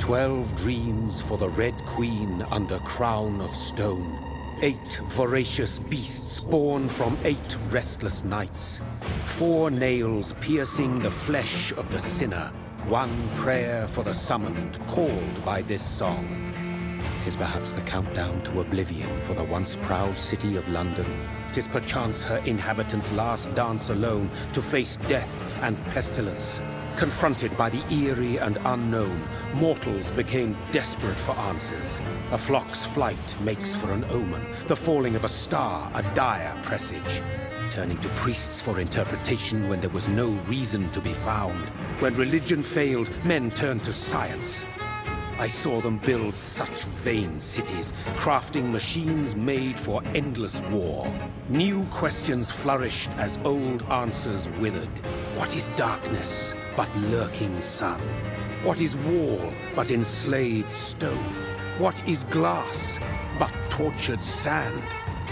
12 dreams for the Red Queen under crown of stone. 8 voracious beasts born from 8 restless nights. 4 nails piercing the flesh of the sinner. 1 prayer for the summoned, called by this song. 'Tis perhaps the countdown to oblivion for the once proud city of London. 'Tis perchance her inhabitants' last dance alone to face death and pestilence. Confronted by the eerie and unknown, mortals became desperate for answers. A flock's flight makes for an omen, the falling of a star a dire presage. Turning to priests for interpretation when there was no reason to be found. When religion failed, men turned to science. I saw them build such vain cities, crafting machines made for endless war. New questions flourished as old answers withered. What is darkness but lurking sun? What is wall but enslaved stone? What is glass but tortured sand?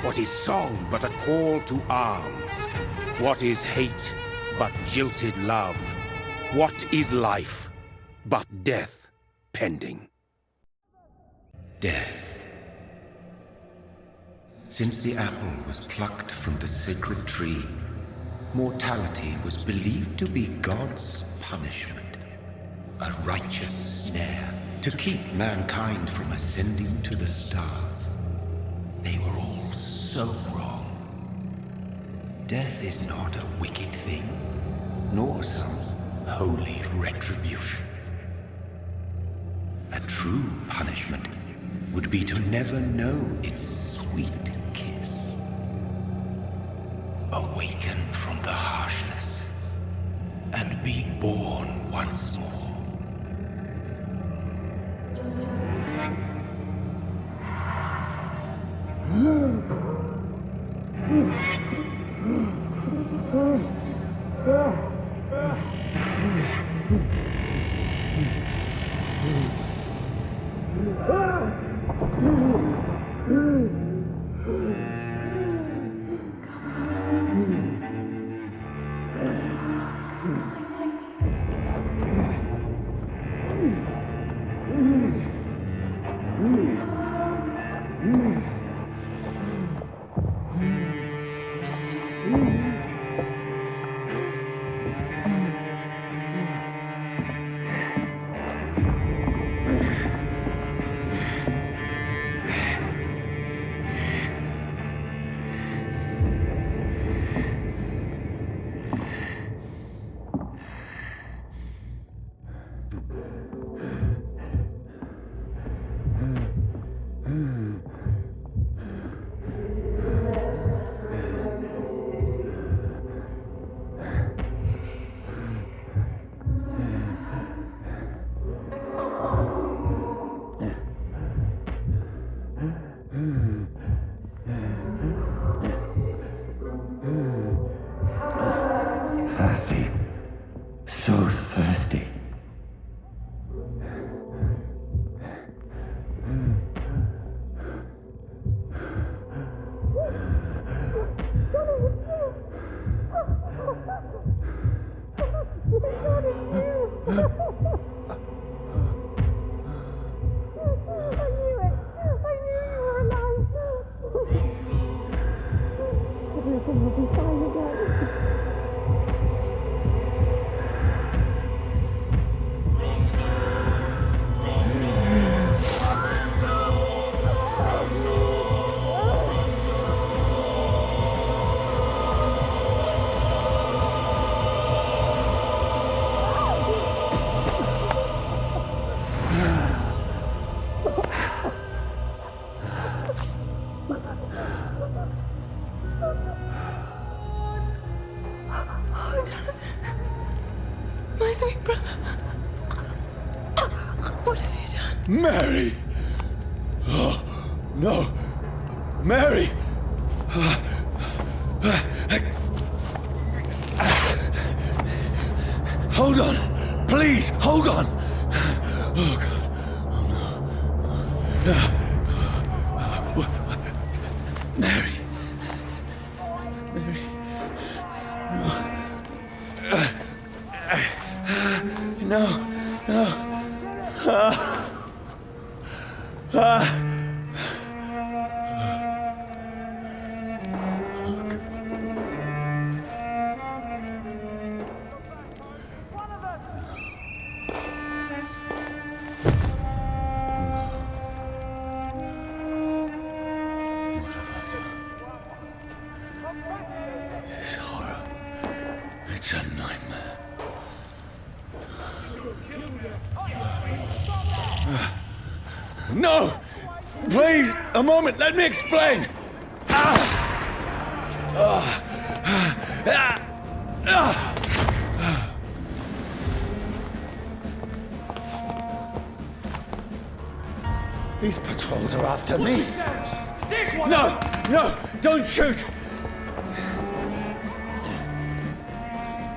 What is song but a call to arms? What is hate but jilted love? What is life but death pending? Death. Since the apple was plucked from the sacred tree, mortality was believed to be God's punishment, a righteous snare to keep mankind from ascending to the stars. They were all so wrong. Death is not a wicked thing, nor some holy retribution. A true punishment would be to never know its sweet kiss. Awaken from the harshness and be born once more. Thirsty. So thirsty. My sweet brother. What have you done? Mary! Oh, no! Mary! Hold on! Please, hold on! Oh, God. Oh, no. Mary. Mary. No. No. No. This horror. It's a nightmare. No! Please, a moment, let me explain! These patrols are after me. This one! No! No! Don't shoot!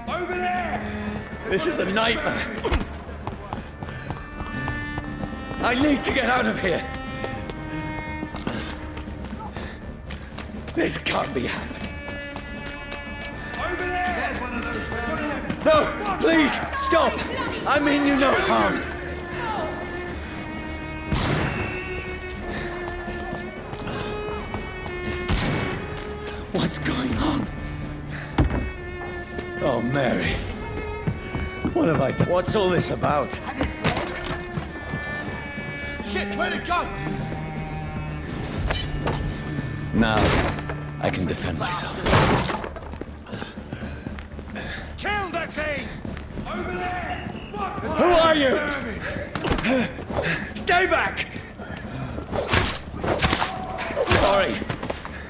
Over there! This is a nightmare. I need to get out of here. This can't be happening. Over there! There's one of those. There's one of them. No! Please, stop! I mean you no harm. What's going on? Oh, Mary. What have I done? What's all this about? Shit, where'd it go? Now, I can defend myself. Kill that thing! Over there! Fuck! Who are you? Stay back! Sorry,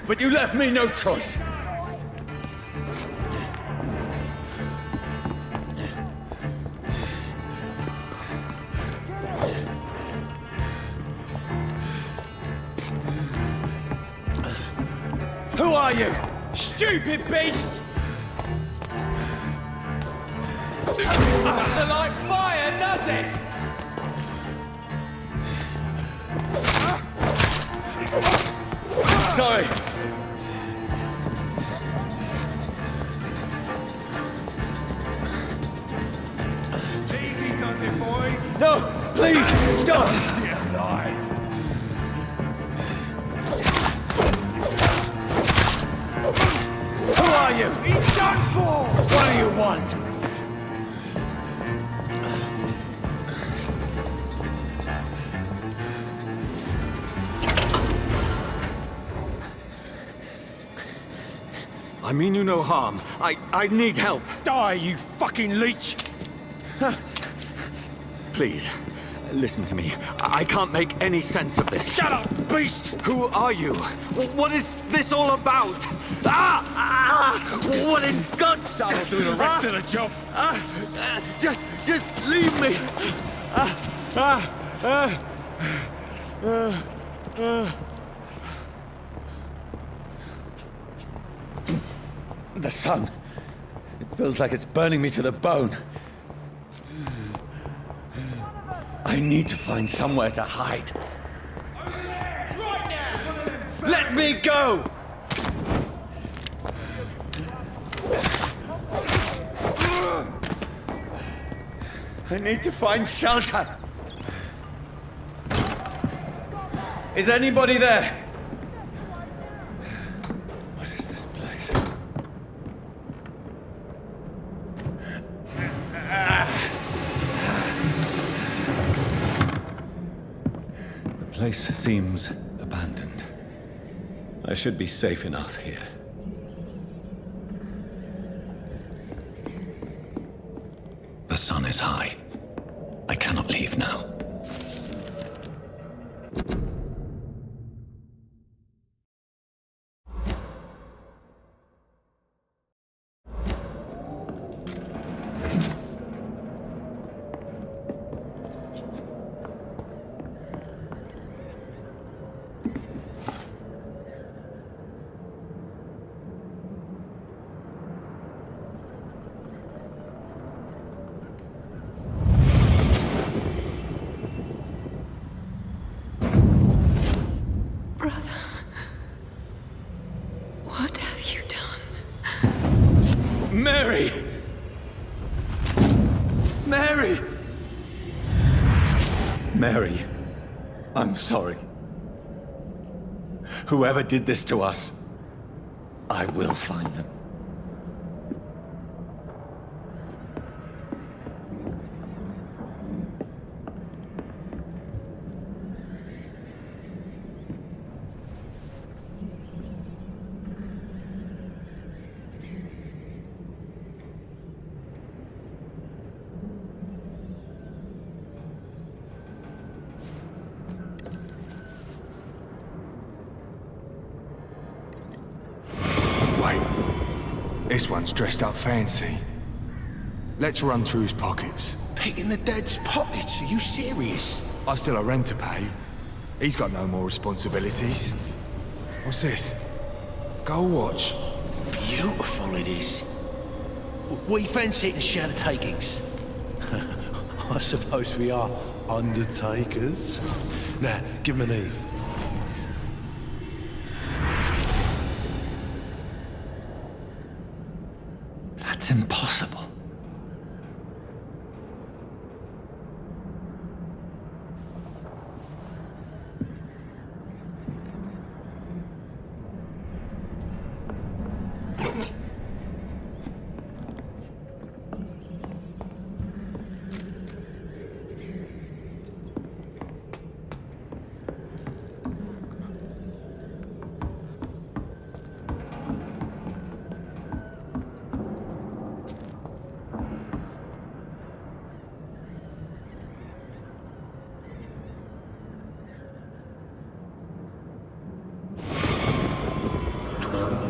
but you left me no choice. Who are you? Stupid beast! Doesn't like fire, does it? Sorry. Easy does it, boys. No, please, stop! Stay alive. Who are you? He's done for! What do you want? I mean you no harm. I need help. Die, you fucking leech! Please, listen to me. I can't make any sense of this. Shut up, beast! Who are you? What is this all about? What in God's name? I'll do the rest of the job. Just leave me. The sun. It feels like it's burning me to the bone. I need to find somewhere to hide. Over there! Right now! One of them. Let me go! I need to find shelter. Is anybody there? What is this place? The place seems abandoned. I should be safe enough here. The sun is high. I cannot leave now. Brother, what have you done? Mary! Mary! Mary, I'm sorry. Whoever did this to us, I will find them. This one's dressed up fancy. Let's run through his pockets. Picking the dead's pockets? Are you serious? I've still a rent to pay. He's got no more responsibilities. What's this? Gold watch. Beautiful it is. We fancy it and share the takings. I suppose we are undertakers. Now, give him an Eve. That's impossible.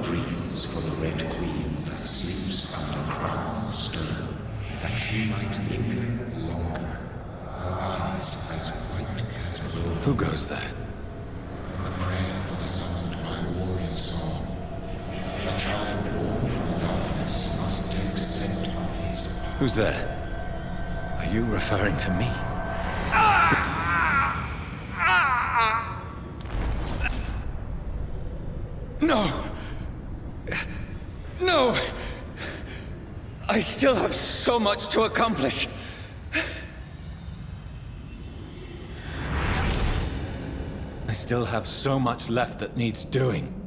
Dreams for the Red Queen that sleeps under crown of stone, that she might linger longer, her eyes as white as wool. Who goes there? A prayer for the summoned by warrior song. A child born from darkness must take scent of his path. Who's there? Are you referring to me? No! No! I still have so much to accomplish. I still have so much left that needs doing.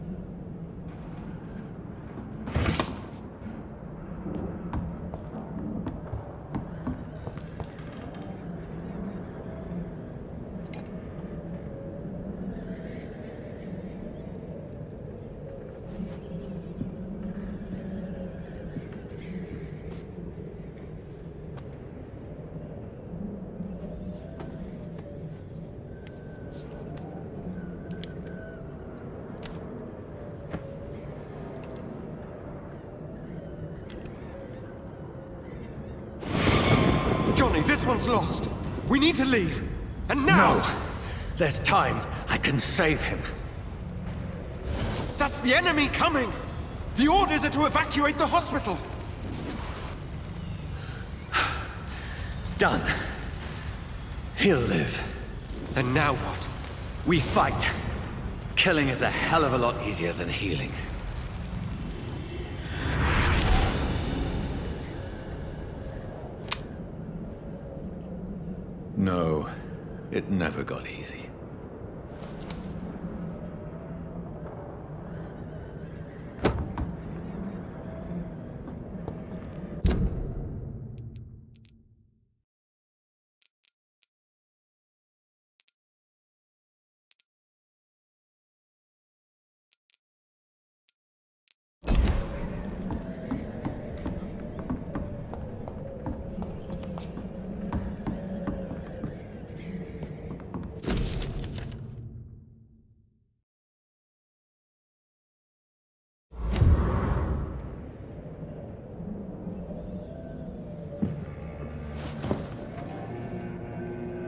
Johnny, this one's lost. We need to leave. And now! No! There's time. I can save him. That's the enemy coming! The orders are to evacuate the hospital! Done. He'll live. And now what? We fight. Killing is a hell of a lot easier than healing. No, it never got easy.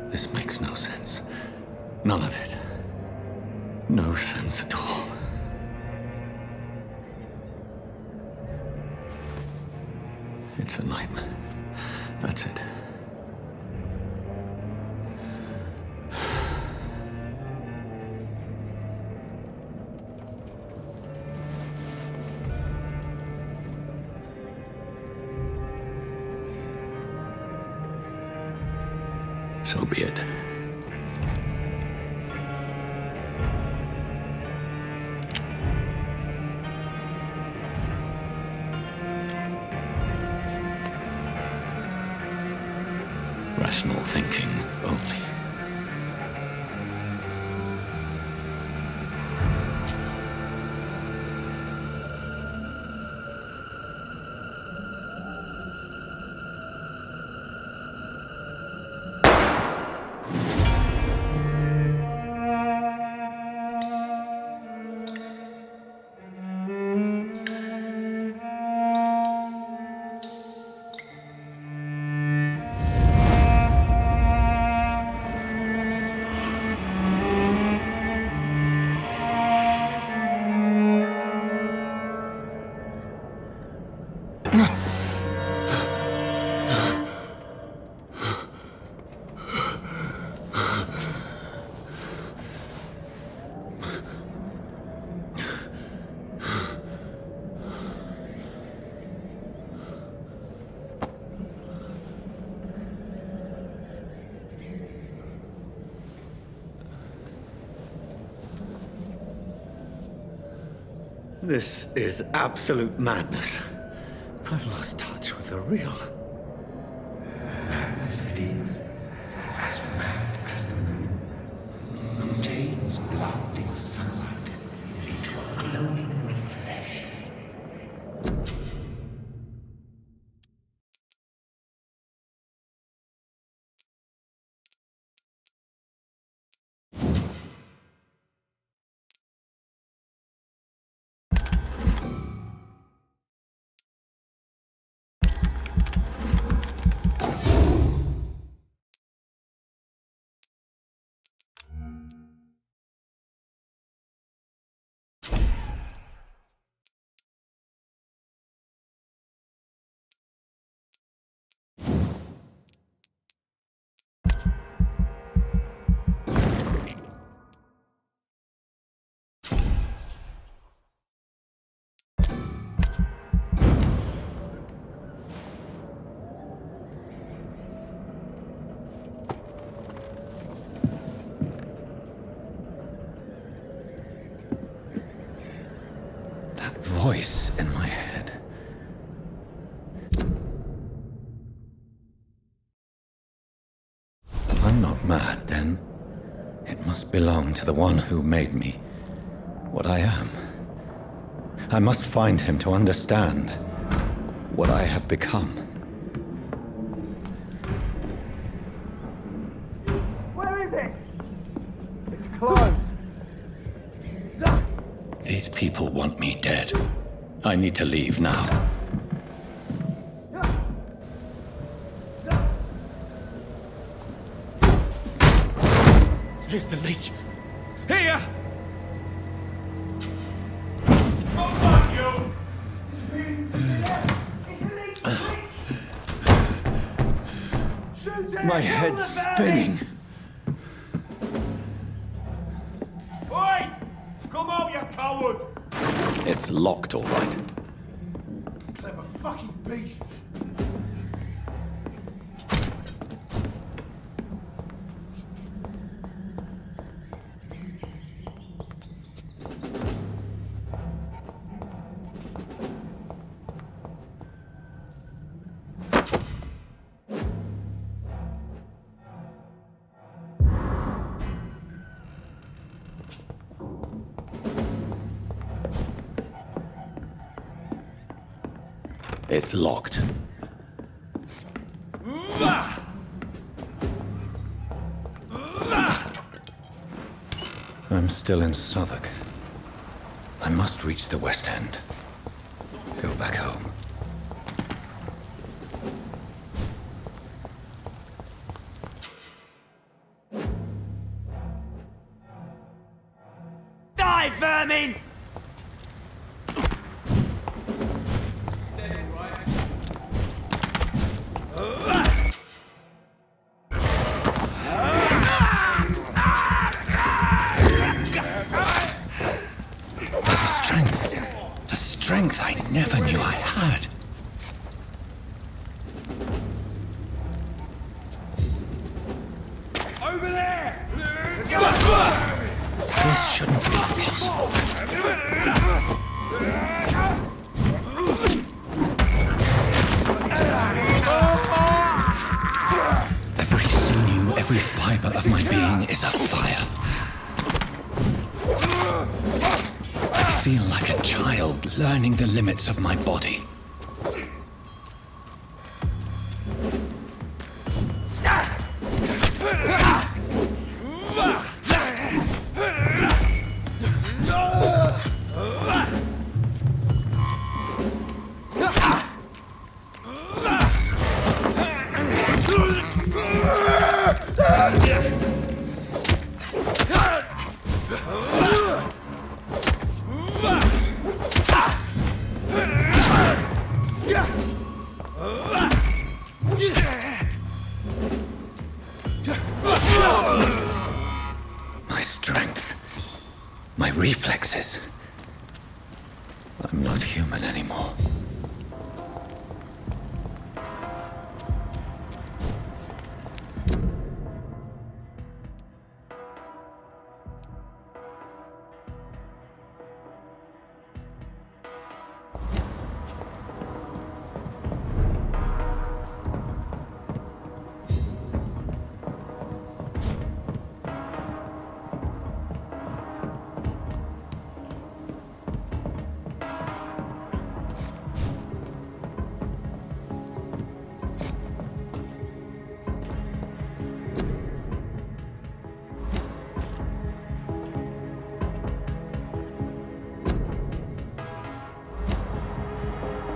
This makes no sense. None of it. No sense at all. It's a nightmare. That's it. So be it. This is absolute madness. I've lost touch with the real. Madness it is, as mad as the moon, who turns blinding sunlight into a glowing reflection. Voice in my head. If I'm not mad, then it must belong to the one who made me what I am. I must find him to understand what I have become. Where is it? It's closed. These people want me dead. I need to leave now. Here's the leech. Here! My head's spinning. Oi! Come out, you coward! It's locked, all right. Clever fucking beast! It's locked. I'm still in Southwark. I must reach the West End. Go back home. Die, vermin! Strength I never knew I had. Over there! This shouldn't be possible. Every sinew, every fiber of my being is afire. I feel like a child learning the limits of my body. My strength, my reflexes. I'm not human anymore.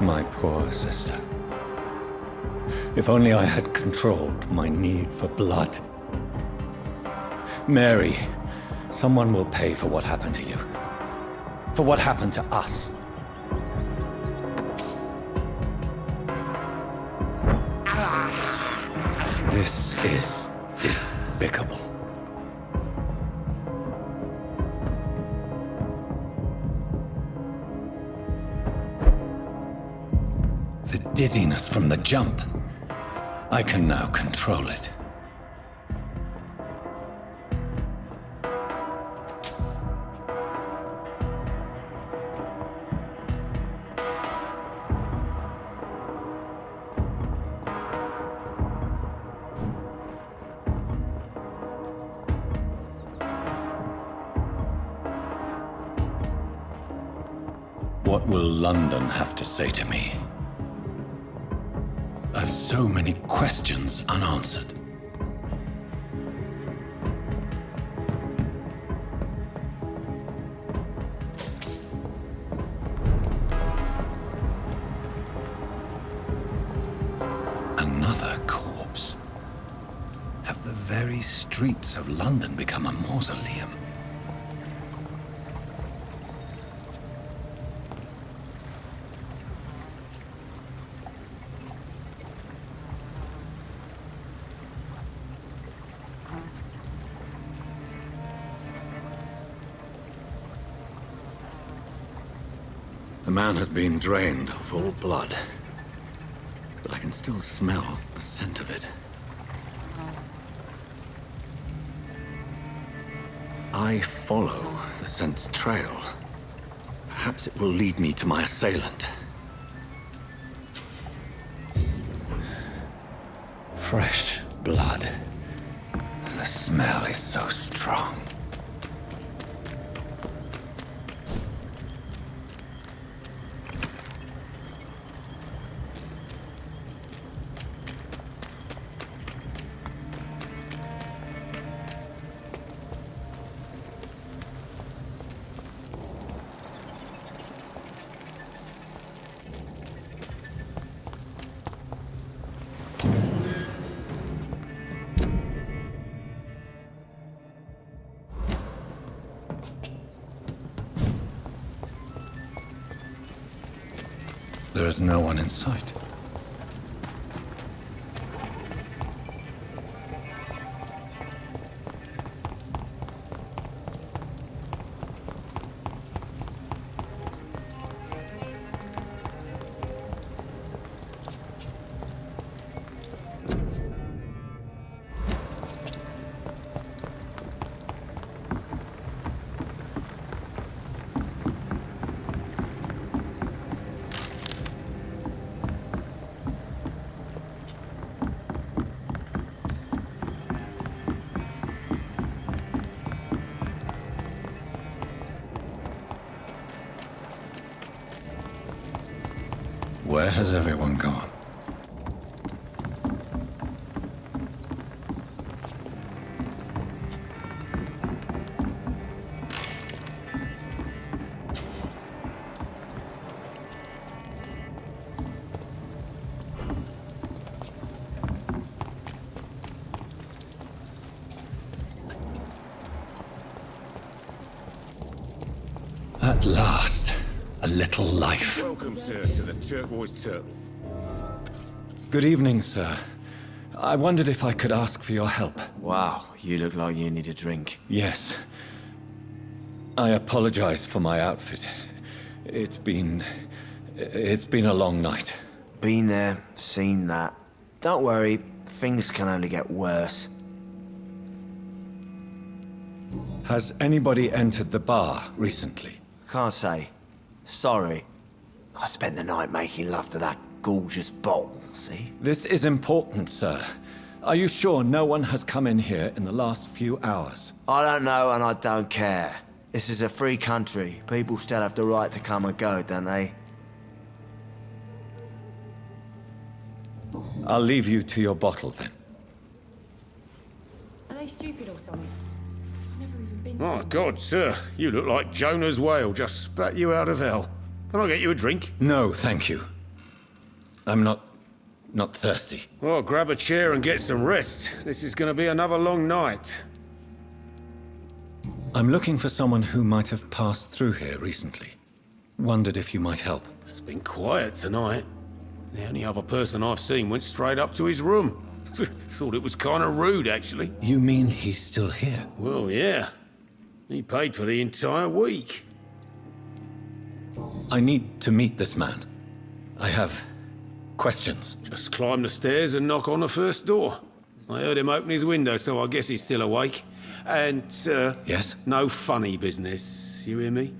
My poor sister. If only I had controlled my need for blood. Mary, someone will pay for what happened to you. For what happened to us. This is despicable. The dizziness from the jump. I can now control it. What will London have to say to me? I've so many questions unanswered. Another corpse. Have the very streets of London become a mausoleum? The man has been drained of all blood, but I can still smell the scent of it. I follow the scent's trail. Perhaps it will lead me to my assailant. Fresh blood. The smell is so strong. There is no one in sight. Where has everyone gone? At last, a little life. Welcome, sir, to the Turquoise Turtle. Good evening, sir. I wondered if I could ask for your help. Wow, you look like you need a drink. Yes. I apologize for my outfit. It's been a long night. Been there, seen that. Don't worry, things can only get worse. Has anybody entered the bar recently? Can't say. Sorry. I spent the night making love to that gorgeous bottle, see? This is important, sir. Are you sure no one has come in here in the last few hours? I don't know and I don't care. This is a free country. People still have the right to come and go, don't they? I'll leave you to your bottle, then. Are they stupid or something? I've never even been to My them. God, sir, you look like Jonah's whale just spat you out of hell. Can I get you a drink? No, thank you. I'm not thirsty. Well, grab a chair and get some rest. This is going to be another long night. I'm looking for someone who might have passed through here recently. Wondered if you might help. It's been quiet tonight. The only other person I've seen went straight up to his room. Thought it was kind of rude, actually. You mean he's still here? Well, yeah. He paid for the entire week. I need to meet this man. I have questions. Just climb the stairs and knock on the first door. I heard him open his window, so I guess he's still awake. And, Yes? no funny business. You hear me?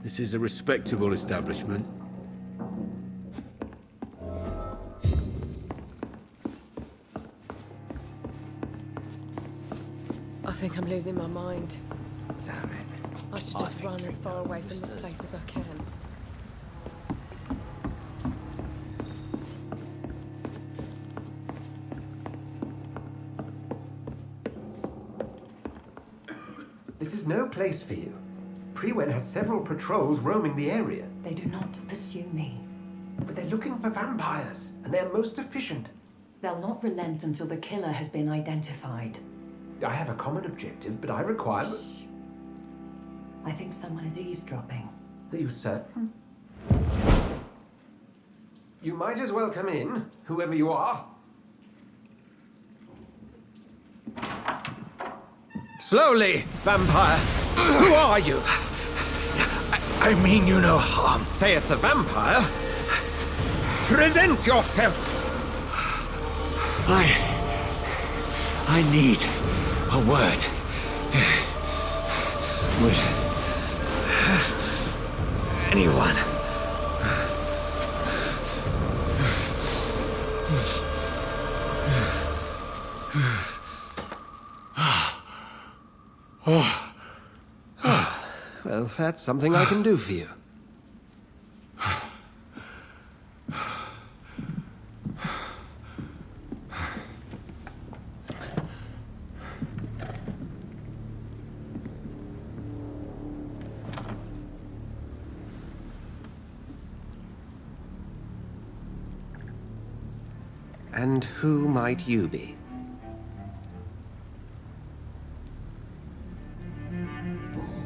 This is a respectable establishment. I think I'm losing my mind. Damn it. I should just run as far away from this place as I can. This is no place for you. Prewen has several patrols roaming the area. They do not pursue me. But they're looking for vampires, and they're most efficient. They'll not relent until the killer has been identified. I have a common objective, but I require... Shh. I think someone is eavesdropping. Are you certain? You might as well come in, whoever you are. Slowly, vampire. Who are you? I mean you no harm. Saith the vampire. Present yourself. I need a word. Would anyone? Well, that's something I can do for you. And who might you be?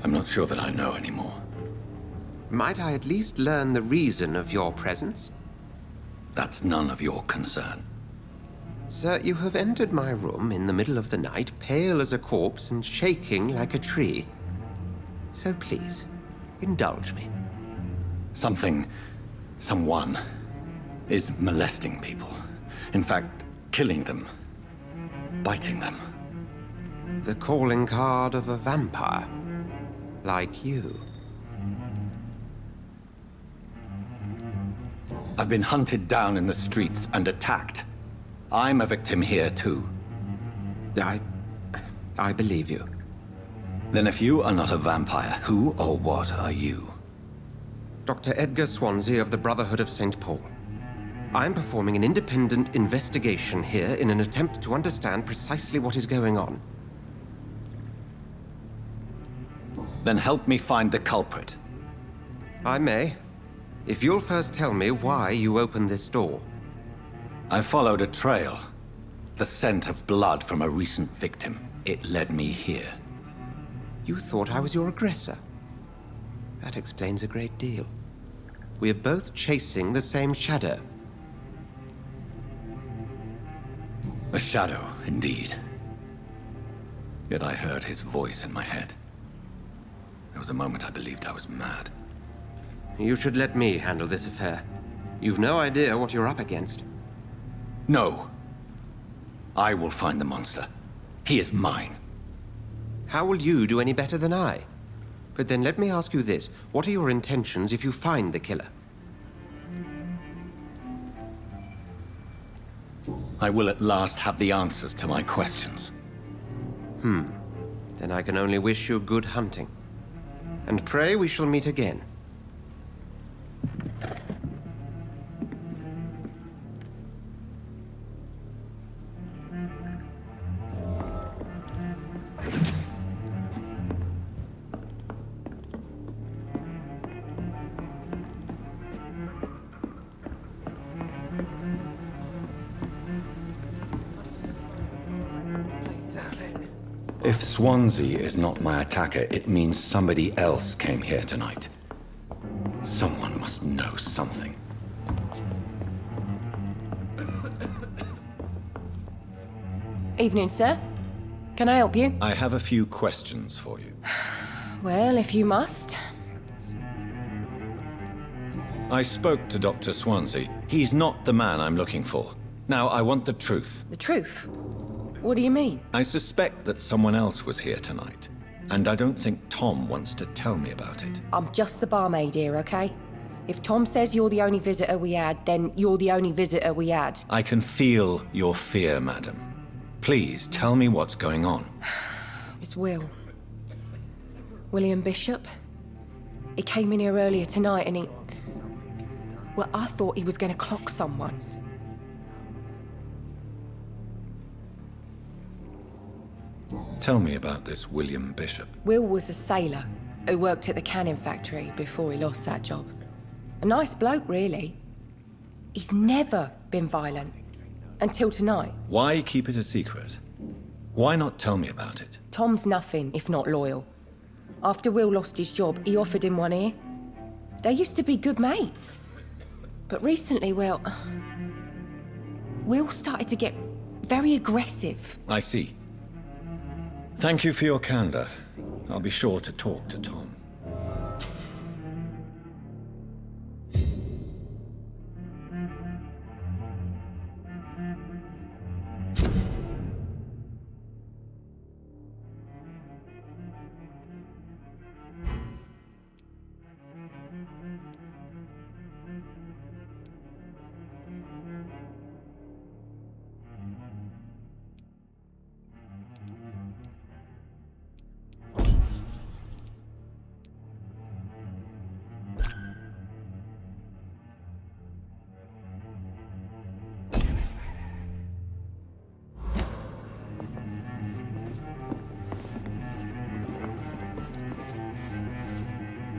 I'm not sure that I know anymore. Might I at least learn the reason of your presence? That's none of your concern. Sir, you have entered my room in the middle of the night, pale as a corpse and shaking like a tree. So please, indulge me. Someone is molesting people. In fact, killing them. Biting them. The calling card of a vampire. Like you. I've been hunted down in the streets and attacked. I'm a victim here, too. I believe you. Then if you are not a vampire, who or what are you? Dr. Edgar Swansea of the Brotherhood of St. Paul. I'm performing an independent investigation here in an attempt to understand precisely what is going on. Then help me find the culprit. I may. If you'll first tell me why you opened this door. I followed a trail. The scent of blood from a recent victim. It led me here. You thought I was your aggressor. That explains a great deal. We're both chasing the same shadow. A shadow, indeed. Yet I heard his voice in my head. There was a moment I believed I was mad. You should let me handle this affair. You've no idea what you're up against. No. I will find the monster. He is mine. How will you do any better than I? But then let me ask you this. What are your intentions if you find the killer? I will at last have the answers to my questions. Then I can only wish you good hunting. And pray we shall meet again. If Swansea is not my attacker, it means somebody else came here tonight. Someone must know something. Evening, sir. Can I help you? I have a few questions for you. Well, if you must. I spoke to Dr. Swansea. He's not the man I'm looking for. Now, I want the truth. The truth? What do you mean? I suspect that someone else was here tonight, and I don't think Tom wants to tell me about it. I'm just the barmaid here, okay? If Tom says you're the only visitor we had, then you're the only visitor we had. I can feel your fear, madam. Please, tell me what's going on. It's Will. William Bishop. He came in here earlier tonight and he... Well, I thought he was going to clock someone. Tell me about this William Bishop. Will was a sailor who worked at the cannon factory before he lost that job. A nice bloke, really. He's never been violent. Until tonight. Why keep it a secret? Why not tell me about it? Tom's nothing if not loyal. After Will lost his job, he offered him one ear. They used to be good mates. But recently, well... Will started to get very aggressive. I see. Thank you for your candor. I'll be sure to talk to Tom.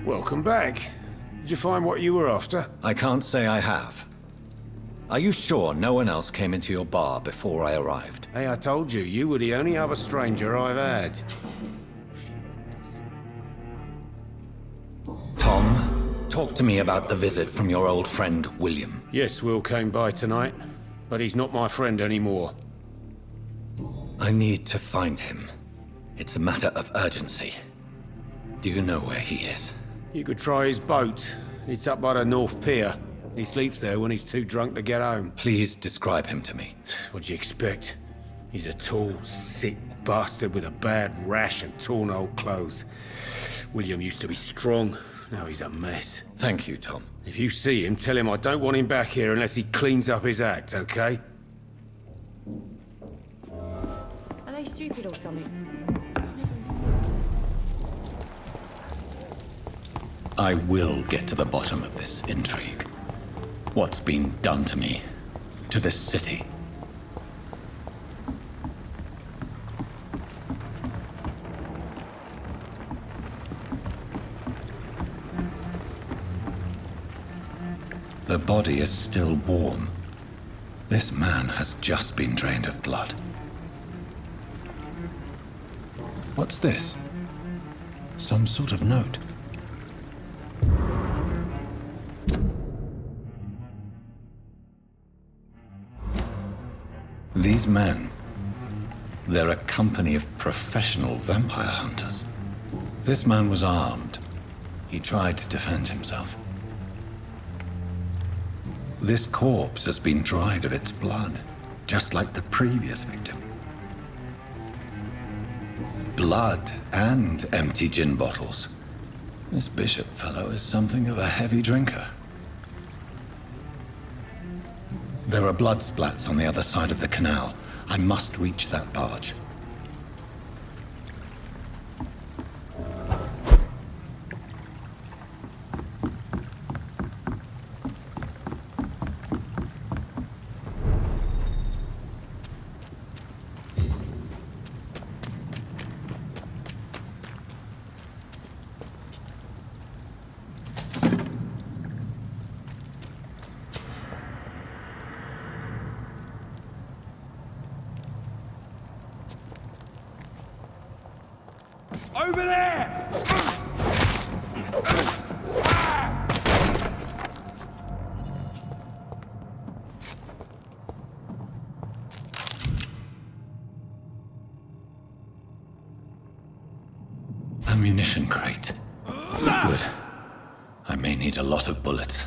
Welcome back. Did you find what you were after? I can't say I have. Are you sure no one else came into your bar before I arrived? Hey, I told you, you were the only other stranger I've had. Tom, talk to me about the visit from your old friend, William. Yes, Will came by tonight, but he's not my friend anymore. I need to find him. It's a matter of urgency. Do you know where he is? You could try his boat. It's up by the North Pier. He sleeps there when he's too drunk to get home. Please describe him to me. What'd you expect? He's a tall, sick bastard with a bad rash and torn old clothes. William used to be strong. Now he's a mess. Thank you, Tom. If you see him, tell him I don't want him back here unless he cleans up his act, okay? Are they stupid or something? I will get to the bottom of this intrigue. What's been done to me, to this city. The body is still warm. This man has just been drained of blood. What's this? Some sort of note. These men, they're a company of professional vampire hunters. This man was armed. He tried to defend himself. This corpse has been dried of its blood, just like the previous victim. Blood and empty gin bottles. This Bishop fellow is something of a heavy drinker. There are blood splats on the other side of the canal. I must reach that barge. Over there! Ammunition crate. Good. I may need a lot of bullets.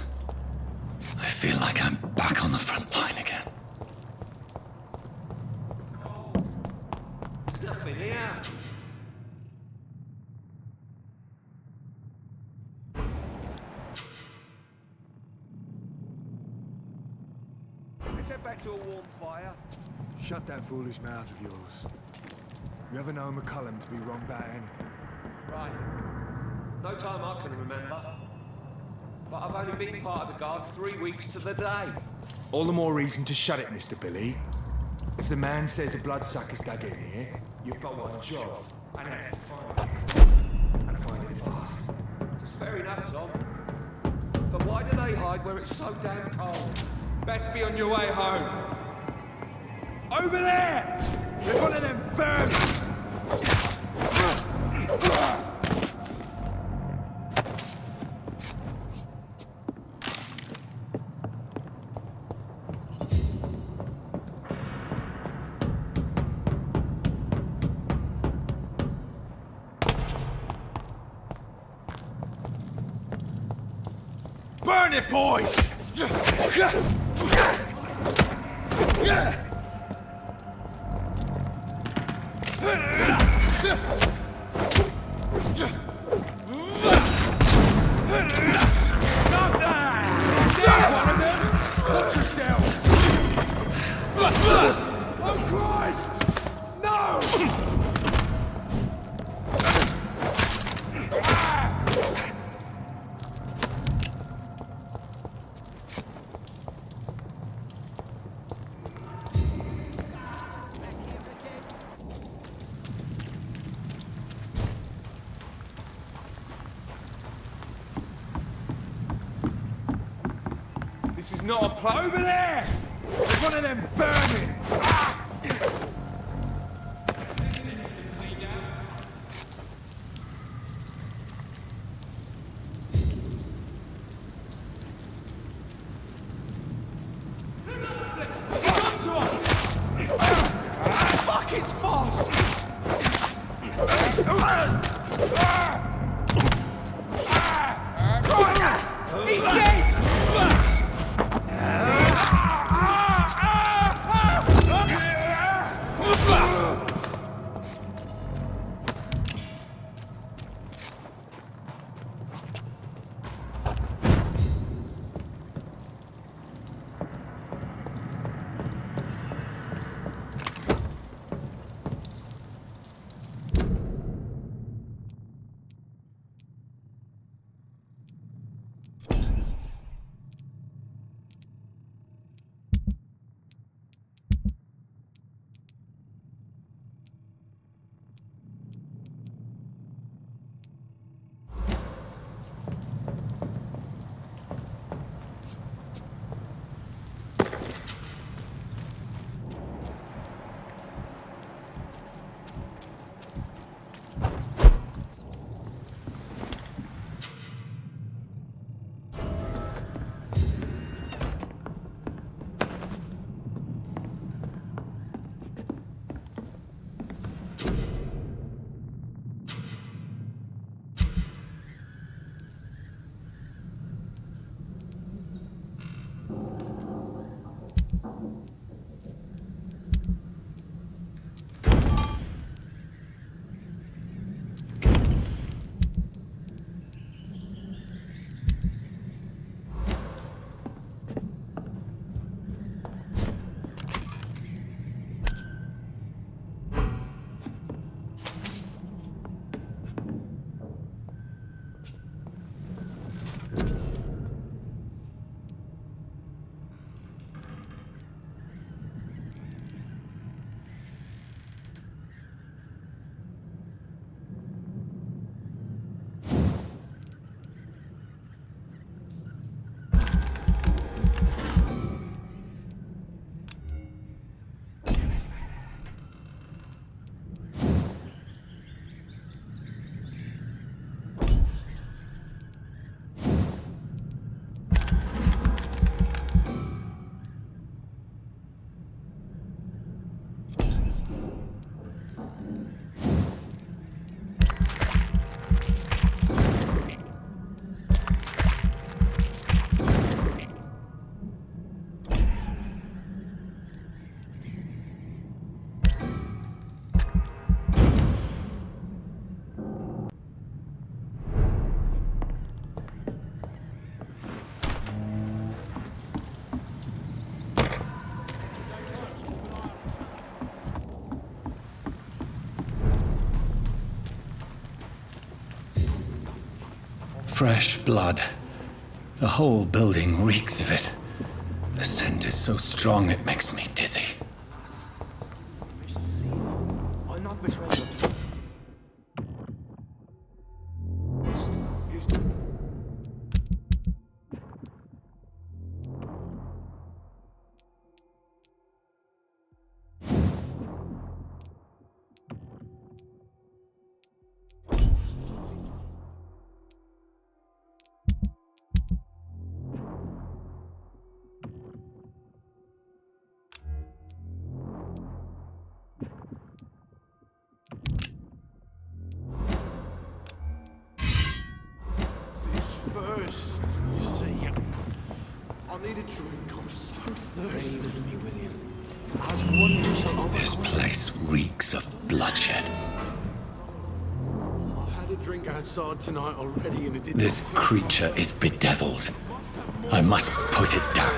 I feel like I'm back on the front line again. There's nothing here. Let's head back to a warm fire. Shut that foolish mouth of yours. You ever know McCullum to be wrong about anything? Right. No time I can remember. But I've only been part of the Guard 3 weeks to the day. All the more reason to shut it, Mr. Billy. If the man says a bloodsucker's dug in here, you've got one job, and that's to find it. And find it fast. It's fair enough, Tom. But why do they hide where it's so damn cold? Best be on your way home. Over there! There's one of them vermin! Burn it, boys! Watch yourselves! Oh, Christ! No! This is not a play. Over there! There's one of them vermin! Come to us! Fuck, it's fast! He's dead! Fresh blood. The whole building reeks of it. The scent is so strong it makes me dizzy. I'll not betray you. First, you see, I need a drink. I'm so thirsty. Leave me, William. As one we shall This overcome. place reeks of bloodshed. I had a drink outside tonight already and it didn't... This creature is bedeviled. I must put it down.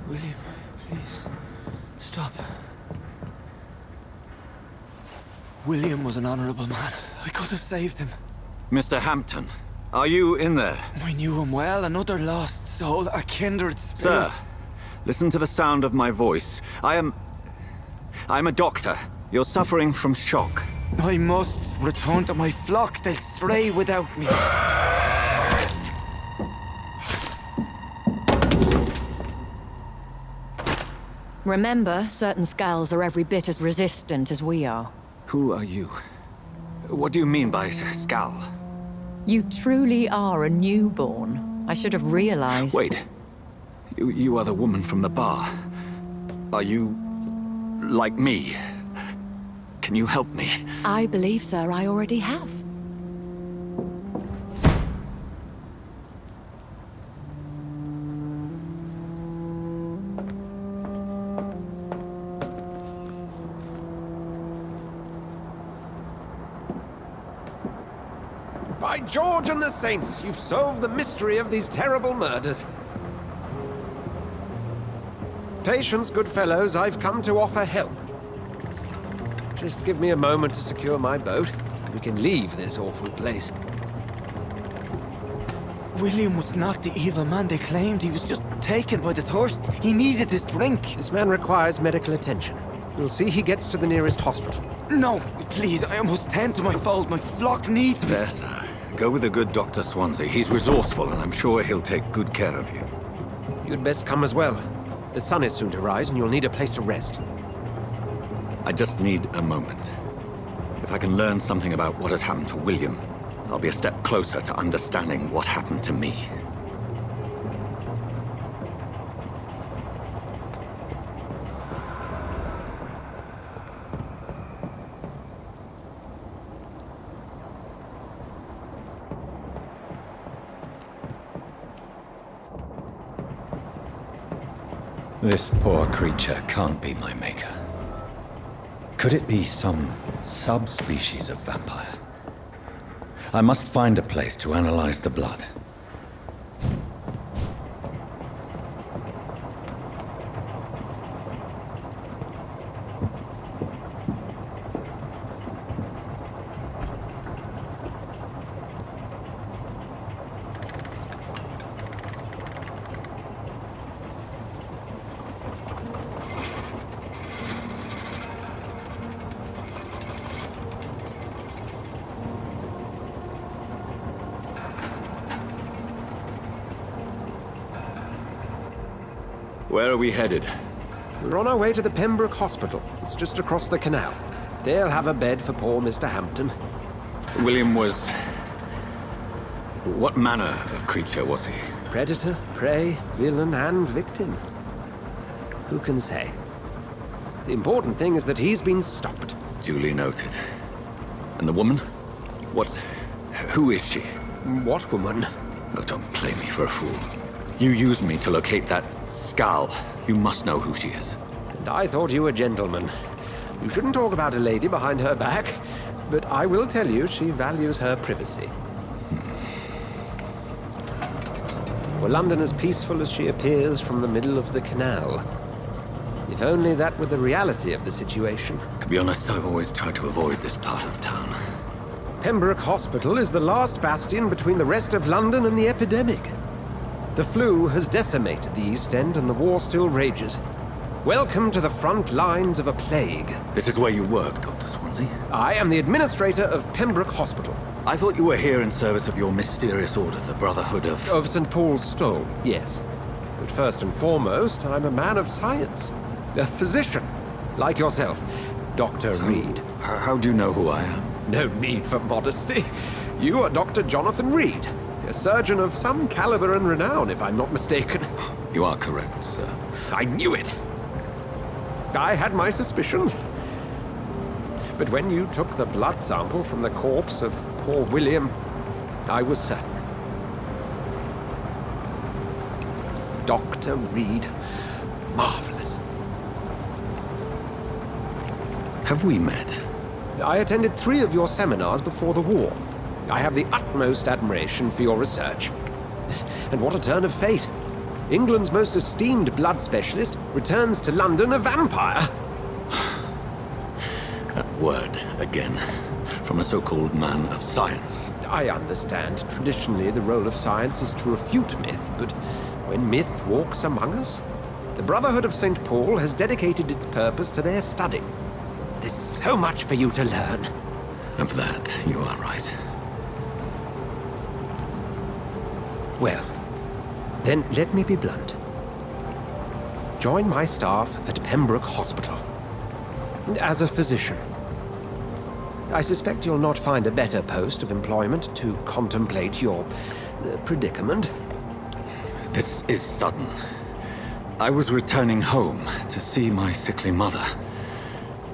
William, please. Stop. William was an honorable man. I could have saved him. Mr. Hampton, are you in there? I knew him well, another lost soul, a kindred spirit. Sir, listen to the sound of my voice. I'm a doctor. You're suffering from shock. I must return to my flock. They'll stray without me. Remember, certain skulls are every bit as resistant as we are. Who are you? What do you mean by Skal? You truly are a newborn. I should have realized. Wait. You are the woman from the bar. Are you... like me? Can you help me? I believe, sir, I already have. By George and the Saints, you've solved the mystery of these terrible murders. Patience, good fellows, I've come to offer help. Just give me a moment to secure my boat. We can leave this awful place. William was not the evil man they claimed. He was just taken by the thirst. He needed this drink. This man requires medical attention. We'll see he gets to the nearest hospital. No, please, I must tend to my fold. My flock needs me. There, sir. Go with the good Dr. Swansea. He's resourceful, and I'm sure he'll take good care of you. You'd best come as well. The sun is soon to rise, and you'll need a place to rest. I just need a moment. If I can learn something about what has happened to William, I'll be a step closer to understanding what happened to me. This poor creature can't be my maker. Could it be some subspecies of vampire? I must find a place to analyze the blood. Where are we headed? We're on our way to the Pembroke Hospital. It's just across the canal. They'll have a bed for poor Mr. Hampton. William was... What manner of creature was he? Predator, prey, villain, and victim. Who can say? The important thing is that he's been stopped. Duly noted. And the woman? What... Who is she? What woman? Oh, don't play me for a fool. You used me to locate that skull. You must know who she is. And I thought you a gentleman. You shouldn't talk about a lady behind her back, but I will tell you she values her privacy. Were London as peaceful as she appears from the middle of the canal? If only that were the reality of the situation. To be honest, I've always tried to avoid this part of town. Pembroke Hospital is the last bastion between the rest of London and the epidemic. The flu has decimated the East End and the war still rages. Welcome to the front lines of a plague. This is where you work, Dr. Swansea? I am the administrator of Pembroke Hospital. I thought you were here in service of your mysterious order, the Brotherhood of... Of St. Paul's Stole, yes. But first and foremost, I'm a man of science. A physician, like yourself, Dr. Reid. How do you know who I am? No need for modesty. You are Dr. Jonathan Reid, a surgeon of some caliber and renown, if I'm not mistaken. You are correct, sir. I knew it. I had my suspicions. But when you took the blood sample from the corpse of poor William, I was certain. Dr. Reid. Marvelous. Have we met? I attended 3 of your seminars before the war. I have the utmost admiration for your research. And what a turn of fate. England's most esteemed blood specialist returns to London a vampire. That word, again, from a so-called man of science. I understand. Traditionally, the role of science is to refute myth, but when myth walks among us, the Brotherhood of St. Paul has dedicated its purpose to their study. There's so much for you to learn. Of that, you are right. Well, then let me be blunt. Join my staff at Pembroke Hospital. As a physician. I suspect you'll not find a better post of employment to contemplate your predicament. This is sudden. I was returning home to see my sickly mother.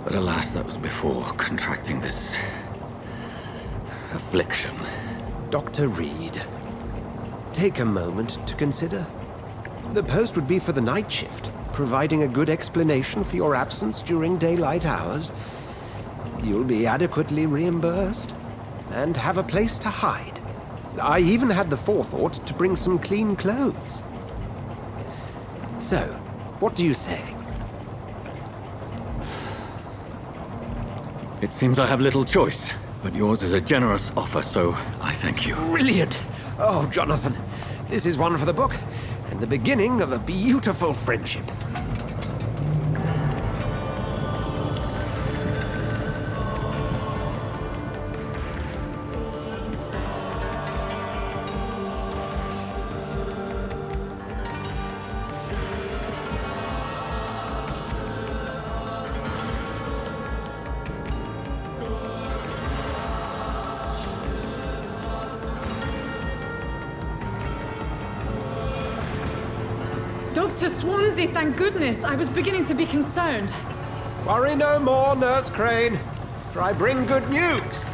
But alas, that was before contracting this... affliction. Dr. Reid, take a moment to consider. The post would be for the night shift, providing a good explanation for your absence during daylight hours. You'll be adequately reimbursed, and have a place to hide. I even had the forethought to bring some clean clothes. So, what do you say? It seems I have little choice, but yours is a generous offer, so I thank you. Brilliant! Oh, Jonathan, this is one for the book, and the beginning of a beautiful friendship. Dr. Swansea, thank goodness. I was beginning to be concerned. Worry no more, Nurse Crane, for I bring good news.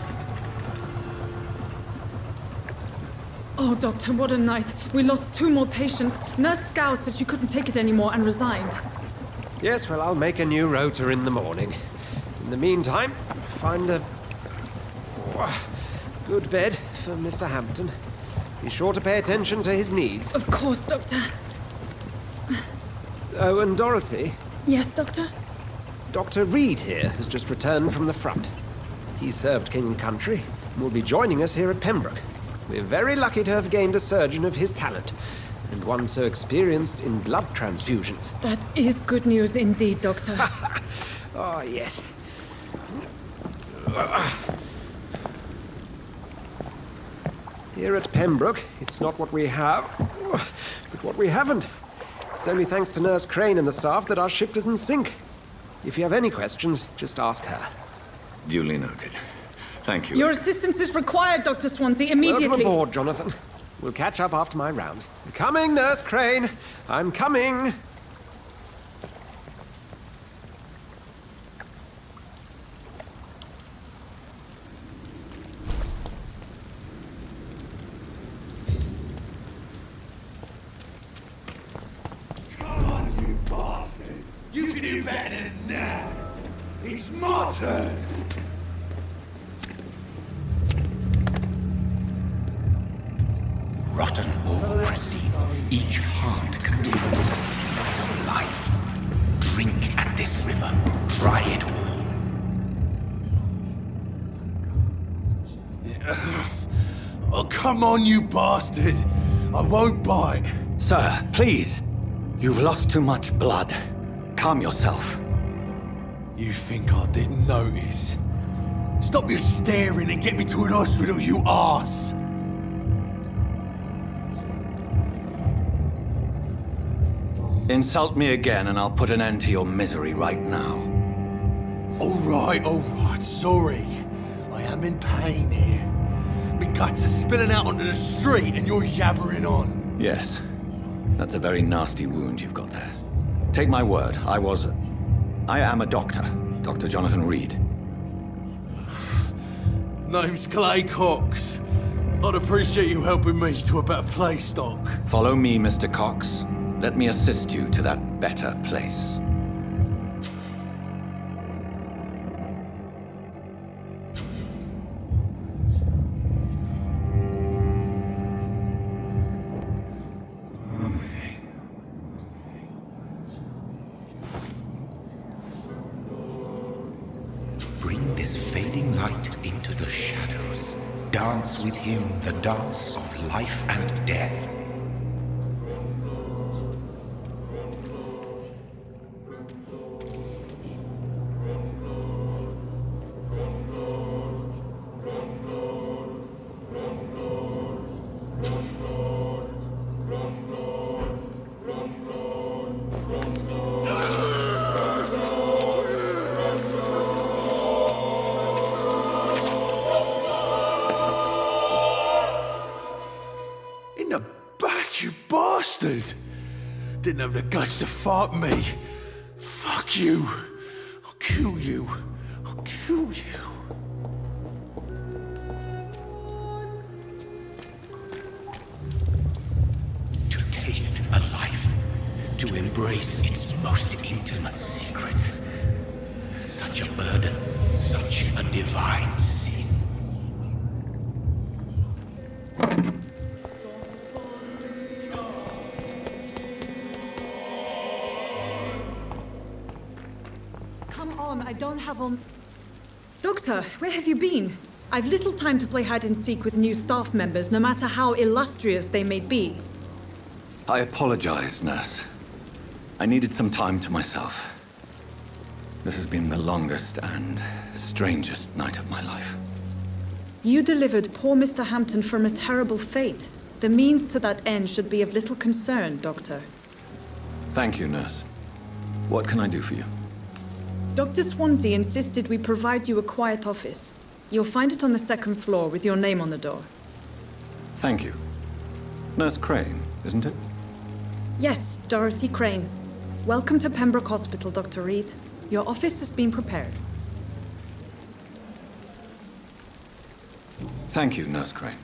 Oh, Doctor, what a night. We lost 2 more patients. Nurse Scow said she couldn't take it anymore and resigned. Yes, well, I'll make a new rota in the morning. In the meantime, find a good bed for Mr. Hampton. Be sure to pay attention to his needs. Of course, Doctor. Oh, and Dorothy? Yes, Doctor? Dr. Reid here has just returned from the front. He served King and Country and will be joining us here at Pembroke. We're very lucky to have gained a surgeon of his talent, and one so experienced in blood transfusions. That is good news indeed, Doctor. Oh, yes. Here at Pembroke, it's not what we have, but what we haven't. It's only thanks to Nurse Crane and the staff that our ship doesn't sink. If you have any questions, just ask her. Duly noted. Thank you. Your assistance is required, Dr. Swansea, immediately. Welcome aboard, Jonathan. We'll catch up after my rounds. Coming, Nurse Crane. I'm coming. Come on, you bastard. You can do better than that. It's my turn. Rotten or pristine, each heart contains the seed of life. Drink at this river, try it all. Oh, come on, you bastard. I won't bite. Sir, please. You've lost too much blood. Calm yourself. You think I didn't notice? Stop your staring and get me to an hospital, you arse! Insult me again and I'll put an end to your misery right now. All right, sorry. I am in pain here. My guts are spilling out onto the street and you're yabbering on. Yes. That's a very nasty wound you've got there. Take my word, I am a doctor. Dr. Jonathan Reid. Name's Clay Cox. I'd appreciate you helping me to a better place, Doc. Follow me, Mr. Cox. Let me assist you to that better place. Bring this fading light into the shadows. Dance with him the dance of life and death. In the back, you bastard! Didn't have the guts to fight me. Fuck you. I'll kill you. I'll kill you. To taste a life, to embrace its most intimate secrets. Such a burden, such a divine sin. Come on, I don't have on... Doctor, where have you been? I've little time to play hide and seek with new staff members, no matter how illustrious they may be. I apologize, nurse. I needed some time to myself. This has been the longest and strangest night of my life. You delivered poor Mr. Hampton from a terrible fate. The means to that end should be of little concern, Doctor. Thank you, nurse. What can I do for you? Dr. Swansea insisted we provide you a quiet office. You'll find it on the second floor with your name on the door. Thank you. Nurse Crane, isn't it? Yes, Dorothy Crane. Welcome to Pembroke Hospital, Dr. Reid. Your office has been prepared. Thank you, Nurse Crane.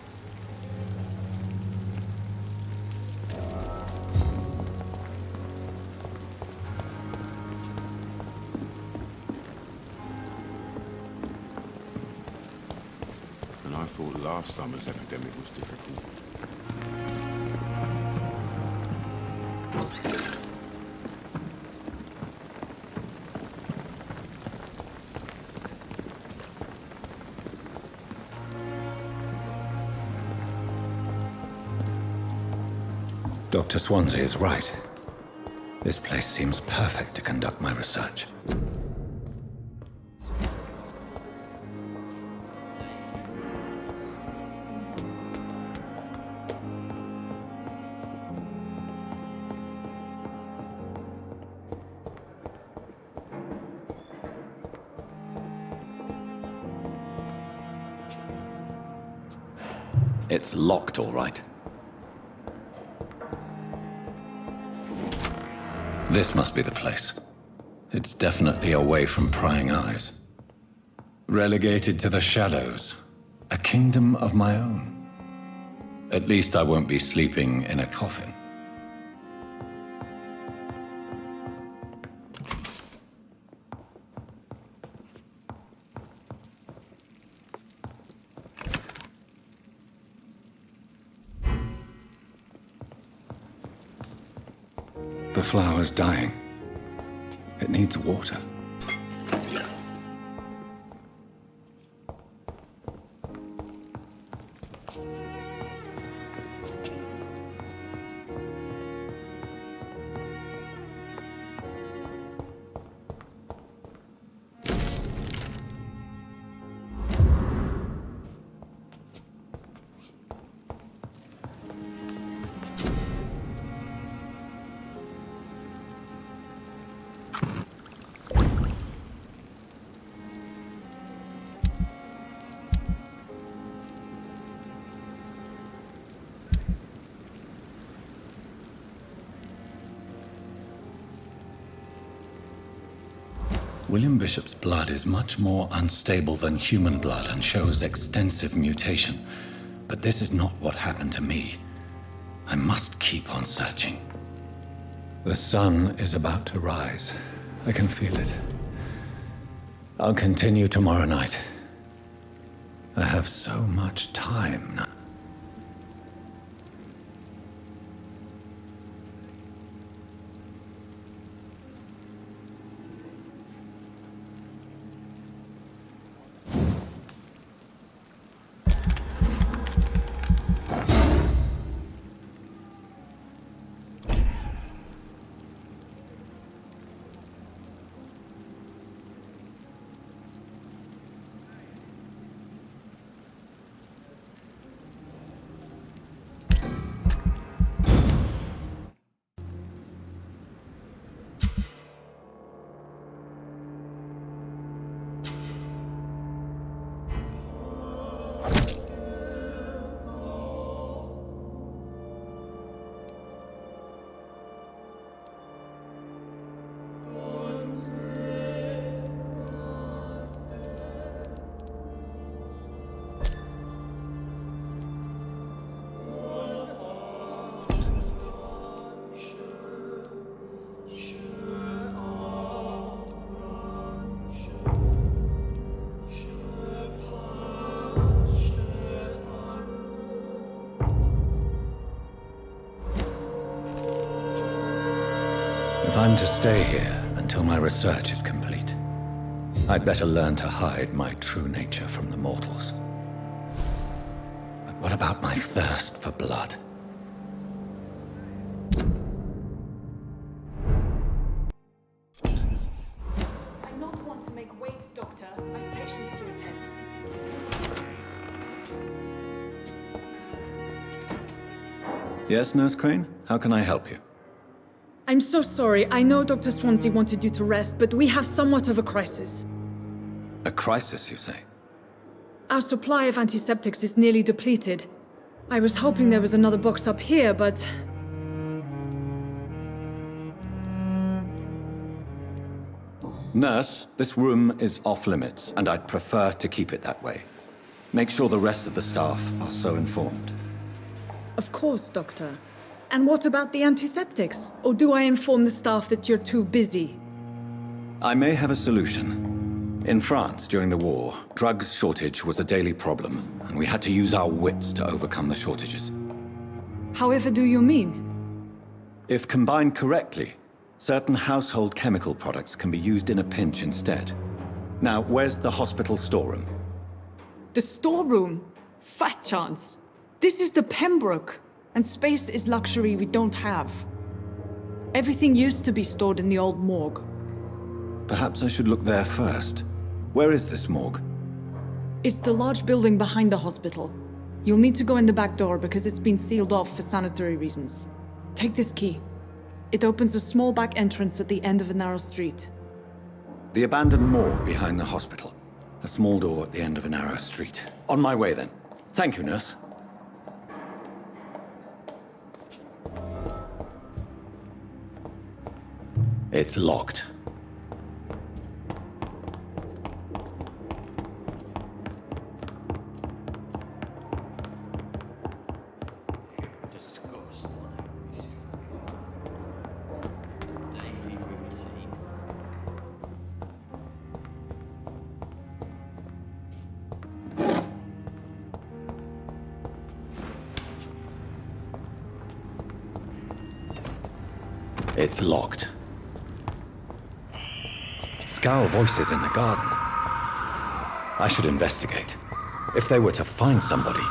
And I thought last summer's epidemic was difficult. Dr. Swansea is right. This place seems perfect to conduct my research. It's locked, all right. This must be the place. It's definitely away from prying eyes. Relegated to the shadows. A kingdom of my own. At least I won't be sleeping in a coffin. The flower's dying. It needs water. William Bishop's blood is much more unstable than human blood and shows extensive mutation. But this is not what happened to me. I must keep on searching. The sun is about to rise. I can feel it. I'll continue tomorrow night. I have so much time now. If I'm to stay here until my research is complete, I'd better learn to hide my true nature from the mortals. But what about my thirst for blood? I not want to make wait, Doctor. I've patients to attend. Yes, Nurse Crane? How can I help you? I'm so sorry. I know Dr. Swansea wanted you to rest, but we have somewhat of a crisis. A crisis, you say? Our supply of antiseptics is nearly depleted. I was hoping there was another box up here, but... Nurse, this room is off limits, and I'd prefer to keep it that way. Make sure the rest of the staff are so informed. Of course, Doctor. And what about the antiseptics? Or do I inform the staff that you're too busy? I may have a solution. In France, during the war, drugs shortage was a daily problem, and we had to use our wits to overcome the shortages. However do you mean? If combined correctly, certain household chemical products can be used in a pinch instead. Now, where's the hospital storeroom? The storeroom? Fat chance. This is the Pembroke, and space is luxury we don't have. Everything used to be stored in the old morgue. Perhaps I should look there first. Where is this morgue? It's the large building behind the hospital. You'll need to go in the back door because it's been sealed off for sanitary reasons. Take this key. It opens a small back entrance at the end of a narrow street. The abandoned morgue behind the hospital. A small door at the end of a narrow street. On my way then. Thank you, nurse. It's locked. It's locked. Scowl voices in the garden. I should investigate. If they were to find somebody.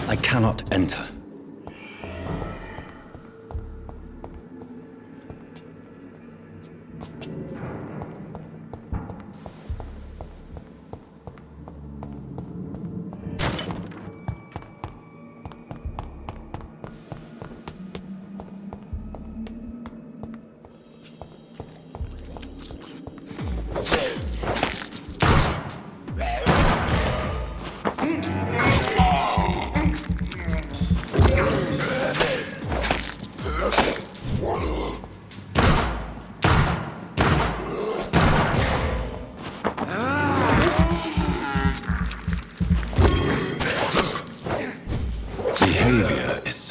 I cannot enter.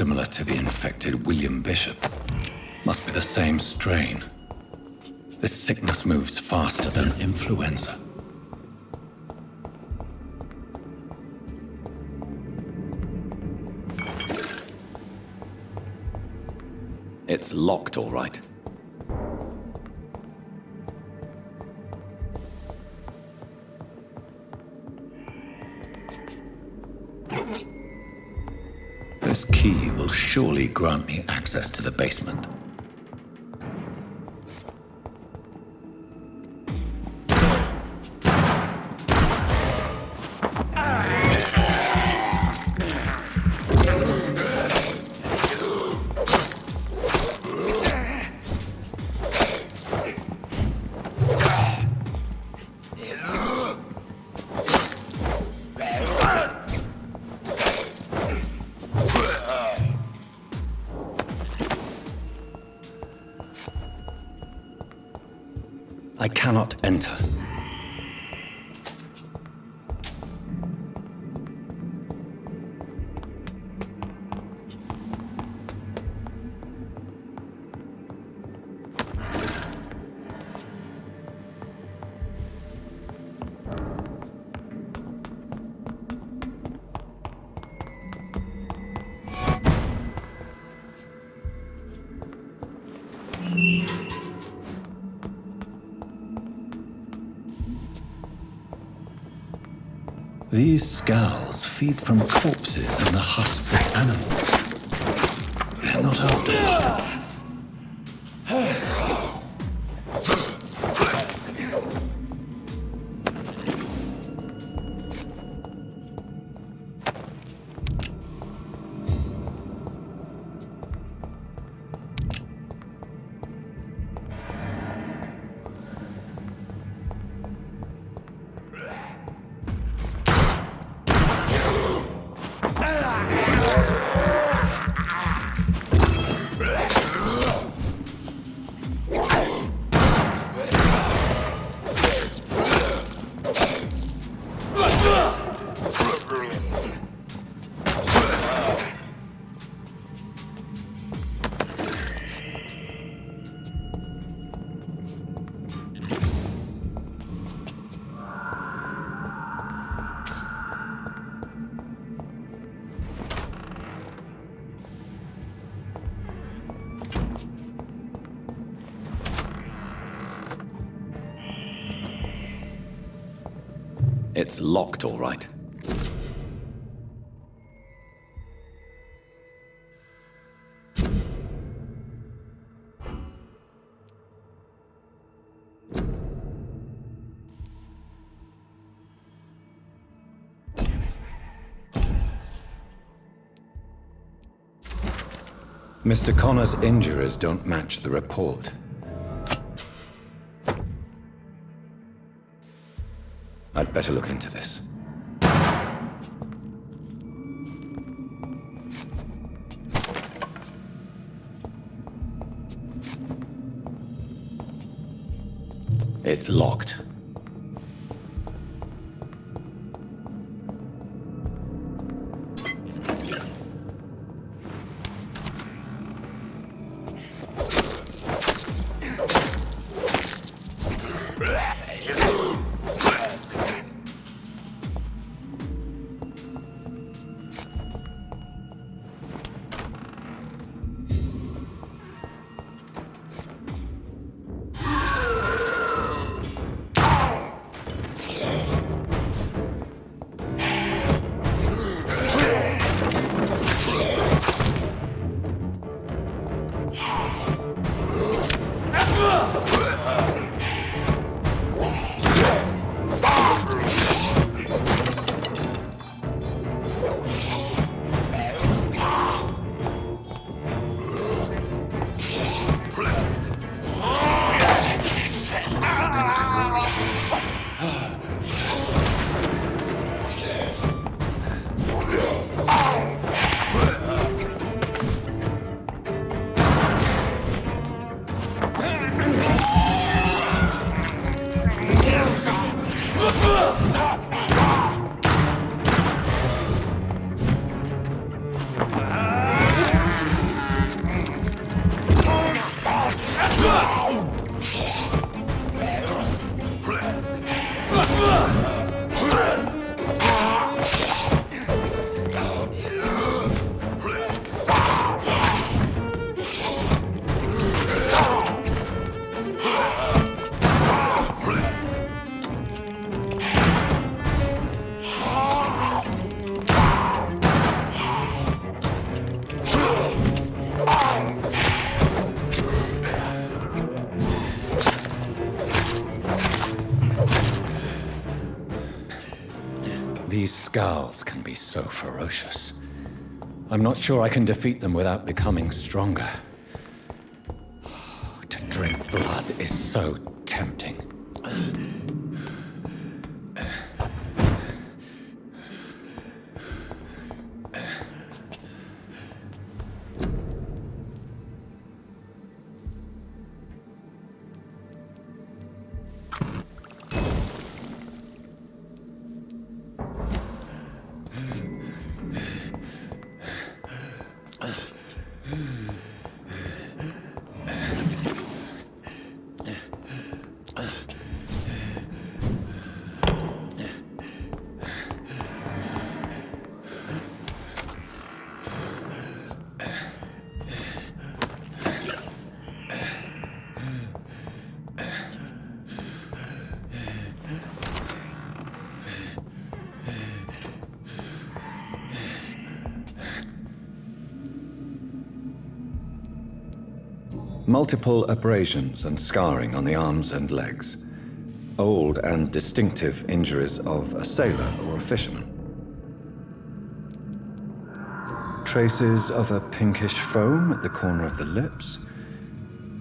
similar to the infected William Bishop. Must be the same strain. This sickness moves faster than influenza. It's locked, all right. This key will surely grant me access to the basement. I cannot enter. These scowls feed from corpses and the husks of animals. They're not after me. It's locked, all right. Mr. Connor's injurers don't match the report. I'd better look into this. It's locked. These scowls can be so ferocious. I'm not sure I can defeat them without becoming stronger. To drink blood is so tempting. Multiple abrasions and scarring on the arms and legs. Old and distinctive injuries of a sailor or a fisherman. Traces of a pinkish foam at the corner of the lips.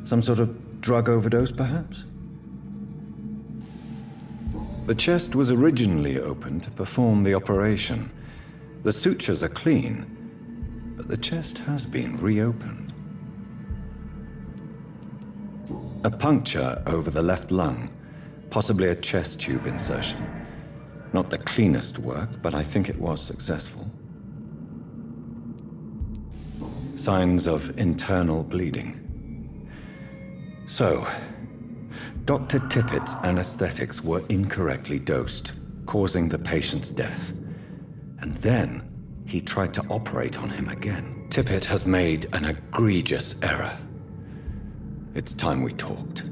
Some sort of drug overdose, perhaps? The chest was originally opened to perform the operation. The sutures are clean, but the chest has been reopened. A puncture over the left lung, possibly a chest tube insertion. Not the cleanest work, but I think it was successful. Signs of internal bleeding. So, Dr. Tippett's anesthetics were incorrectly dosed, causing the patient's death. And then, he tried to operate on him again. Tippett has made an egregious error. It's time we talked.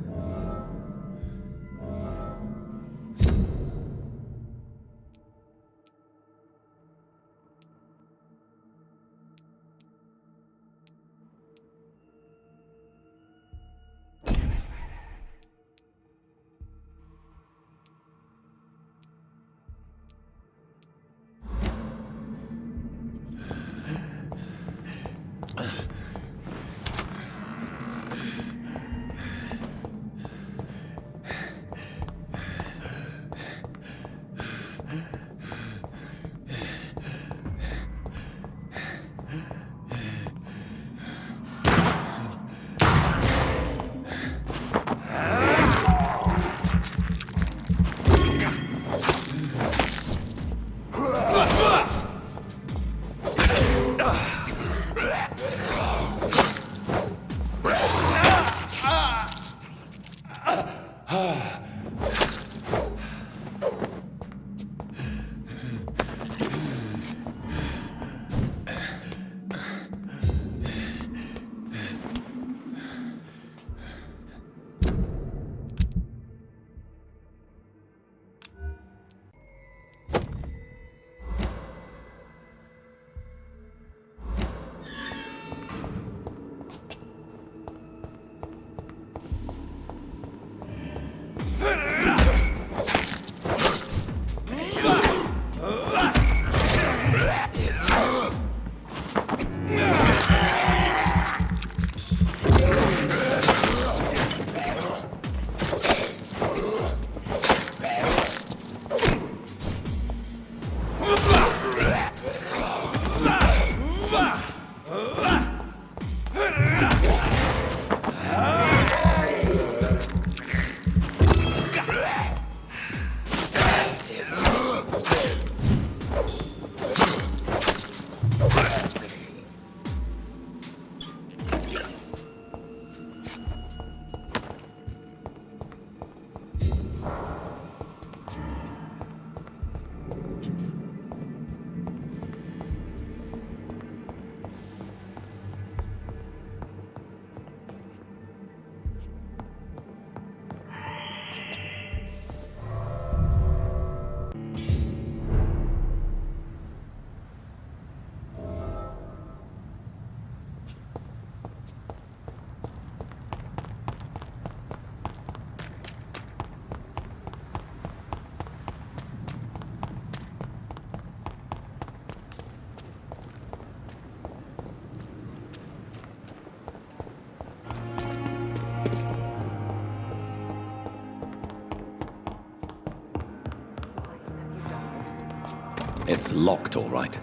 It's locked, all right.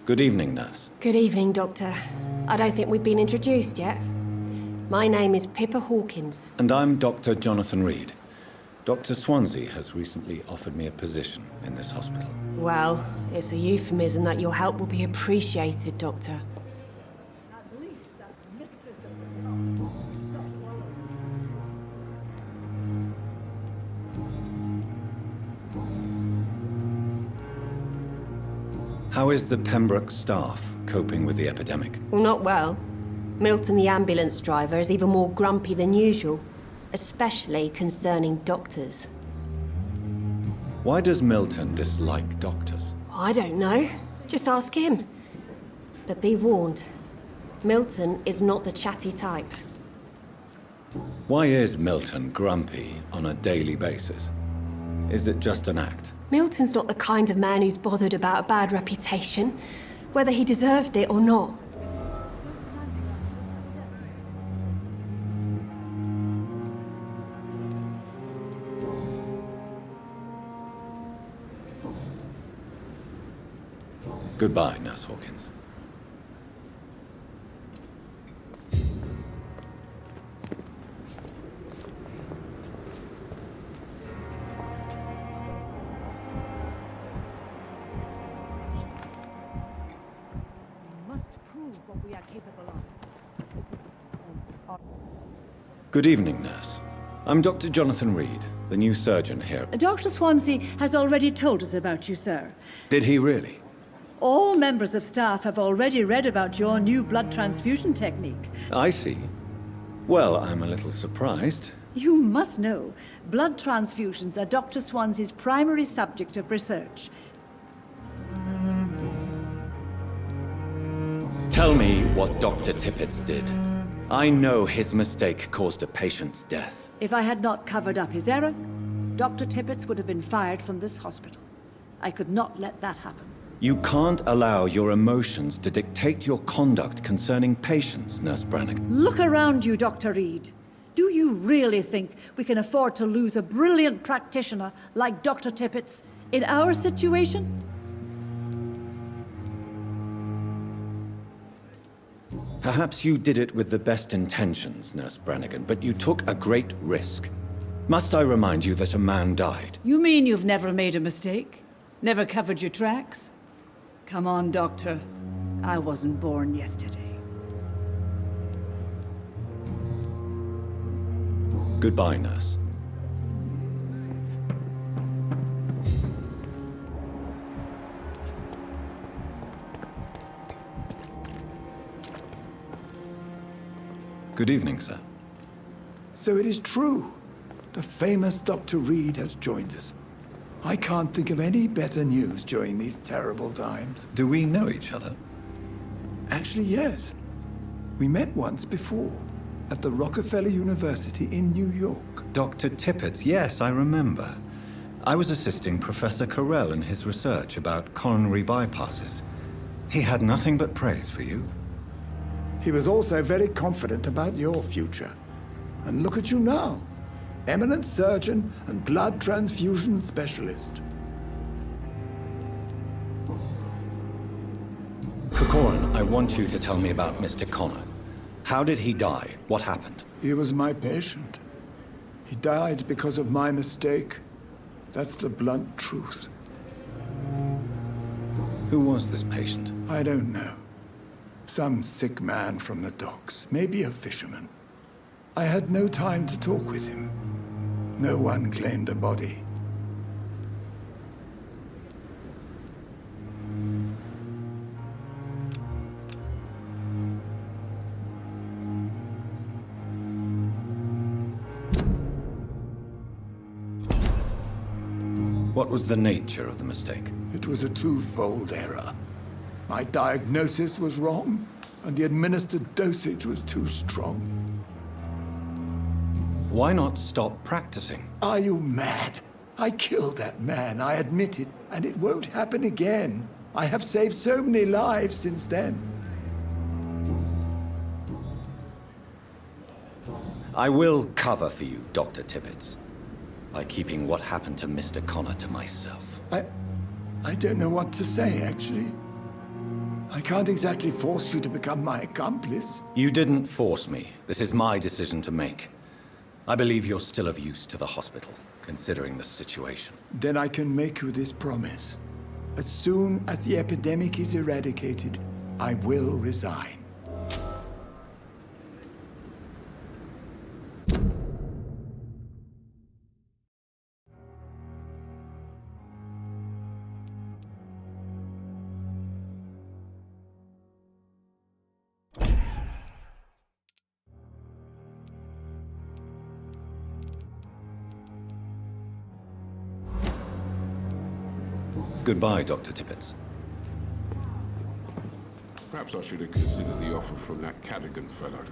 Good evening, nurse. Good evening, Doctor. I don't think we've been introduced yet. My name is Pippa Hawkins. And I'm Dr. Jonathan Reid. Dr. Swansea has recently offered me a position in this hospital. Well, it's a euphemism that your help will be appreciated, Doctor. How is the Pembroke staff coping with the epidemic? Well, not well. Milton, the ambulance driver, is even more grumpy than usual, especially concerning doctors. Why does Milton dislike doctors? I don't know. Just ask him. But be warned, Milton is not the chatty type. Why is Milton grumpy on a daily basis? Is it just an act? Milton's not the kind of man who's bothered about a bad reputation, whether he deserved it or not. Goodbye, Nurse Hawkins. Good evening, nurse. I'm Dr. Jonathan Reid, the new surgeon here. Dr. Swansea has already told us about you, sir. Did he really? All members of staff have already read about your new blood transfusion technique. I see. Well, I'm a little surprised. You must know, blood transfusions are Dr. Swansea's primary subject of research. Tell me what Dr. Tippett did. I know his mistake caused a patient's death. If I had not covered up his error, Dr. Tippett would have been fired from this hospital. I could not let that happen. You can't allow your emotions to dictate your conduct concerning patients, Nurse Brannigan. Look around you, Dr. Reid. Do you really think we can afford to lose a brilliant practitioner like Dr. Tippett in our situation? Perhaps you did it with the best intentions, Nurse Brannigan, but you took a great risk. Must I remind you that a man died? You mean you've never made a mistake? Never covered your tracks? Come on, Doctor. I wasn't born yesterday. Goodbye, nurse. Good evening, sir. So it is true. The famous Dr. Reid has joined us. I can't think of any better news during these terrible times. Do we know each other? Actually, yes. We met once before, at the Rockefeller University in New York. Dr. Tippett, yes, I remember. I was assisting Professor Carell in his research about coronary bypasses. He had nothing but praise for you. He was also very confident about your future. And look at you now. Eminent surgeon and blood transfusion specialist. Corcoran, I want you to tell me about Mr. Connor. How did he die? What happened? He was my patient. He died because of my mistake. That's the blunt truth. Who was this patient? I don't know. Some sick man from the docks, maybe a fisherman. I had no time to talk with him. No one claimed a body. What was the nature of the mistake? It was a twofold error. My diagnosis was wrong, and the administered dosage was too strong. Why not stop practicing? Are you mad? I killed that man, I admit it, and it won't happen again. I have saved so many lives since then. I will cover for you, Dr. Tibbets, by keeping what happened to Mr. Connor to myself. I don't know what to say, actually. I can't exactly force you to become my accomplice. You didn't force me. This is my decision to make. I believe you're still of use to the hospital, considering the situation. Then I can make you this promise. As soon as the epidemic is eradicated, I will resign. Goodbye, Dr. Tibbets. Perhaps I should have considered the offer from that Cadigan fellow.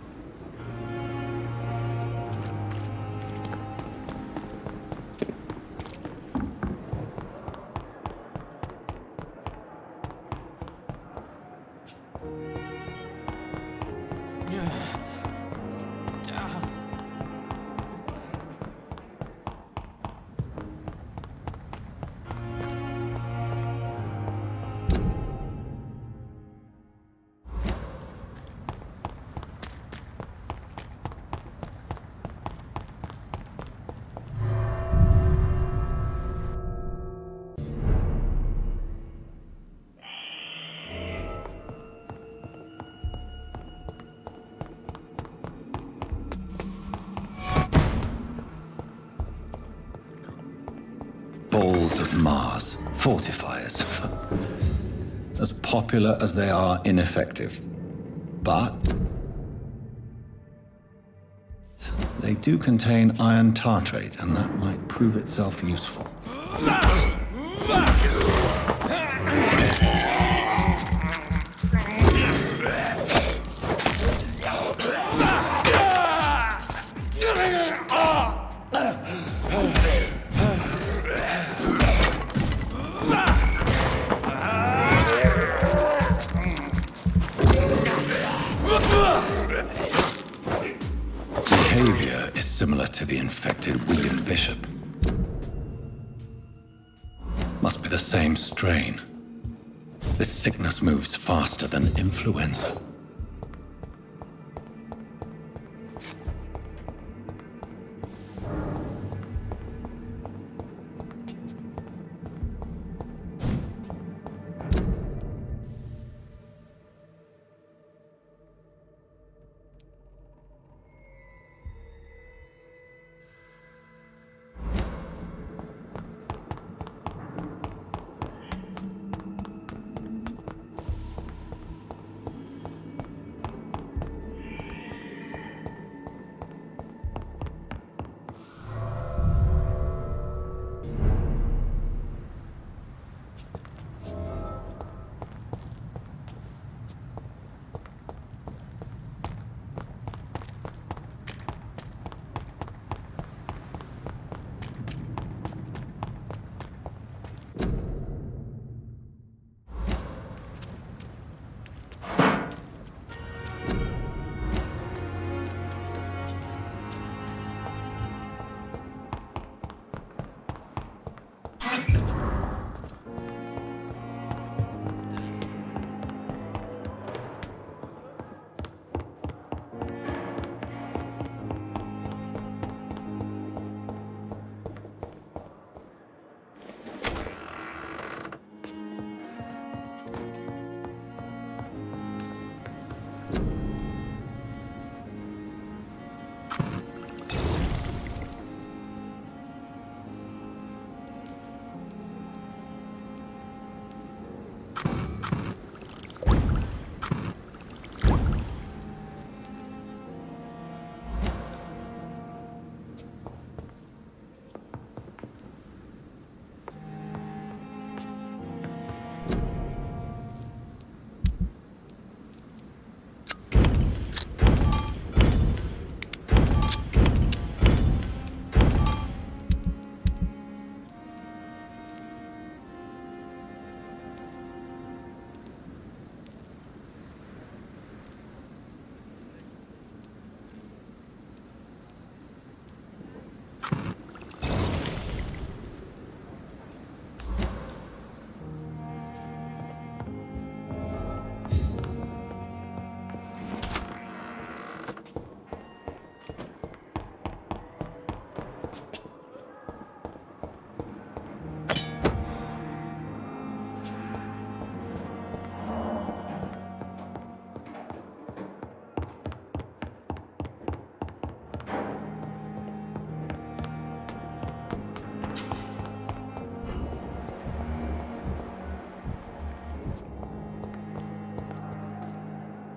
Balls of Mars. Fortifiers. As popular as they are ineffective. But they do contain iron tartrate, and that might prove itself useful. Behavior is similar to the infected William Bishop. Must be the same strain. This sickness moves faster than influenza.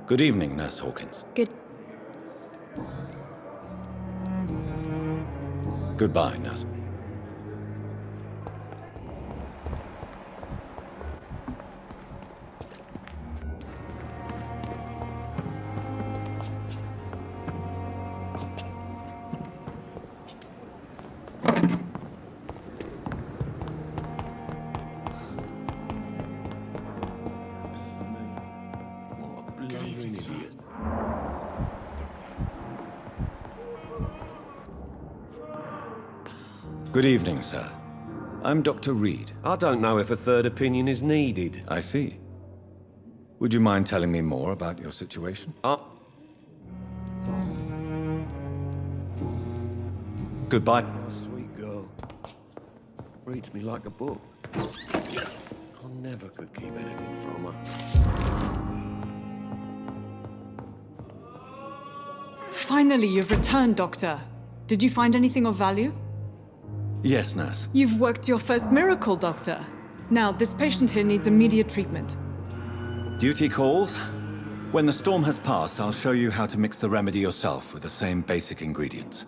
Good evening, Nurse Hawkins. Goodbye, Nurse. Good evening, sir. I'm Dr. Reid. I don't know if a third opinion is needed. I see. Would you mind telling me more about your situation? Goodbye. Sweet girl. Reads me like a book. I never could keep anything from her. Finally, you've returned, Doctor. Did you find anything of value? Yes, nurse. You've worked your first miracle, Doctor. Now, this patient here needs immediate treatment. Duty calls. When the storm has passed, I'll show you how to mix the remedy yourself with the same basic ingredients.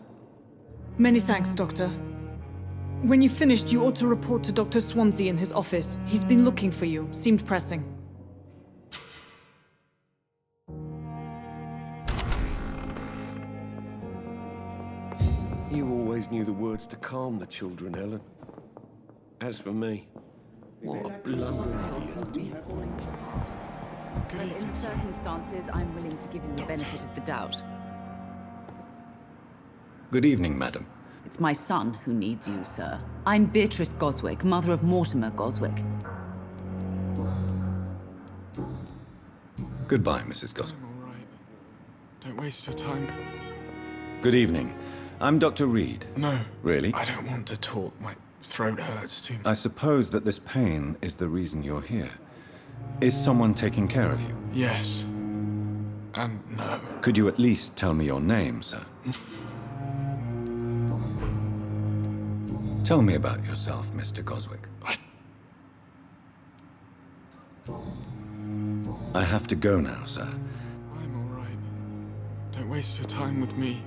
Many thanks, Doctor. When you've finished, you ought to report to Dr. Swansea in his office. He's been looking for you. Seemed pressing. You always knew the words to calm the children, Helen. As for me, what a blundering idiot. And in the circumstances, I'm willing to give you the benefit of the doubt. Good evening, madam. It's my son who needs you, sir. I'm Beatrice Goswick, mother of Mortimer Goswick. Goodbye, Mrs. Goswick. I'm all right. Don't waste your time. Good evening. I'm Dr. Reid. No. Really? I don't want to talk. My throat hurts too much. I suppose that this pain is the reason you're here. Is someone taking care of you? Yes. And no. Could you at least tell me your name, sir? Tell me about yourself, Mr. Goswick. I have to go now, sir. I'm all right. Don't waste your time with me.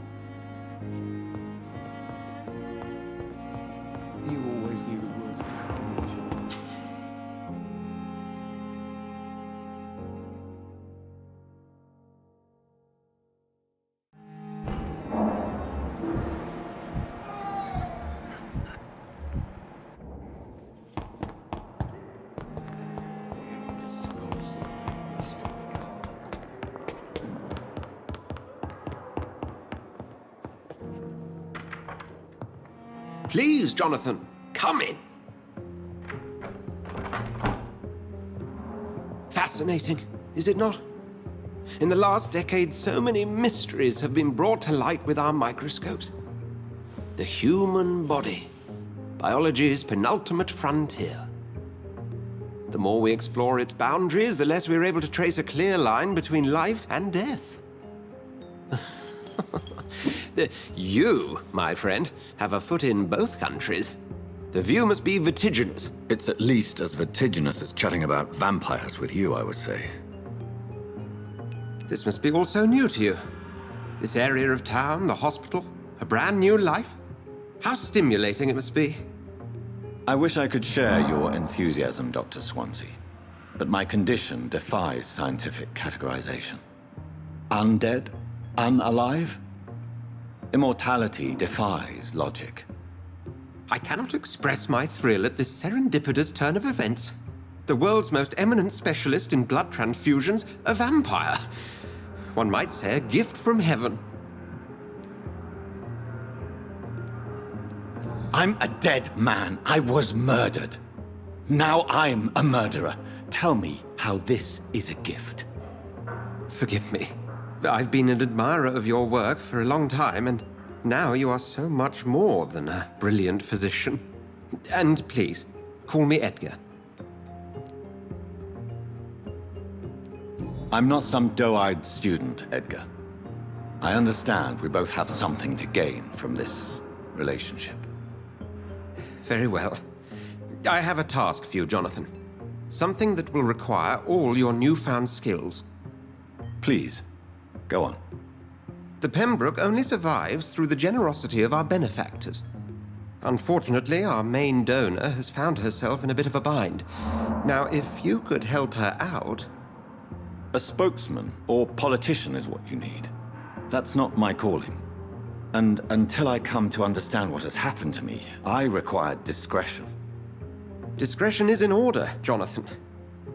You always knew the words to calm the children. Please, Jonathan, come in. Fascinating, is it not? In the last decade, so many mysteries have been brought to light with our microscopes. The human body, biology's penultimate frontier. The more we explore its boundaries, the less we're able to trace a clear line between life and death. You, my friend, have a foot in both countries. The view must be vertiginous. It's at least as vertiginous as chatting about vampires with you, I would say. This must be all so new to you. This area of town, the hospital, a brand new life. How stimulating it must be. I wish I could share your enthusiasm, Dr. Swansea. But my condition defies scientific categorization. Undead? Unalive? Immortality defies logic. I cannot express my thrill at this serendipitous turn of events. The world's most eminent specialist in blood transfusions, a vampire. One might say a gift from heaven. I'm a dead man. I was murdered. Now I'm a murderer. Tell me how this is a gift. Forgive me. I've been an admirer of your work for a long time, and now you are so much more than a brilliant physician. And please, call me Edgar. I'm not some doe-eyed student, Edgar. I understand we both have something to gain from this relationship. Very well. I have a task for you, Jonathan. Something that will require all your newfound skills. Please, go on. The Pembroke only survives through the generosity of our benefactors. Unfortunately, our main donor has found herself in a bit of a bind. Now, if you could help her out... A spokesman or politician is what you need. That's not my calling. And until I come to understand what has happened to me, I require discretion. Discretion is in order, Jonathan.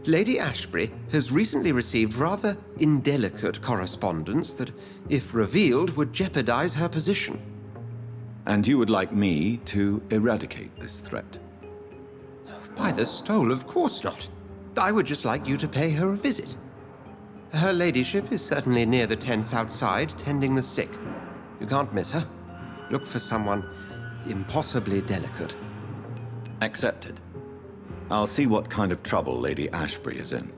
Lady Ashbury has recently received rather indelicate correspondence that, if revealed, would jeopardize her position. And you would like me to eradicate this threat? By the stole, of course not. I would just like you to pay her a visit. Her ladyship is certainly near the tents outside, tending the sick. You can't miss her. Look for someone impossibly delicate. Accepted. I'll see what kind of trouble Lady Ashbury is in.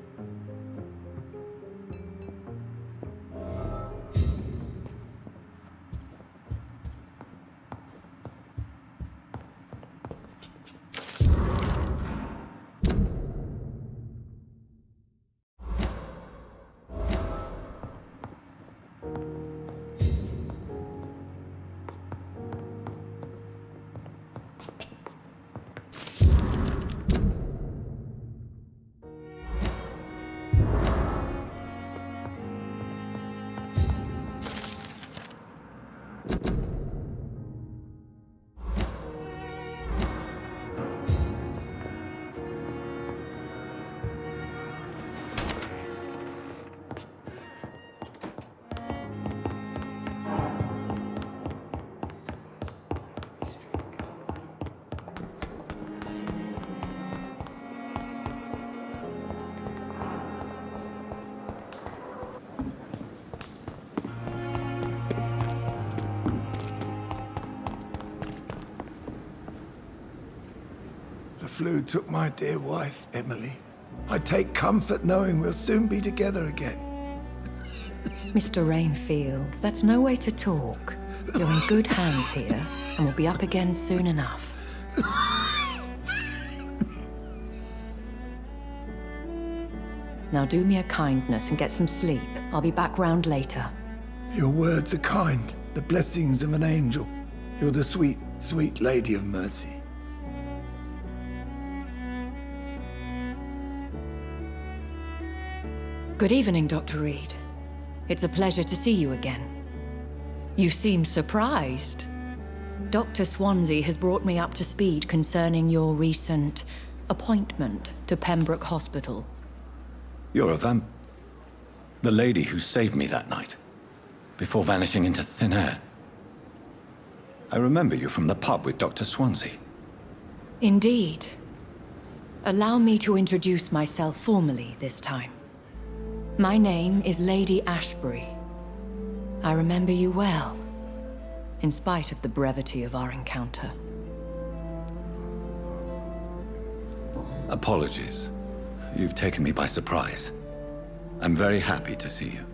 The flu took my dear wife, Emily. I take comfort knowing we'll soon be together again. Mr. Rainfield, that's no way to talk. You're in good hands here, and we'll be up again soon enough. Now do me a kindness and get some sleep. I'll be back round later. Your words are kind, the blessings of an angel. You're the sweet, sweet Lady of Mercy. Good evening, Dr. Reid. It's a pleasure to see you again. You seem surprised. Dr. Swansea has brought me up to speed concerning your recent appointment to Pembroke Hospital. You're a the lady who saved me that night, before vanishing into thin air. I remember you from the pub with Dr. Swansea. Indeed. Allow me to introduce myself formally this time. My name is Lady Ashbury. I remember you well, in spite of the brevity of our encounter. Apologies. You've taken me by surprise. I'm very happy to see you.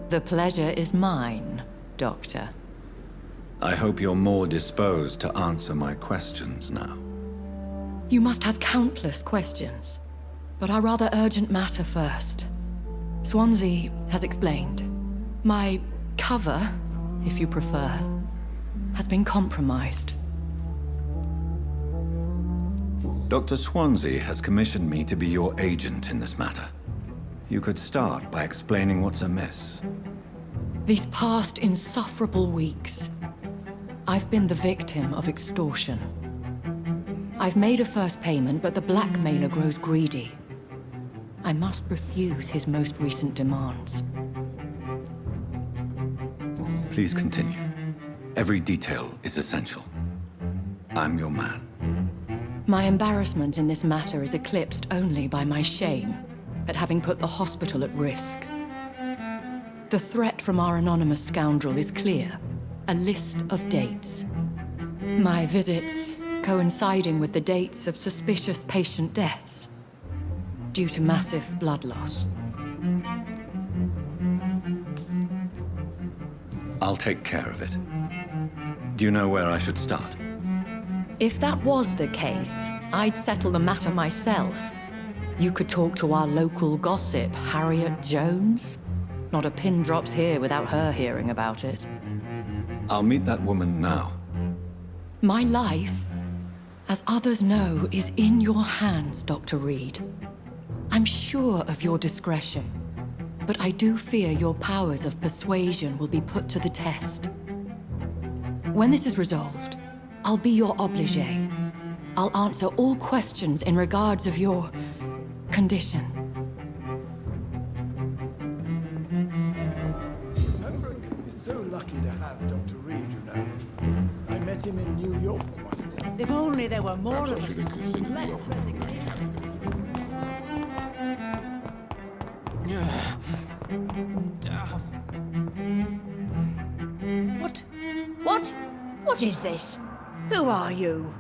The pleasure is mine, Doctor. I hope you're more disposed to answer my questions now. You must have countless questions, but our rather urgent matter first. Swansea has explained. My cover, if you prefer, has been compromised. Dr. Swansea has commissioned me to be your agent in this matter. You could start by explaining what's amiss. These past insufferable weeks, I've been the victim of extortion. I've made a first payment, but the blackmailer grows greedy. I must refuse his most recent demands. Please continue. Every detail is essential. I'm your man. My embarrassment in this matter is eclipsed only by my shame at having put the hospital at risk. The threat from our anonymous scoundrel is clear. A list of dates. My visits coinciding with the dates of suspicious patient deaths due to massive blood loss. I'll take care of it. Do you know where I should start? If that was the case, I'd settle the matter myself. You could talk to our local gossip, Harriet Jones. Not a pin drops here without her hearing about it. I'll meet that woman now. My life, as others know, is in your hands, Dr. Reid. I'm sure of your discretion, but I do fear your powers of persuasion will be put to the test. When this is resolved, I'll be your obligé. I'll answer all questions in regards of your condition. Pembroke is so lucky to have Dr. Reid, you know. I met him in New York once. If only there were more of us. Less resignation. What is this? Who are you?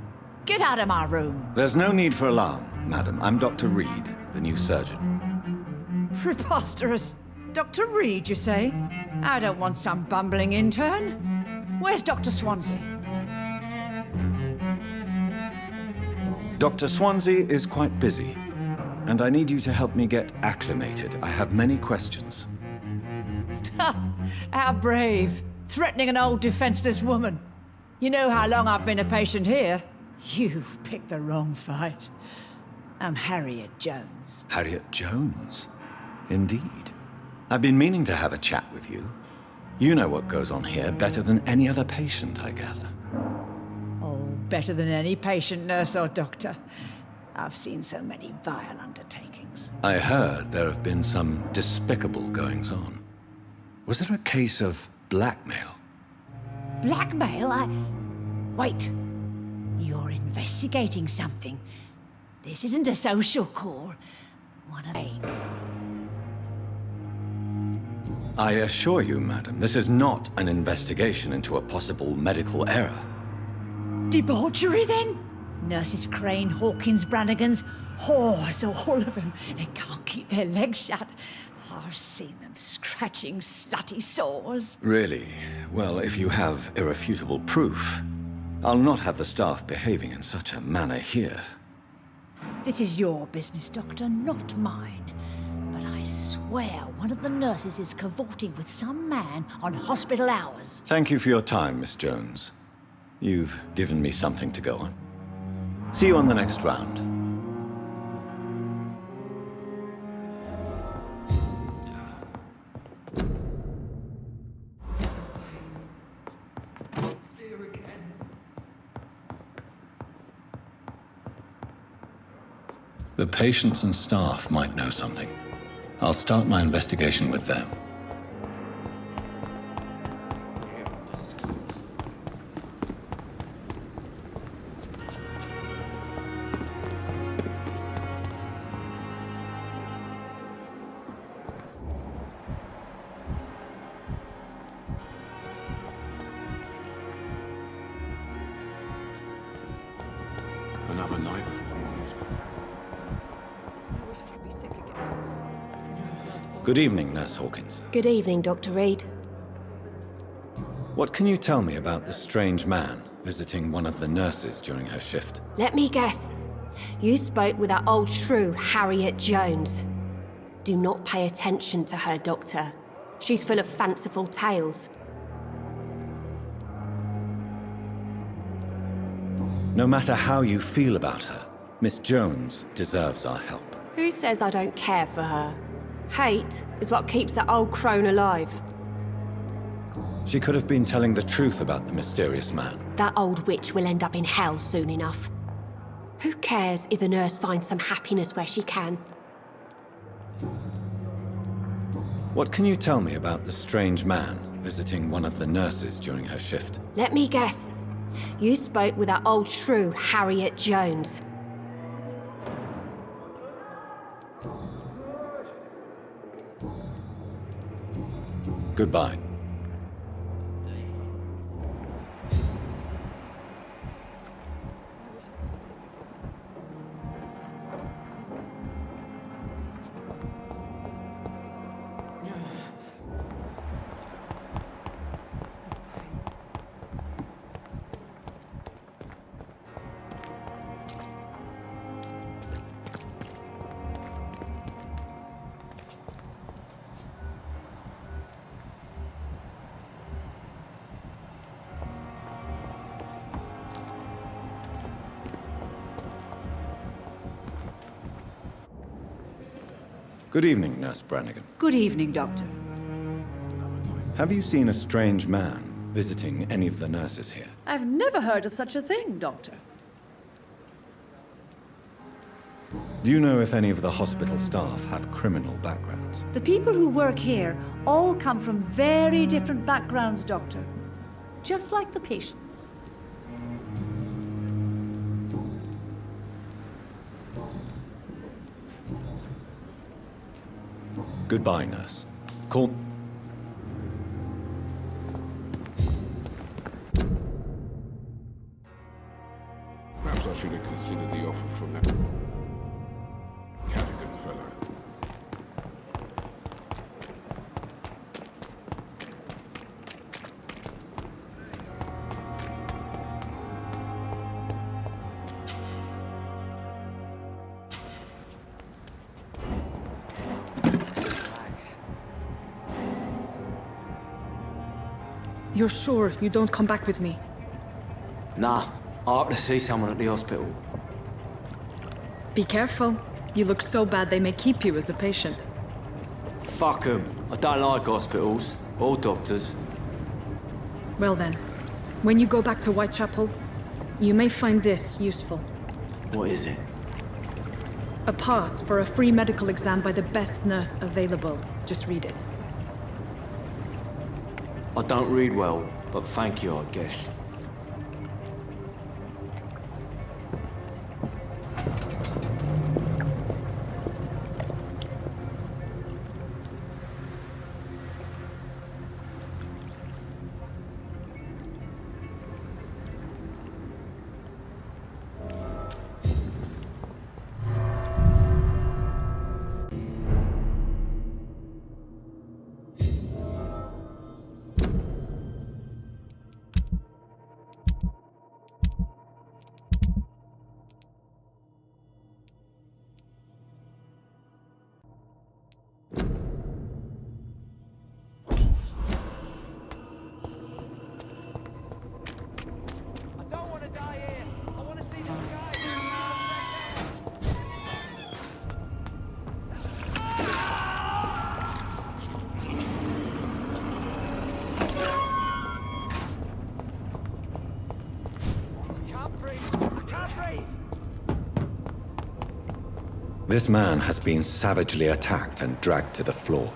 Get out of my room. There's no need for alarm, madam. I'm Dr. Reid, the new surgeon. Preposterous. Dr. Reid, you say? I don't want some bumbling intern. Where's Dr. Swansea? Dr. Swansea is quite busy, and I need you to help me get acclimated. I have many questions. How brave. Threatening an old defenseless woman. You know how long I've been a patient here? You've picked the wrong fight. I'm Harriet Jones. Harriet Jones? Indeed. I've been meaning to have a chat with you. You know what goes on here better than any other patient, I gather. Oh, better than any patient, nurse or doctor. I've seen so many vile undertakings. I heard there have been some despicable goings-on. Was there a case of blackmail? Blackmail? Wait. You're investigating something. This isn't a social call. One of I assure you, madam, this is not an investigation into a possible medical error. Debauchery, then? Nurses Crane, Hawkins, Brannigans, whores, all of them. They can't keep their legs shut. I've seen them scratching slutty sores. Really? Well, if you have irrefutable proof, I'll not have the staff behaving in such a manner here. This is your business, Doctor, not mine. But I swear one of the nurses is cavorting with some man on hospital hours. Thank you for your time, Miss Jones. You've given me something to go on. See you on the next round. The patients and staff might know something. I'll start my investigation with them. Another night. Good evening, Nurse Hawkins. Good evening, Dr. Reid. What can you tell me about the strange man visiting one of the nurses during her shift? Let me guess. You spoke with that old shrew, Harriet Jones. Do not pay attention to her, Doctor. She's full of fanciful tales. No matter how you feel about her, Miss Jones deserves our help. Who says I don't care for her? Hate is what keeps that old crone alive. She could have been telling the truth about the mysterious man. That old witch will end up in hell soon enough. Who cares if a nurse finds some happiness where she can? What can you tell me about the strange man visiting one of the nurses during her shift? Let me guess. You spoke with that old shrew, Harriet Jones. Goodbye. Good evening, Nurse Brannigan. Good evening, Doctor. Have you seen a strange man visiting any of the nurses here? I've never heard of such a thing, Doctor. Do you know if any of the hospital staff have criminal backgrounds? The people who work here all come from very different backgrounds, Doctor. Just like the patients. Goodbye, nurse. Call... Perhaps I should have considered the offer from that Callaghan fellow. You're sure you don't come back with me? Nah, I have to see someone at the hospital. Be careful. You look so bad they may keep you as a patient. Fuck 'em. I don't like hospitals. Or doctors. Well then, when you go back to Whitechapel, you may find this useful. What is it? A pass for a free medical exam by the best nurse available. Just read it. I don't read well, but thank you, I guess. This man has been savagely attacked and dragged to the floor.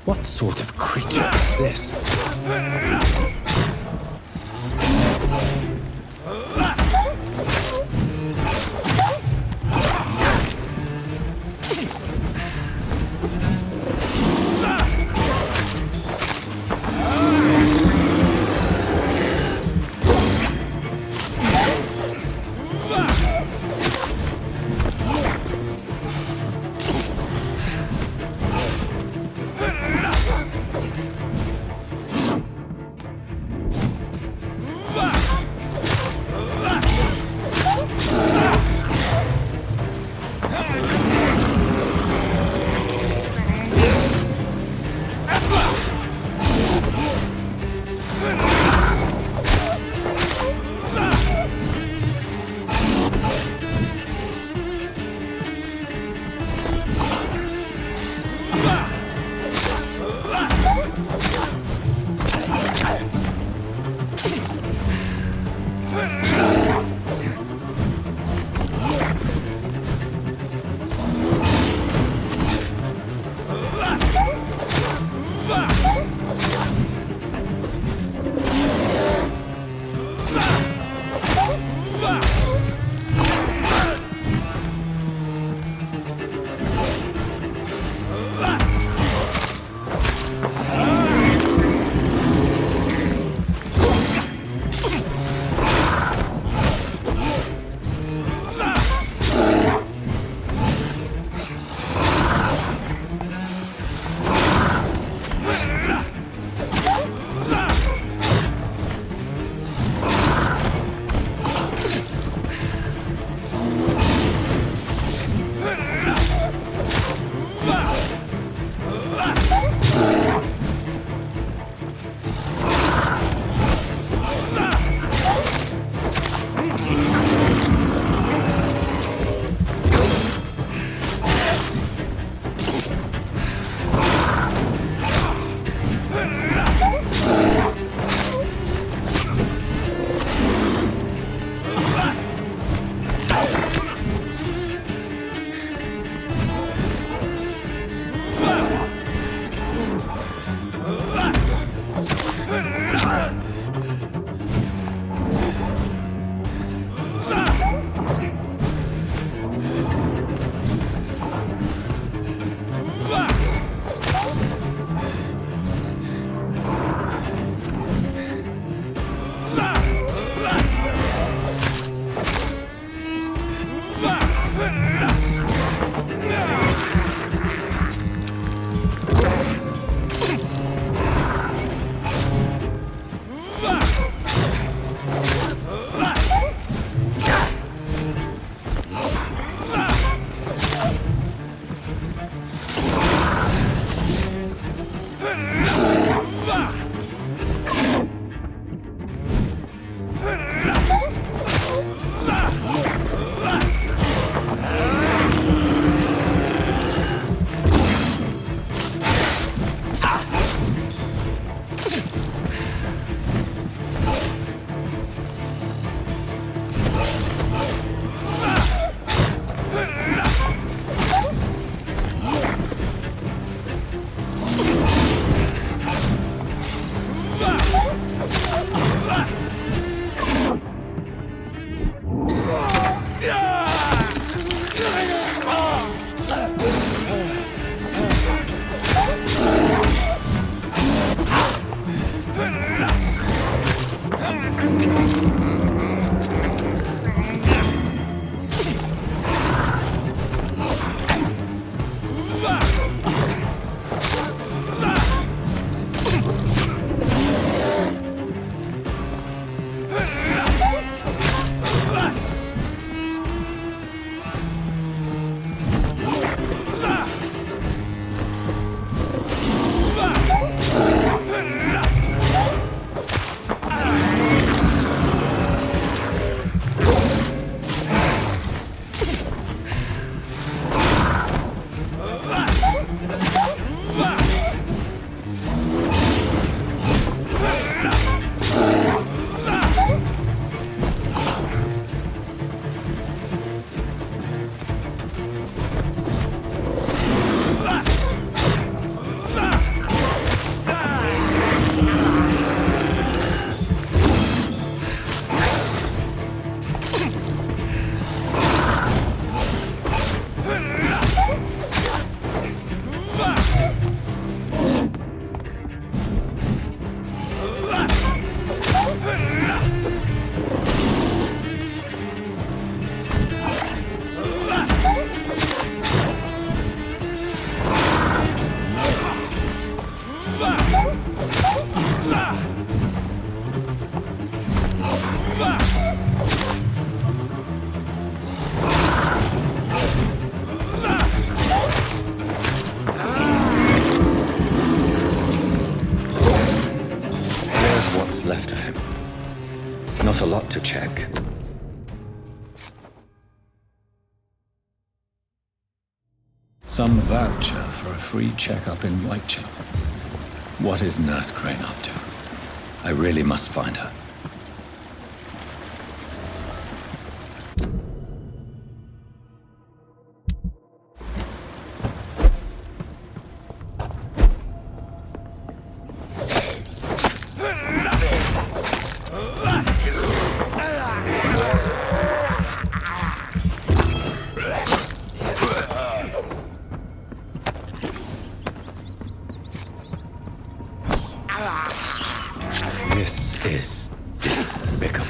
What sort of creature is this? Left of him. Not a lot to check. Some voucher for a free checkup in Whitechapel. What is Nurse Crane up to? I really must find her. This is despicable.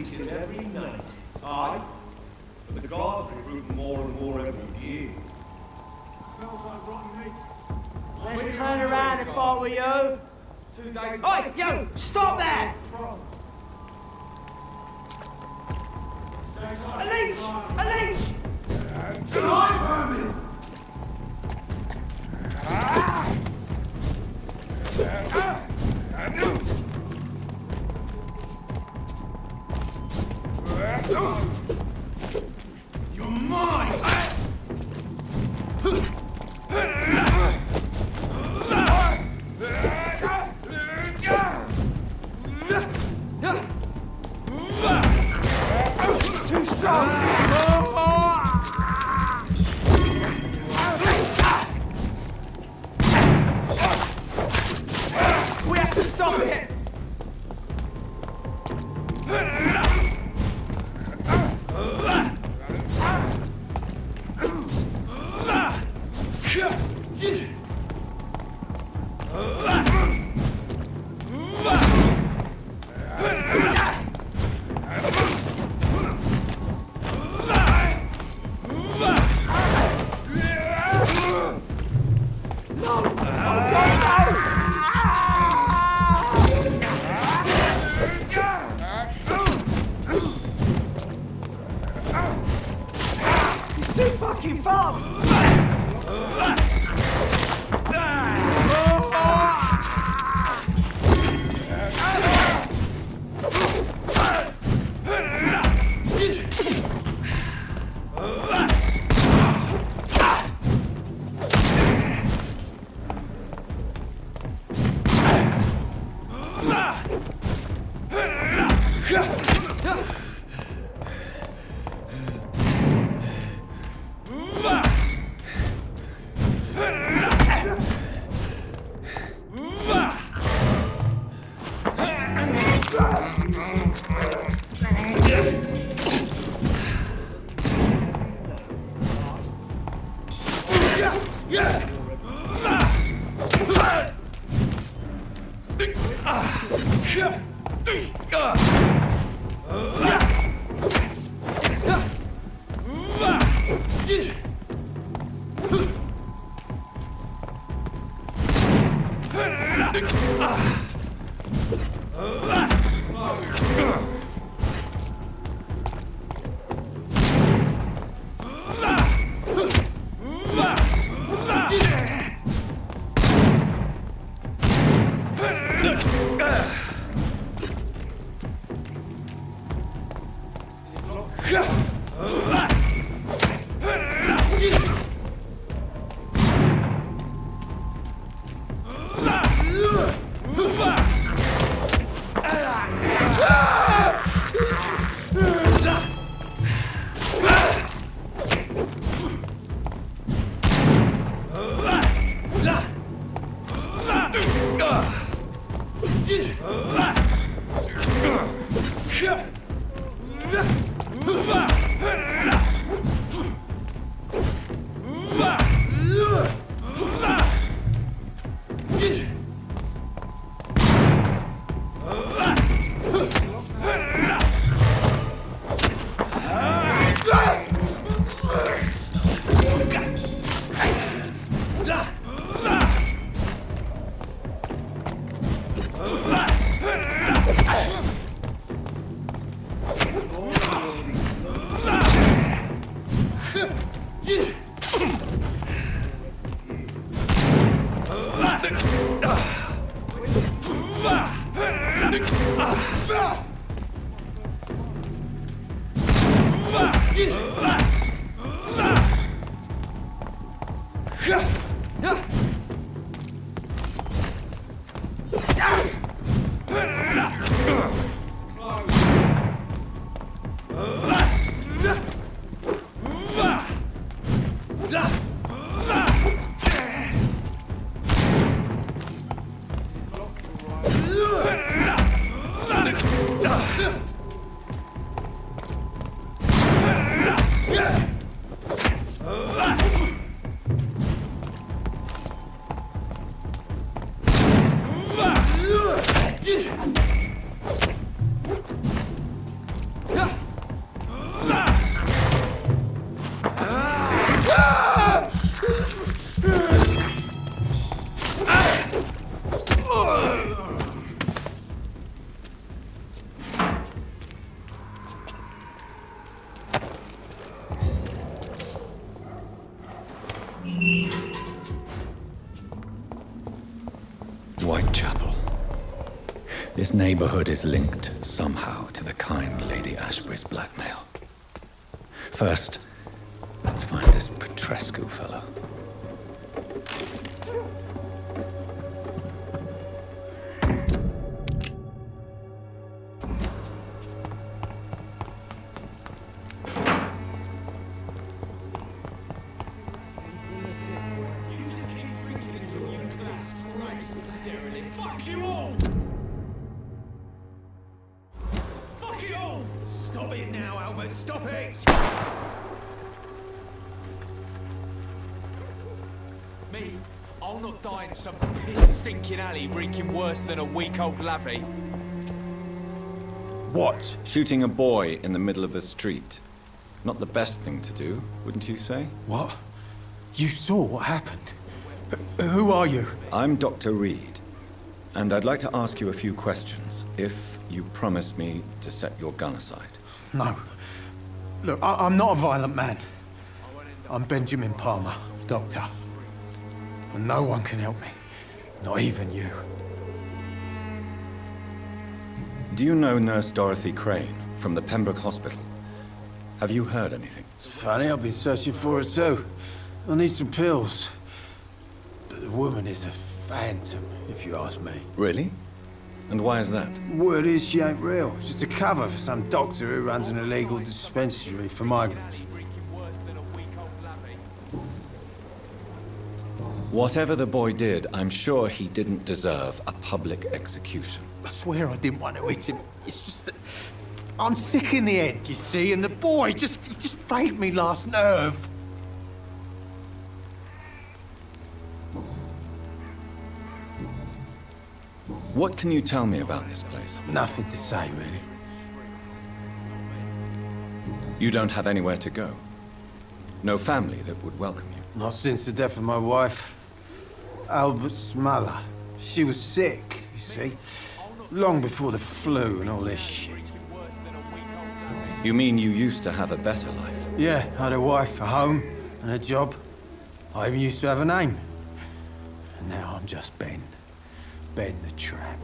increasing every night. Aye. But the guards recruit more and more every year. Smells like rotten meat. Let's turn around if I were you. 2 days. Oi, you! Stop that! A leech! A leech! You're mine! It's too strong! We have to stop it! He's too fucking fast! Whitechapel. This neighborhood is linked somehow to the kind Lady Ashbury's blackmail. First, let's find this Petrescu fellow. Fuck you all! Fuck it all! Stop it now, Albert, stop it! Me? I'll not die in some piss-stinking alley reeking worse than a week-old lavvy. What? Shooting a boy in the middle of the street. Not the best thing to do, wouldn't you say? What? You saw what happened? Who are you? I'm Dr. Reid, and I'd like to ask you a few questions, if you promise me to set your gun aside. No. Look, I'm not a violent man. I'm Benjamin Palmer, doctor. And no one can help me. Not even you. Do you know Nurse Dorothy Crane from the Pembroke Hospital? Have you heard anything? It's funny, I've been searching for her too. I need some pills. But the woman is a phantom, if you ask me. Really? And why is that? Word is she ain't real. She's a cover for some doctor who runs an illegal dispensary for migrants. Whatever the boy did, I'm sure he didn't deserve a public execution. I swear I didn't want to hit him. It's just that I'm sick in the head, you see, and the boy just frayed me last nerve. What can you tell me about this place? Nothing to say, really. You don't have anywhere to go? No family that would welcome you? Not since the death of my wife, Albert's mother. She was sick, you see. Long before the flu and all this shit. You mean you used to have a better life? Yeah, I had a wife, a home, and a job. I even used to have a name. And now I'm just Ben. Ben the Tramp.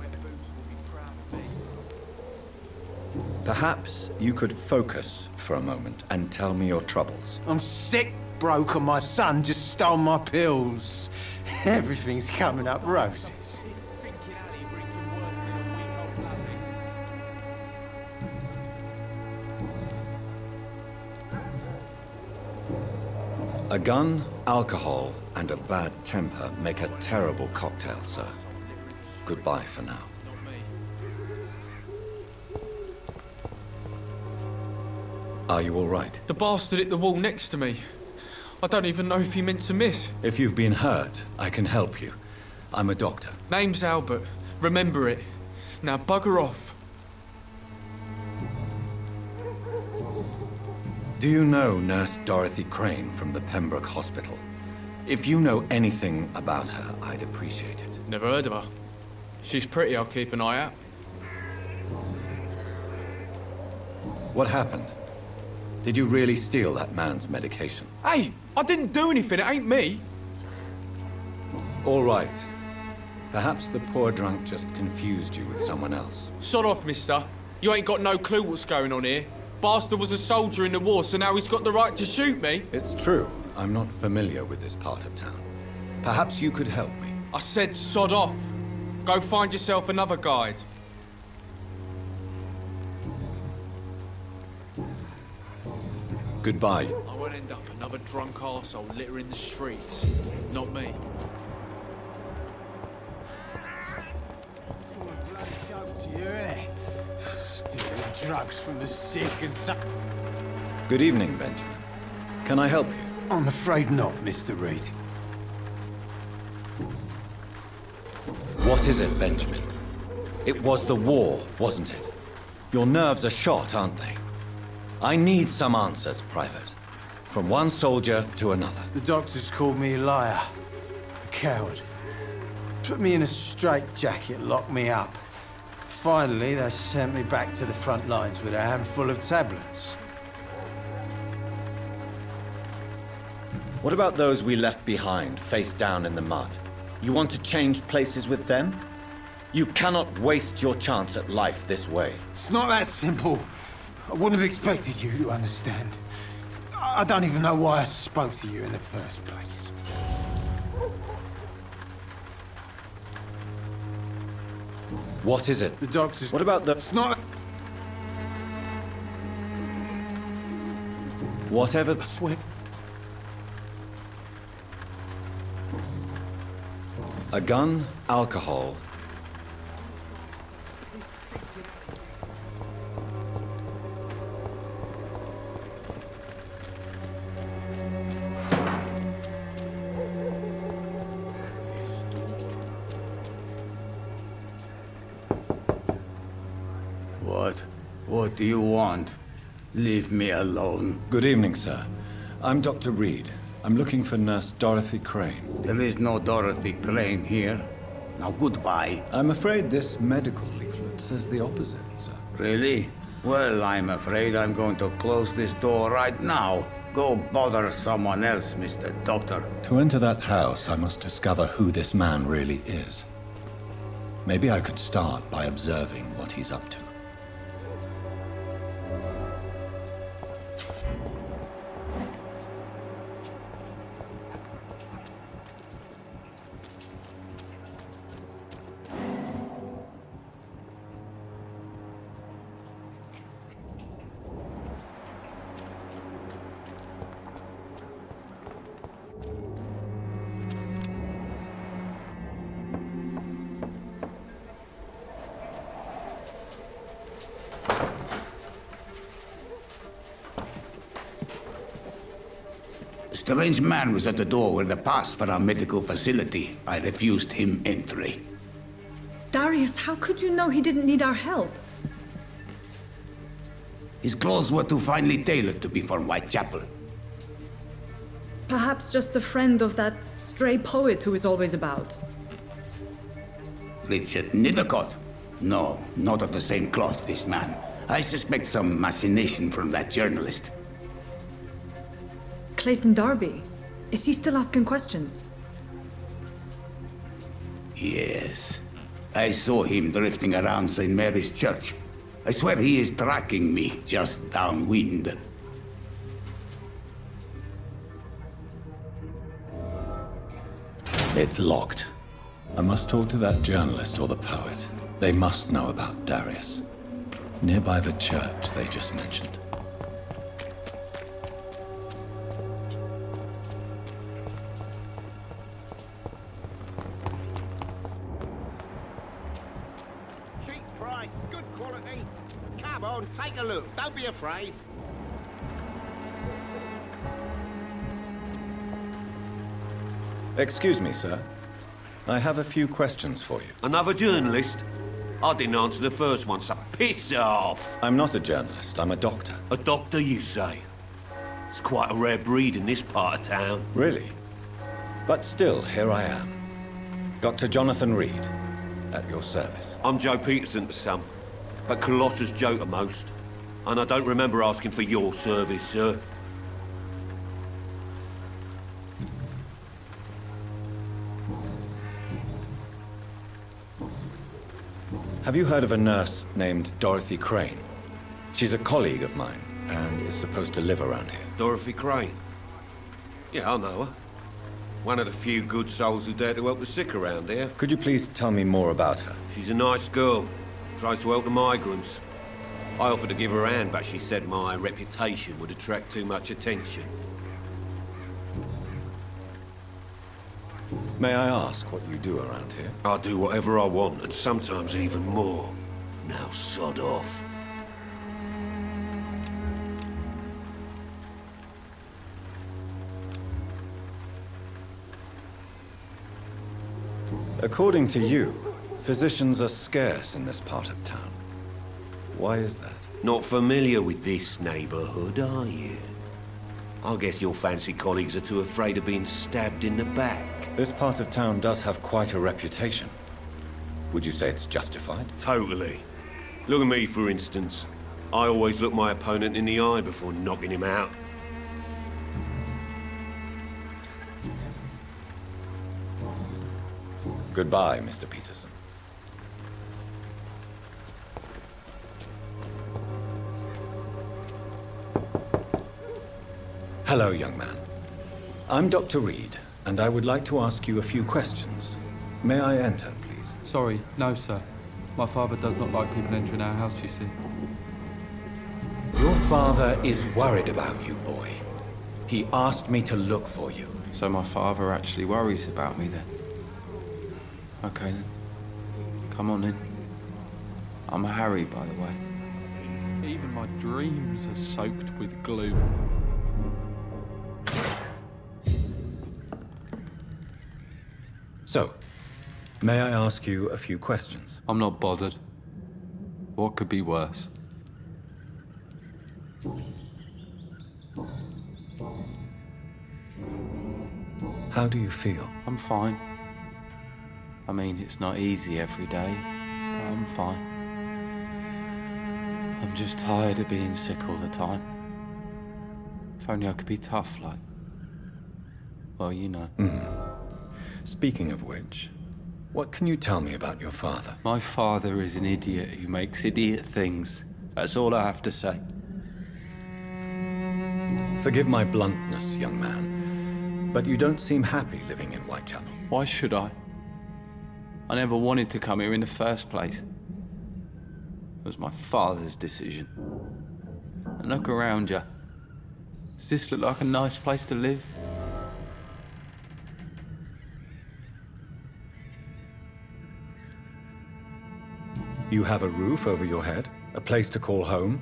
Perhaps you could focus for a moment and tell me your troubles. I'm sick, broke, and my son just stole my pills. Everything's coming up roses. A gun, alcohol, and a bad temper make a terrible cocktail, sir. Goodbye for now. Are you all right? The bastard hit the wall next to me. I don't even know if he meant to miss. If you've been hurt, I can help you. I'm a doctor. Name's Albert. Remember it. Now bugger off. Do you know Nurse Dorothy Crane from the Pembroke Hospital? If you know anything about her, I'd appreciate it. Never heard of her. She's pretty, I'll keep an eye out. What happened? Did you really steal that man's medication? Hey, I didn't do anything, it ain't me. All right. Perhaps the poor drunk just confused you with someone else. Sod off, mister. You ain't got no clue what's going on here. Bastard was a soldier in the war, so now he's got the right to shoot me. It's true. I'm not familiar with this part of town. Perhaps you could help me. I said sod off. Go find yourself another guide. Goodbye. I won't end up another drunk arsehole littering the streets. Not me. Stealing drugs from the sick and so... Good evening, Benjamin. Can I help you? I'm afraid not, Mr. Reid. What is it, Benjamin? It was the war, wasn't it? Your nerves are shot, aren't they? I need some answers, Private. From one soldier to another. The doctors called me a liar. A coward. Put me in a straitjacket, locked me up. Finally, they sent me back to the front lines with a handful of tablets. What about those we left behind, face down in the mud? You want to change places with them? You cannot waste your chance at life this way. It's not that simple. I wouldn't have expected you to understand. I don't even know why I spoke to you in the first place. What is it? The doctor's... What about the... It's not... Whatever... I swear... A gun, alcohol... What do you want? Leave me alone. Good evening, sir. I'm Dr. Reid. I'm looking for Nurse Dorothy Crane. There is no Dorothy Crane here. Now goodbye. I'm afraid this medical leaflet says the opposite, sir. Really? Well, I'm afraid I'm going to close this door right now. Go bother someone else, Mr. Doctor. To enter that house, I must discover who this man really is. Maybe I could start by observing what he's up to. A strange man was at the door with a pass for our medical facility. I refused him entry. Darius, how could you know he didn't need our help? His clothes were too finely tailored to be for Whitechapel. Perhaps just a friend of that stray poet who is always about. Richard Nethercott? No, not of the same cloth, this man. I suspect some machination from that journalist. Clayton Darby. Is he still asking questions? Yes. I saw him drifting around St. Mary's Church. I swear he is tracking me just downwind. It's locked. I must talk to that journalist or the poet. They must know about Darius. Nearby the church they just mentioned. Cheap price, good quality. Come on, take a look. Don't be afraid. Excuse me, sir. I have a few questions for you. Another journalist? I didn't answer the first one, so piss off! I'm not a journalist, I'm a doctor. A doctor, you say? It's quite a rare breed in this part of town. Really? But still, here I am. Dr. Jonathan Reid, at your service. I'm Joe Peterson to some, but Colossus Joe to most. And I don't remember asking for your service, sir. Have you heard of a nurse named Dorothy Crane? She's a colleague of mine, and is supposed to live around here. Dorothy Crane? Yeah, I know her. One of the few good souls who dare to help the sick around here. Could you please tell me more about her? She's a nice girl. Tries to help the migrants. I offered to give her a hand, but she said my reputation would attract too much attention. May I ask what you do around here? I do whatever I want, and sometimes even more. Now sod off. According to you, physicians are scarce in this part of town. Why is that? Not familiar with this neighborhood, are you? I guess your fancy colleagues are too afraid of being stabbed in the back. This part of town does have quite a reputation. Would you say it's justified? Totally. Look at me, for instance. I always look my opponent in the eye before knocking him out. Goodbye, Mr. Peterson. Hello, young man. I'm Dr. Reid, and I would like to ask you a few questions. May I enter, please? Sorry, no, sir. My father does not like people entering our house, you see. Your father is worried about you, boy. He asked me to look for you. So my father actually worries about me then? Okay then. Come on in. I'm Harry, by the way. Even my dreams are soaked with gloom. So, may I ask you a few questions? I'm not bothered. What could be worse? How do you feel? I'm fine. I mean, it's not easy every day, but I'm fine. I'm just tired of being sick all the time. If only I could be tough, like... Well, you know. Speaking of which, what can you tell me about your father? My father is an idiot who makes idiot things. That's all I have to say. Forgive my bluntness, young man, but you don't seem happy living in Whitechapel. Why should I? I never wanted to come here in the first place. It was my father's decision. And look around you. Does this look like a nice place to live? You have a roof over your head, a place to call home.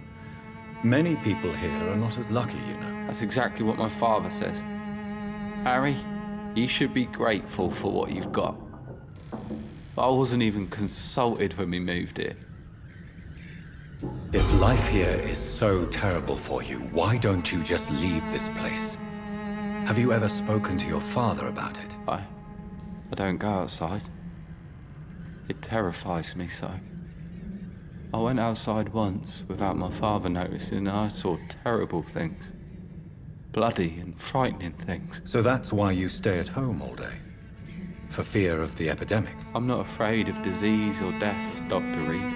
Many people here are not as lucky, you know. That's exactly what my father says. Harry, you should be grateful for what you've got. I wasn't even consulted when we moved here. If life here is so terrible for you, why don't you just leave this place? Have you ever spoken to your father about it? I don't go outside. It terrifies me so. I went outside once without my father noticing and I saw terrible things. Bloody and frightening things. So that's why you stay at home all day? For fear of the epidemic? I'm not afraid of disease or death, Dr. Reid.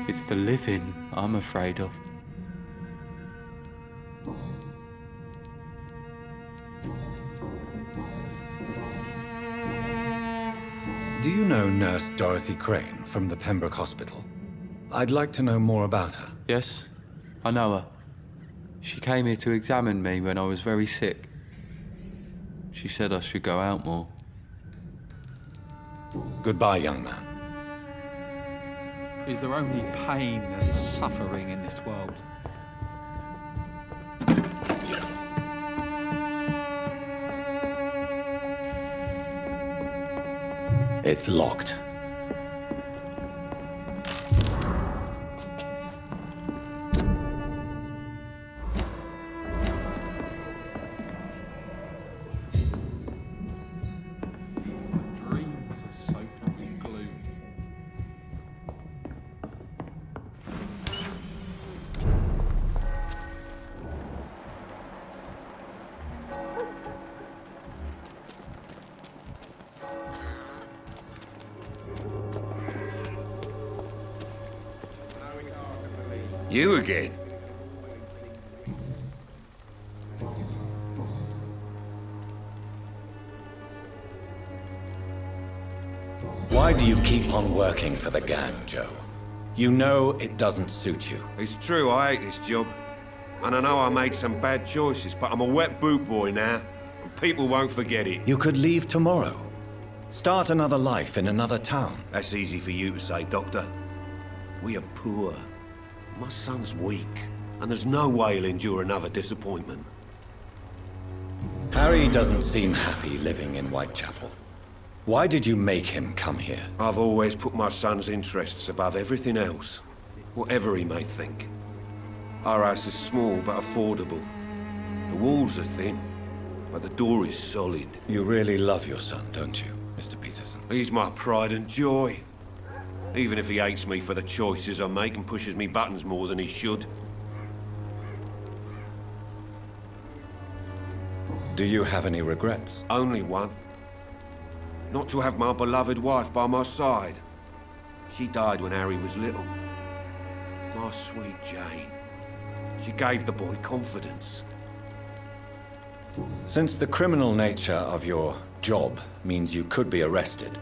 It's the living I'm afraid of. Do you know Nurse Dorothy Crane from the Pembroke Hospital? I'd like to know more about her. Yes, I know her. She came here to examine me when I was very sick. She said I should go out more. Goodbye, young man. Is there only pain and suffering in this world? It's locked. Dreams are soaked with gloom. You again? Why do you keep on working for the gang, Joe? You know it doesn't suit you. It's true, I hate this job. And I know I made some bad choices, but I'm a wet boot boy now, and people won't forget it. You could leave tomorrow. Start another life in another town. That's easy for you to say, Doctor. We are poor. My son's weak, and there's no way he'll endure another disappointment. Harry doesn't seem happy living in Whitechapel. Why did you make him come here? I've always put my son's interests above everything else, whatever he may think. Our house is small but affordable. The walls are thin, but the door is solid. You really love your son, don't you, Mr. Peterson? He's my pride and joy. Even if he hates me for the choices I make and pushes me buttons more than he should. Do you have any regrets? Only one. Not to have my beloved wife by my side. She died when Harry was little. My sweet Jane. She gave the boy confidence. Since the criminal nature of your job means you could be arrested,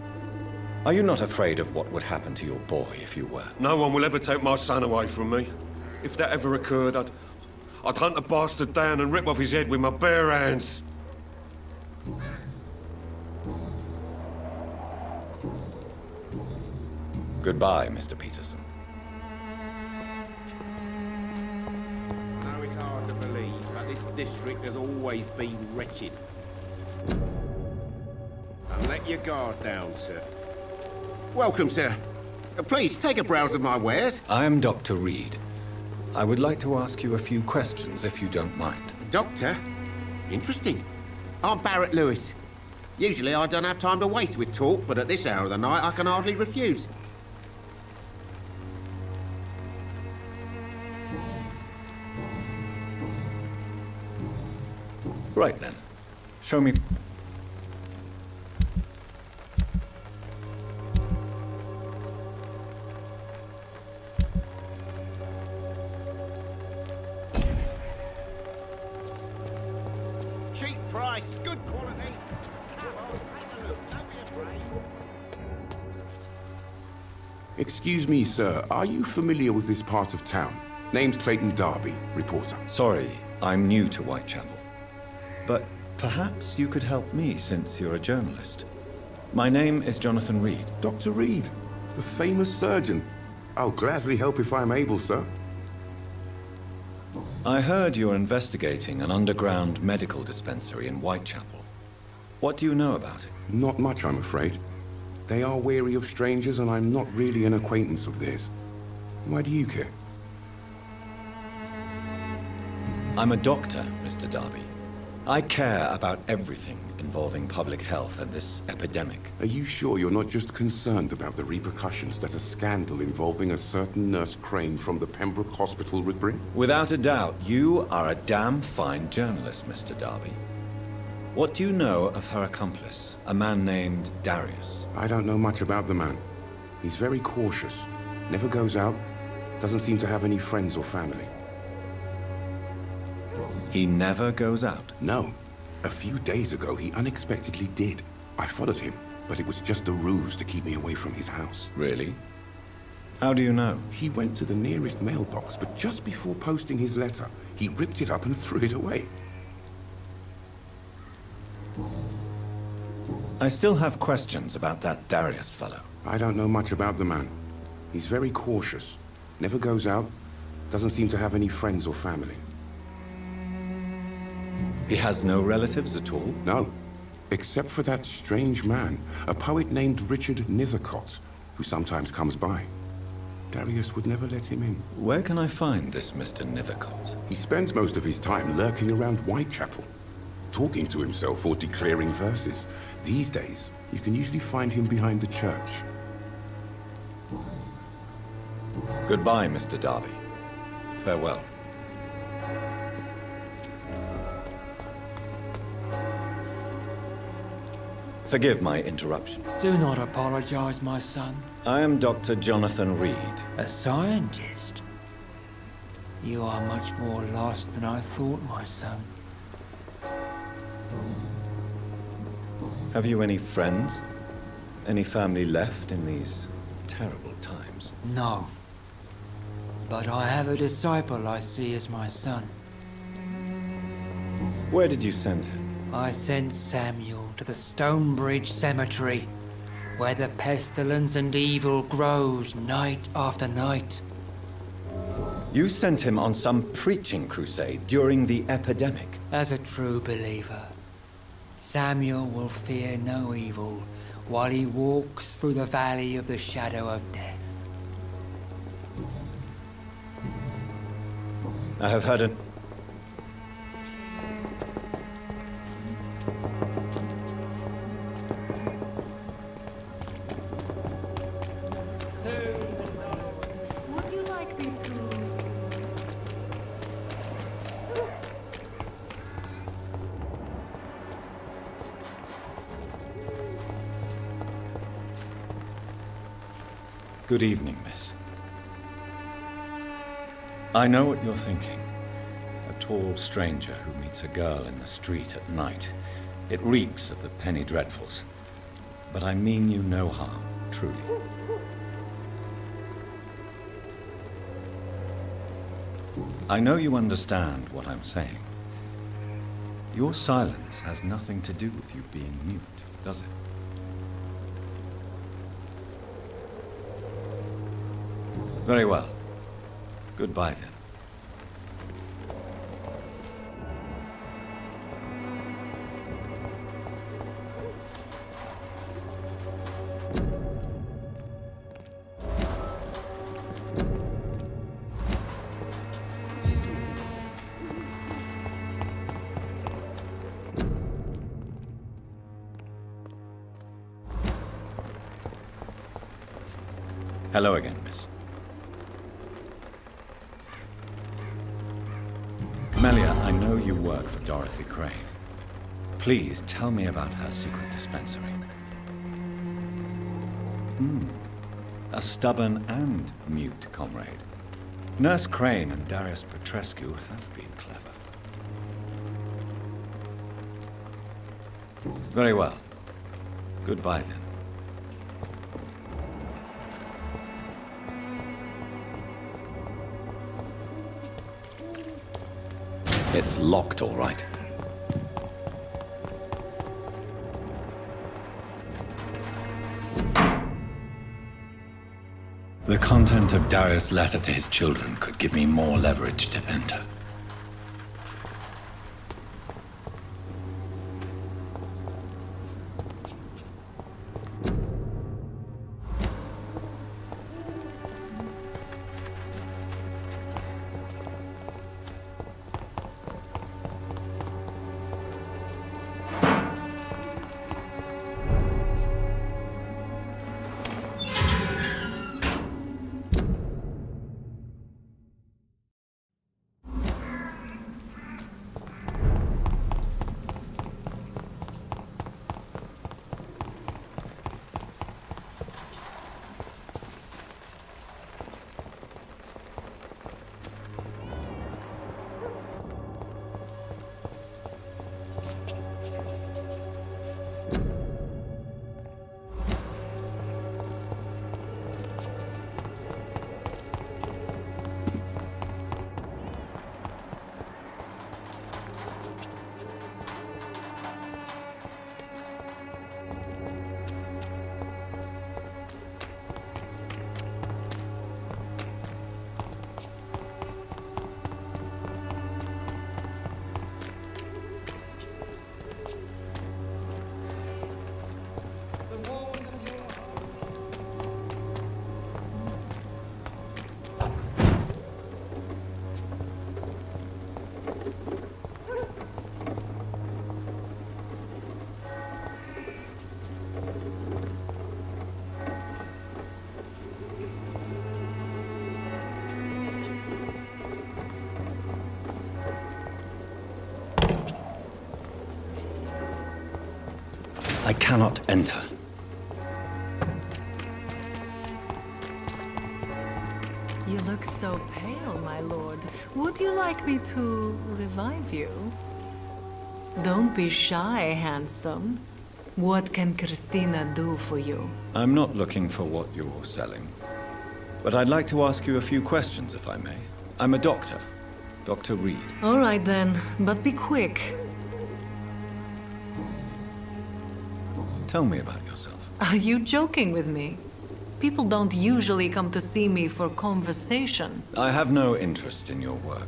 are you not afraid of what would happen to your boy if you were? No one will ever take my son away from me. If that ever occurred, I'd hunt the bastard down and rip off his head with my bare hands. Goodbye, Mr. Peterson. I know it's hard to believe, but this district has always been wretched. And let your guard down, sir. Welcome, sir. Please, take a browse of my wares. I am Dr. Reid. I would like to ask you a few questions, if you don't mind. Doctor? Interesting. I'm Barrett Lewis. Usually I don't have time to waste with talk, but at this hour of the night I can hardly refuse. Right then. Show me... Cheap price, good quality. Come on, have a look, don't be afraid. Excuse me, sir. Are you familiar with this part of town? Name's Clayton Darby, reporter. Sorry, I'm new to Whitechapel. But perhaps you could help me since you're a journalist. My name is Jonathan Reid. Dr. Reid, the famous surgeon. I'll gladly help if I'm able, sir. I heard you're investigating an underground medical dispensary in Whitechapel. What do you know about it? Not much, I'm afraid. They are wary of strangers, and I'm not really an acquaintance of theirs. Why do you care? I'm a doctor, Mr. Darby. I care about everything involving public health and this epidemic. Are you sure you're not just concerned about the repercussions that a scandal involving a certain Nurse Crane from the Pembroke Hospital would bring? Without a doubt, you are a damn fine journalist, Mr. Darby. What do you know of her accomplice, a man named Darius? I don't know much about the man. He's very cautious, never goes out, doesn't seem to have any friends or family. He never goes out? No. A few days ago, he unexpectedly did. I followed him, but it was just a ruse to keep me away from his house. Really? How do you know? He went to the nearest mailbox, but just before posting his letter, he ripped it up and threw it away. I still have questions about that Darius fellow. I don't know much about the man. He's very cautious, never goes out, doesn't seem to have any friends or family. He has no relatives at all? No, except for that strange man, a poet named Richard Nethercott, who sometimes comes by. Darius would never let him in. Where can I find this Mr. Nethercott? He spends most of his time lurking around Whitechapel, talking to himself or declaring verses. These days, you can usually find him behind the church. Goodbye, Mr. Darby. Farewell. Forgive my interruption. Do not apologize, my son. I am Dr. Jonathan Reid. A scientist? You are much more lost than I thought, my son. Have you any friends? Any family left in these terrible times? No. But I have a disciple I see as my son. Where did you send him? I sent Samuel to the Stonebridge Cemetery, where the pestilence and evil grows night after night. You sent him on some preaching crusade during the epidemic. As a true believer, Samuel will fear no evil while he walks through the valley of the shadow of death. I have heard an... Would you like me to... Good evening, miss. I know what you're thinking. A tall stranger who meets a girl in the street at night. It reeks of the penny dreadfuls. But I mean you no harm, truly. I know you understand what I'm saying. Your silence has nothing to do with you being mute, does it? Very well. Goodbye, then. Hello again, miss. Melia, I know you work for Dorothy Crane. Please tell me about her secret dispensary. A stubborn and mute comrade. Nurse Crane and Darius Petrescu have been clever. Very well. Goodbye, then. It's locked, all right. The content of Darius' letter to his children could give me more leverage to enter. I cannot enter. You look so pale, my lord. Would you like me to revive you? Don't be shy, handsome. What can Christina do for you? I'm not looking for what you're selling. But I'd like to ask you a few questions, if I may. I'm a doctor. Dr. Reid. All right then, but be quick. Tell me about yourself. Are you joking with me? People don't usually come to see me for conversation. I have no interest in your work.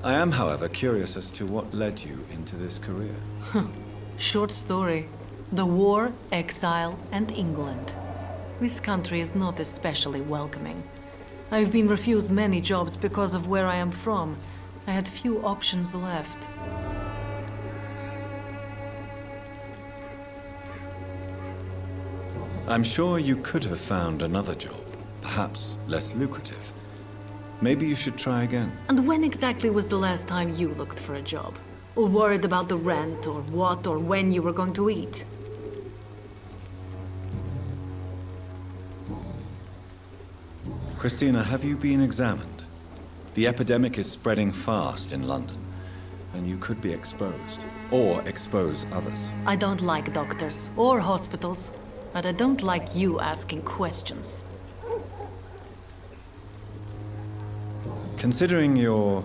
I am, however, curious as to what led you into this career. Short story. The war, exile, and England. This country is not especially welcoming. I've been refused many jobs because of where I am from. I had few options left. I'm sure you could have found another job, perhaps less lucrative. Maybe you should try again. And when exactly was the last time you looked for a job? Or worried about the rent, or what, or when you were going to eat? Christina, have you been examined? The epidemic is spreading fast in London, and you could be exposed, or expose others. I don't like doctors or hospitals, but I don't like you asking questions. Considering your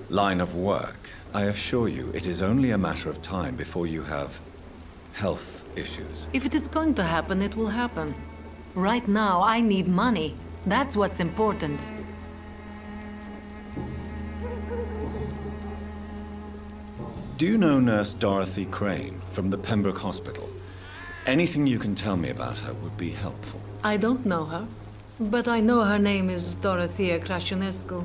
line of work, I assure you it is only a matter of time before you have health issues. If it is going to happen, it will happen. Right now, I need money. That's what's important. Do you know Nurse Dorothy Crane from the Pembroke Hospital? Anything you can tell me about her would be helpful. I don't know her, but I know her name is Dorothea Crăciunescu.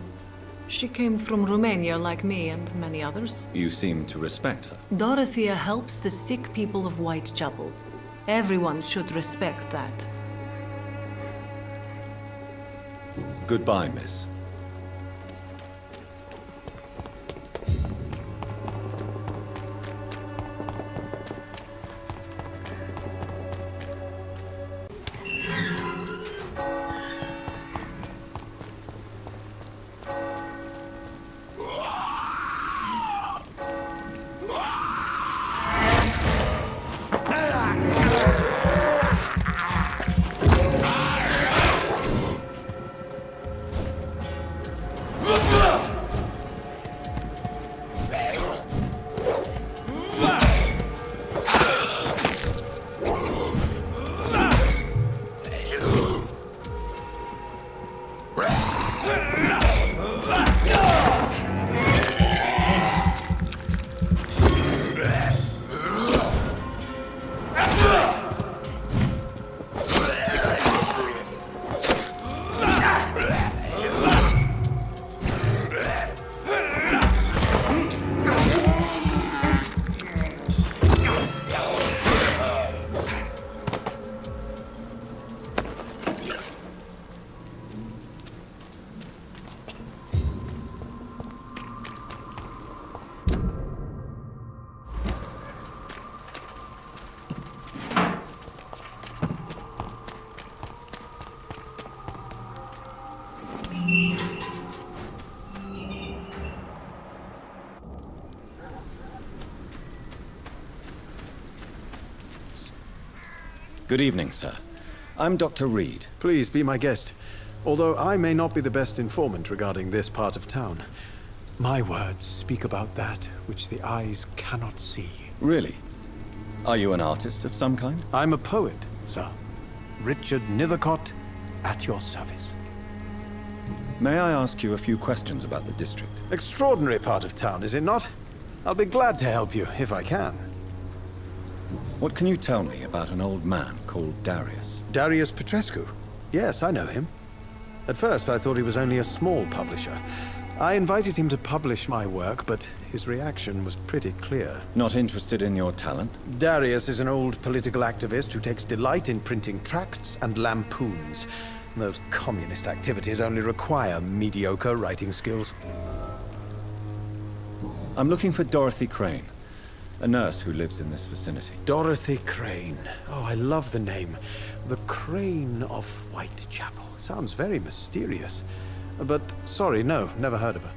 She came from Romania like me and many others. You seem to respect her. Dorothea helps the sick people of Whitechapel. Everyone should respect that. Goodbye, miss. Good evening, sir. I'm Dr. Reid. Please be my guest. Although I may not be the best informant regarding this part of town, my words speak about that which the eyes cannot see. Really? Are you an artist of some kind? I'm a poet, sir. Richard Nethercott, at your service. May I ask you a few questions about the district? Extraordinary part of town, is it not? I'll be glad to help you, if I can. What can you tell me about an old man called Darius? Darius Petrescu? Yes, I know him. At first, I thought he was only a small publisher. I invited him to publish my work, but his reaction was pretty clear. Not interested in your talent? Darius is an old political activist who takes delight in printing tracts and lampoons. Those communist activities only require mediocre writing skills. I'm looking for Dorothy Crane, a nurse who lives in this vicinity. Dorothy Crane. Oh, I love the name. The Crane of Whitechapel. Sounds very mysterious. But, sorry, no, never heard of her.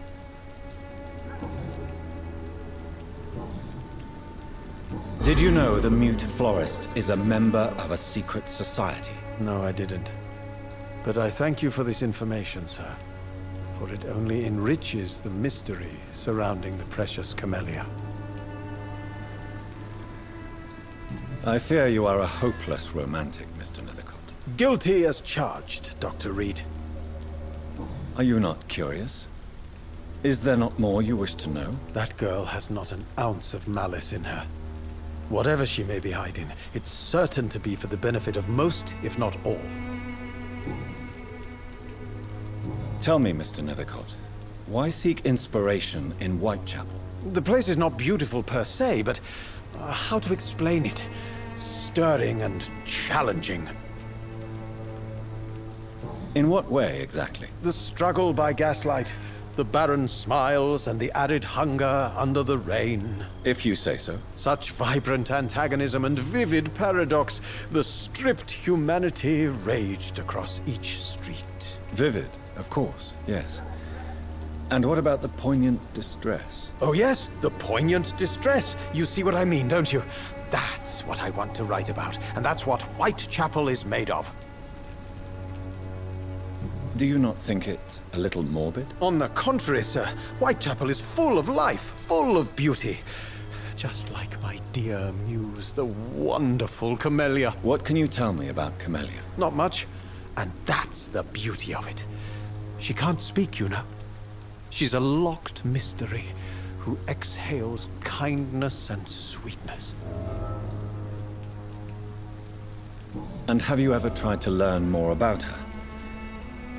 Did you know the Mute Florist is a member of a secret society? No, I didn't. But I thank you for this information, sir. For it only enriches the mystery surrounding the precious camellia. I fear you are a hopeless romantic, Mr. Nethercott. Guilty as charged, Dr. Reid. Are you not curious? Is there not more you wish to know? That girl has not an ounce of malice in her. Whatever she may be hiding, it's certain to be for the benefit of most, if not all. Tell me, Mr. Nethercott, why seek inspiration in Whitechapel? The place is not beautiful per se, but how to explain it? Stirring and challenging. In what way, exactly? The struggle by gaslight. The barren smiles and the arid hunger under the rain. If you say so. Such vibrant antagonism and vivid paradox. The stripped humanity raged across each street. Vivid, of course, yes. And what about the poignant distress? Oh yes, the poignant distress. You see what I mean, don't you? That's what I want to write about, and that's what Whitechapel is made of. Do you not think it a little morbid? On the contrary, sir. Whitechapel is full of life, full of beauty. Just like my dear muse, the wonderful Camellia. What can you tell me about Camellia? Not much, and that's the beauty of it. She can't speak, you know. She's a locked mystery who exhales kindness and sweetness. And have you ever tried to learn more about her?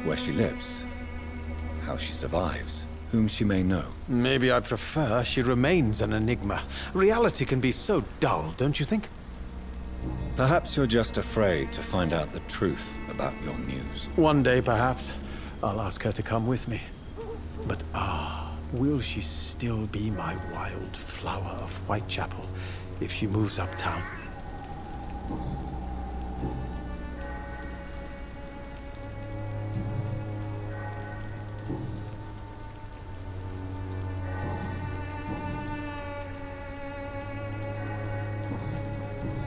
Where she lives, how she survives, whom she may know? Maybe I prefer she remains an enigma. Reality can be so dull, don't you think? Perhaps you're just afraid to find out the truth about your muse. One day, perhaps, I'll ask her to come with me. But will she still be my wild flower of Whitechapel if she moves uptown?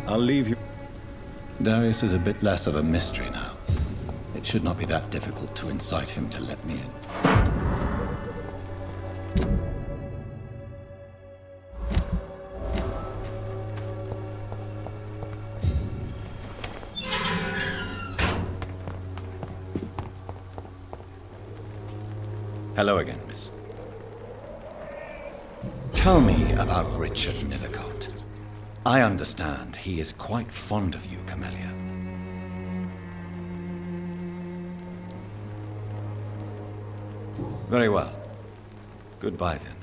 I'll leave you. Darius is a bit less of a mystery now. It should not be that difficult to incite him to let me in. Hello again, miss. Tell me about Richard Nethercott. I understand he is quite fond of you, Camellia. Very well. Goodbye, then.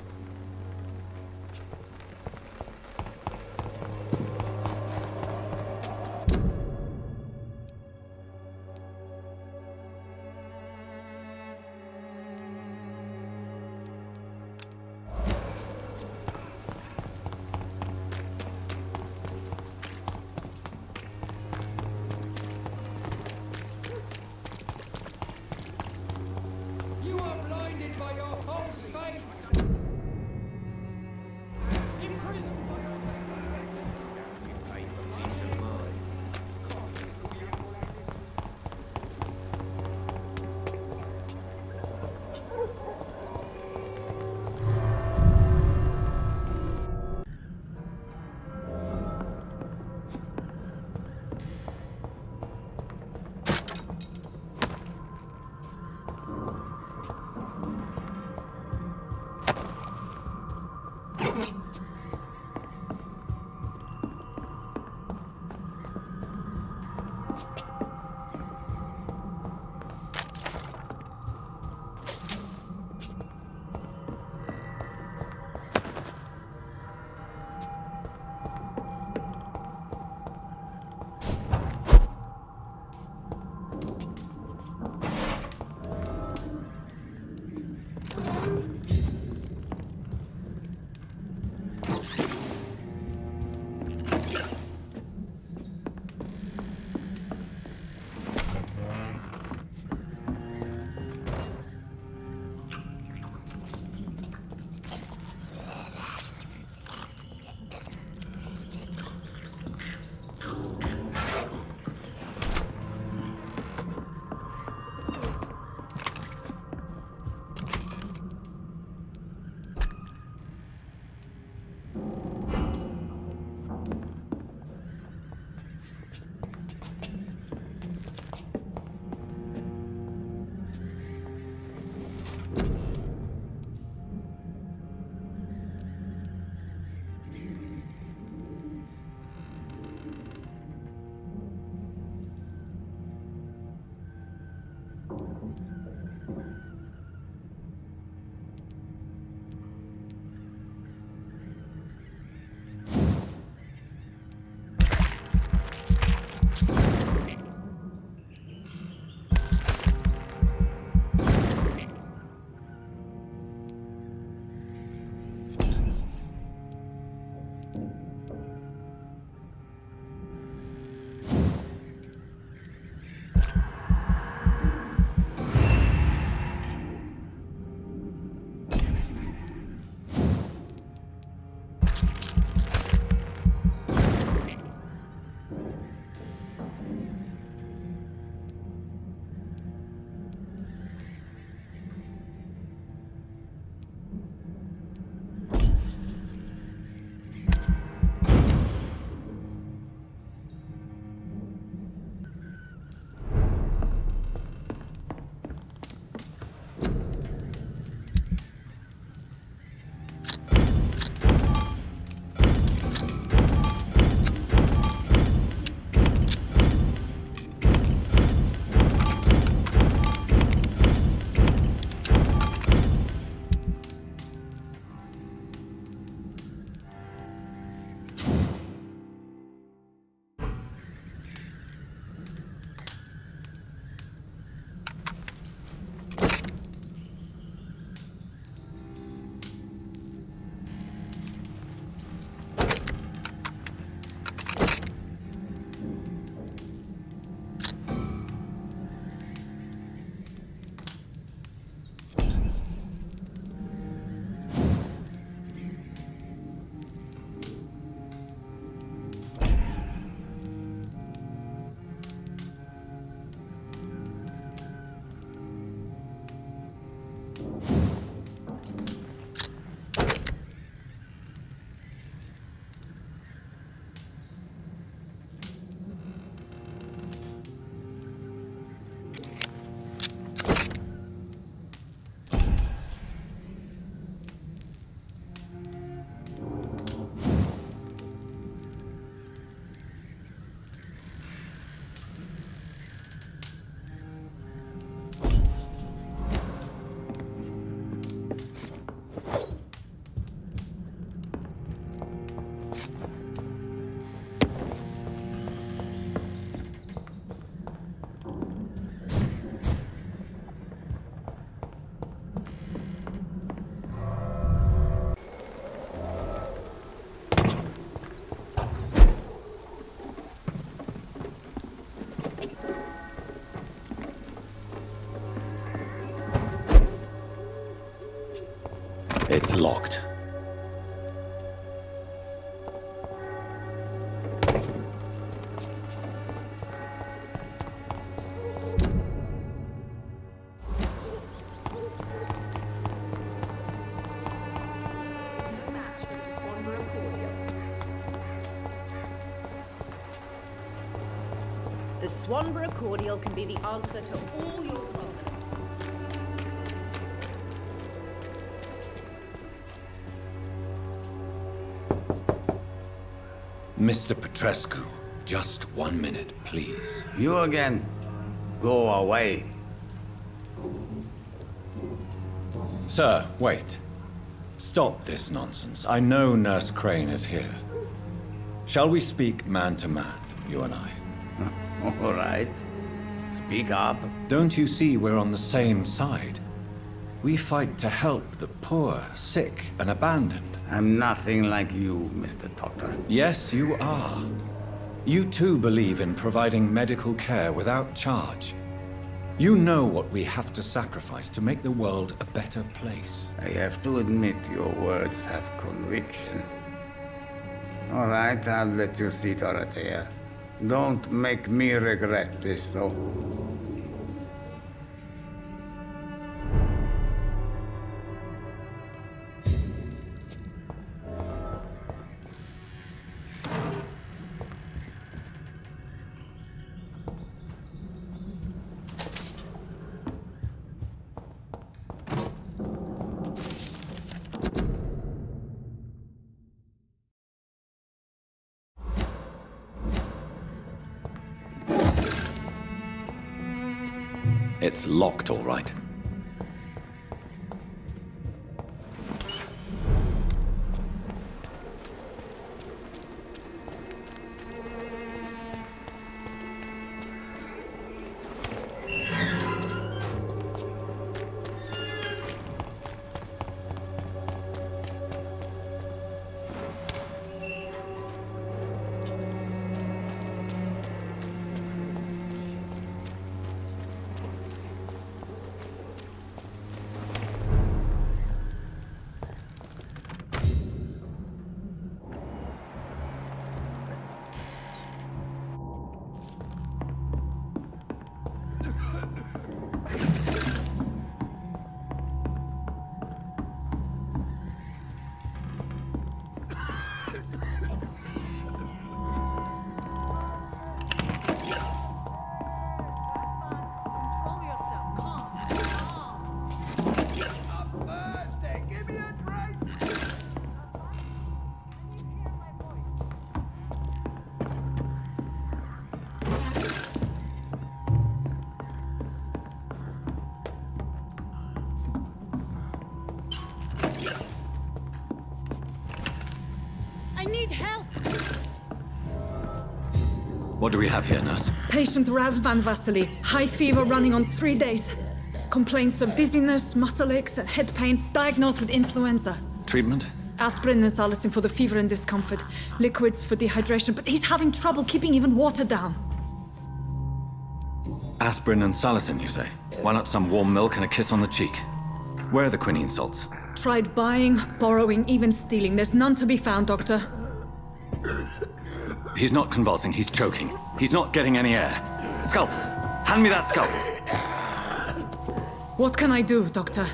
It's locked. The Swanborough cordial can be the answer to all your problems. Mr. Petrescu, just 1 minute, please. You again? Go away. Sir, wait. Stop this nonsense. I know Nurse Crane is here. Shall we speak man to man, you and I? All right. Speak up. Don't you see we're on the same side? We fight to help the poor, sick, and abandoned. I'm nothing like you, Mr. Doctor. Yes, you are. You too believe in providing medical care without charge. You know what we have to sacrifice to make the world a better place. I have to admit your words have conviction. All right, I'll let you see Dorothea. Don't make me regret this, though. It's locked, all right. I need help! What do we have here, nurse? Patient Raz Van Vasily, high fever running on 3 days. Complaints of dizziness, muscle aches, and head pain, diagnosed with influenza. Treatment? Aspirin and salicin for the fever and discomfort. Liquids for dehydration, but he's having trouble keeping even water down. Aspirin and salicin, you say? Why not some warm milk and a kiss on the cheek? Where are the quinine salts? Tried buying, borrowing, even stealing. There's none to be found, Doctor. He's not convulsing, he's choking. He's not getting any air. Scalpel! Hand me that scalpel! What can I do, Doctor?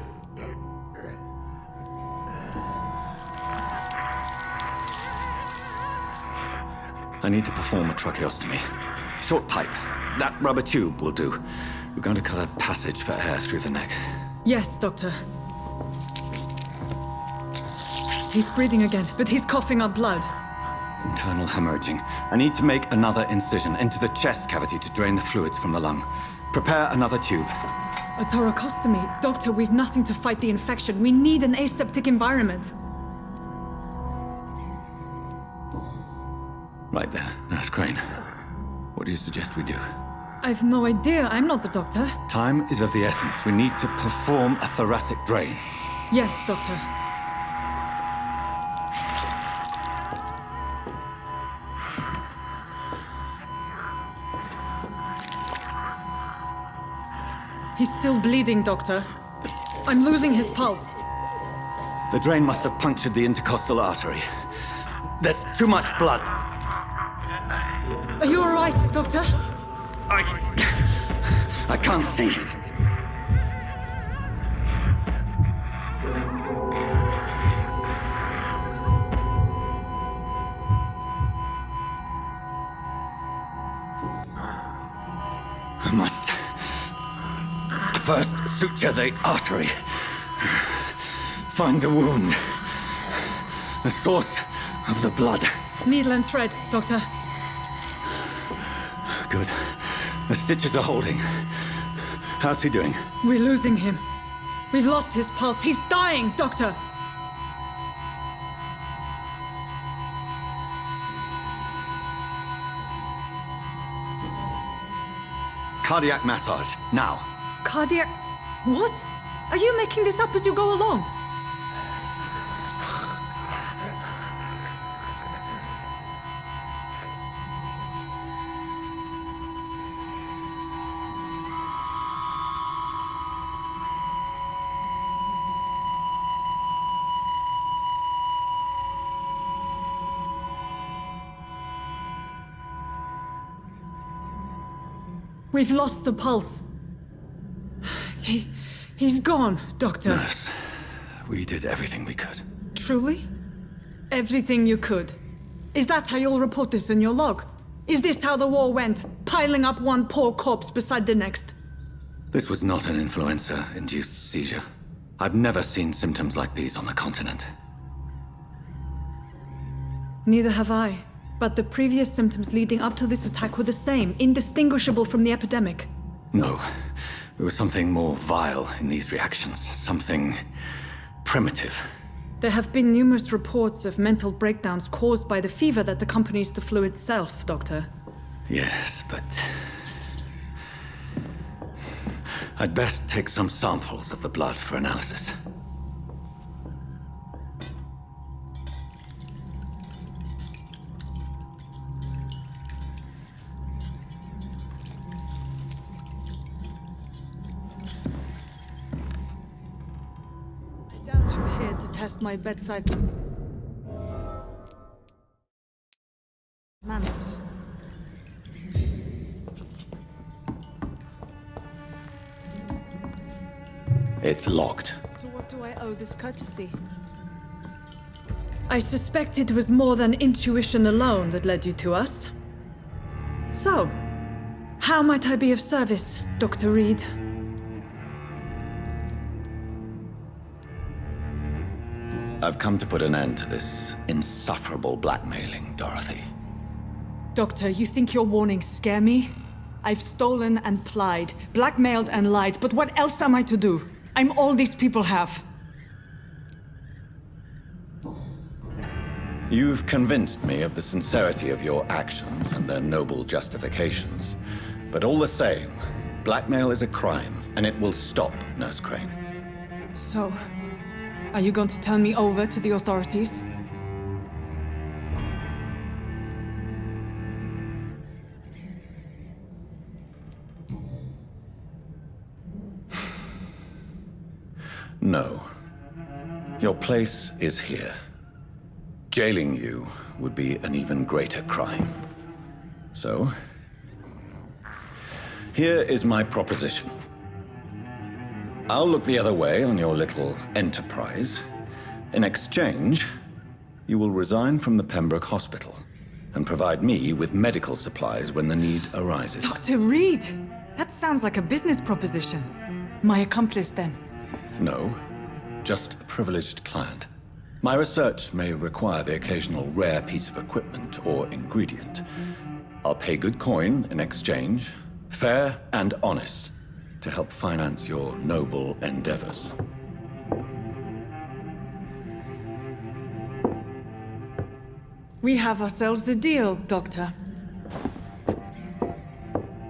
I need to perform a tracheostomy. Short pipe. That rubber tube will do. We're going to cut a passage for air through the neck. Yes, Doctor. He's breathing again, but he's coughing up blood. Internal hemorrhaging. I need to make another incision into the chest cavity to drain the fluids from the lung. Prepare another tube. A thoracostomy? Doctor, we've nothing to fight the infection. We need an aseptic environment. Right then, Nurse Crane. What do you suggest we do? I've no idea. I'm not the doctor. Time is of the essence. We need to perform a thoracic drain. Yes, Doctor. He's still bleeding, Doctor. I'm losing his pulse. The drain must have punctured the intercostal artery. There's too much blood. Are you all right, Doctor? I can't see. I must first suture the artery. Find the wound. The source of the blood. Needle and thread, Doctor. Good. The stitches are holding. How's he doing? We're losing him. We've lost his pulse. He's dying, Doctor! Cardiac massage, now. Cardiac... What? Are you making this up as you go along? We've lost the pulse. He's gone, Doctor. Nurse, we did everything we could. Truly? Everything you could. Is that how you'll report this in your log? Is this how the war went? Piling up one poor corpse beside the next? This was not an influenza-induced seizure. I've never seen symptoms like these on the continent. Neither have I. But the previous symptoms leading up to this attack were the same, indistinguishable from the epidemic. No. There was something more vile in these reactions. Something primitive. There have been numerous reports of mental breakdowns caused by the fever that accompanies the flu itself, Doctor. Yes, but... I'd best take some samples of the blood for analysis. To test my bedside manners. It's locked. To what do I owe this courtesy? I suspect it was more than intuition alone that led you to us. So, how might I be of service, Dr. Reid? I've come to put an end to this insufferable blackmailing, Dorothy. Doctor, you think your warnings scare me? I've stolen and plied, blackmailed and lied, but what else am I to do? I'm all these people have. You've convinced me of the sincerity of your actions and their noble justifications. But all the same, blackmail is a crime, and it will stop, Nurse Crane. So, are you going to turn me over to the authorities? No. Your place is here. Jailing you would be an even greater crime. So, here is my proposition. I'll look the other way on your little enterprise. In exchange, you will resign from the Pembroke Hospital and provide me with medical supplies when the need arises. Dr. Reid! That sounds like a business proposition. My accomplice, then? No, just a privileged client. My research may require the occasional rare piece of equipment or ingredient. I'll pay good coin in exchange, fair and honest, to help finance your noble endeavors. We have ourselves a deal, Doctor.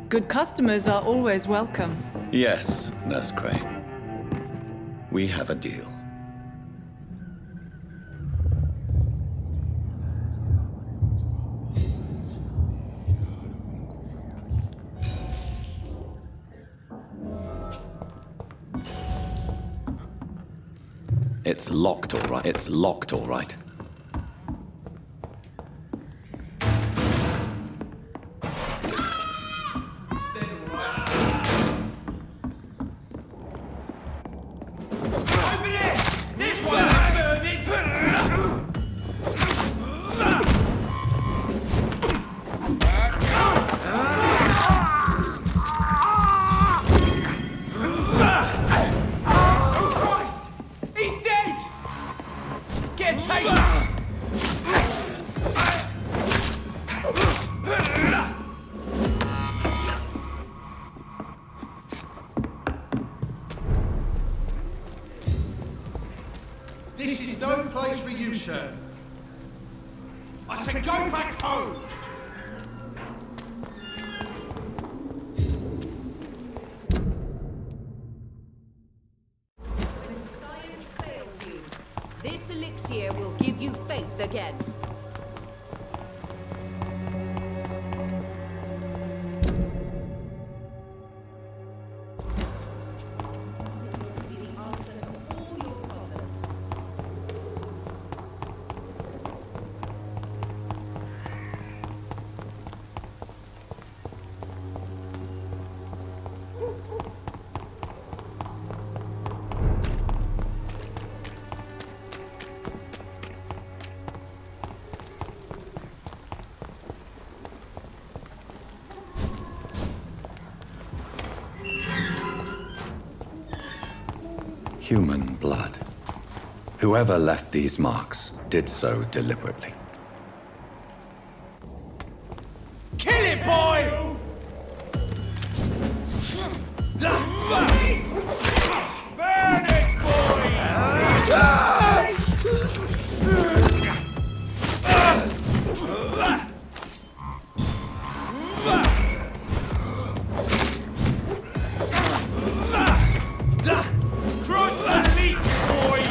Good customers are always welcome. Yes, Nurse Crane. We have a deal. It's locked, all right. It's locked, all right. This is no place for you, sir. I said go back home! When science fails you, this elixir will give you faith again. Human blood. Whoever left these marks did so deliberately. Kill it, boy! Burn it, boy! Cross the meat, boy!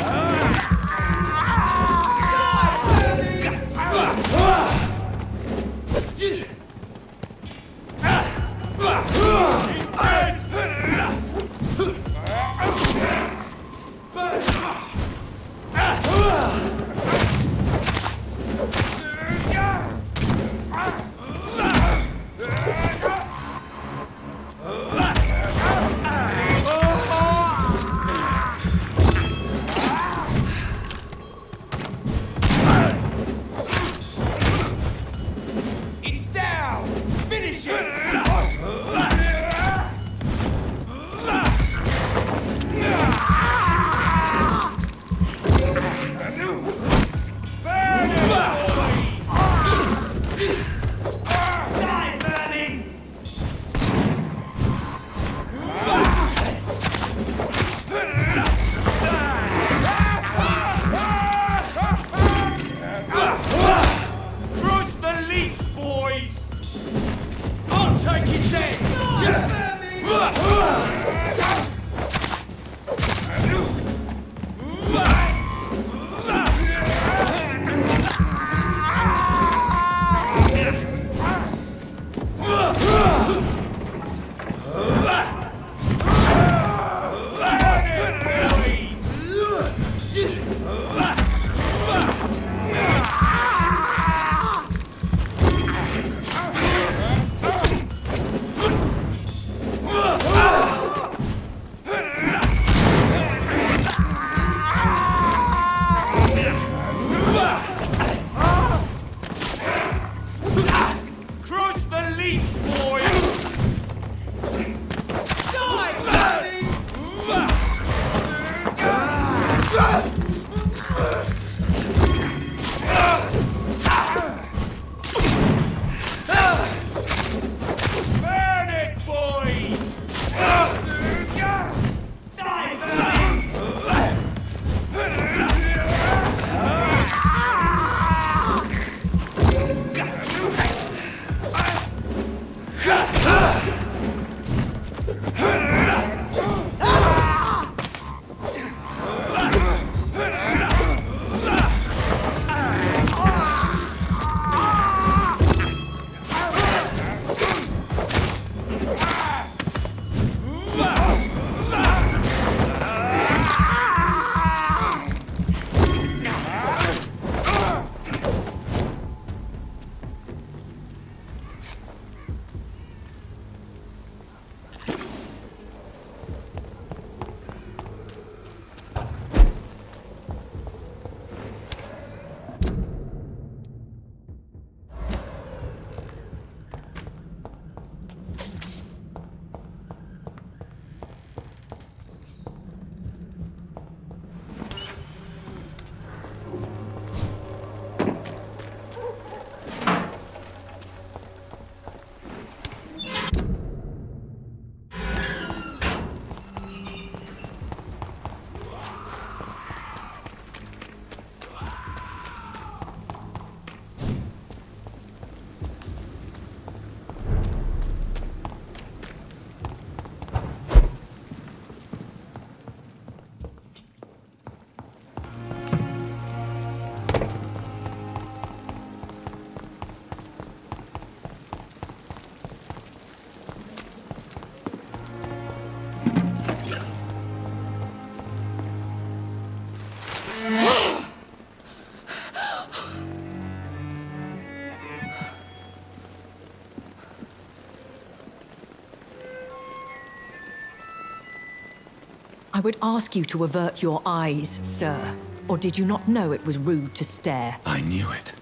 I would ask you to avert your eyes, sir. Or did you not know it was rude to stare? I knew it.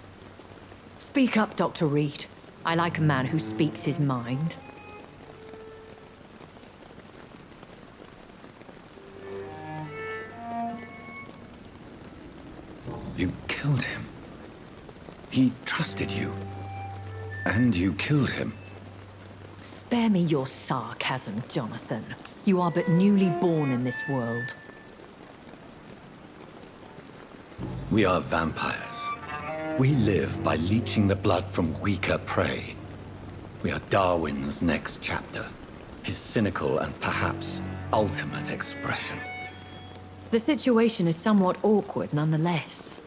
Speak up, Dr. Reid. I like a man who speaks his mind. You killed him. He trusted you. And you killed him. Spare me your sarcasm, Jonathan. You are but newly born in this world. We are vampires. We live by leeching the blood from weaker prey. We are Darwin's next chapter. His cynical and perhaps ultimate expression. The situation is somewhat awkward nonetheless.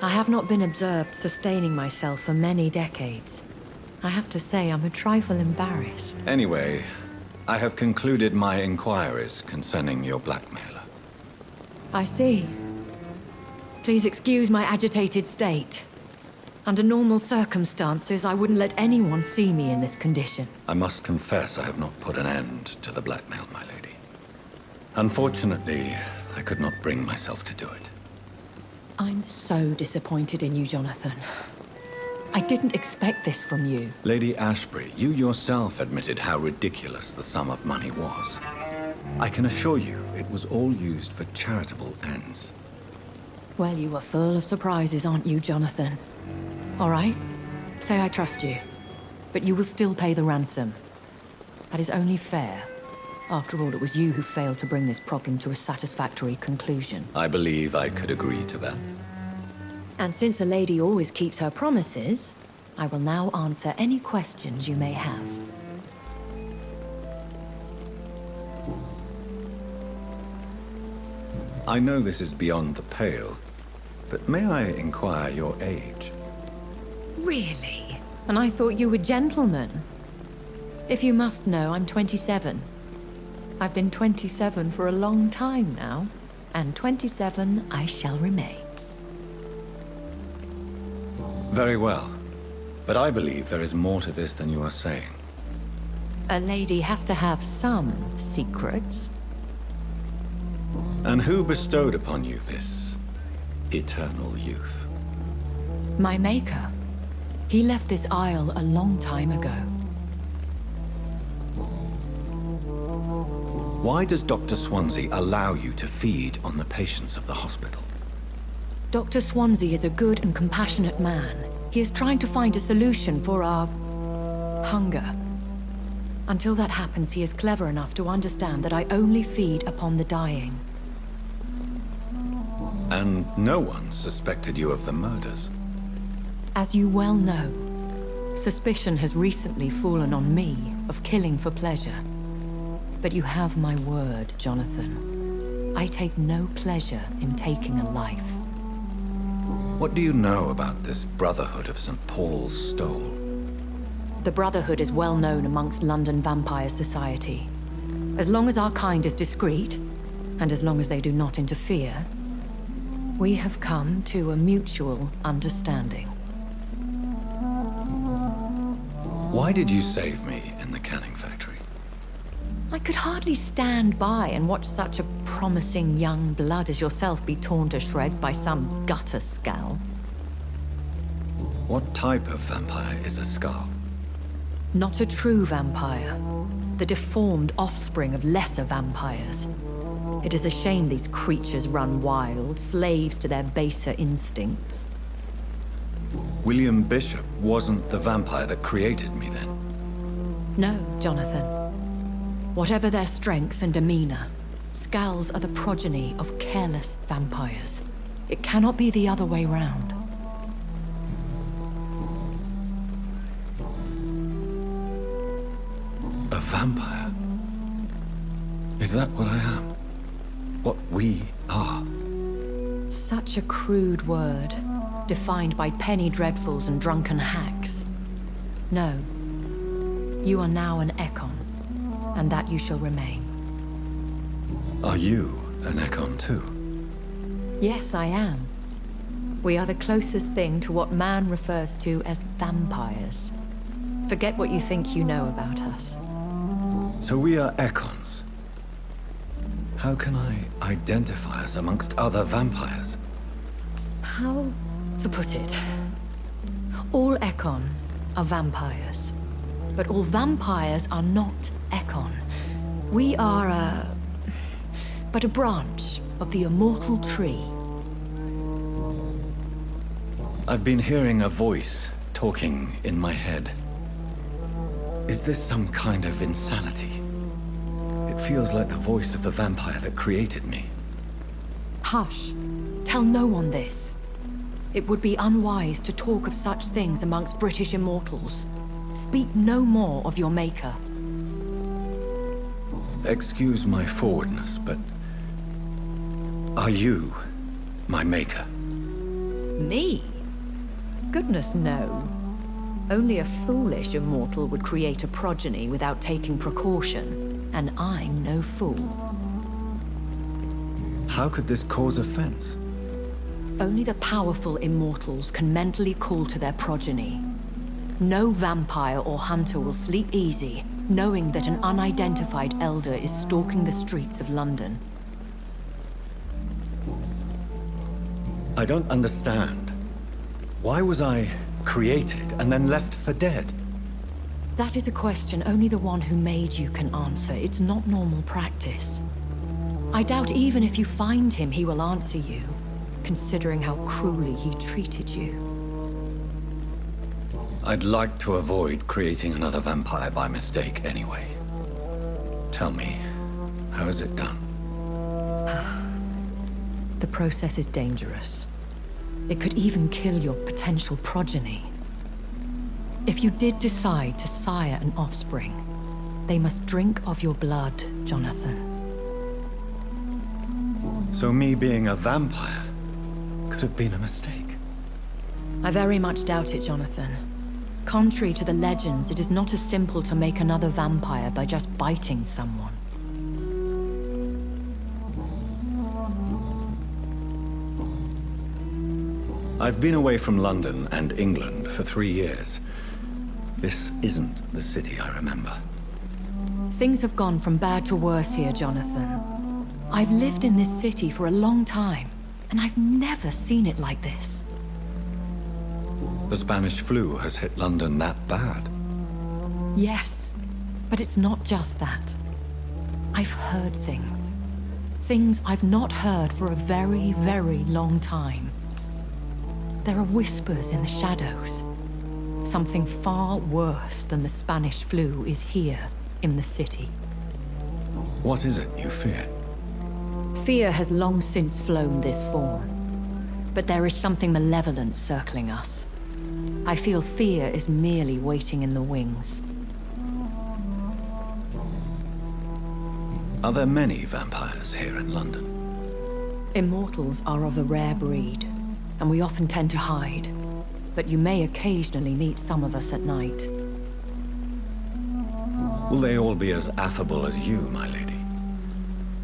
I have not been observed sustaining myself for many decades. I have to say I'm a trifle embarrassed. Anyway, I have concluded my inquiries concerning your blackmailer. I see. Please excuse my agitated state. Under normal circumstances, I wouldn't let anyone see me in this condition. I must confess I have not put an end to the blackmail, my lady. Unfortunately, I could not bring myself to do it. I'm so disappointed in you, Jonathan. I didn't expect this from you. Lady Ashbury, you yourself admitted how ridiculous the sum of money was. I can assure you it was all used for charitable ends. Well, you are full of surprises, aren't you, Jonathan? All right, say I trust you, but you will still pay the ransom. That is only fair. After all, it was you who failed to bring this problem to a satisfactory conclusion. I believe I could agree to that. And since a lady always keeps her promises, I will now answer any questions you may have. I know this is beyond the pale, but may I inquire your age? Really? And I thought you were gentlemen. If you must know, I'm 27. I've been 27 for a long time now, and 27 I shall remain. Very well, but I believe there is more to this than you are saying. A lady has to have some secrets. And who bestowed upon you this eternal youth? My maker. He left this isle a long time ago. Why does Dr. Swansea allow you to feed on the patients of the hospital? Dr. Swansea is a good and compassionate man. He is trying to find a solution for our hunger. Until that happens, he is clever enough to understand that I only feed upon the dying. And no one suspected you of the murders? As you well know, suspicion has recently fallen on me of killing for pleasure. But you have my word, Jonathan. I take no pleasure in taking a life. What do you know about this Brotherhood of St. Paul's Stole? The Brotherhood is well known amongst London vampire society. As long as our kind is discreet, and as long as they do not interfere, we have come to a mutual understanding. Why did you save me in the canning factory? I could hardly stand by and watch such a promising young blood as yourself be torn to shreds by some gutter scowl. What type of vampire is a Scar? Not a true vampire. The deformed offspring of lesser vampires. It is a shame these creatures run wild, slaves to their baser instincts. William Bishop wasn't the vampire that created me then? No, Jonathan. Whatever their strength and demeanor, Scowls are the progeny of careless vampires. It cannot be the other way round. A vampire? Is that what I am? What we are? Such a crude word, defined by penny dreadfuls and drunken hacks. No. You are now an Ekon, and that you shall remain. Are you an Ekon too? Yes, I am. We are the closest thing to what man refers to as vampires. Forget what you think you know about us. So we are Ekons. How can I identify us amongst other vampires? How to put it? All Ekon are vampires. But all vampires are not Ekon. We are but a branch of the immortal tree. I've been hearing a voice talking in my head. Is this some kind of insanity? It feels like the voice of the vampire that created me. Hush. Tell no one this. It would be unwise to talk of such things amongst British immortals. Speak no more of your maker. Excuse my forwardness, but... are you my maker? Me? Goodness, no. Only a foolish immortal would create a progeny without taking precaution, and I'm no fool. How could this cause offense? Only the powerful immortals can mentally call to their progeny. No vampire or hunter will sleep easy, knowing that an unidentified elder is stalking the streets of London. I don't understand. Why was I created and then left for dead? That is a question only the one who made you can answer. It's not normal practice. I doubt even if you find him, he will answer you, considering how cruelly he treated you. I'd like to avoid creating another vampire by mistake anyway. Tell me, how is it done? The process is dangerous. It could even kill your potential progeny. If you did decide to sire an offspring, they must drink of your blood, Jonathan. So me being a vampire could have been a mistake? I very much doubt it, Jonathan. Contrary to the legends, it is not as simple to make another vampire by just biting someone. I've been away from London and England for 3 years. This isn't the city I remember. Things have gone from bad to worse here, Jonathan. I've lived in this city for a long time, and I've never seen it like this. The Spanish flu has hit London that bad? Yes, but it's not just that. I've heard things. Things I've not heard for a very, very long time. There are whispers in the shadows. Something far worse than the Spanish flu is here in the city. What is it you fear? Fear has long since flown this form. But there is something malevolent circling us. I feel fear is merely waiting in the wings. Are there many vampires here in London? Immortals are of a rare breed, and we often tend to hide. But you may occasionally meet some of us at night. Will they all be as affable as you, my lady?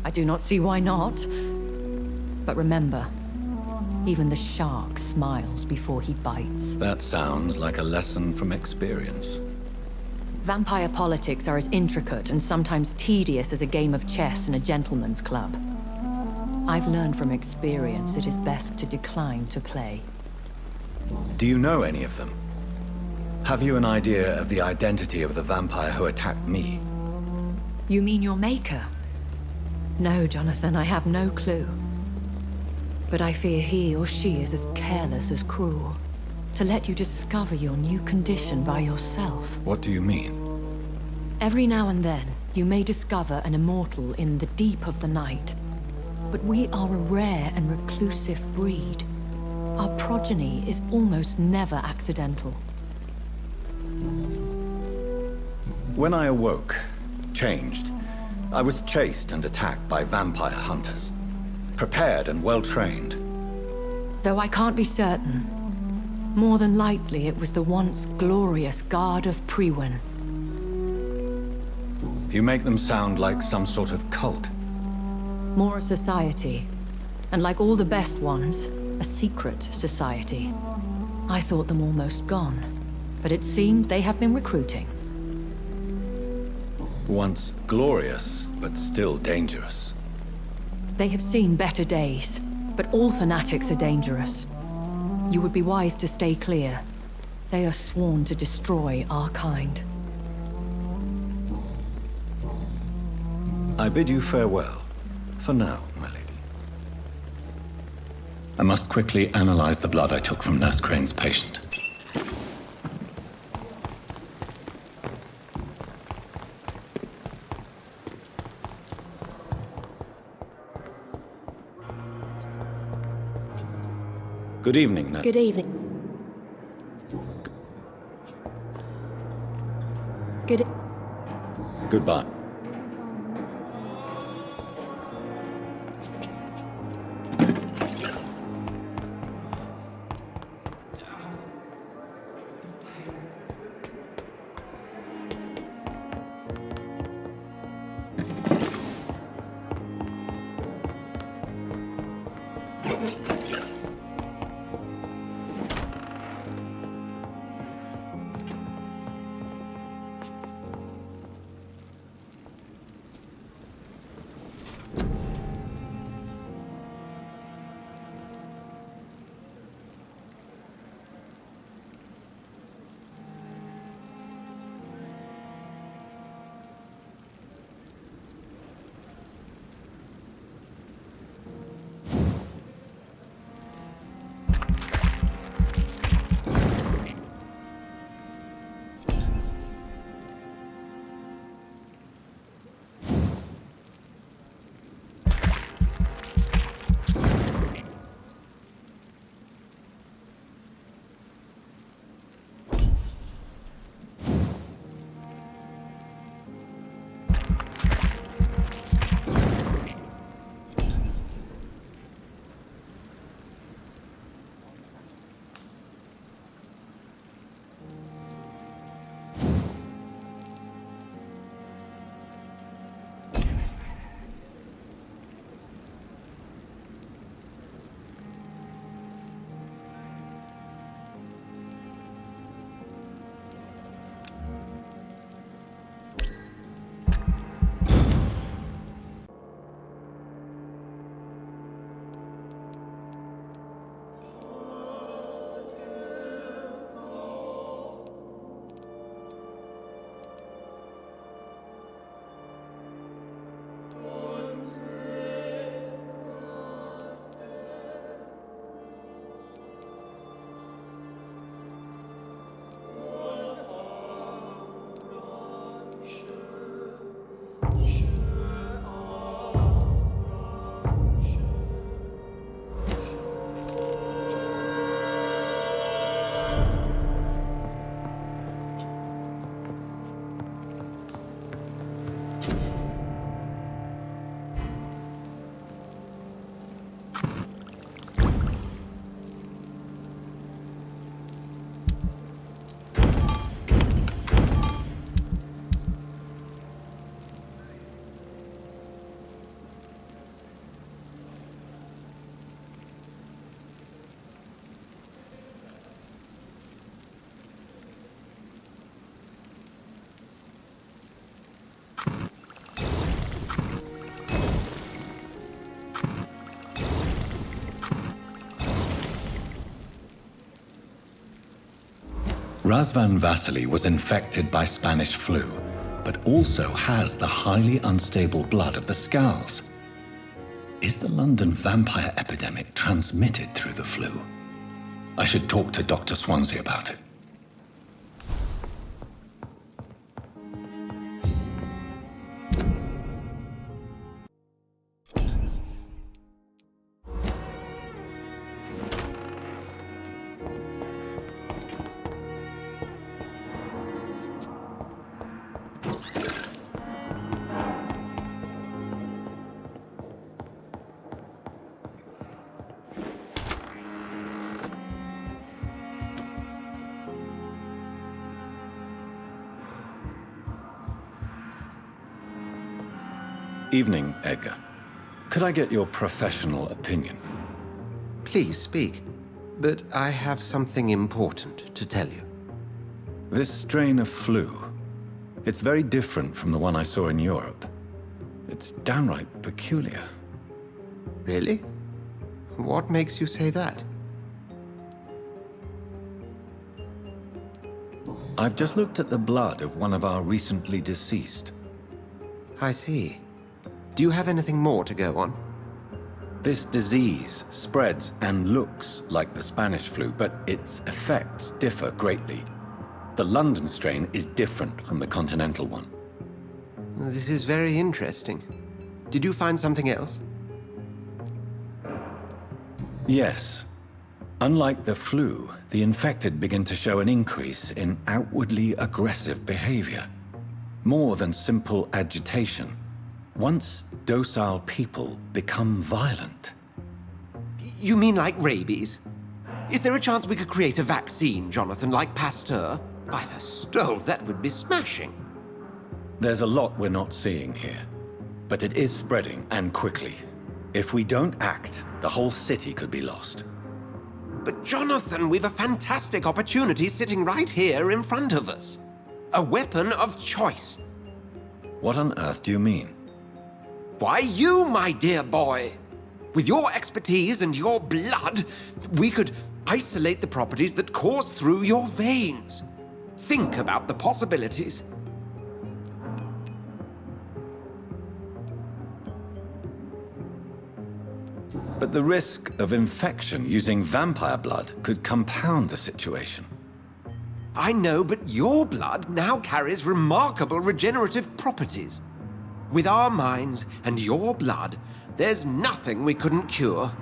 I do not see why not. But remember, even the shark smiles before he bites. That sounds like a lesson from experience. Vampire politics are as intricate and sometimes tedious as a game of chess in a gentleman's club. I've learned from experience it is best to decline to play. Do you know any of them? Have you an idea of the identity of the vampire who attacked me? You mean your maker? No, Jonathan, I have no clue. But I fear he or she is as careless as cruel. To let you discover your new condition by yourself. What do you mean? Every now and then, you may discover an immortal in the deep of the night. But we are a rare and reclusive breed. Our progeny is almost never accidental. When I awoke, changed, I was chased and attacked by vampire hunters. Prepared and well-trained. Though I can't be certain, more than likely it was the once glorious Guard of Priwen. You make them sound like some sort of cult. More a society, and like all the best ones, a secret society. I thought them almost gone, but it seemed they have been recruiting. Once glorious, but still dangerous. They have seen better days, but all fanatics are dangerous. You would be wise to stay clear. They are sworn to destroy our kind. I bid you farewell. For now, my lady. I must quickly analyze the blood I took from Nurse Crane's patient. Good evening, Nurse. Good evening. Goodbye. Razvan Vasily was infected by Spanish flu, but also has the highly unstable blood of the Scowls. Is the London vampire epidemic transmitted through the flu? I should talk to Dr. Swansea about it. Evening, Edgar. Could I get your professional opinion? Please speak, but I have something important to tell you. This strain of flu, it's very different from the one I saw in Europe. It's downright peculiar. Really? What makes you say that? I've just looked at the blood of one of our recently deceased. I see. Do you have anything more to go on? This disease spreads and looks like the Spanish flu, but its effects differ greatly. The London strain is different from the continental one. This is very interesting. Did you find something else? Yes. Unlike the flu, the infected begin to show an increase in outwardly aggressive behavior. More than simple agitation. Once docile people become violent. You mean like rabies? Is there a chance we could create a vaccine, Jonathan, like Pasteur? By the stove, that would be smashing. There's a lot we're not seeing here. But it is spreading, and quickly. If we don't act, the whole city could be lost. But Jonathan, we've a fantastic opportunity sitting right here in front of us. A weapon of choice. What on earth do you mean? Why, you, my dear boy. With your expertise and your blood, we could isolate the properties that course through your veins. Think about the possibilities. But the risk of infection using vampire blood could compound the situation. I know, but your blood now carries remarkable regenerative properties. With our minds and your blood, there's nothing we couldn't cure.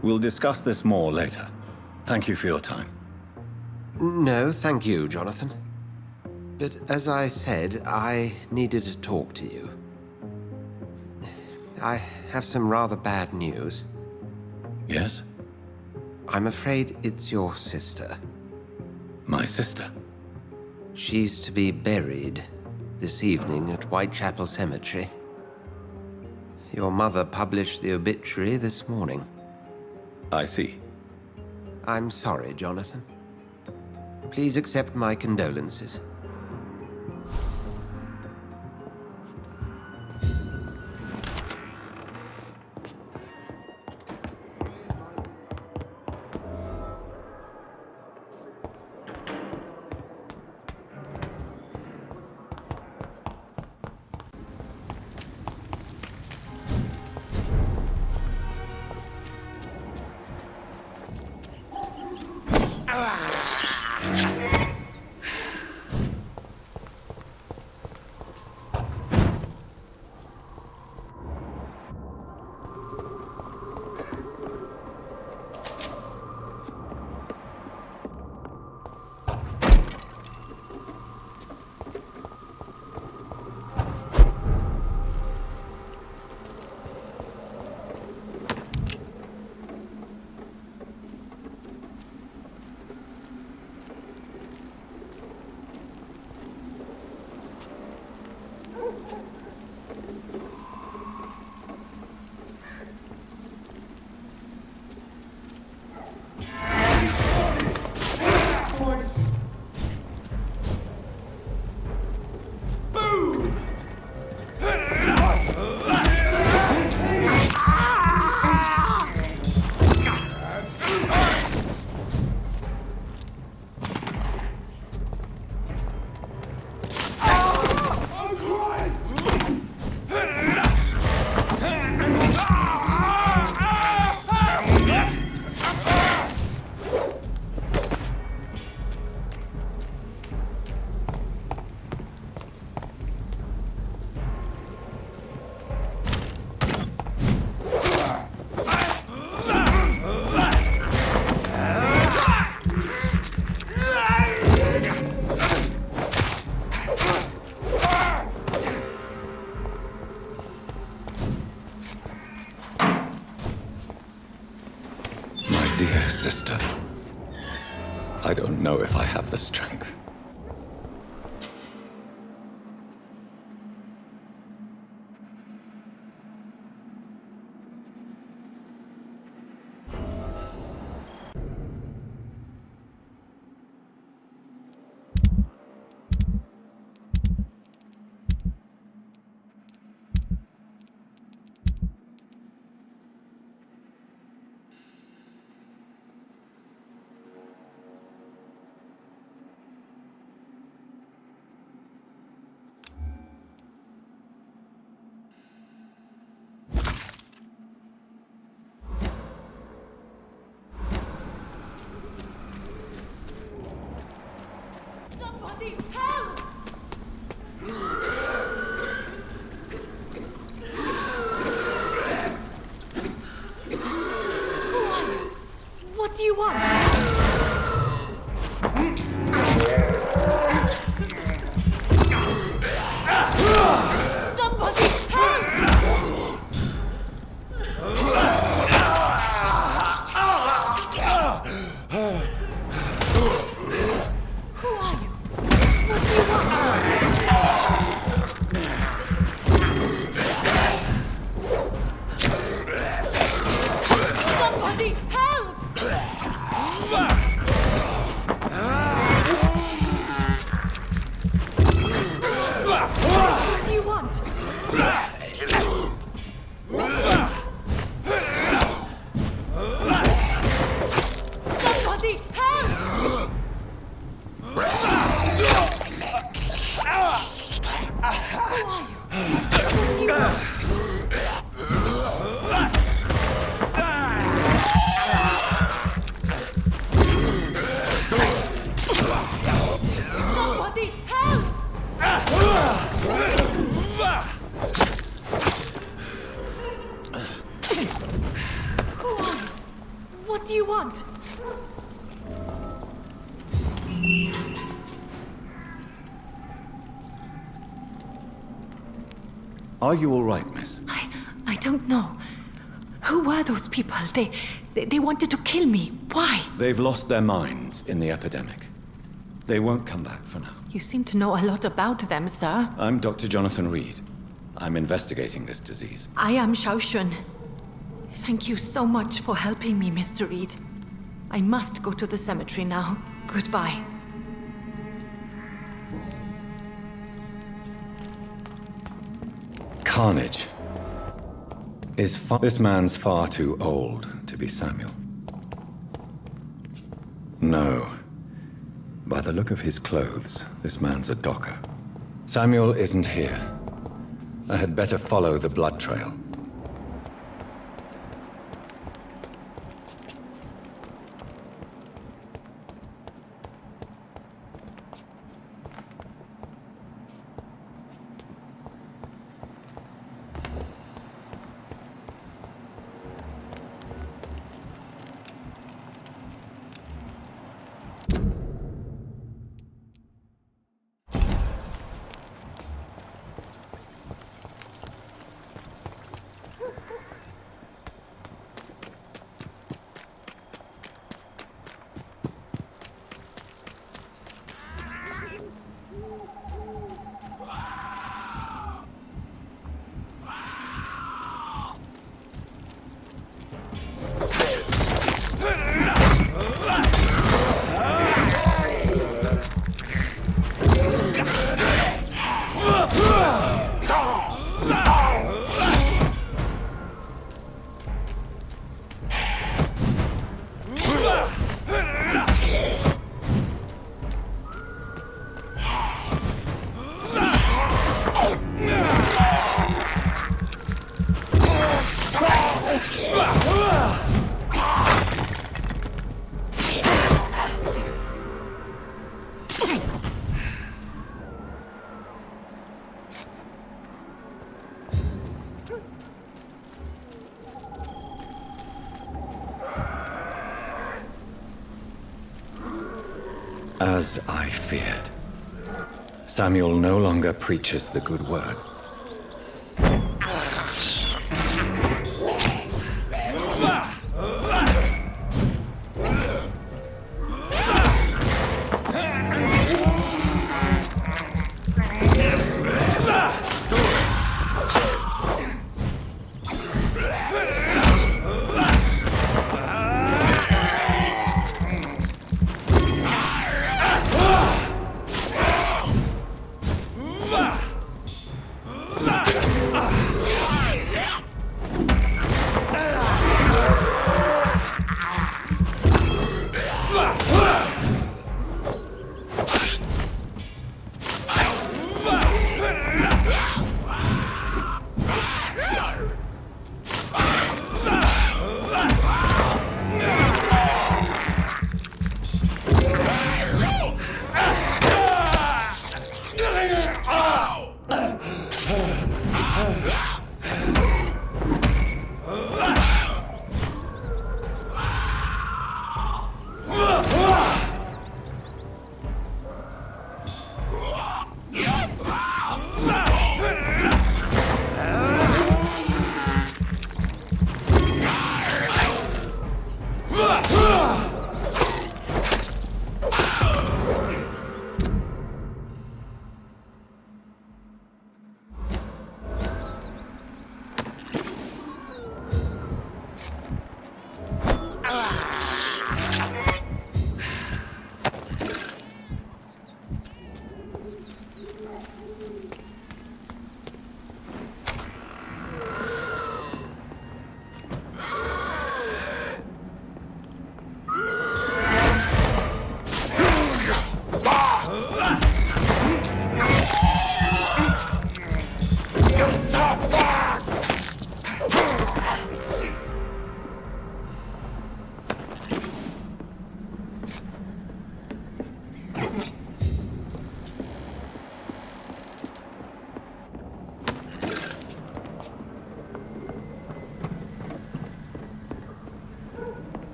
We'll discuss this more later. Thank you for your time. No, thank you, Jonathan. But as I said, I needed to talk to you. I have some rather bad news. Yes? I'm afraid it's your sister. My sister? She's to be buried this evening at Whitechapel Cemetery. Your mother published the obituary this morning. I see. I'm sorry, Jonathan. Please accept my condolences. Dear sister, I don't know if I have the strength. Somebody help! What do you want? Somebody help! Who are you? What do you want? Somebody help! What do you want? Somebody help! Somebody help! What do you want? Are you all right, miss? I don't know. Who were those people? They wanted to kill me. Why? They've lost their minds in the epidemic. They won't come back for now. You seem to know a lot about them, sir. I'm Dr. Jonathan Reid. I'm investigating this disease. I am Xiaoxun. Thank you so much for helping me, Mr. Reid. I must go to the cemetery now. Goodbye. Carnage. This man's far too old to be Samuel. No. By the look of his clothes, this man's a docker. Samuel isn't here. I had better follow the blood trail. As I feared, Samuel no longer preaches the good word.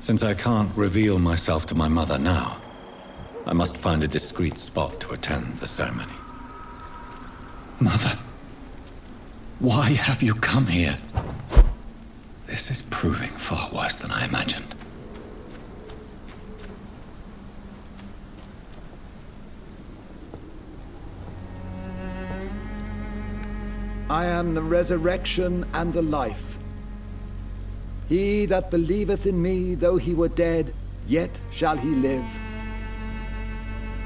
Since I can't reveal myself to my mother now, I must find a discreet spot to attend the ceremony. Mother, why have you come here? This is proving far worse than I imagined. I am the resurrection and the life. He that believeth in me, though he were dead, yet shall he live.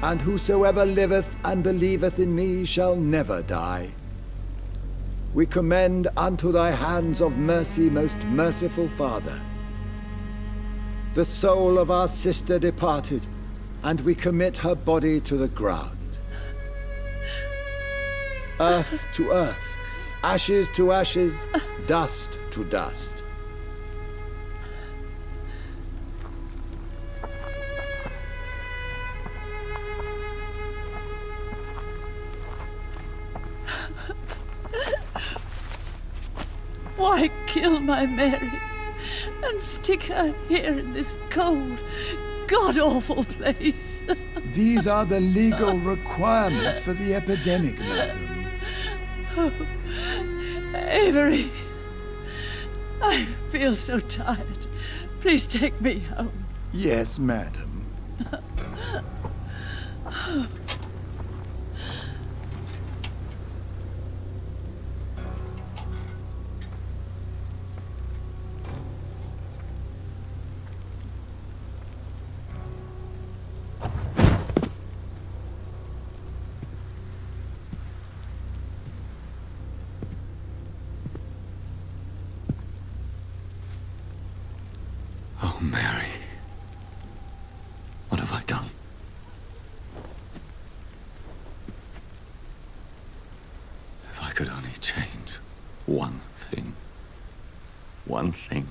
And whosoever liveth and believeth in me shall never die. We commend unto thy hands of mercy, most merciful Father, the soul of our sister departed, and we commit her body to the ground. Earth to earth, ashes to ashes, dust to dust. Why kill my Mary and stick her here in this cold, god-awful place? These are the legal requirements for the epidemic, madam. Oh, Avery, I feel so tired. Please take me home. Yes, madam. Oh, Mary. What have I done? If I could only change one thing. One thing.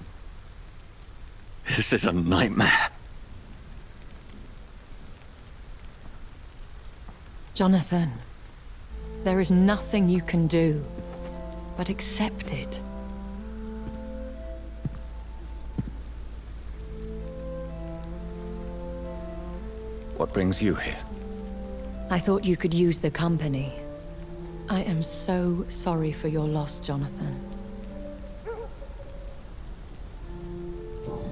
This is a nightmare. Jonathan, there is nothing you can do but accept it. What brings you here? I thought you could use the company. I am so sorry for your loss, Jonathan.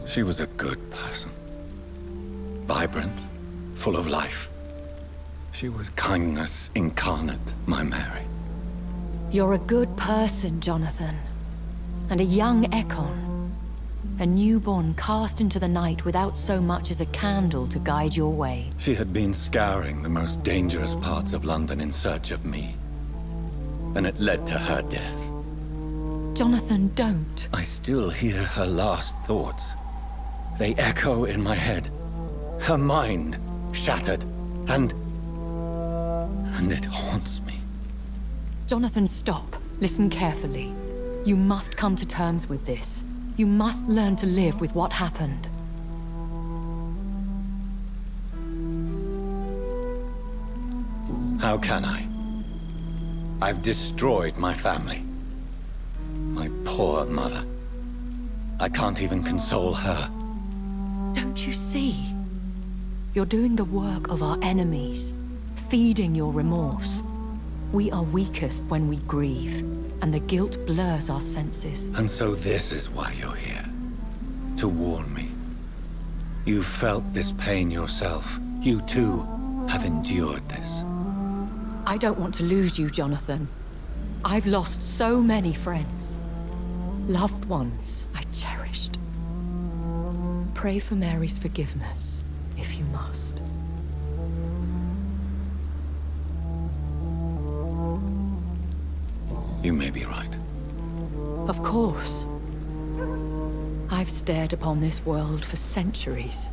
She was a good person. Vibrant, full of life. She was kindness incarnate, my Mary. You're a good person, Jonathan. And a young Ekon. A newborn cast into the night without so much as a candle to guide your way. She had been scouring the most dangerous parts of London in search of me. And it led to her death. Jonathan, don't. I still hear her last thoughts. They echo in my head. Her mind shattered, and it haunts me. Jonathan, stop. Listen carefully. You must come to terms with this. You must learn to live with what happened. How can I? I've destroyed my family. My poor mother. I can't even console her. Don't you see? You're doing the work of our enemies, feeding your remorse. We are weakest when we grieve, and the guilt blurs our senses. And so this is why you're here. To warn me. You've felt this pain yourself. You too have endured this. I don't want to lose you, Jonathan. I've lost so many friends. Loved ones I cherished. Pray for Mary's forgiveness, if you must. You may be right. Of course. I've stared upon this world for centuries,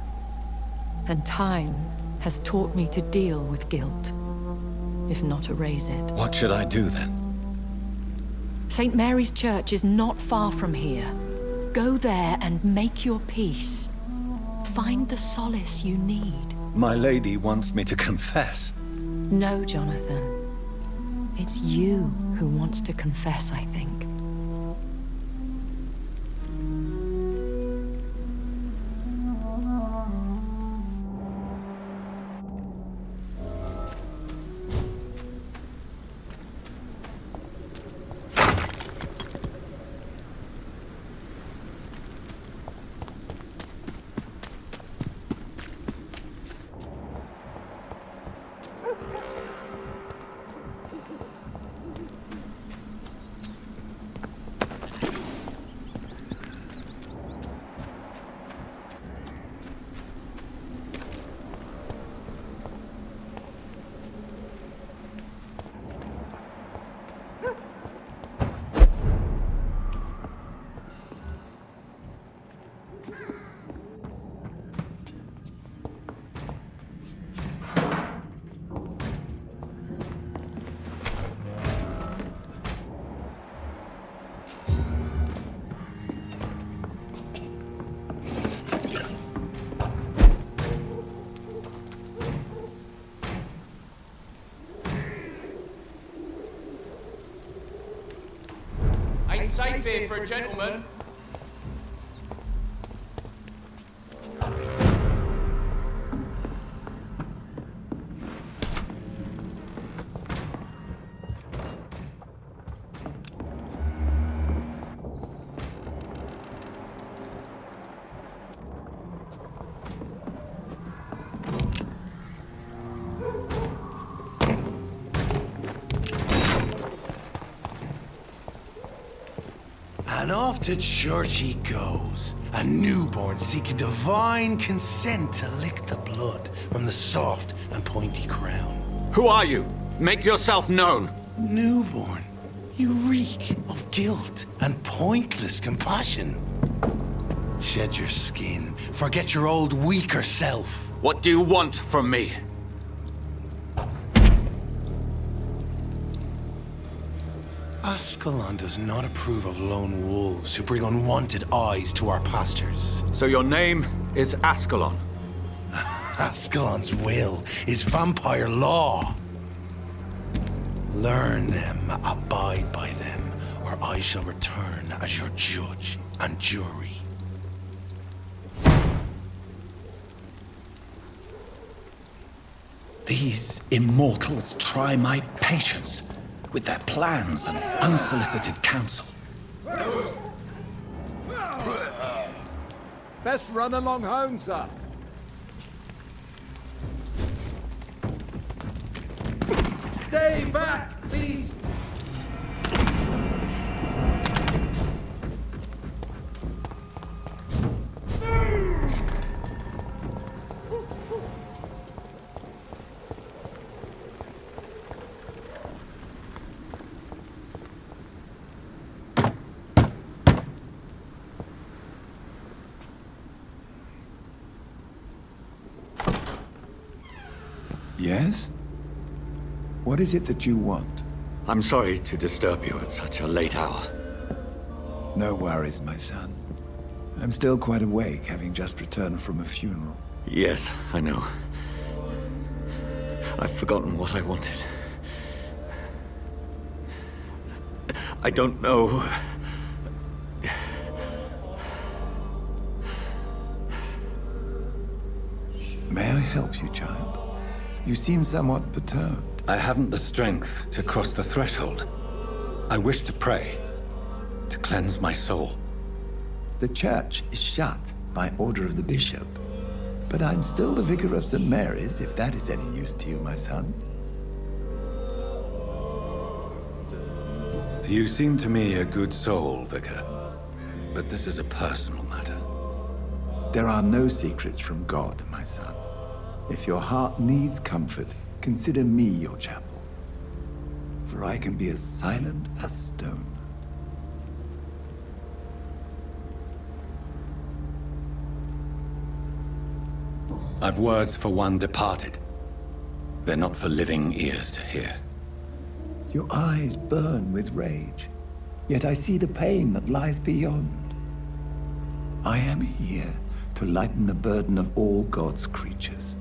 and time has taught me to deal with guilt, if not erase it. What should I do then? St. Mary's Church is not far from here. Go there and make your peace. Find the solace you need. My lady wants me to confess. No, Jonathan. It's you who wants to confess, I think. safe here for a gentleman. And off to church he goes, a newborn seeking divine consent to lick the blood from the soft and pointy crown. Who are you? Make yourself known. Newborn, you reek of guilt and pointless compassion. Shed your skin, forget your old weaker self. What do you want from me? Ascalon does not approve of lone wolves who bring unwanted eyes to our pastures. So your name is Ascalon? Ascalon's will is vampire law. Learn them, abide by them, or I shall return as your judge and jury. These immortals try my patience with their plans and unsolicited counsel. Best run along home, sir. Stay back, beast! Yes? What is it that you want? I'm sorry to disturb you at such a late hour. No worries, my son. I'm still quite awake, having just returned from a funeral. Yes, I know. I've forgotten what I wanted. I don't know. May I help you, child? You seem somewhat perturbed. I haven't the strength to cross the threshold. I wish to pray, to cleanse my soul. The church is shut by order of the bishop. But I'm still the vicar of St. Mary's, if that is any use to you, my son. You seem to me a good soul, Vicar. But this is a personal matter. There are no secrets from God, my son. If your heart needs comfort, consider me your chapel. For I can be as silent as stone. I've words for one departed. They're not for living ears to hear. Your eyes burn with rage, yet I see the pain that lies beyond. I am here to lighten the burden of all God's creatures.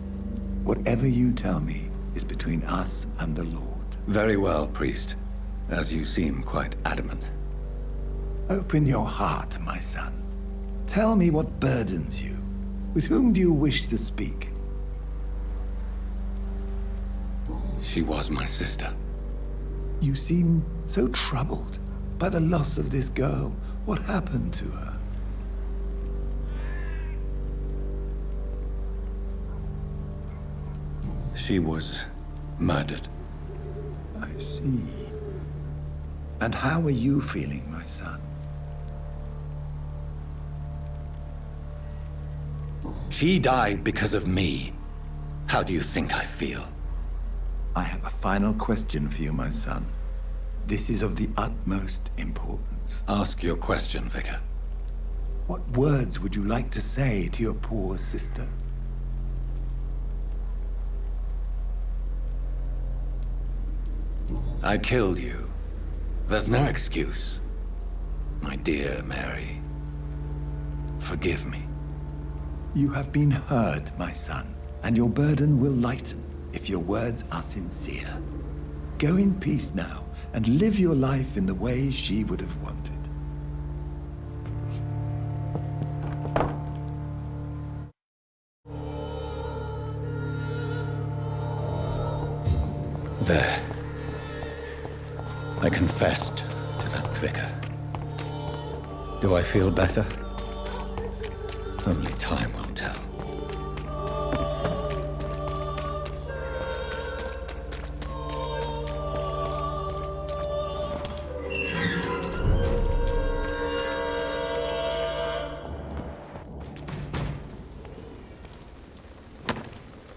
Whatever you tell me is between us and the Lord. Very well, priest, as you seem quite adamant. Open your heart, my son. Tell me what burdens you. With whom do you wish to speak? She was my sister. You seem so troubled by the loss of this girl. What happened to her? She was murdered. I see. And how are you feeling, my son? She died because of me. How do you think I feel? I have a final question for you, my son. This is of the utmost importance. Ask your question, Vicar. What words would you like to say to your poor sister? I killed you. There's no excuse. My dear Mary, forgive me. You have been heard, my son, and your burden will lighten if your words are sincere. Go in peace now, and live your life in the way she would have wanted. There. I confessed to that vicar. Do I feel better? Only time will tell.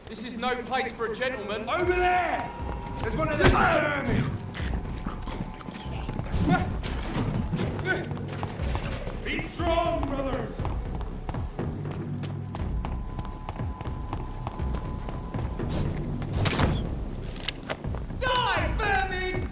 This is no place for a gentleman. Over there! There's one of them vermin! Be strong, brothers! Die, vermin!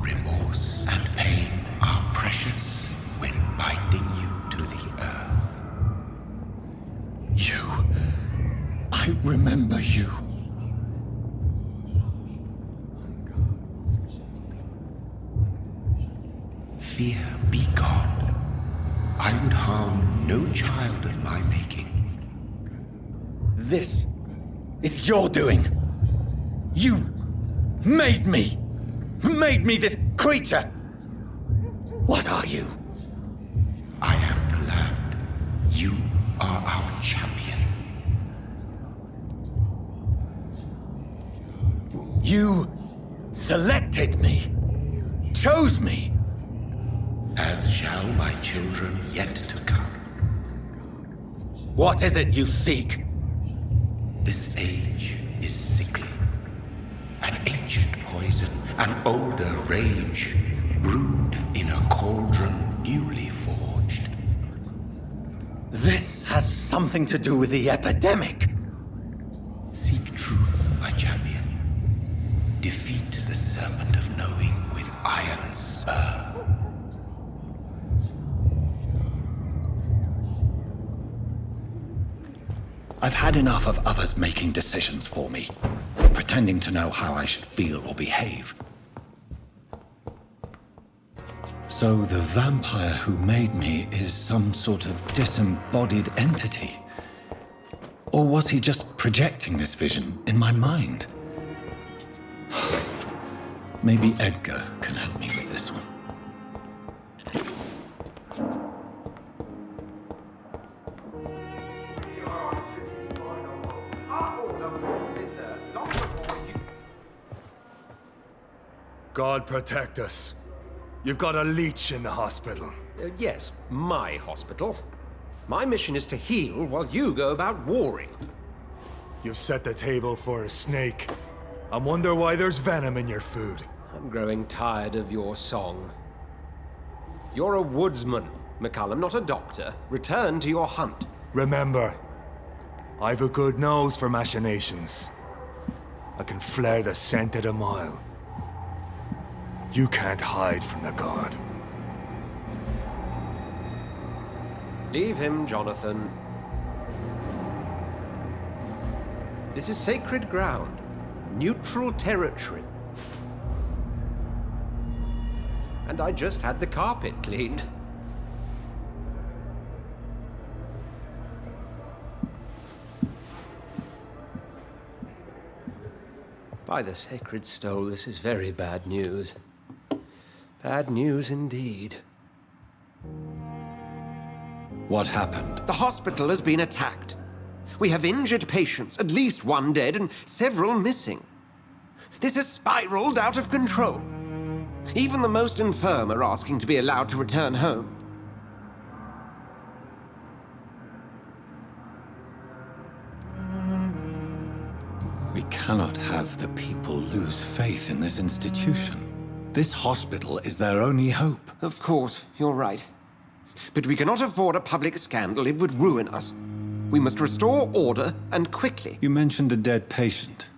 Remorse and pain are precious when binding you to the earth. You. I remember you. Fear be gone. I would harm no child of my making. This is your doing. You made me. Made me this creature. What are you? I am the land. You are our champion. You selected me. Chose me. As shall my children yet to come. What is it you seek? This age is sickly. An ancient poison, an older rage, brewed in a cauldron newly forged. This has something to do with the epidemic. Seek truth, my champion. Defeat the serpent of knowing with iron spur. I've had enough of others making decisions for me, pretending to know how I should feel or behave. So the vampire who made me is some sort of disembodied entity? Or was he just projecting this vision in my mind? Maybe Edgar can help me with this one. God protect us. You've got a leech in the hospital. Yes, my hospital. My mission is to heal while you go about warring. You've set the table for a snake. I wonder why there's venom in your food. I'm growing tired of your song. You're a woodsman, McCallum, not a doctor. Return to your hunt. Remember, I've a good nose for machinations. I can flare the scent at a mile. You can't hide from the god. Leave him, Jonathan. This is sacred ground. Neutral territory. And I just had the carpet cleaned. By the sacred stole, this is very bad news. Bad news indeed. What happened? The hospital has been attacked. We have injured patients, at least one dead and several missing. This has spiraled out of control. Even the most infirm are asking to be allowed to return home. We cannot have the people lose faith in this institution. This hospital is their only hope. Of course, you're right. But we cannot afford a public scandal. It would ruin us. We must restore order, and quickly. You mentioned a dead patient.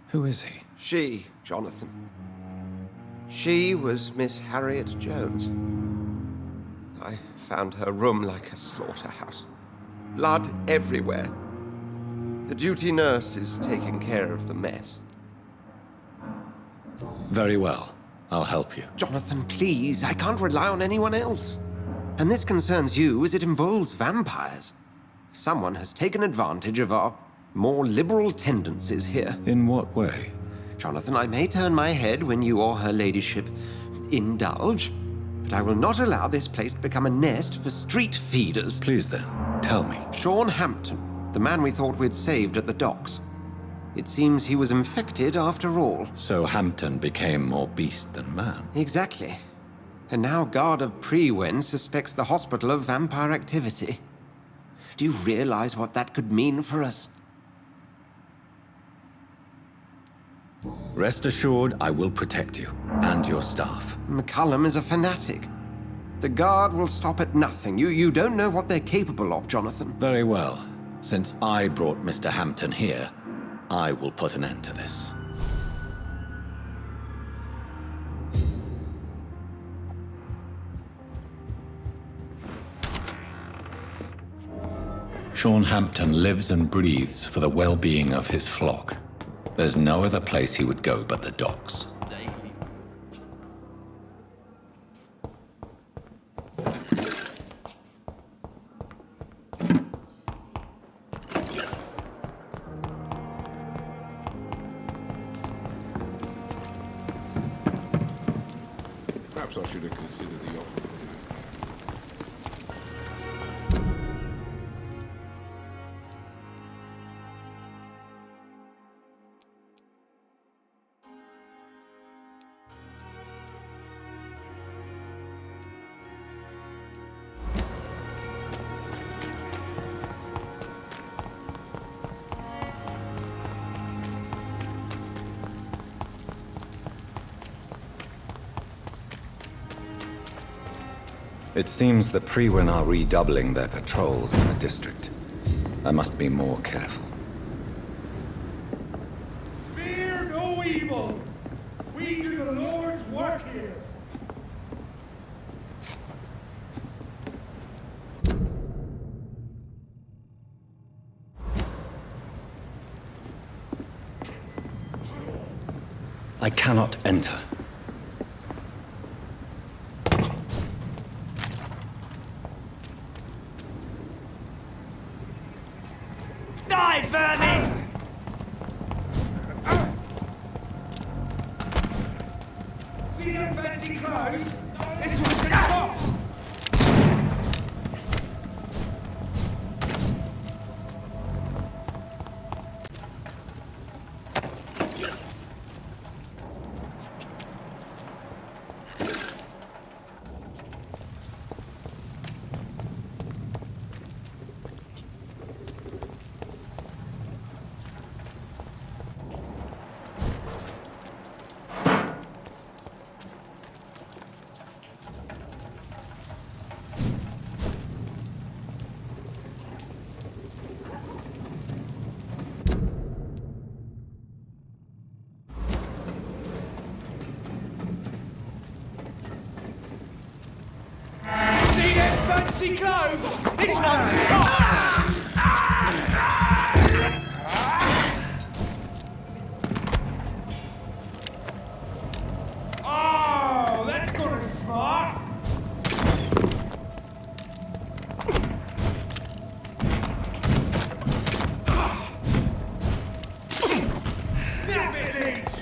Who is he? She, Jonathan. She was Miss Harriet Jones. I found her room like a slaughterhouse. Blood everywhere. The duty nurse is taking care of the mess. Very well. I'll help you. Jonathan, please. I can't rely on anyone else. And this concerns you as it involves vampires. Someone has taken advantage of our more liberal tendencies here. In what way? Jonathan, I may turn my head when you or her ladyship indulge, but I will not allow this place to become a nest for street feeders. Please then, tell me. Sean Hampton, the man we thought we'd saved at the docks. It seems he was infected after all. So Hampton became more beast than man? Exactly. And now Guard of Prewen suspects the hospital of vampire activity. Do you realize what that could mean for us? Rest assured, I will protect you and your staff. McCullum is a fanatic. The Guard will stop at nothing. You don't know what they're capable of, Jonathan. Very well. Since I brought Mr. Hampton here, I will put an end to this. Sean Hampton lives and breathes for the well-being of his flock. There's no other place he would go but the docks. Perhaps I should have considered the offer. It seems the Prewen are redoubling their patrols in the district. I must be more careful. Fear no evil! We do the Lord's work here! I cannot enter. Die, vermin! See them fancy clothes? This one's a top! Fancy clothes! This one's a top! Oh, that's gonna smart! Snap it, Leech!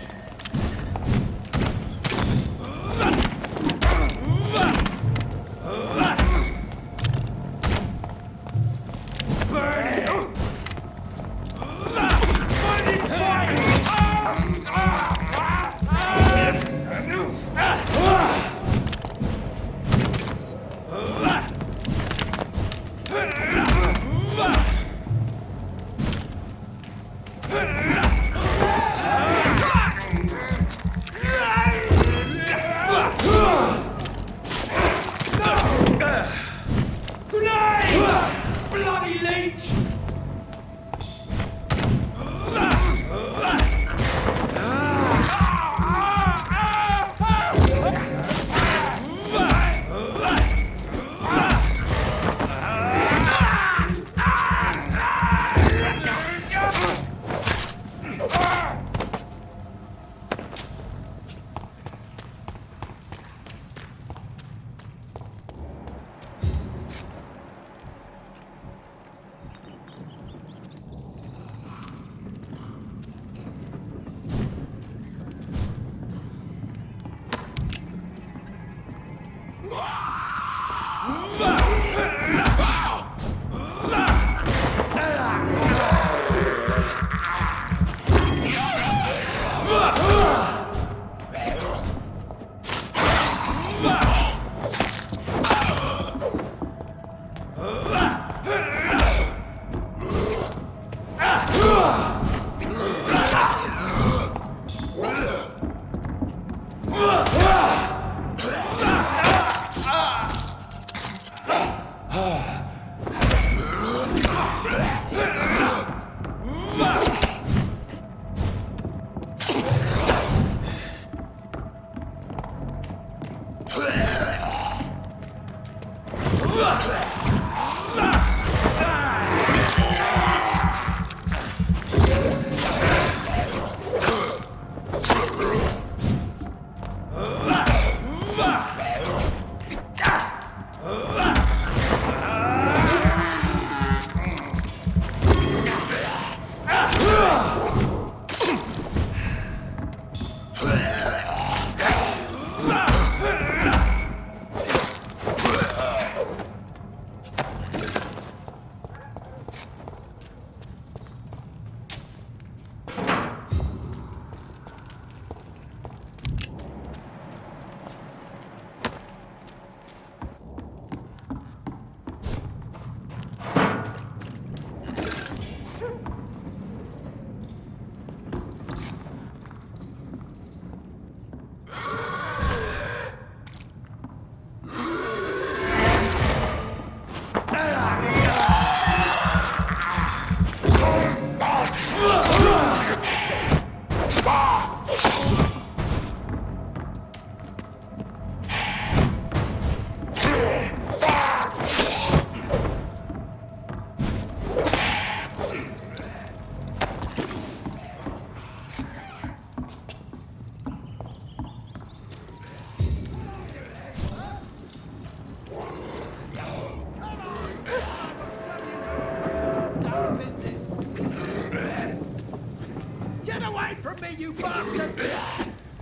away, you bastard!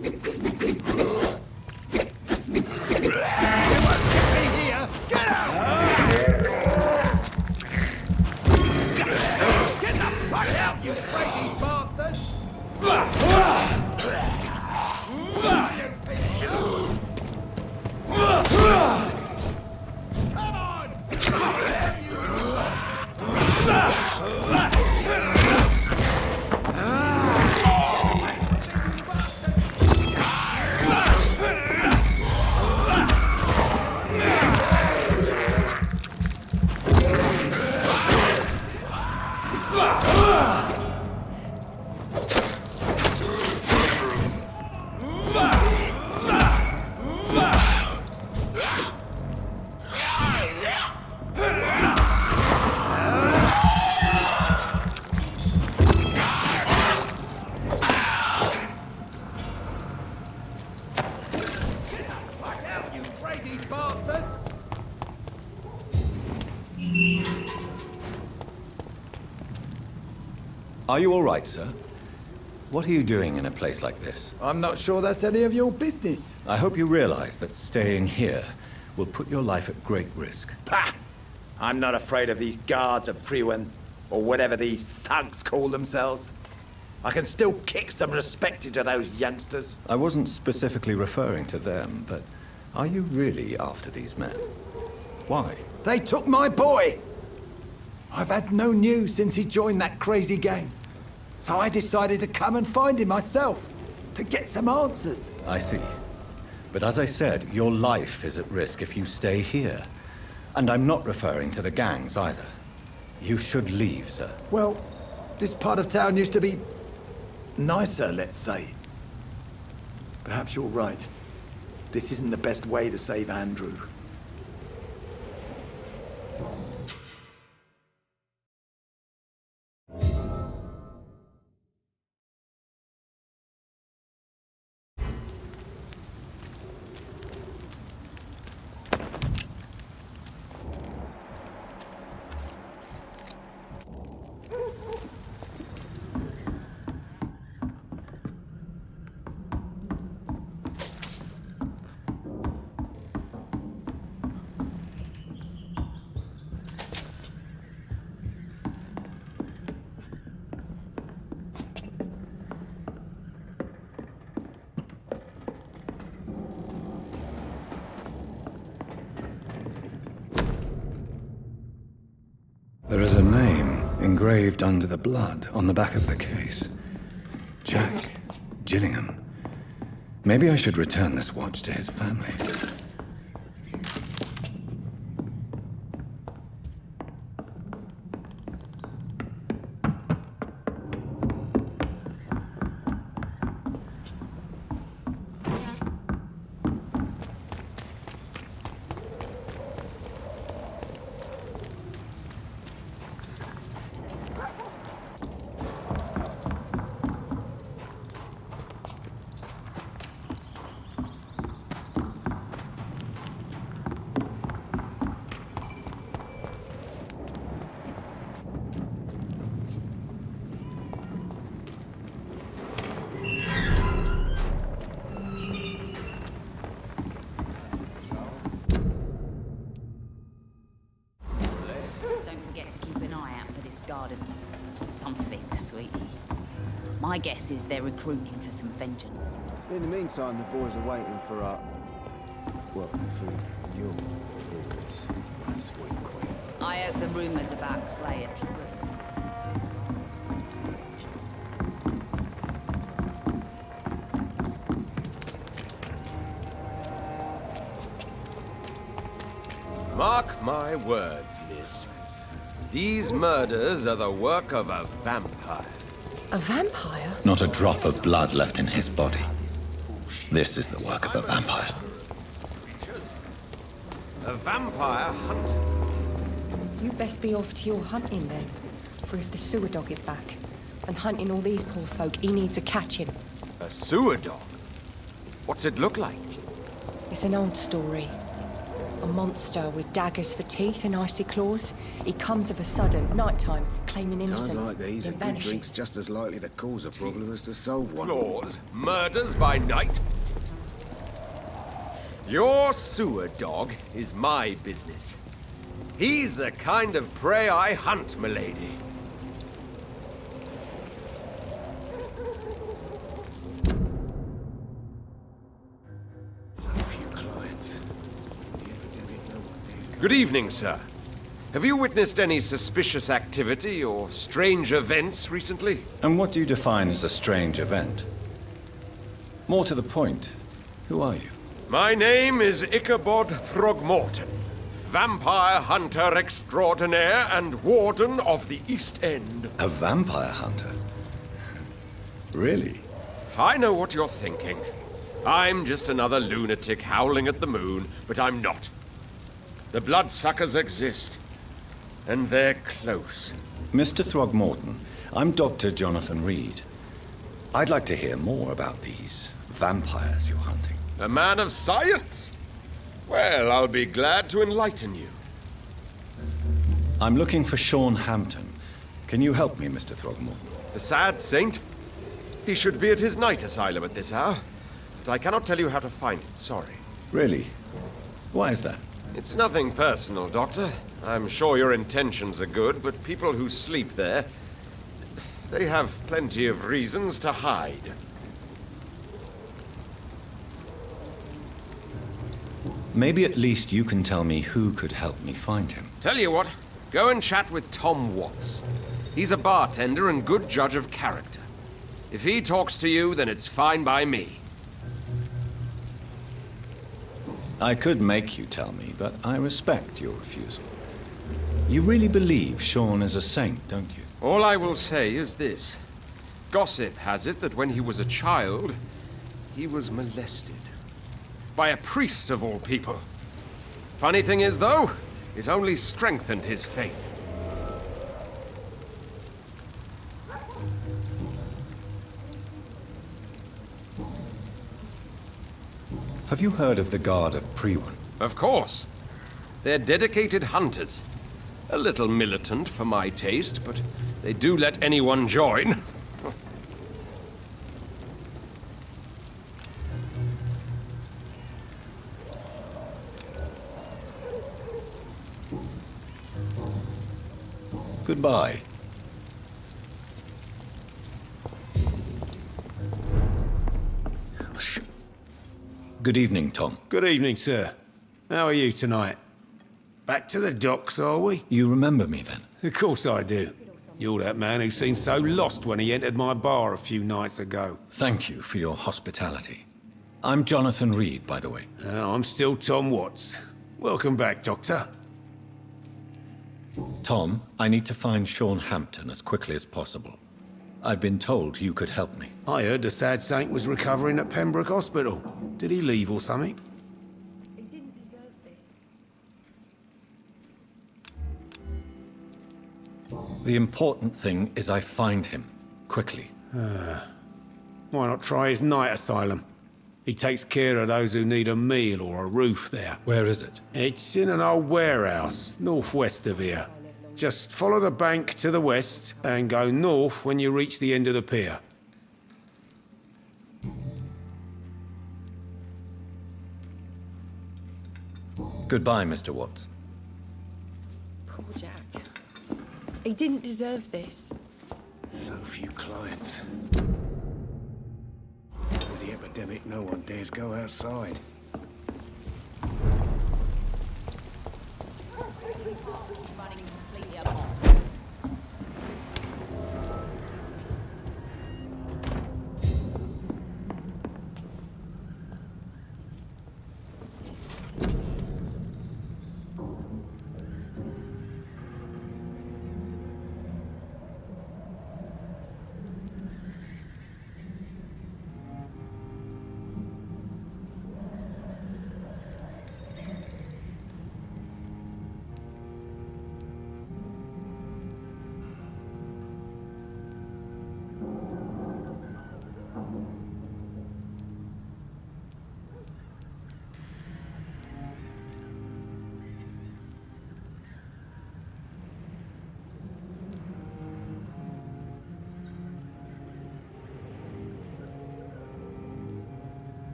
You won't get me here! Get out! Get the fuck out, you crazy bastard! Come on! Are you all right, sir? What are you doing in a place like this? I'm not sure that's any of your business. I hope you realize that staying here will put your life at great risk. Pah! I'm not afraid of these guards of Priwen, or whatever these thugs call themselves. I can still kick some respect into those youngsters. I wasn't specifically referring to them, but are you really after these men? Why? They took my boy! I've had no news since he joined that crazy gang. So I decided to come and find him myself, to get some answers. I see. But as I said, your life is at risk if you stay here. And I'm not referring to the gangs either. You should leave, sir. Well, this part of town used to be nicer, let's say. Perhaps you're right. This isn't the best way to save Andrew. There is a name engraved under the blood on the back of the case. Jack Gillingham. Maybe I should return this watch to his family. My guess is they're recruiting for some vengeance. In the meantime, the boys are waiting for well, for your orders, my sweet queen. I hope the rumors about Clay are true. Mark my words, miss. These murders are the work of a vampire. A vampire? Not a drop of blood left in his body. This is the work of a vampire. A vampire hunter. You'd best be off to your hunting then. For if the sewer dog is back, and hunting all these poor folk, he needs a catching. A sewer dog? What's it look like? It's an old story. A monster with daggers for teeth and icy claws. He comes of a sudden, nighttime, claiming innocence. Times like these, a then good vanishes. drink's just as likely to cause a problem as to solve one. Claws, murders by night. Your sewer dog is my business. He's the kind of prey I hunt, milady. Good evening, sir. Have you witnessed any suspicious activity or strange events recently? And what do you define as a strange event? More to the point, who are you? My name is Ichabod Throgmorton, vampire hunter extraordinaire and warden of the East End. A vampire hunter? Really? I know what you're thinking. I'm just another lunatic howling at the moon, but I'm not. The bloodsuckers exist, and they're close. Mr. Throgmorton, I'm Dr. Jonathan Reid. I'd like to hear more about these vampires you're hunting. A man of science? Well, I'll be glad to enlighten you. I'm looking for Sean Hampton. Can you help me, Mr. Throgmorton? The sad saint? He should be at his night asylum at this hour, but I cannot tell you how to find it, sorry. Really? Why is that? It's nothing personal, Doctor. I'm sure your intentions are good, but people who sleep there, they have plenty of reasons to hide. Maybe at least you can tell me who could help me find him. Tell you what, go and chat with Tom Watts. He's a bartender and good judge of character. If he talks to you, then it's fine by me. I could make you tell me, but I respect your refusal. You really believe Sean is a saint, don't you? All I will say is this. Gossip has it that when he was a child, he was molested. By a priest of all people. Funny thing is, though, it only strengthened his faith. Have you heard of the Guard of Prologue? Of course. They're dedicated hunters. A little militant for my taste, but they do let anyone join. Goodbye. Good evening, Tom. Good evening, sir. How are you tonight? Back to the docks, are we? You remember me, then? Of course I do. You're that man who seemed so lost when he entered my bar a few nights ago. Thank you for your hospitality. I'm Jonathan Reid, by the way. I'm still Tom Watts. Welcome back, Doctor. Tom, I need to find Sean Hampton as quickly as possible. I've been told you could help me. I heard the sad saint was recovering at Pembroke Hospital. Did he leave or something? The important thing is I find him, quickly. Why not try his night asylum? He takes care of those who need a meal or a roof there. Where is it? It's in an old warehouse, northwest of here. Just follow the bank to the west and go north when you reach the end of the pier. Goodbye, Mr. Watts. Poor Jack. He didn't deserve this. So few clients. With the epidemic, no one dares go outside.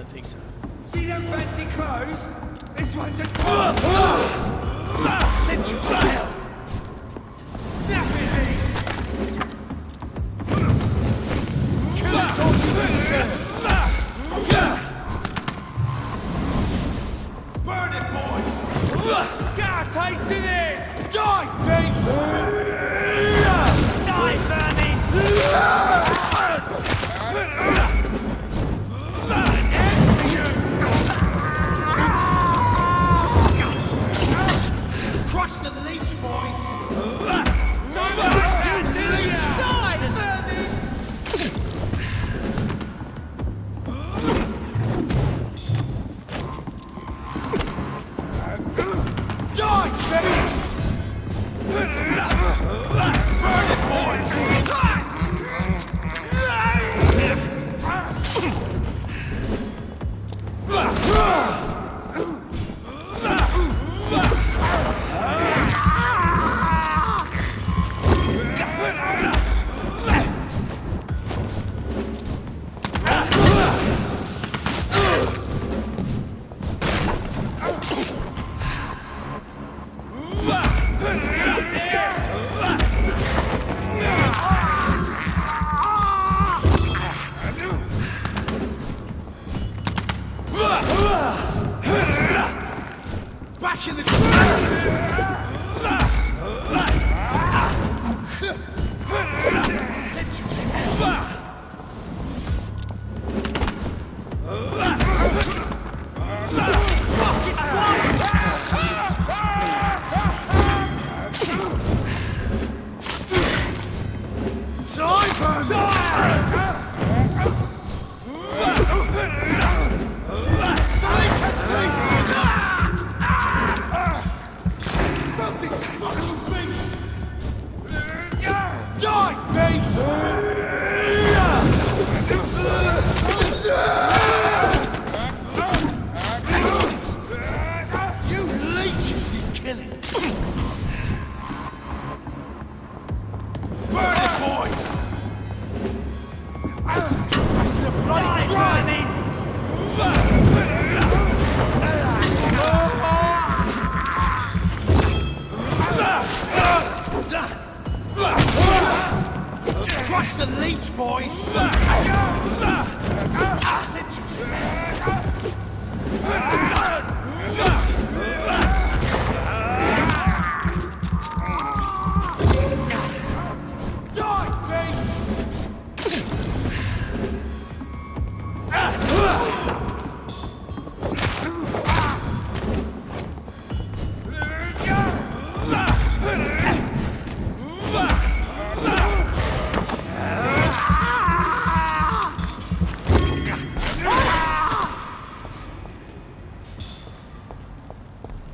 don't think so. See them fancy clothes? This one's a send you to hell! Snap it, Reid! Kill it all you burn it, boys! Get a taste of this! Die, beast! Die, vermin! Crush the leech, boys! Back in the crush the leech, boys!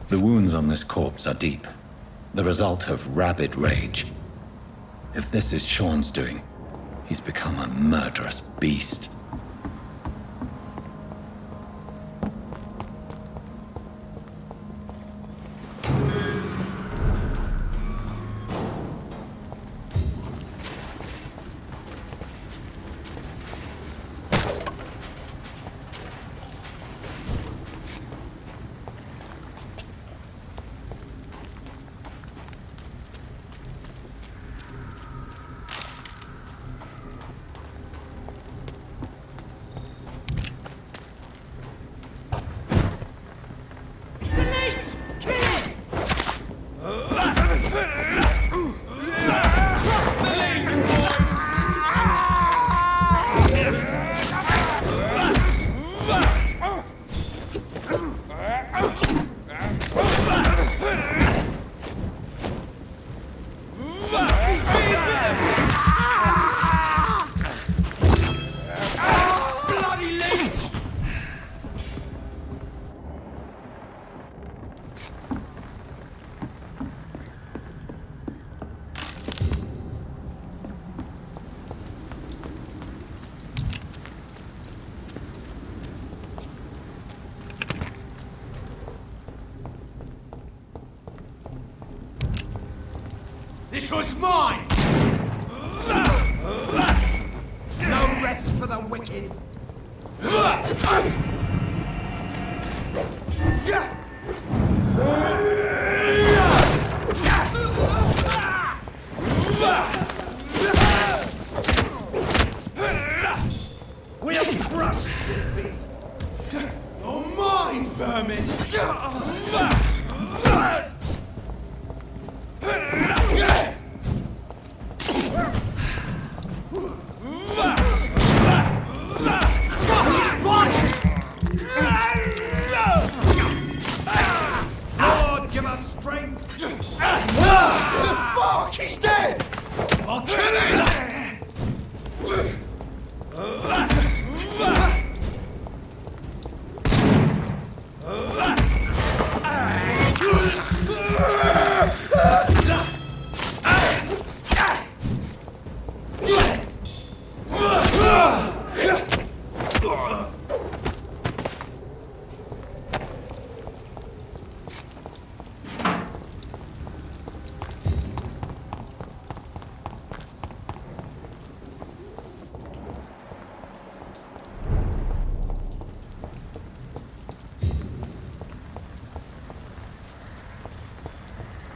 The wounds on this corpse are deep, the result of rabid rage. If this is Sean's doing, he's become a murderous beast. This one's mine! No rest for the wicked! vermin! Lord, give us strength! Fuck! He's dead! I'll kill him!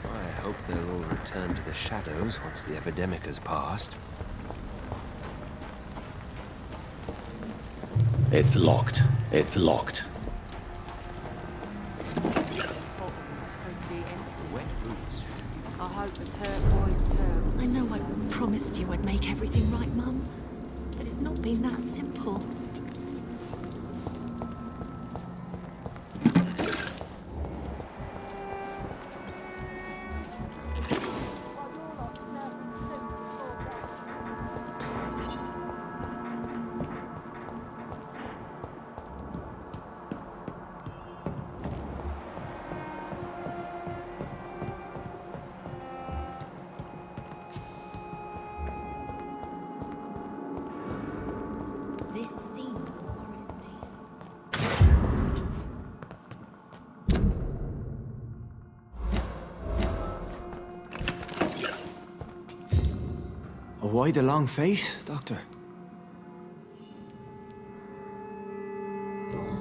I hope they'll all return to the shadows once the epidemic has passed. It's locked. It's locked. I hope the turquoise turtle. I know I promised you I'd make everything right, Mum. But it's not been that simple. This scene worries me. Why the long face, Doctor?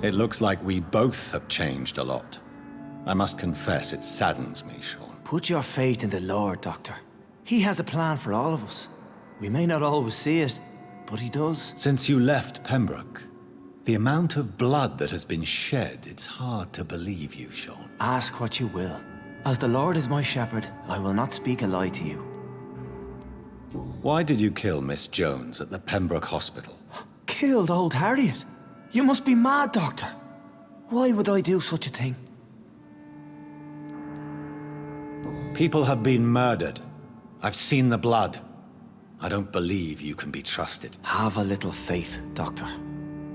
It looks like we both have changed a lot. I must confess, it saddens me, Sean. Put your faith in the Lord, Doctor. He has a plan for all of us. We may not always see it, but he does. Since you left Pembroke, the amount of blood that has been shed, it's hard to believe you, Sean. Ask what you will. As the Lord is my shepherd, I will not speak a lie to you. Why did you kill Miss Jones at the Pembroke Hospital? Killed old Harriet? You must be mad, Doctor. Why would I do such a thing? People have been murdered. I've seen the blood. I don't believe you can be trusted. Have a little faith, Doctor.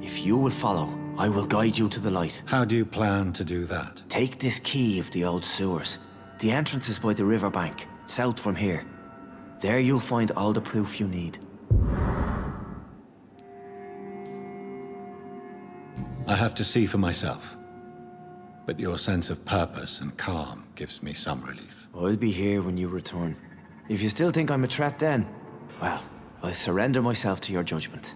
If you will follow, I will guide you to the light. How do you plan to do that? Take this key of the old sewers. The entrance is by the riverbank, south from here. There you'll find all the proof you need. I have to see for myself. But your sense of purpose and calm gives me some relief. I'll be here when you return. If you still think I'm a threat then, well, I'll surrender myself to your judgment.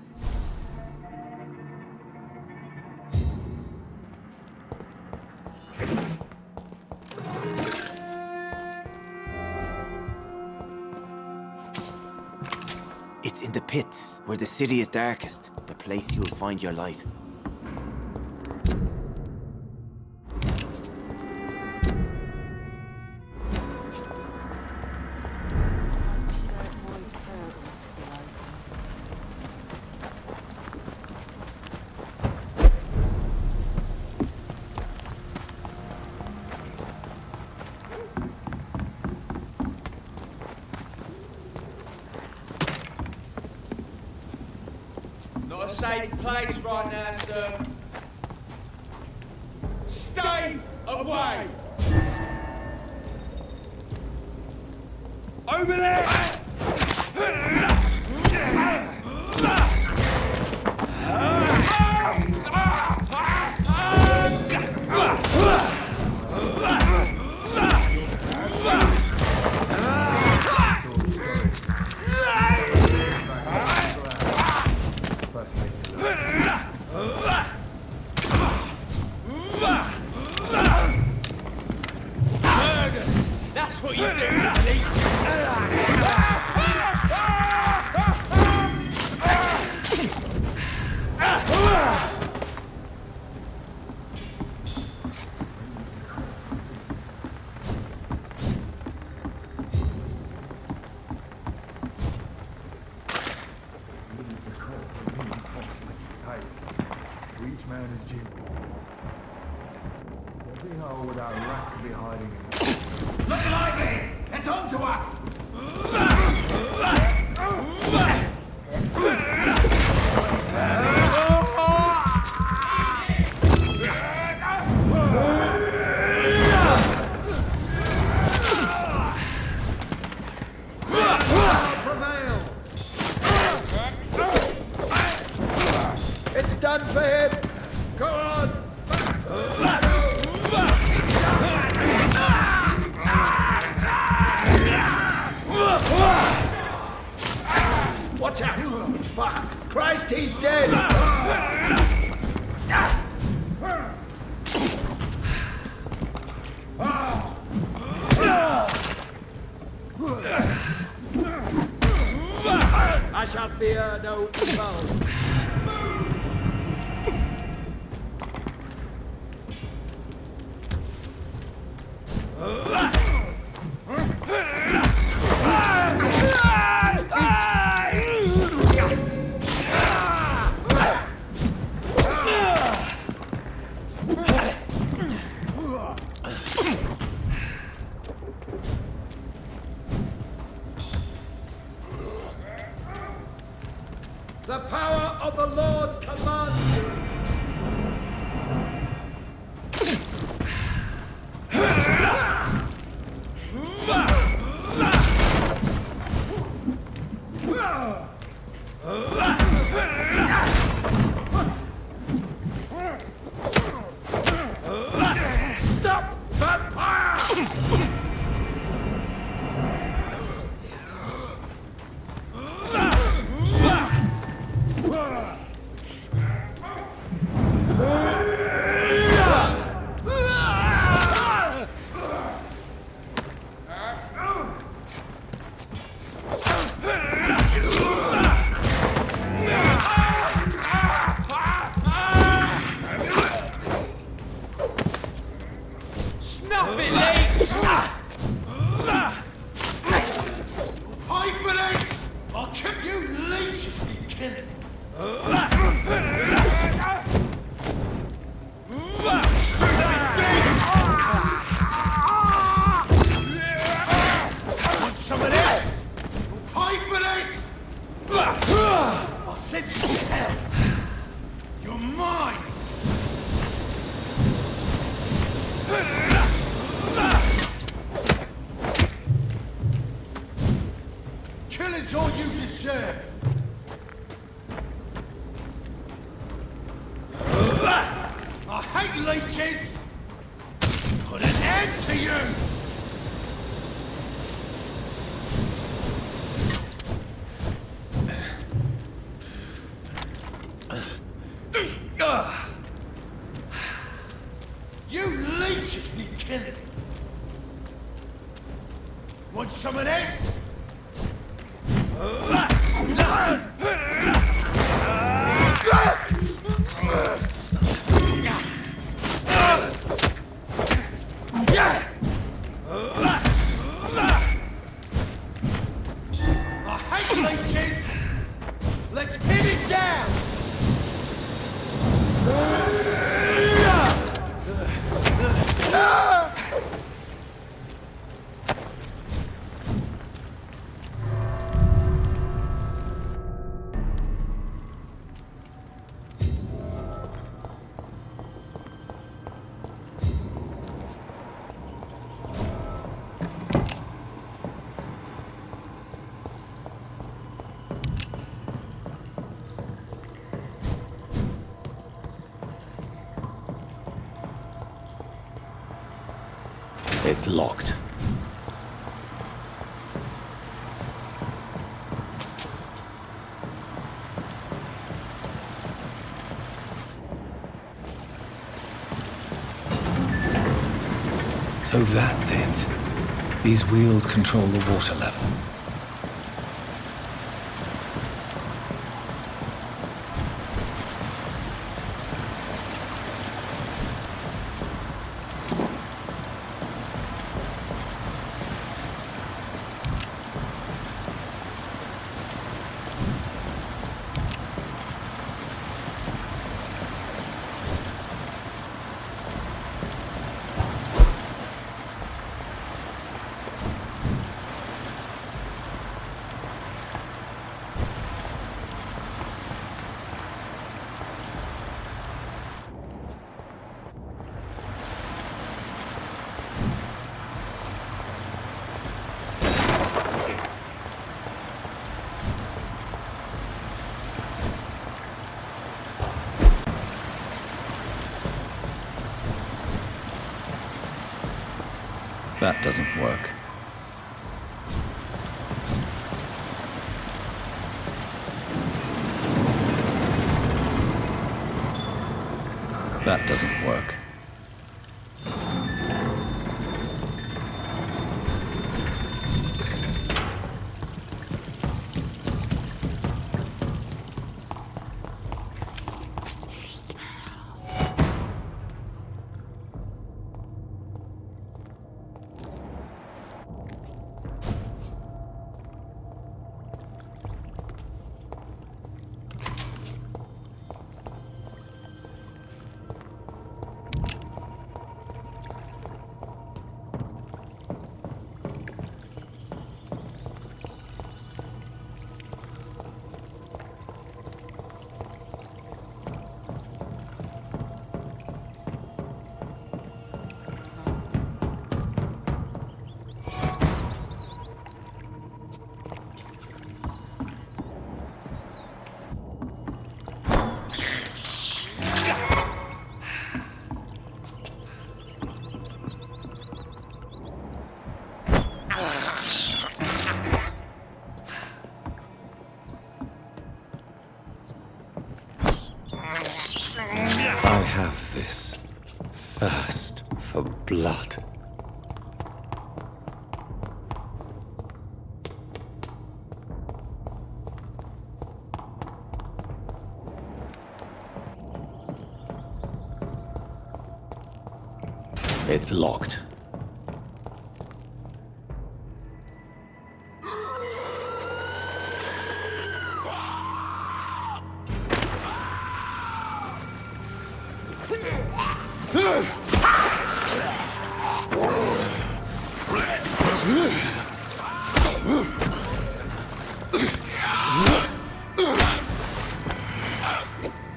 It's in the pits, where the city is darkest, the place you'll find your light. Not a safe place right now, sir. Stay away! Over there! That's what you do, Bloody hell with that rat to be hiding in. Look lively! It's on to us! It's done for him! Go on! Watch out! It's fast! Christ, he's dead! I shall fear no evil. The power of the Lord commands you. Stop, Vampyr! Snuff it, leech! Pay for this! I'll keep you leeches be killing! Want some of this? Pay for this! I'll send you to hell! You're mine! Killing's all you deserve! I hate leeches! Put an end to you! You leeches need killing! Want some of this? I hate leeches! Let's pin it down! It's locked. So that's it. These wheels control the water level. That doesn't work. That doesn't work. I have this thirst for blood. It's locked.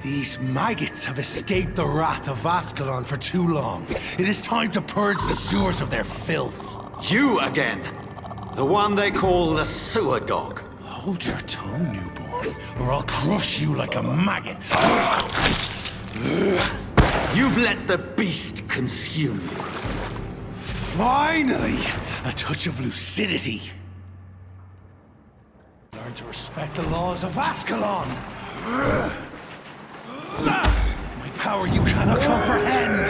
These maggots have escaped the wrath of Ascalon for too long. It is time to purge the sewers of their filth. You again! The one they call the sewer dog. Hold your tongue, newborn, or I'll crush you like a maggot. You've let the beast consume you. Finally! A touch of lucidity. Learn to respect the laws of Ascalon. My power you cannot comprehend.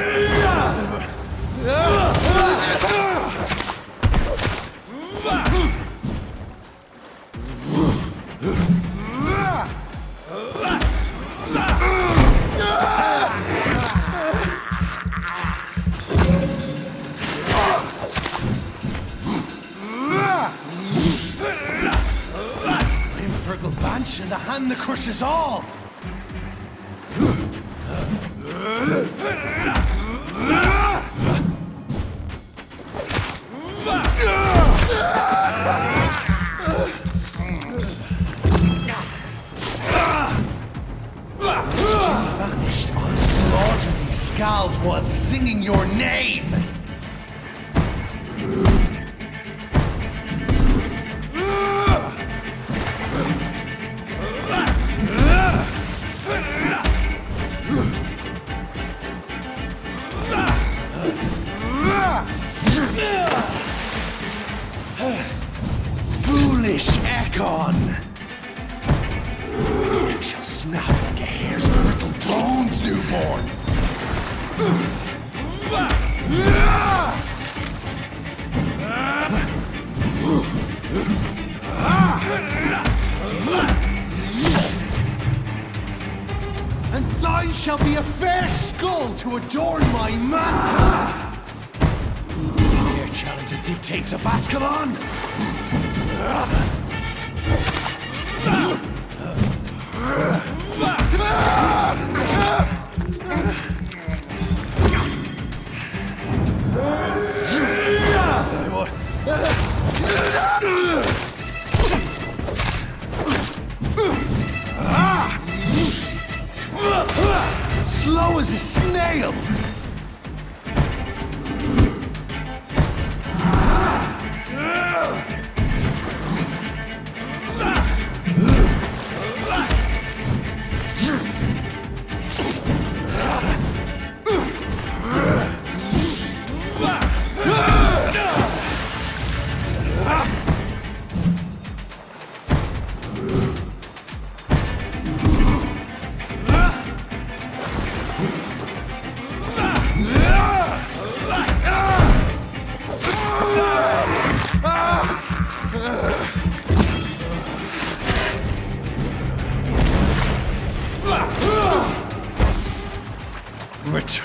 I'm Fergal Banch and the hand that crushes all. Vanished, I'll slaughter these scalds while singing your name. Foolish Ekon! You shall snap like a hare's brittle bones, newborn! And thine shall be a fair skull to adorn my mantle! You dare challenge the dictates of Ascalon? Slow as a snail!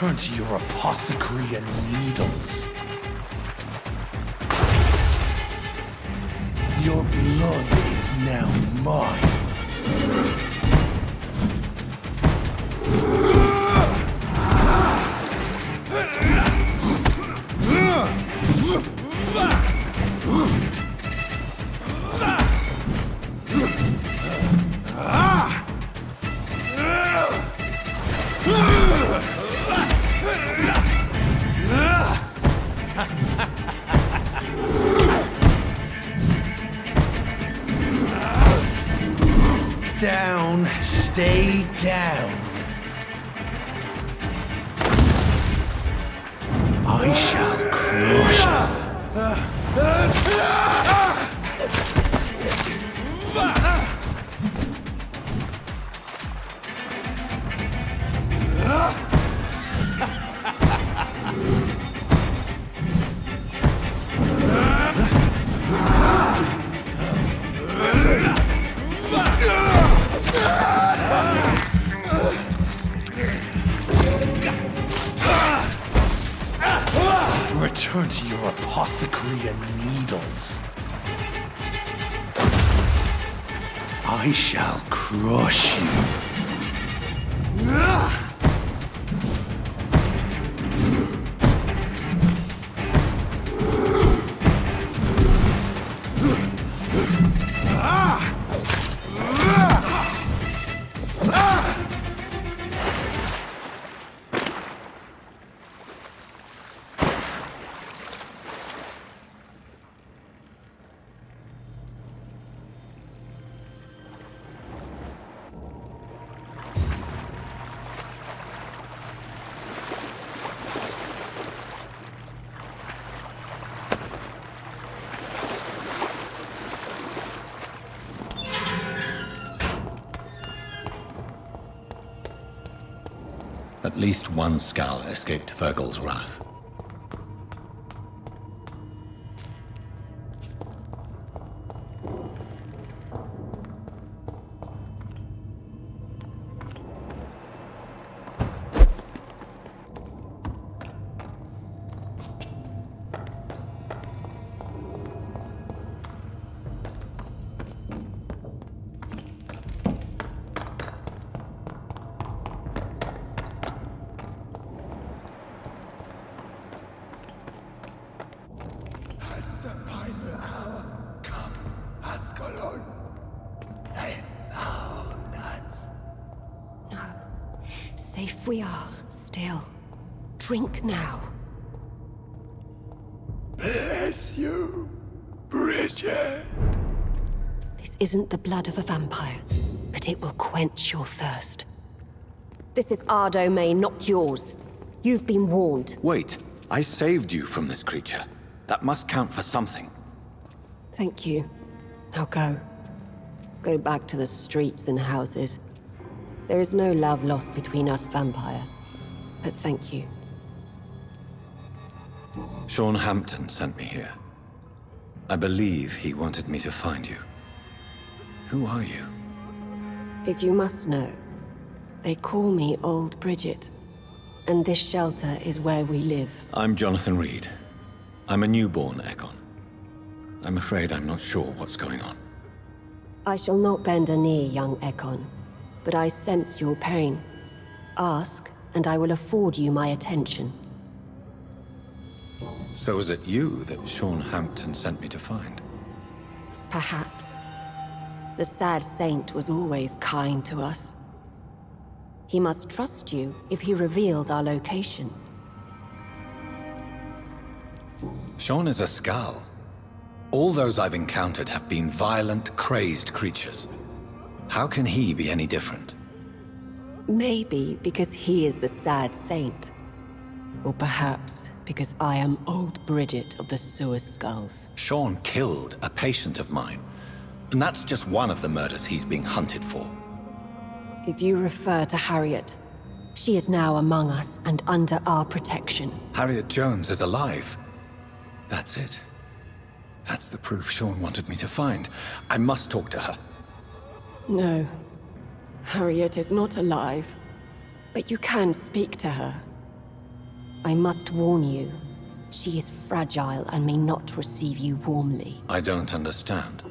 Return to your apothecary and needles. Your blood is now mine. Down, stay down. I shall crush Return to your apothecary and needles. I shall crush you. At least one Skal escaped Fergal's wrath. Safe we are, still. Drink now. Bless you, Bridget. This isn't the blood of a vampire, but it will quench your thirst. This is our domain, not yours. You've been warned. Wait, I saved you from this creature. That must count for something. Thank you. Now go. Go back to the streets and houses. There is no love lost between us, Vampire. But thank you. Sean Hampton sent me here. I believe he wanted me to find you. Who are you? If you must know, they call me Old Bridget. And this shelter is where we live. I'm Jonathan Reid. I'm a newborn Ekon. I'm afraid I'm not sure what's going on. I shall not bend a knee, young Ekon. But I sense your pain. Ask, and I will afford you my attention. So is it you that Sean Hampton sent me to find? Perhaps. The sad saint was always kind to us. He must trust you if he revealed our location. Sean is a Skal. All those I've encountered have been violent, crazed creatures. How can he be any different? Maybe because he is the sad saint. Or perhaps because I am Old Bridget of the Sewer Skulls. Sean killed a patient of mine. And that's just one of the murders he's being hunted for. If you refer to Harriet, she is now among us and under our protection. Harriet Jones is alive. That's it. That's the proof Sean wanted me to find. I must talk to her. No. Harriet is not alive. But you can speak to her. I must warn you, she is fragile and may not receive you warmly. I don't understand.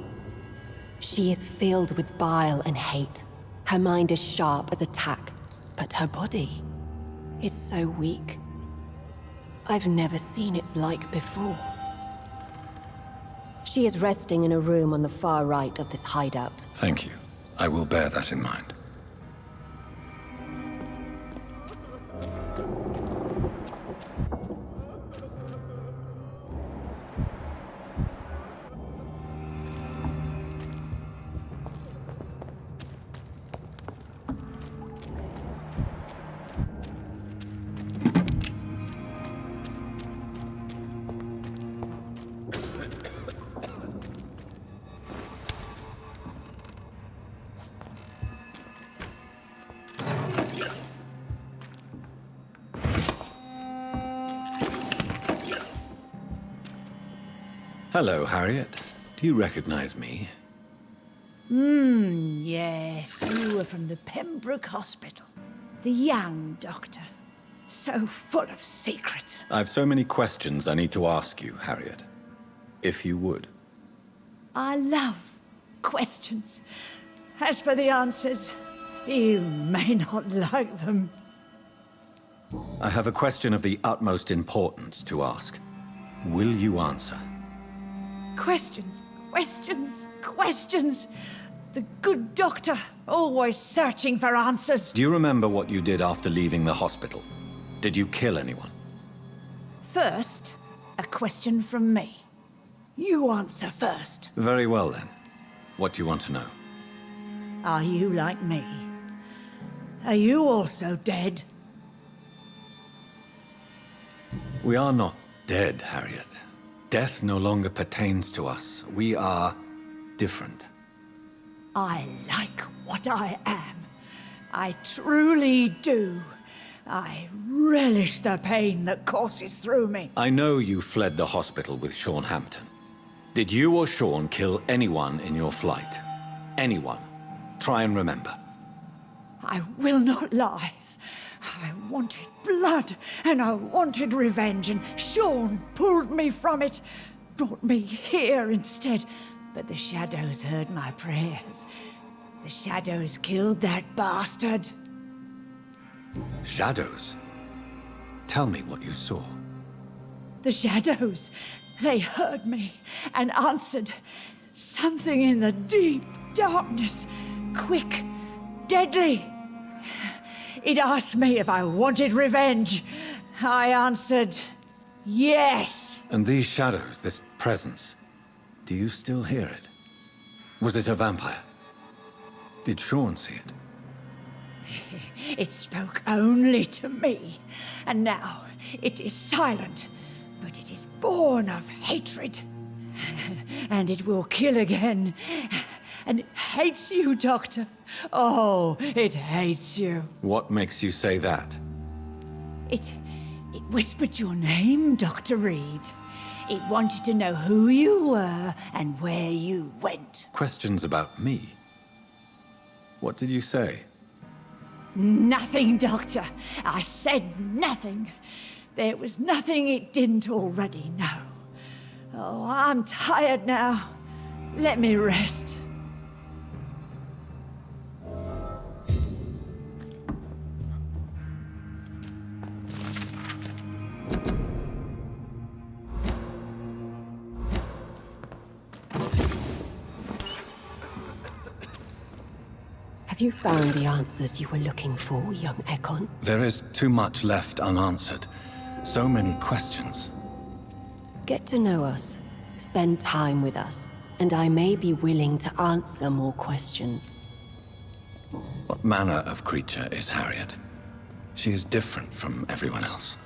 She is filled with bile and hate. Her mind is sharp as a tack, but her body is so weak. I've never seen its like before. She is resting in a room on the far right of this hideout. Thank you. I will bear that in mind. Hello, Harriet. Do you recognize me? Yes, you were from the Pembroke Hospital. The young doctor. So full of secrets. I've so many questions I need to ask you, Harriet. If you would. I love questions. As for the answers, you may not like them. I have a question of the utmost importance to ask. Will you answer? Questions, questions, questions. The good doctor, always searching for answers. Do you remember what you did after leaving the hospital? Did you kill anyone? First, a question from me. You answer first. Very well then. What do you want to know? Are you like me? Are you also dead? We are not dead, Harriet. Death no longer pertains to us. We are different. I like what I am. I truly do. I relish the pain that courses through me. I know you fled the hospital with Sean Hampton. Did you or Sean kill anyone in your flight? Anyone? Try and remember. I will not lie. I wanted blood, and I wanted revenge, and Sean pulled me from it, brought me here instead. But the shadows heard my prayers. The shadows killed that bastard. Shadows? Tell me what you saw. The shadows, they heard me and answered. Something in the deep darkness, quick, deadly. It asked me if I wanted revenge. I answered, yes. And these shadows, this presence, do you still hear it? Was it a vampire? Did Sean see it? It spoke only to me, and now it is silent, but it is born of hatred. And it will kill again. And it hates you, Doctor. Oh, it hates you. What makes you say that? It whispered your name, Dr. Reid. It wanted to know who you were and where you went. Questions about me? What did you say? Nothing, Doctor. I said nothing. There was nothing it didn't already know. Oh, I'm tired now. Let me rest. Have you found the answers you were looking for, young Ekon? There is too much left unanswered. So many questions. Get to know us, spend time with us, and I may be willing to answer more questions. What manner of creature is Harriet? She is different from everyone else.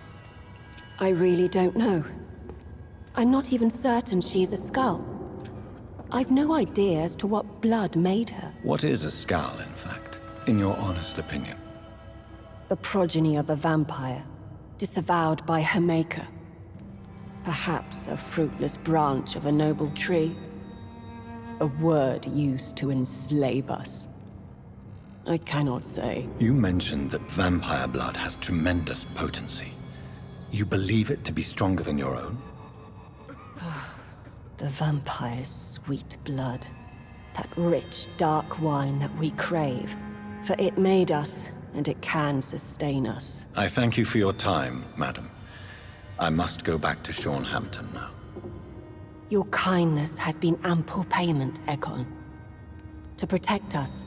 I really don't know. I'm not even certain she's a skull. I've no idea as to what blood made her. What is a skull, in fact, in your honest opinion? The progeny of a vampire, disavowed by her maker. Perhaps a fruitless branch of a noble tree. A word used to enslave us. I cannot say. You mentioned that vampire blood has tremendous potency. You believe it to be stronger than your own? The vampire's sweet blood. That rich, dark wine that we crave. For it made us, and it can sustain us. I thank you for your time, madam. I must go back to Hampton now. Your kindness has been ample payment, Egon. To protect us,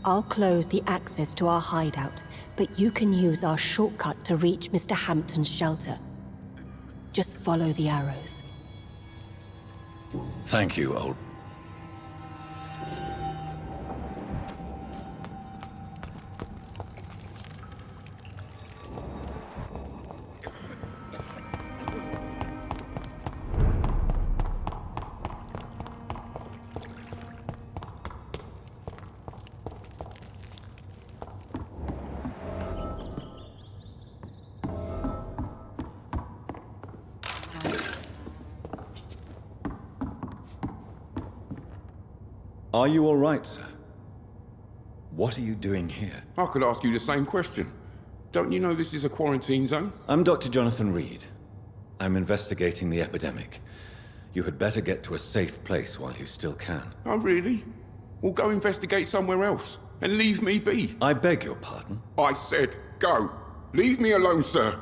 I'll close the access to our hideout, but you can use our shortcut to reach Mr. Hampton's shelter. Just follow the arrows. Thank you, old... Are you all right, sir? What are you doing here? I could ask you the same question. Don't you know this is a quarantine zone? I'm Dr. Jonathan Reid. I'm investigating the epidemic. You had better get to a safe place while you still can. Oh, really? Well, go investigate somewhere else, and leave me be. I beg your pardon? I said go. Leave me alone, sir.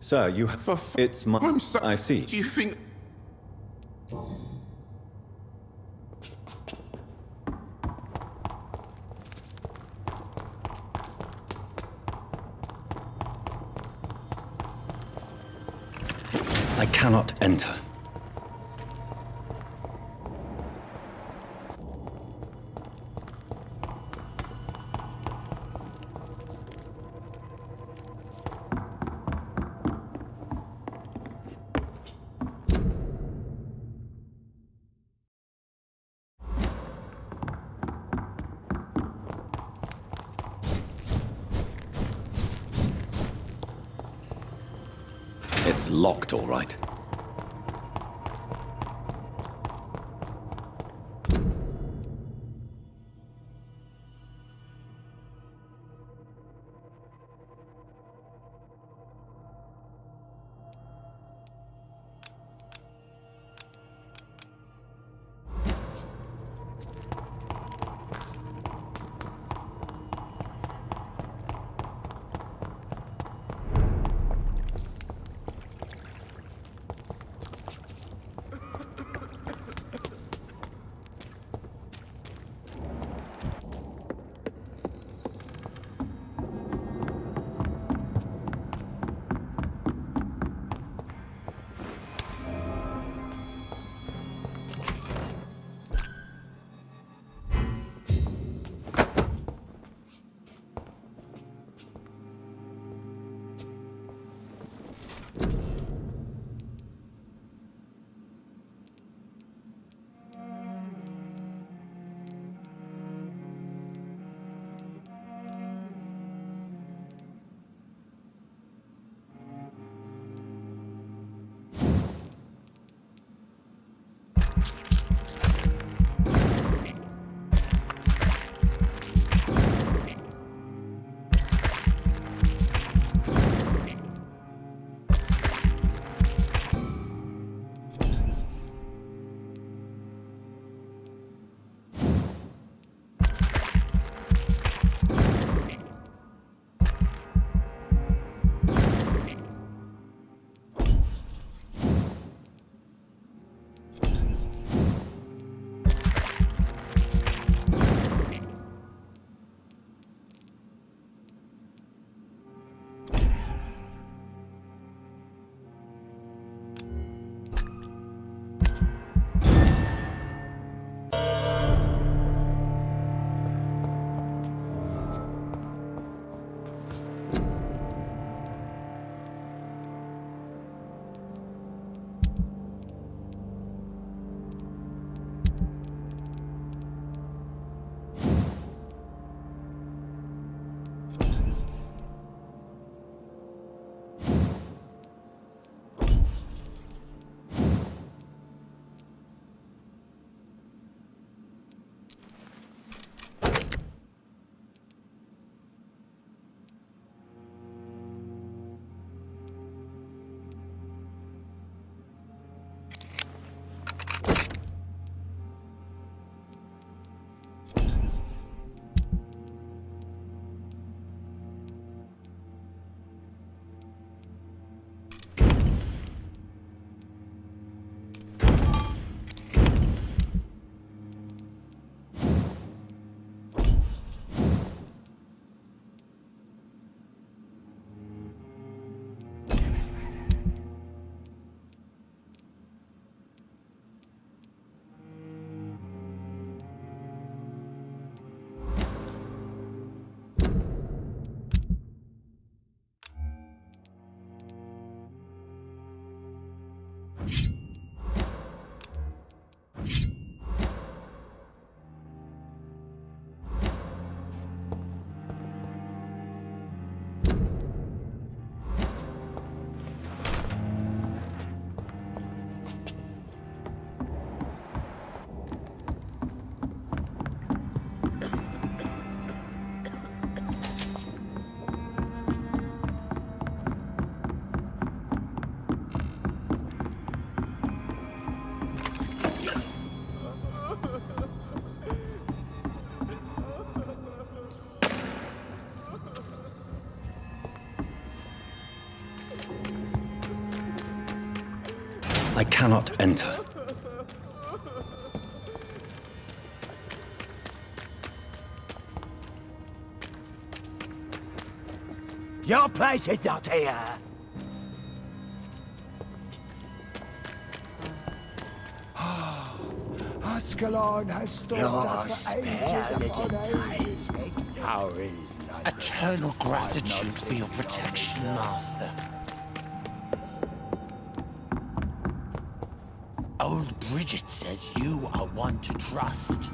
Sir, you have... It's my... I see. Do you think... I cannot enter. It's locked, all right. I cannot enter. Your place is not here. Ascalon has stood us for ages upon ages. How is Eternal gratitude for your protection, Master. Old Bridget says you are one to trust.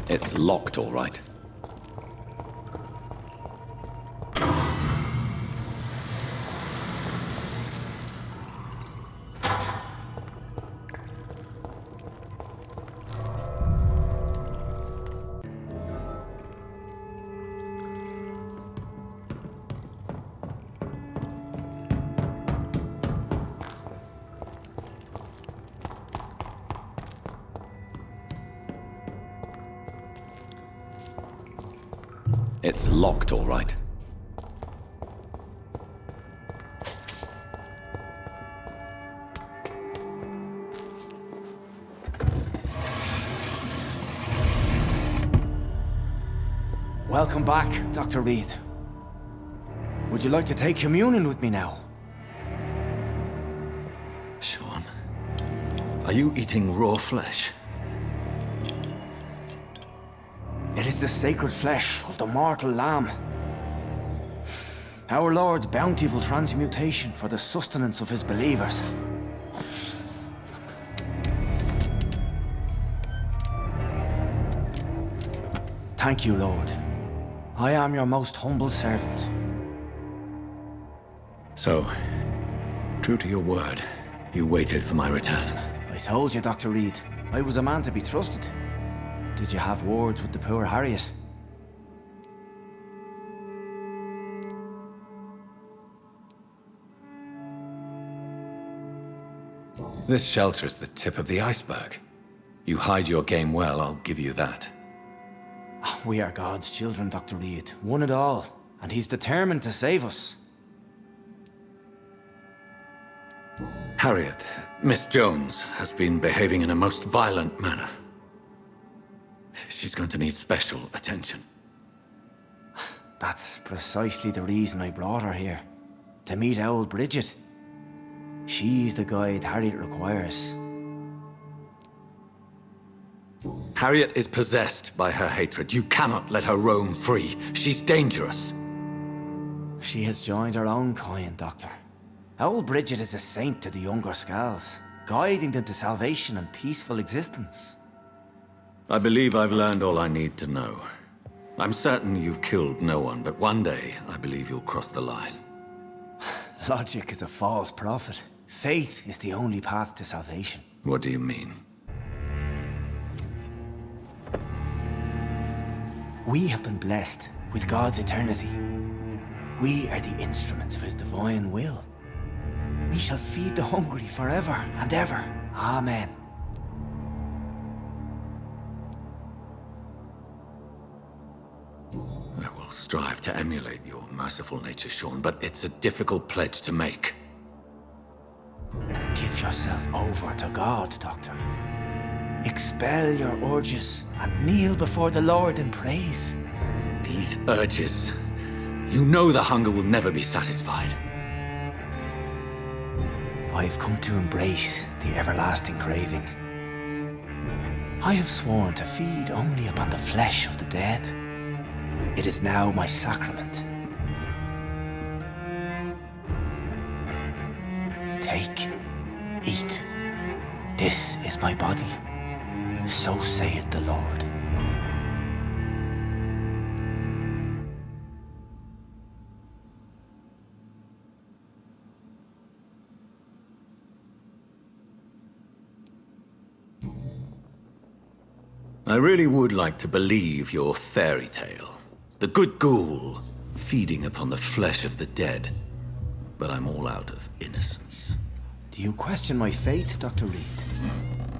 It's locked, all right. It's locked, all right. Welcome back, Dr. Reid. Would you like to take communion with me now? Sean, are you eating raw flesh? It is the sacred flesh of the mortal lamb. Our Lord's bountiful transmutation for the sustenance of his believers. Thank you, Lord. I am your most humble servant. So, true to your word, you waited for my return. I told you, Dr. Reid, I was a man to be trusted. Did you have words with the poor Harriet? This shelter is the tip of the iceberg. You hide your game well, I'll give you that. We are God's children, Dr. Reid, one and all, and he's determined to save us. Harriet, Miss Jones, has been behaving in a most violent manner. She's going to need special attention. That's precisely the reason I brought her here. To meet old Bridget. She's the guide Harriet requires. Harriet is possessed by her hatred. You cannot let her roam free. She's dangerous. She has joined her own kind, Doctor. Old Bridget is a saint to the younger Skulls, guiding them to salvation and peaceful existence. I believe I've learned all I need to know. I'm certain you've killed no one, but one day I believe you'll cross the line. Logic is a false prophet. Faith is the only path to salvation. What do you mean? We have been blessed with God's eternity. We are the instruments of his divine will. We shall feed the hungry forever and ever. Amen. I will strive to emulate your merciful nature, Sean, but it's a difficult pledge to make. Give yourself over to God, Doctor. Expel your urges and kneel before the Lord in praise. These urges. You know the hunger will never be satisfied. I've come to embrace the everlasting craving. I have sworn to feed only upon the flesh of the dead. It is now my sacrament. Take, eat. This is my body. So saith the Lord. I really would like to believe your fairy tale. The good ghoul feeding upon the flesh of the dead. But I'm all out of innocence. Do you question my faith, Dr. Reid?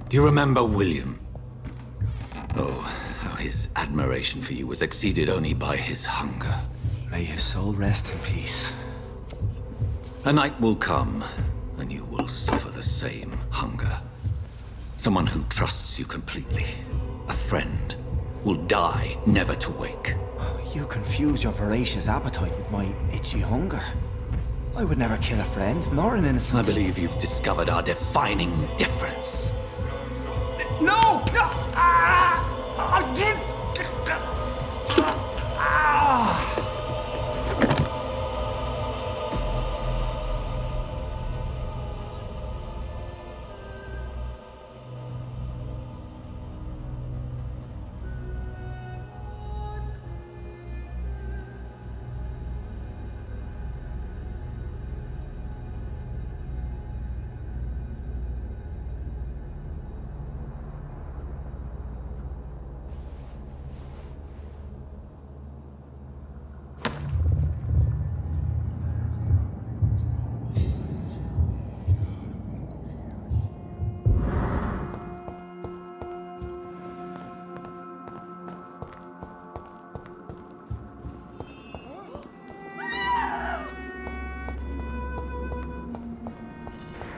Do you remember William? Oh, how his admiration for you was exceeded only by his hunger. May his soul rest in peace. A night will come, and you will suffer the same hunger. Someone who trusts you completely, a friend, will die never to wake. You confuse your voracious appetite with my itchy hunger. I would never kill a friend, nor an innocent. I believe you've discovered our defining difference. No! No! I did.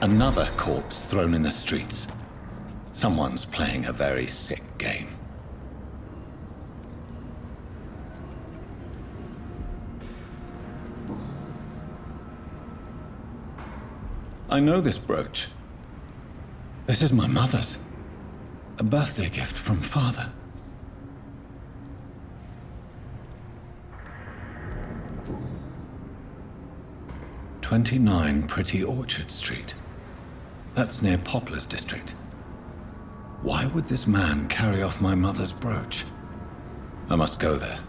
Another corpse thrown in the streets. Someone's playing a very sick game. I know this brooch. This is my mother's. A birthday gift from father. "29 Pretty Orchard Street. That's near Poplar's district. Why would this man carry off my mother's brooch? I must go there.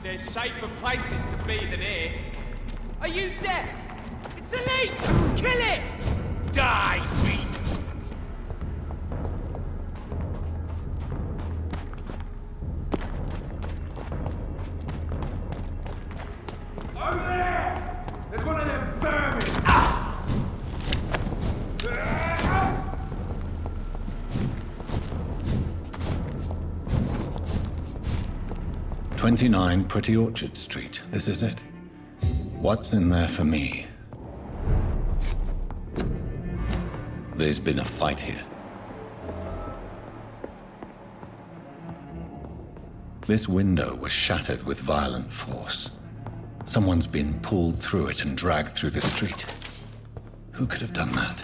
There's safer places to be than here. Are you deaf? It's a leech! Kill it! Die, beast! Over there! There's one of them vermin! 29 Pretty Orchard Street. This is it. What's in there for me? There's been a fight here. This window was shattered with violent force. Someone's been pulled through it and dragged through the street. Who could have done that?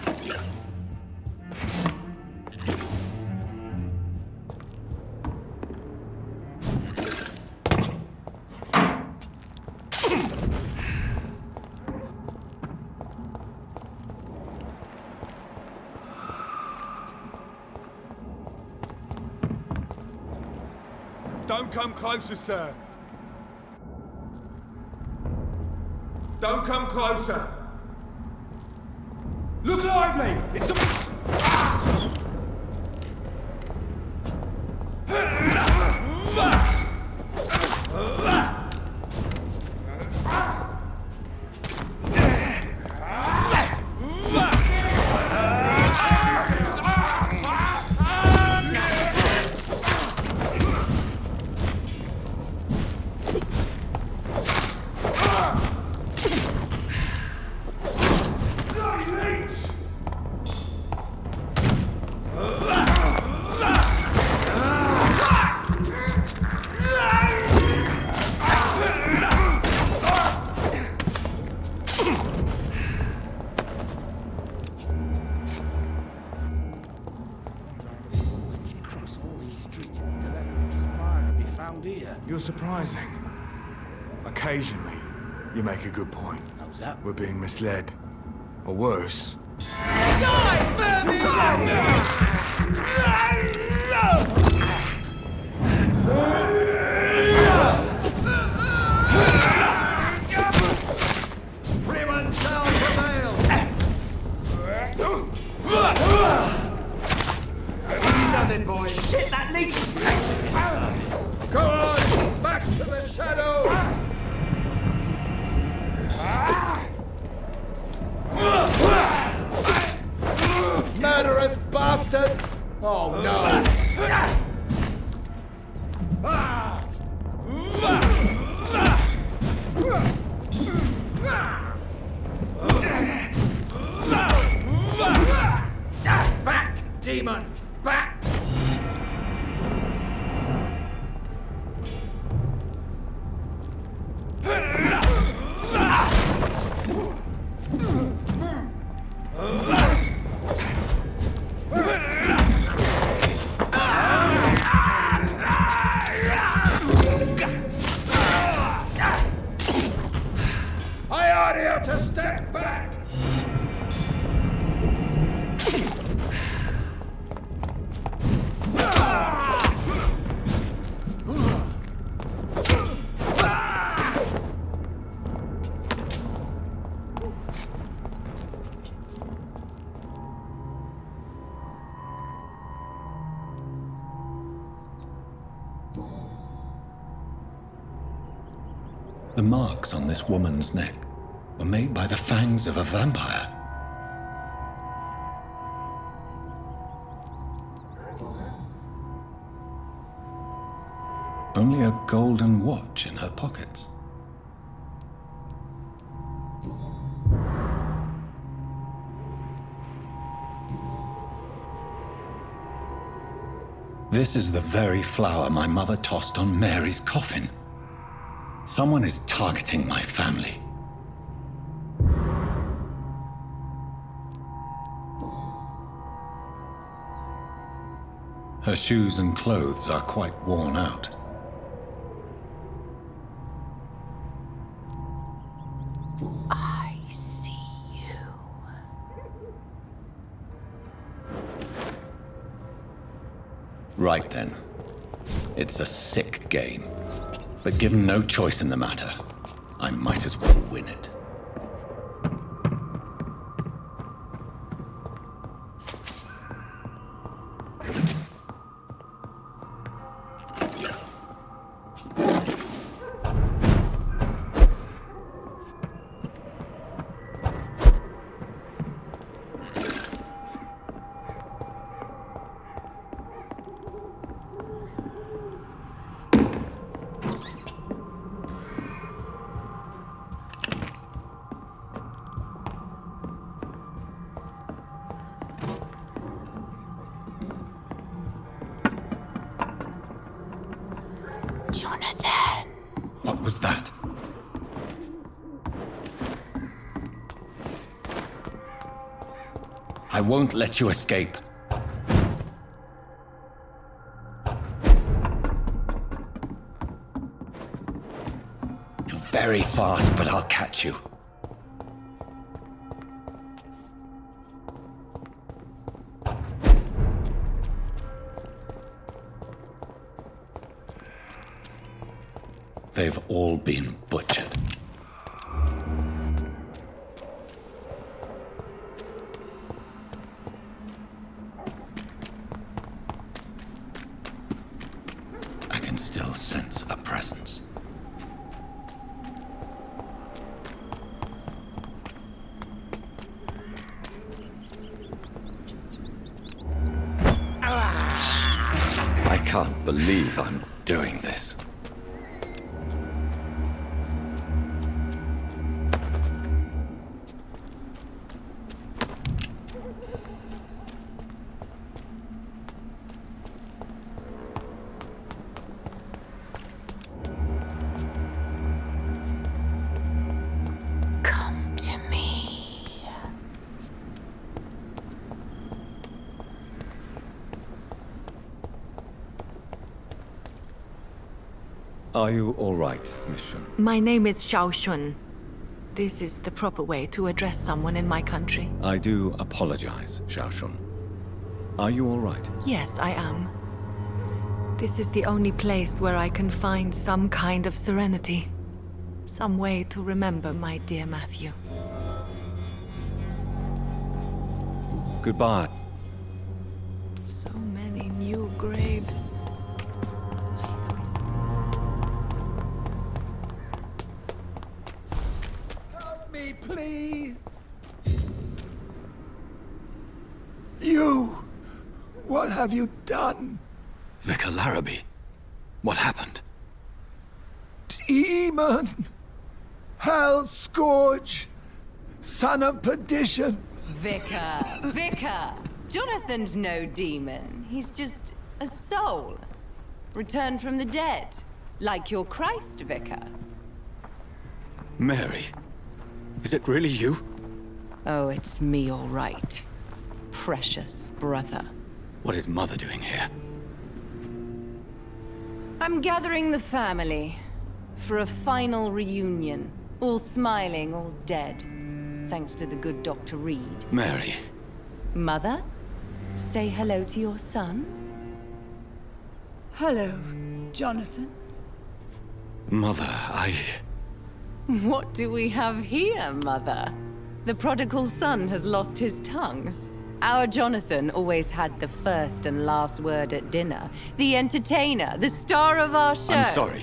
Don't come closer, sir. Don't come closer. Look lively! It's a... You're surprising. Occasionally, you make a good point. How's that? We're being misled. Or worse. Freeman shall prevail! He does it, boys! Shit, that leech! Go on! Back to the shadow! Murderous bastard! Oh no! Back, demon! Back! I ought you to step back! The marks on this woman's neck were made by the fangs of a vampire. Only a golden watch in her pockets. This is the very flower my mother tossed on Mary's coffin. Someone is targeting my family. Her shoes and clothes are quite worn out. I see you. Right then. It's a sick game. But given no choice in the matter, I might as well win it. Jonathan! What was that? I won't let you escape. You're very fast, but I'll catch you. They've all been butchered. I can still sense a presence. I can't believe I'm doing this. Are you all right, Miss Shun? My name is Xiao Shun. This is the proper way to address someone in my country. I do apologize, Xiao Shun. Are you all right? Yes, I am. This is the only place where I can find some kind of serenity. Some way to remember my dear Matthew. Goodbye. So many new graves. Help me, please! You! What have you done? Vicar Larrabee, what happened? Demon! Hell Scourge! Son of perdition! Vicar! Jonathan's no demon. He's just a soul. Returned from the dead. Like your Christ, Vicar. Mary, is it really you? Oh, it's me, all right. Precious brother. What is Mother doing here? I'm gathering the family for a final reunion. All smiling, all dead. Thanks to the good Dr. Reid. Mary. Mother, say hello to your son. Hello, Jonathan. Mother, What do we have here, Mother? The prodigal son has lost his tongue. Our Jonathan always had the first and last word at dinner. The entertainer, the star of our show. I'm sorry.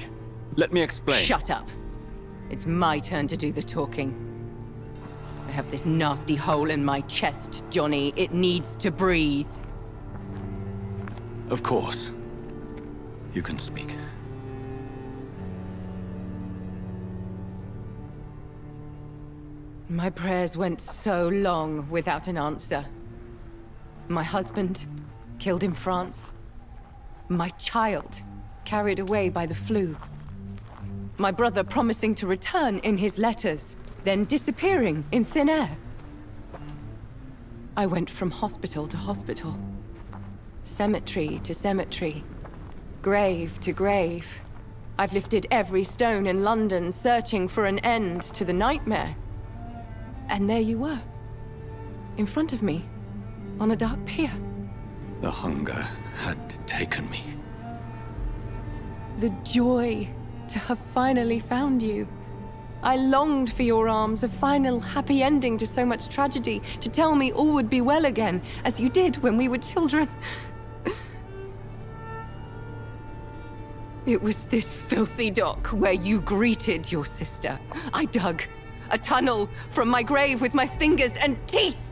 Let me explain. Shut up. It's my turn to do the talking. I have this nasty hole in my chest, Johnny. It needs to breathe. Of course. You can speak. My prayers went so long without an answer. My husband, killed in France. My child, carried away by the flu. My brother promising to return in his letters, then disappearing in thin air. I went from hospital to hospital. Cemetery to cemetery. Grave to grave. I've lifted every stone in London, searching for an end to the nightmare. And there you were. In front of me. On a dark pier. The hunger had taken me. The joy to have finally found you. I longed for your arms, a final happy ending to so much tragedy, to tell me all would be well again, as you did when we were children. It was this filthy dock where you greeted your sister. I dug a tunnel from my grave with my fingers and teeth.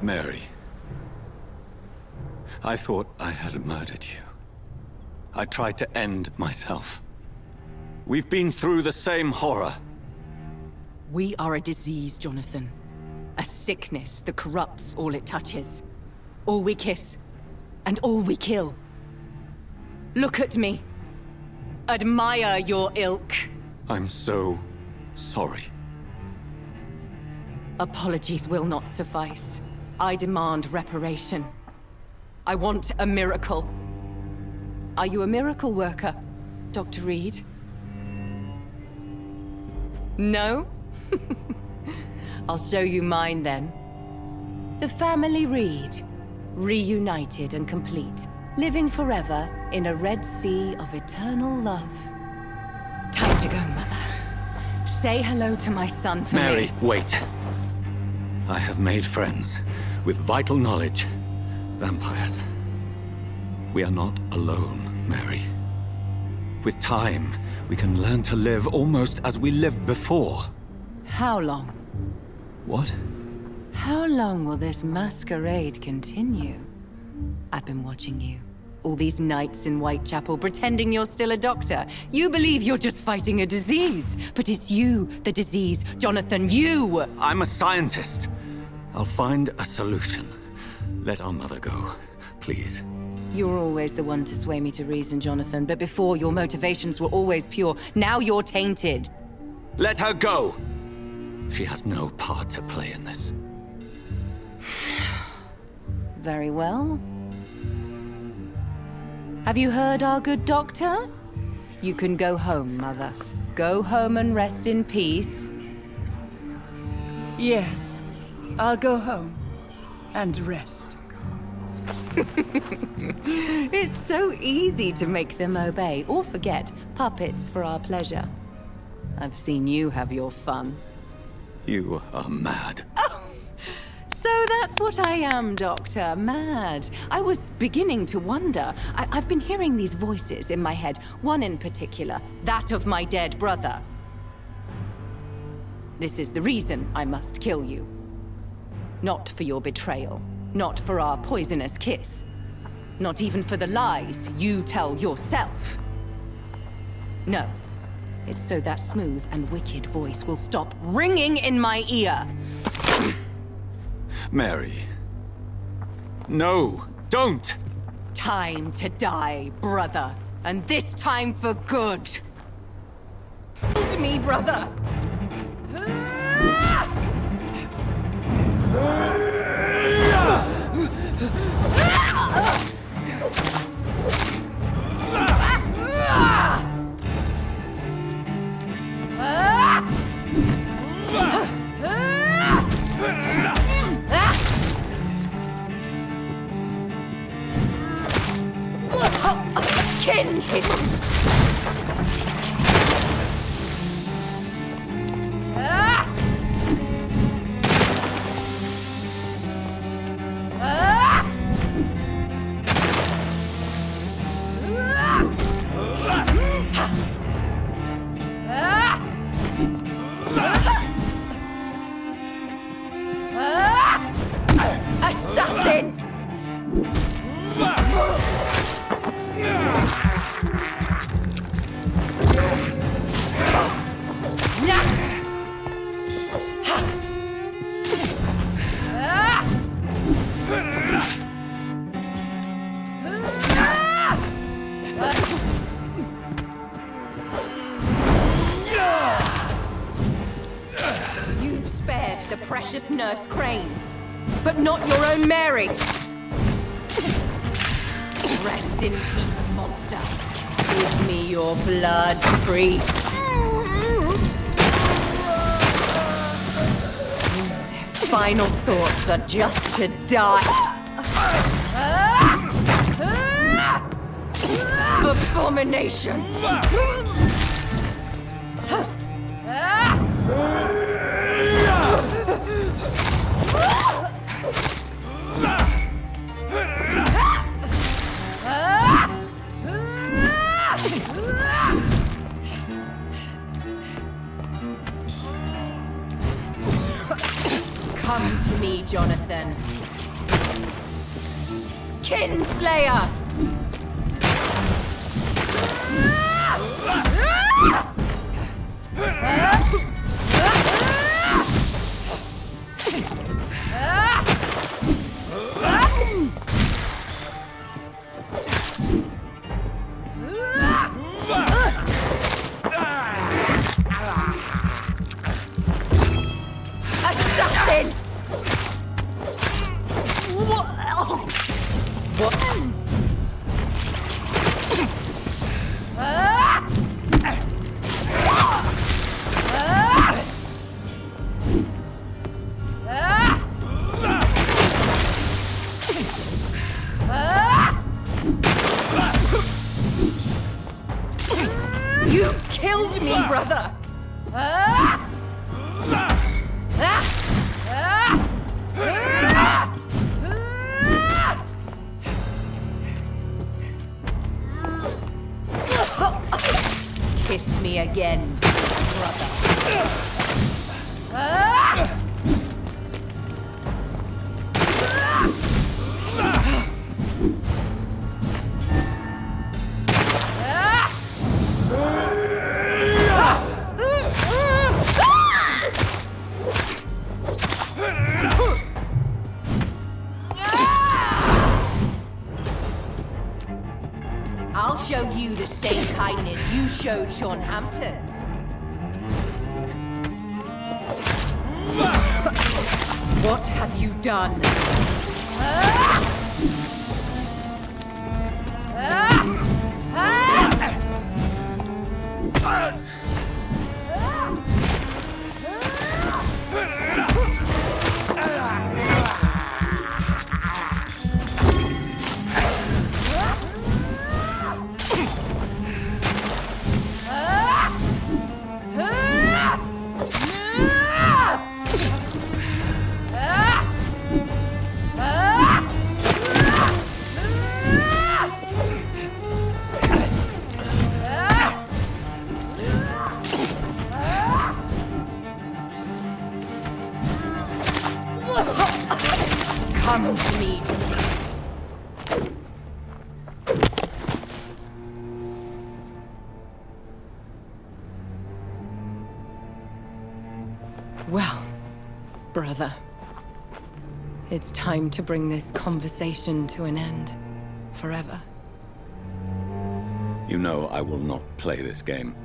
Mary, I thought I had murdered you. I tried to end myself. We've been through the same horror. We are a disease, Jonathan. A sickness that corrupts all it touches. All we kiss, and all we kill. Look at me. Admire your ilk. I'm so sorry. Apologies will not suffice. I demand reparation. I want a miracle. Are you a miracle worker, Dr. Reid? No? I'll show you mine then. The family Reid, reunited and complete, living forever in a red sea of eternal love. Time to go, Mother. Say hello to my son for me. Mary, wait. I have made friends with vital knowledge. Vampires. We are not alone, Mary. With time, we can learn to live almost as we lived before. How long? What? How long will this masquerade continue? I've been watching you. All these nights in Whitechapel, pretending you're still a doctor. You believe you're just fighting a disease. But it's you, the disease. Jonathan, you! I'm a scientist. I'll find a solution. Let our mother go, please. You're always the one to sway me to reason, Jonathan. But before, your motivations were always pure. Now you're tainted. Let her go! She has no part to play in this. Very well. Have you heard our good doctor? You can go home, Mother. Go home and rest in peace. Yes, I'll go home and rest. It's so easy to make them obey or forget. Puppets for our pleasure. I've seen you have your fun. You are mad. So that's what I am, Doctor. Mad. I was beginning to wonder. I've been hearing these voices in my head. One in particular, that of my dead brother. This is the reason I must kill you. Not for your betrayal. Not for our poisonous kiss. Not even for the lies you tell yourself. No. It's so that smooth and wicked voice will stop ringing in my ear. Mary. No, don't! Time to die, brother. And this time for good. Eat me, brother! Kin him! Assassin! You've spared the precious Nurse Crane, but not your own Mary. Rest in peace, monster. Give me your blood, priest. Their final thoughts are just to die. abomination! Come to me, Jonathan. Kinslayer! Assassin! What? You've killed me, brother! Kiss me again, brother. I'll show you the same kindness you showed Sean Hampton. What have you done? Come to me. Well, brother, it's time to bring this conversation to an end. Forever. You know I will not play this game.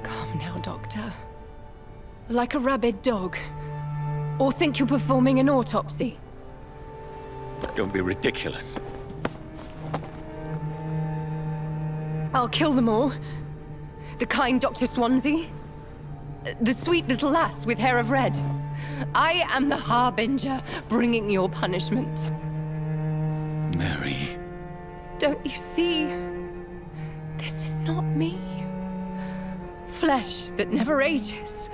Calm now, Doctor. Like a rabid dog. Or think you're performing an autopsy? Don't be ridiculous. I'll kill them all. The kind Dr. Swansea. The sweet little lass with hair of red. I am the Harbinger, bringing your punishment. Mary. Don't you see? This is not me. Flesh that never ages.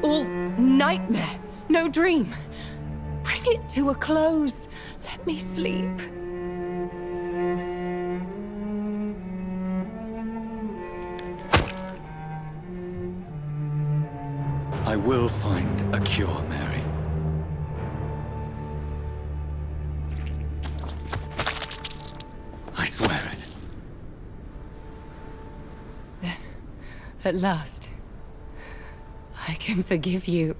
All nightmare, no dream. Bring it to a close. Let me sleep. I will find a cure, Mary. I swear it. Then, at last, I can forgive you.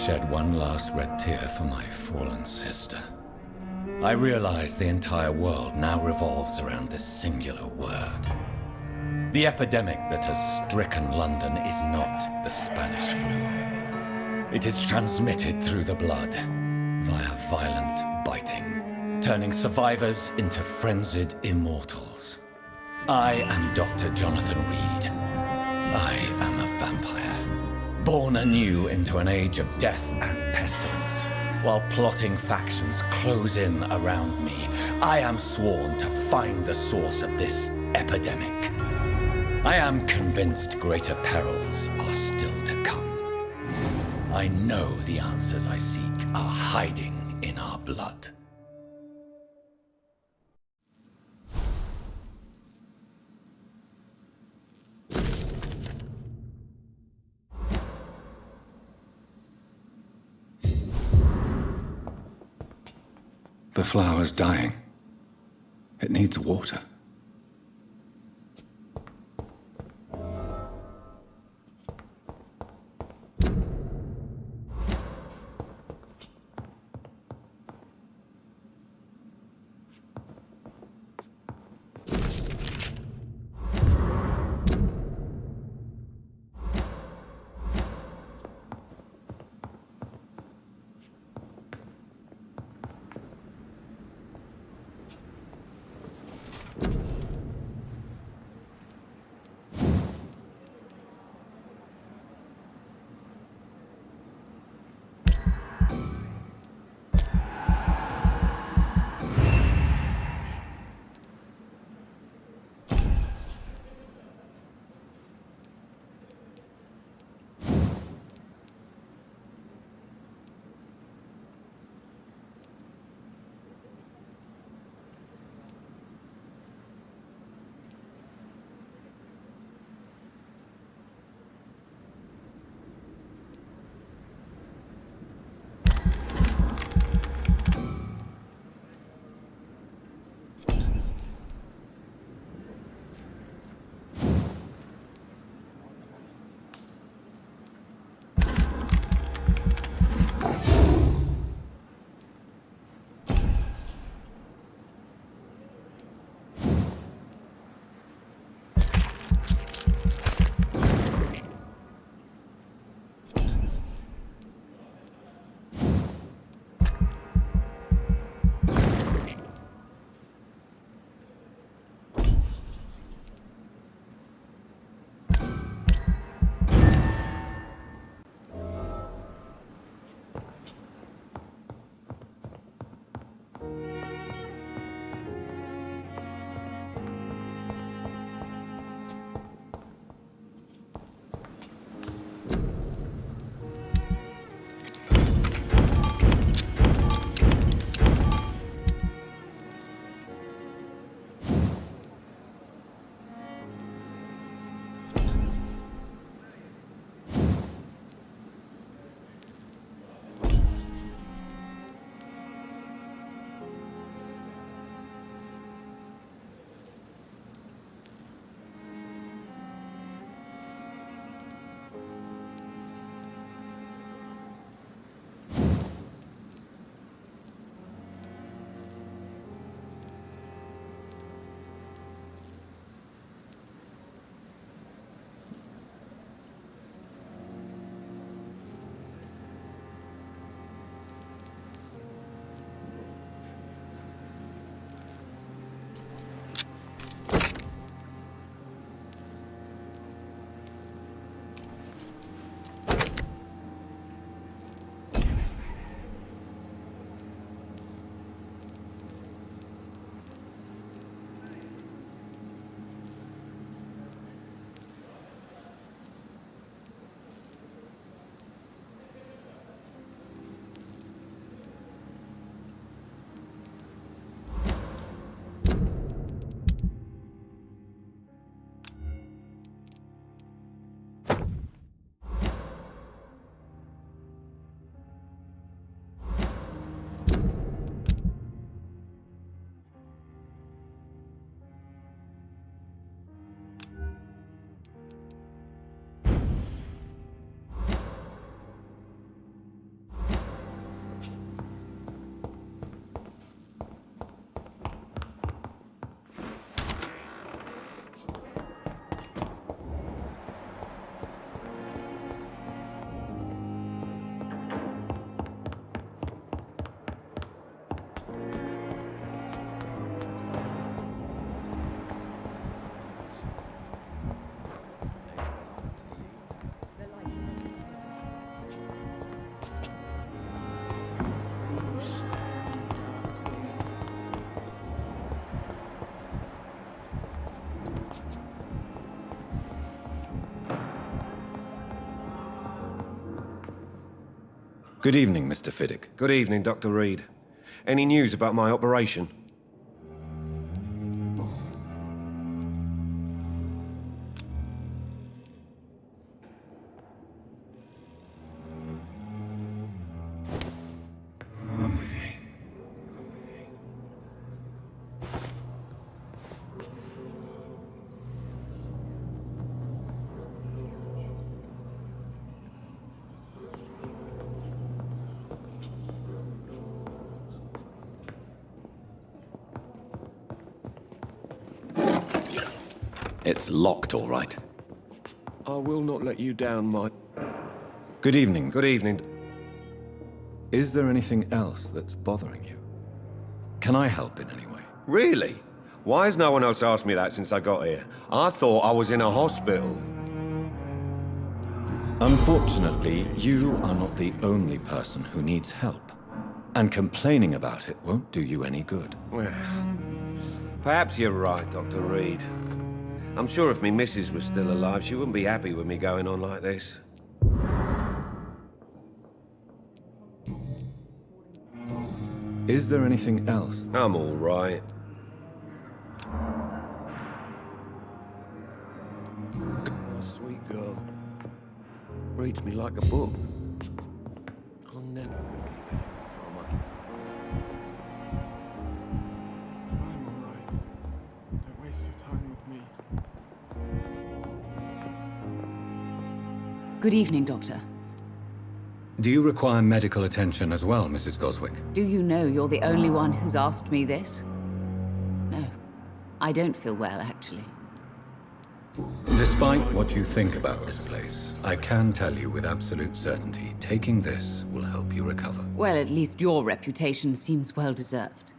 shed one last red tear for my fallen sister. I realize the entire world now revolves around this singular word. The epidemic that has stricken London is not the Spanish flu. It is transmitted through the blood, via violent biting, turning survivors into frenzied immortals. I am Dr. Jonathan Reid. I am a vampire, born anew into an age of death and pestilence. While plotting factions close in around me, I am sworn to find the source of this epidemic. I am convinced greater perils are still to come. I know the answers I seek are hiding in our blood. The flower's dying. It needs water. Good evening, Mr. Fiddick. Good evening, Dr. Reid. Any news about my operation? It's locked, all right. I will not let you down, my... Good evening. Good evening. Is there anything else that's bothering you? Can I help in any way? Really? Why has no one else asked me that since I got here? I thought I was in a hospital. Unfortunately, you are not the only person who needs help. And complaining about it won't do you any good. Well, perhaps you're right, Dr. Reid. I'm sure if me missus was still alive, she wouldn't be happy with me going on like this. Is there anything else? I'm all right. Sweet girl. Reads me like a book. I'll never... Good evening, Doctor. Do you require medical attention as well, Mrs. Goswick? Do you know you're the only one who's asked me this? No. I don't feel well, actually. Despite what you think about this place, I can tell you with absolute certainty, taking this will help you recover. Well, at least your reputation seems well-deserved.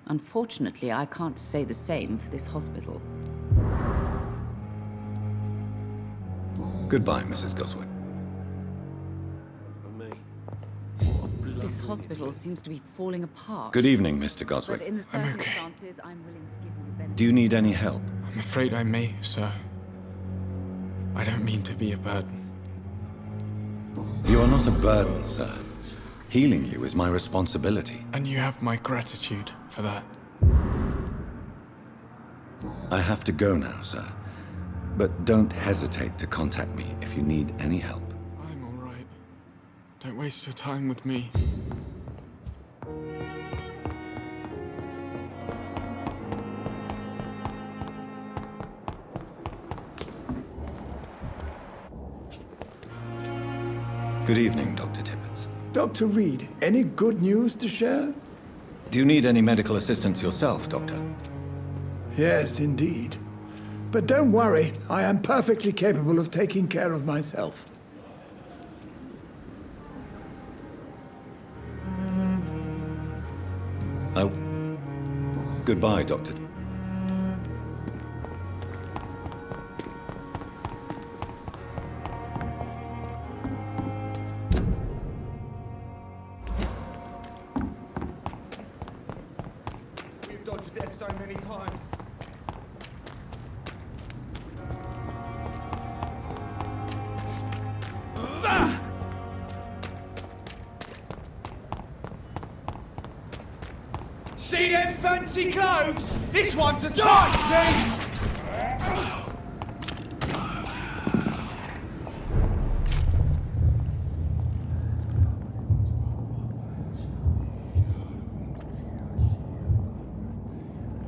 Unfortunately, I can't say the same for this hospital. Goodbye, Mrs. Goswick. This hospital seems to be falling apart. Good evening, Mr. Goswick. But in the circumstances, I'm willing to give you the benefit. Do you need any help? I'm afraid I may, sir. I don't mean to be a burden. You are not a burden, sir. Healing you is my responsibility. And you have my gratitude for that. I have to go now, sir. But don't hesitate to contact me if you need any help. I'm all right. Don't waste your time with me. Good evening, Dr. Tippett. Dr. Reid, any good news to share? Do you need any medical assistance yourself, Doctor? Yes, indeed. But don't worry, I am perfectly capable of taking care of myself. Oh. Goodbye, Doctor. We've dodged death so many times. See them fancy clothes? This one's a tight piece!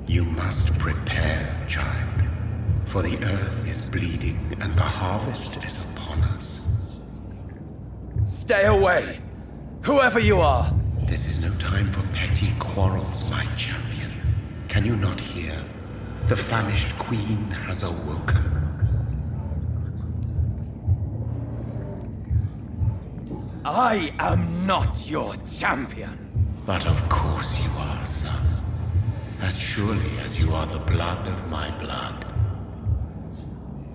You must prepare, child, for the earth is bleeding and the harvest is upon us. Stay away! Whoever you are! This is no time for petty quarrels, my champion. Can you not hear? The famished queen has awoken. I am not your champion. But of course you are, son. As surely as you are the blood of my blood.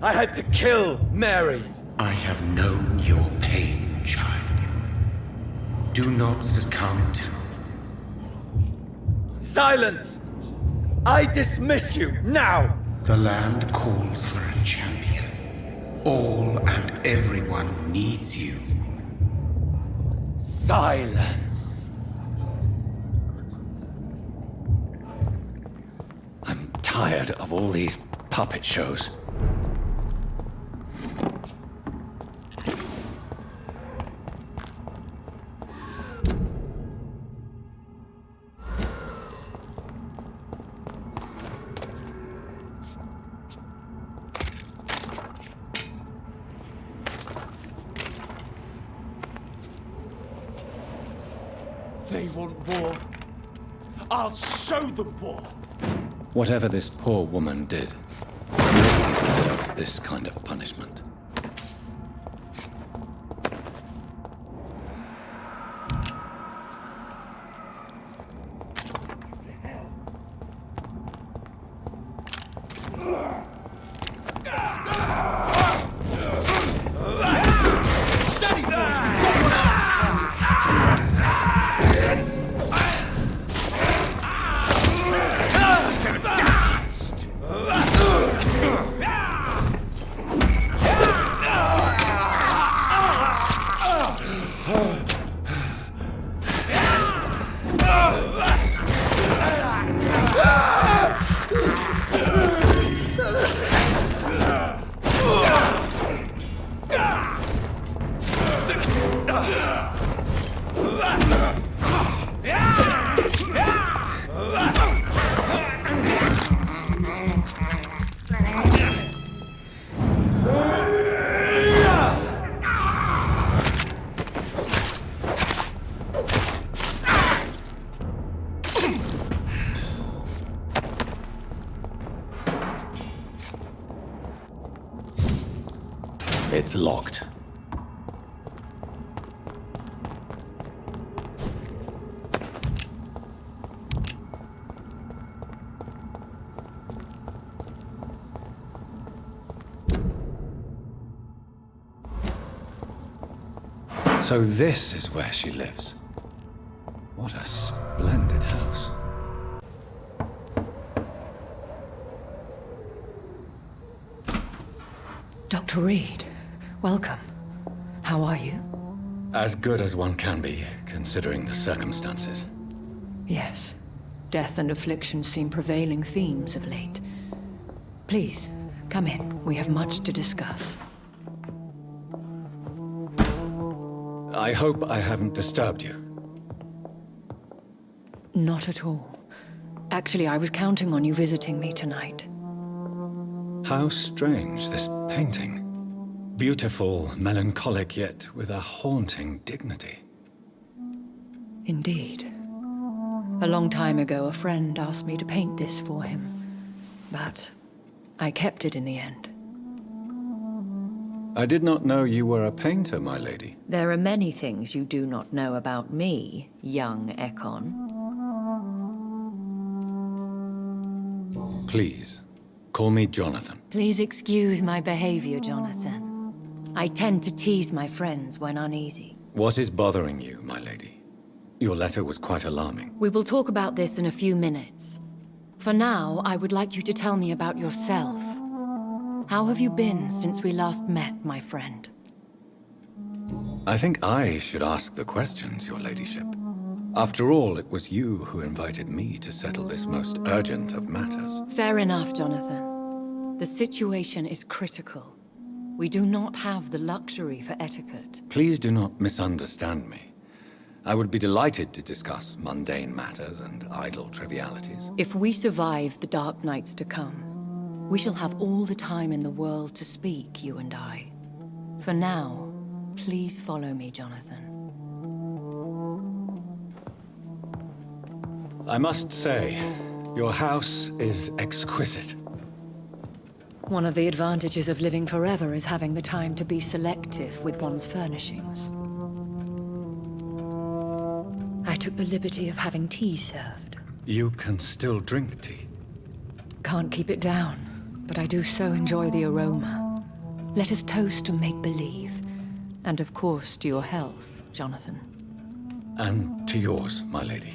I had to kill Mary. I have known your pain, child. Do not succumb to... Silence! I dismiss you, now! The land calls for a champion. All and everyone needs you. Silence! I'm tired of all these puppet shows. They want war. I'll show them war. Whatever this poor woman did, nobody deserves this kind of punishment. It's locked. So this is where she lives. What a splendid house. Dr. Reid, welcome. How are you? As good as one can be, considering the circumstances. Yes. Death and affliction seem prevailing themes of late. Please, come in. We have much to discuss. I hope I haven't disturbed you. Not at all. Actually, I was counting on you visiting me tonight. How strange, this painting. Beautiful, melancholic, yet with a haunting dignity. Indeed. A long time ago, a friend asked me to paint this for him. But I kept it in the end. I did not know you were a painter, my lady. There are many things you do not know about me, young Ekon. Please, call me Jonathan. Please excuse my behavior, Jonathan. I tend to tease my friends when uneasy. What is bothering you, my lady? Your letter was quite alarming. We will talk about this in a few minutes. For now, I would like you to tell me about yourself. How have you been since we last met, my friend? I think I should ask the questions, your ladyship. After all, it was you who invited me to settle this most urgent of matters. Fair enough, Jonathan. The situation is critical. We do not have the luxury for etiquette. Please do not misunderstand me. I would be delighted to discuss mundane matters and idle trivialities. If we survive the dark nights to come, we shall have all the time in the world to speak, you and I. For now, please follow me, Jonathan. I must say, your house is exquisite. One of the advantages of living forever is having the time to be selective with one's furnishings. I took the liberty of having tea served. You can still drink tea. Can't keep it down, but I do so enjoy the aroma. Let us toast to make-believe. And of course, to your health, Jonathan. And to yours, my lady.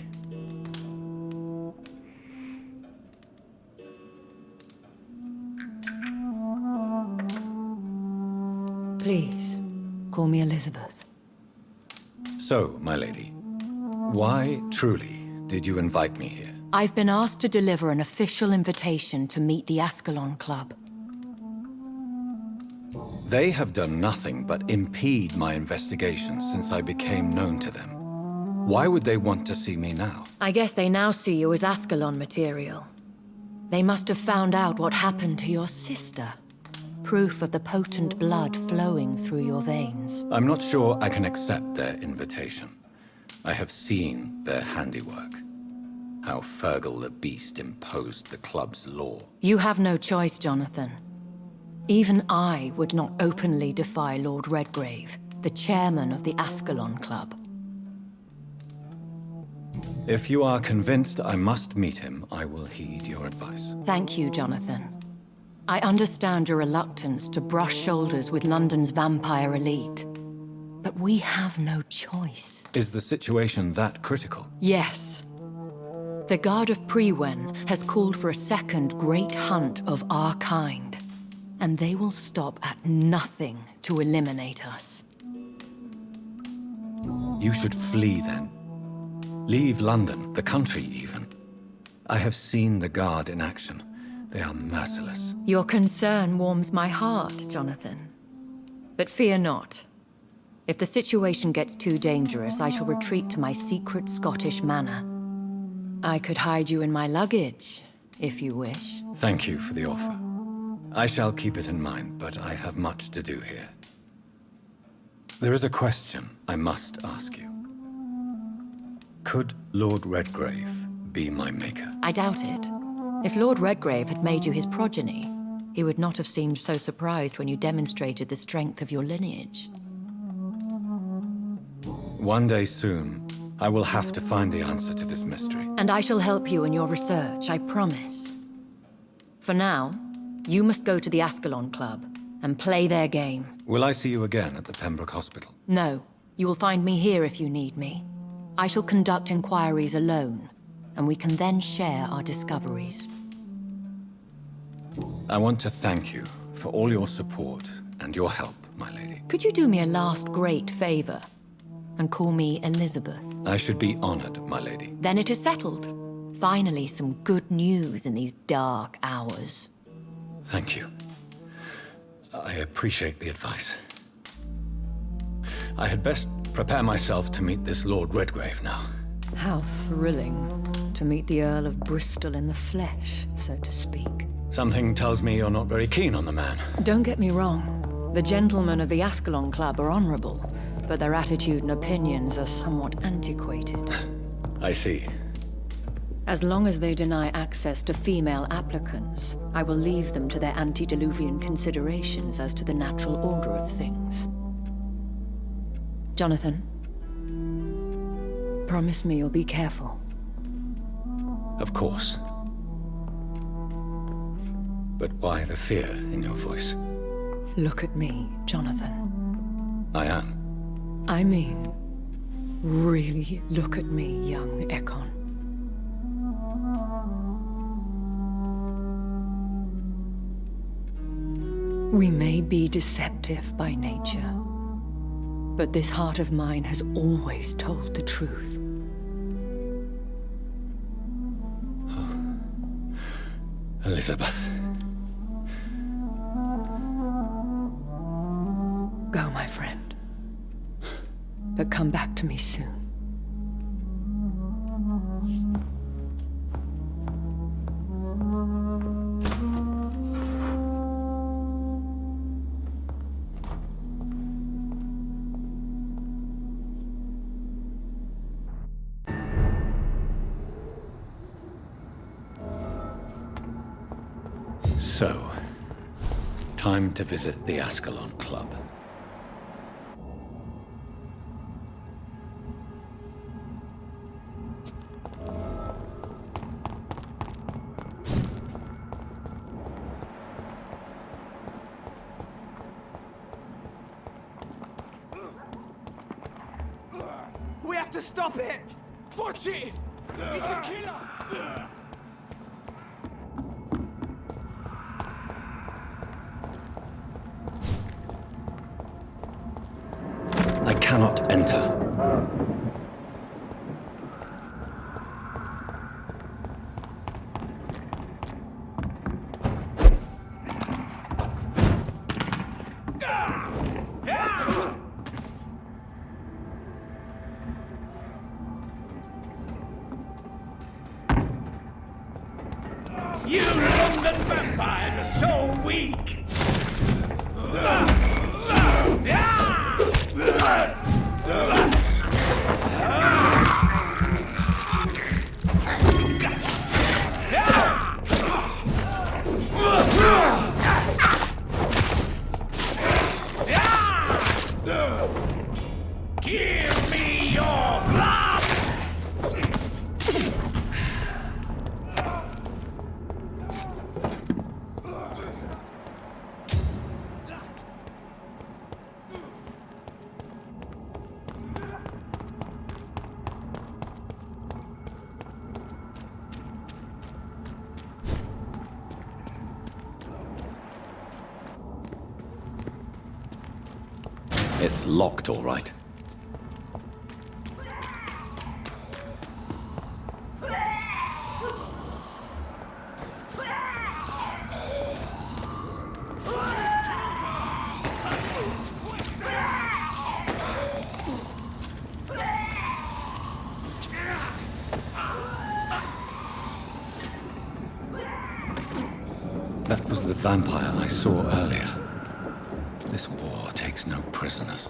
Please, call me Elizabeth. So, my lady, why truly did you invite me here? I've been asked to deliver an official invitation to meet the Ascalon Club. They have done nothing but impede my investigations since I became known to them. Why would they want to see me now? I guess they now see you as Ascalon material. They must have found out what happened to your sister. Proof of the potent blood flowing through your veins. I'm not sure I can accept their invitation. I have seen their handiwork. How Fergal the Beast imposed the club's law. You have no choice, Jonathan. Even I would not openly defy Lord Redgrave, the chairman of the Ascalon Club. If you are convinced I must meet him, I will heed your advice. Thank you, Jonathan. I understand your reluctance to brush shoulders with London's vampire elite. But we have no choice. Is the situation that critical? Yes. The Guard of Priwen has called for a second great hunt of our kind. And they will stop at nothing to eliminate us. You should flee then. Leave London, the country even. I have seen the Guard in action. They are merciless. Your concern warms my heart, Jonathan. But fear not. If the situation gets too dangerous, I shall retreat to my secret Scottish manor. I could hide you in my luggage, if you wish. Thank you for the offer. I shall keep it in mind, but I have much to do here. There is a question I must ask you. Could Lord Redgrave be my maker? I doubt it. If Lord Redgrave had made you his progeny, he would not have seemed so surprised when you demonstrated the strength of your lineage. One day soon, I will have to find the answer to this mystery. And I shall help you in your research, I promise. For now, you must go to the Ascalon Club and play their game. Will I see you again at the Pembroke Hospital? No. You will find me here if you need me. I shall conduct inquiries alone, and we can then share our discoveries. I want to thank you for all your support and your help, my lady. Could you do me a last great favor and call me Elizabeth? I should be honored, my lady. Then it is settled. Finally, some good news in these dark hours. Thank you. I appreciate the advice. I had best prepare myself to meet this Lord Redgrave now. How thrilling to meet the Earl of Bristol in the flesh, so to speak. Something tells me you're not very keen on the man. Don't get me wrong. The gentlemen of the Ascalon Club are honorable, but their attitude and opinions are somewhat antiquated. I see. As long as they deny access to female applicants, I will leave them to their antediluvian considerations as to the natural order of things. Jonathan, promise me you'll be careful. Of course. But why the fear in your voice? Look at me, Jonathan. I am. I mean, really look at me, young Ekon. We may be deceptive by nature, but this heart of mine has always told the truth. Oh. Elizabeth. Go, my friend. But come back to me soon. So, time to visit the Ascalon Club. We have to stop it! Watch it! It's a killer! I cannot enter. You London vampires are so weak! Give me your blood! It's locked, all right. That was the vampire I saw earlier. This war takes no prisoners.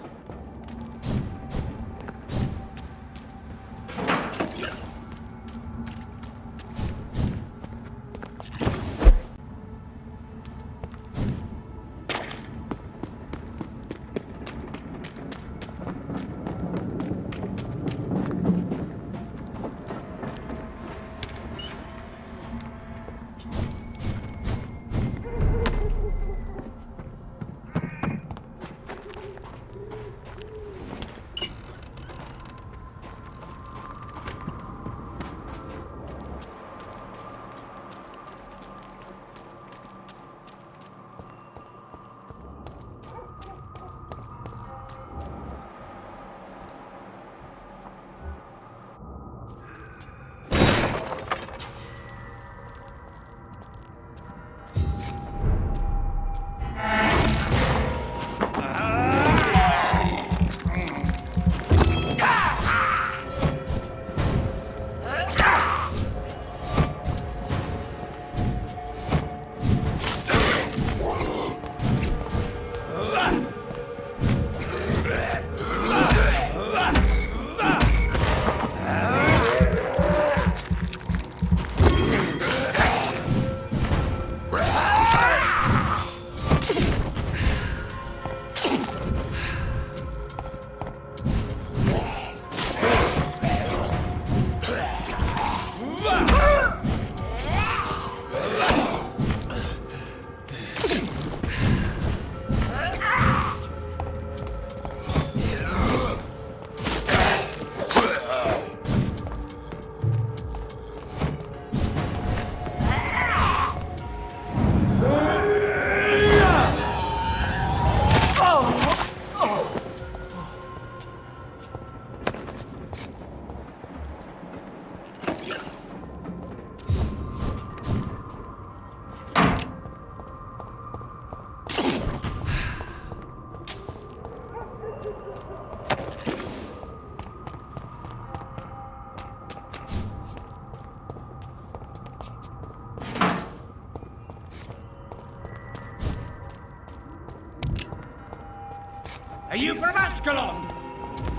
Are you from Ascalon?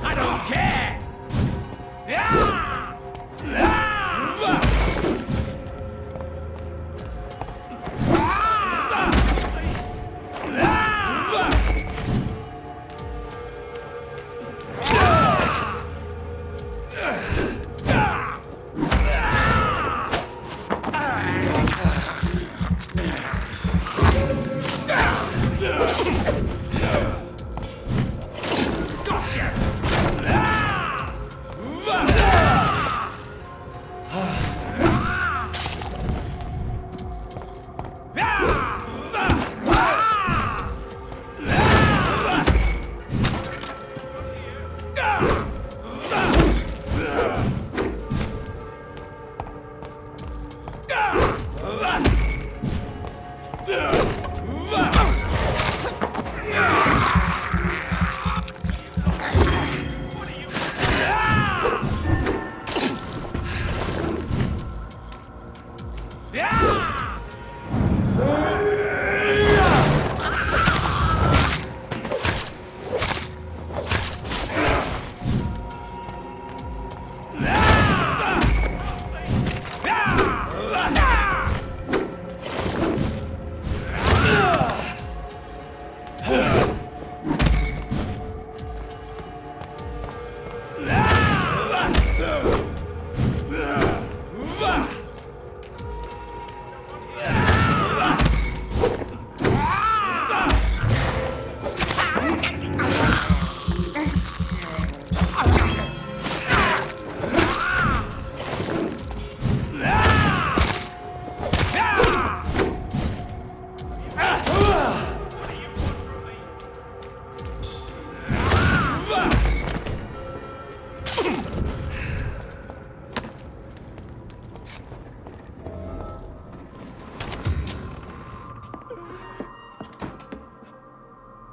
I don't care! Yeah! Gotcha!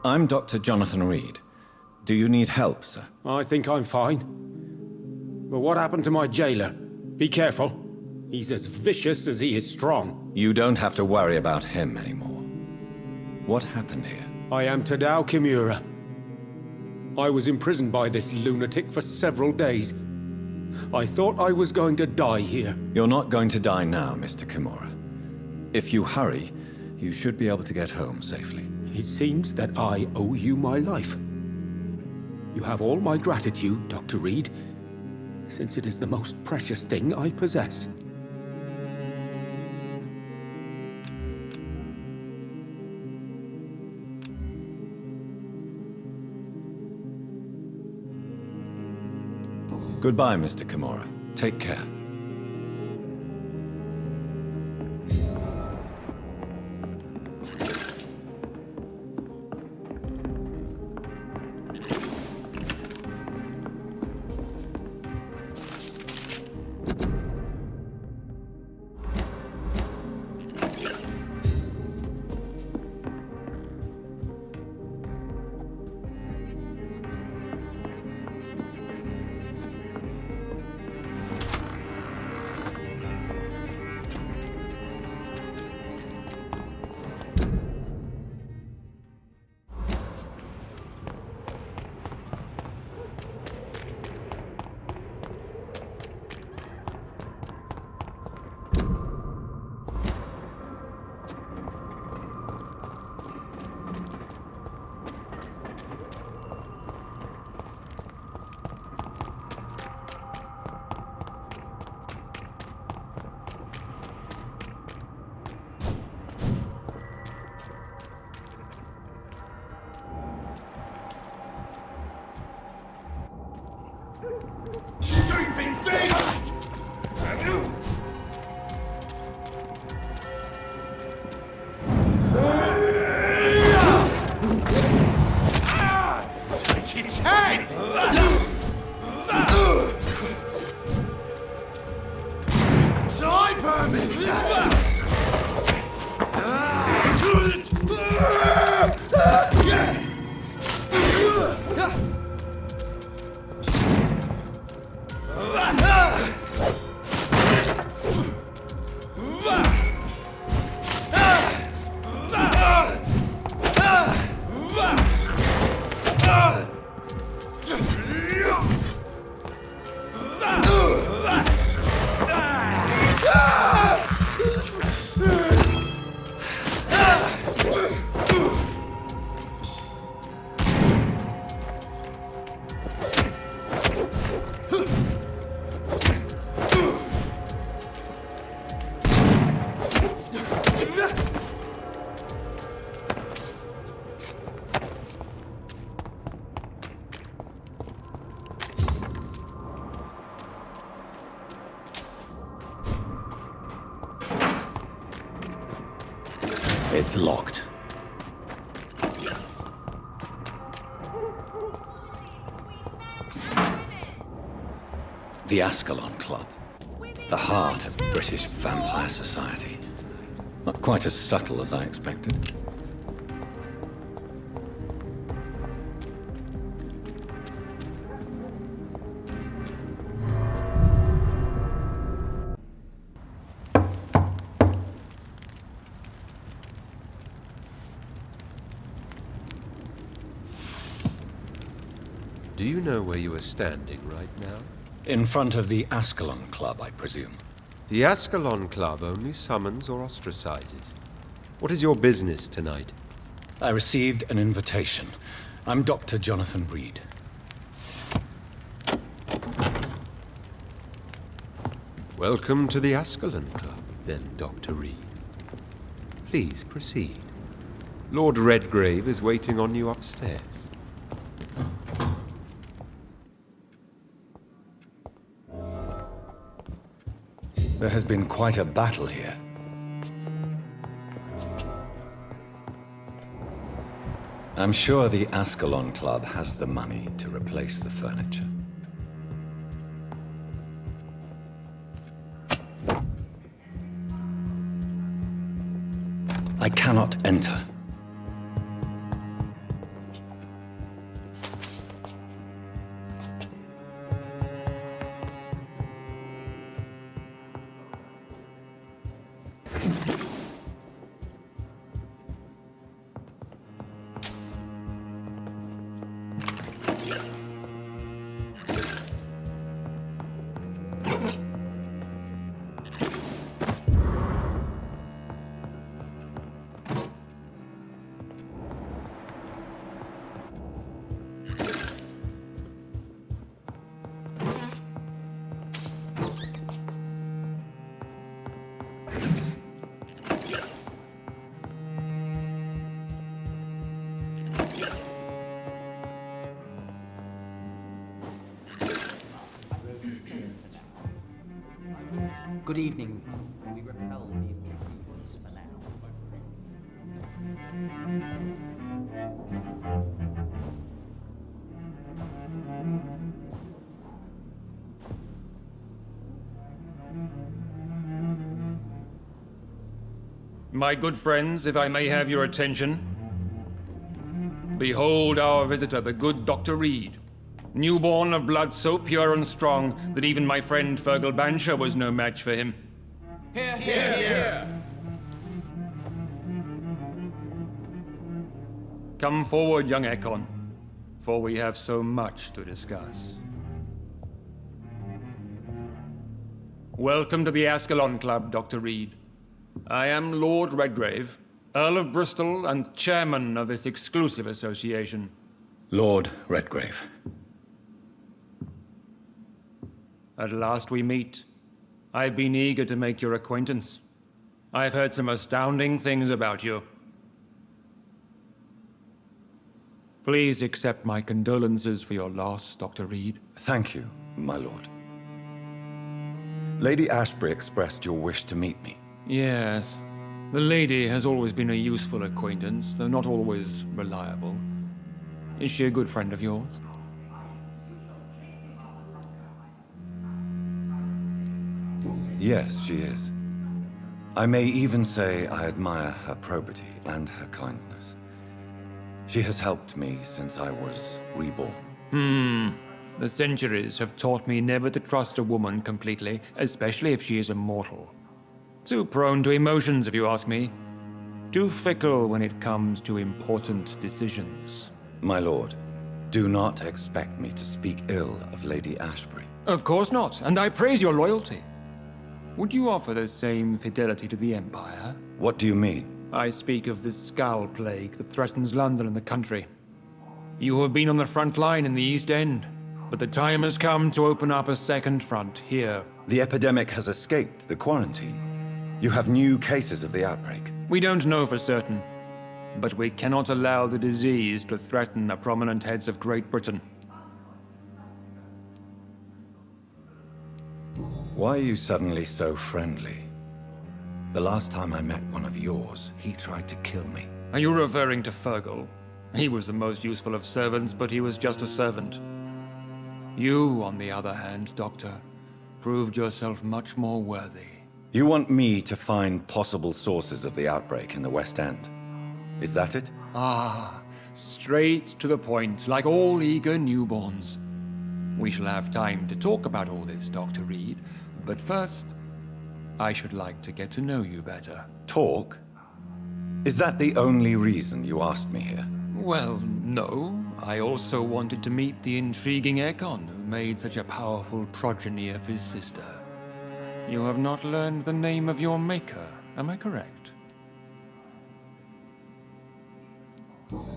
I'm Dr. Jonathan Reid. Do you need help, sir? I think I'm fine. But what happened to my jailer? Be careful. He's as vicious as he is strong. You don't have to worry about him anymore. What happened here? I am Tadao Kimura. I was imprisoned by this lunatic for several days. I thought I was going to die here. You're not going to die now, Mr. Kimura. If you hurry, you should be able to get home safely. It seems that I owe you my life. You have all my gratitude, Dr. Reid, since it is the most precious thing I possess. Goodbye, Mr. Kimura. Take care. It's locked. The Ascalon Club. The heart of British vampire society. Not quite as subtle as I expected. Do you know where you are standing right now? In front of the Ascalon Club, I presume. The Ascalon Club only summons or ostracizes. What is your business tonight? I received an invitation. I'm Dr. Jonathan Reid. Welcome to the Ascalon Club, then, Dr. Reid. Please proceed. Lord Redgrave is waiting on you upstairs. There has been quite a battle here. I'm sure the Ascalon Club has the money to replace the furniture. I cannot enter. Good evening. We repel the intruders for now. My good friends, if I may have your attention. Behold our visitor, the good Dr. Reid. Newborn of blood so pure and strong that even my friend Fergal Bansher was no match for him. Here, here, here! Come forward, young Ekon, for we have so much to discuss. Welcome to the Ascalon Club, Dr. Reid. I am Lord Redgrave, Earl of Bristol and chairman of this exclusive association. Lord Redgrave. At last we meet. I've been eager to make your acquaintance. I've heard some astounding things about you. Please accept my condolences for your loss, Dr. Reid. Thank you, my lord. Lady Ashbury expressed your wish to meet me. Yes. The lady has always been a useful acquaintance, though not always reliable. Is she a good friend of yours? Yes, she is. I may even say I admire her probity and her kindness. She has helped me since I was reborn. The centuries have taught me never to trust a woman completely, especially if she is immortal. Too prone to emotions, if you ask me. Too fickle when it comes to important decisions. My lord, do not expect me to speak ill of Lady Ashbury. Of course not, and I praise your loyalty. Would you offer the same fidelity to the Empire? What do you mean? I speak of the Skull Plague that threatens London and the country. You have been on the front line in the East End, but the time has come to open up a second front here. The epidemic has escaped the quarantine. You have new cases of the outbreak. We don't know for certain, but we cannot allow the disease to threaten the prominent heads of Great Britain. Why are you suddenly so friendly? The last time I met one of yours, he tried to kill me. Are you referring to Fergal? He was the most useful of servants, but he was just a servant. You, on the other hand, Doctor, proved yourself much more worthy. You want me to find possible sources of the outbreak in the West End? Is that it? Ah, straight to the point, like all eager newborns. We shall have time to talk about all this, Dr. Reid, but first, I should like to get to know you better. Talk? Is that the only reason you asked me here? Well, no. I also wanted to meet the intriguing Ekon, who made such a powerful progeny of his sister. You have not learned the name of your maker, am I correct?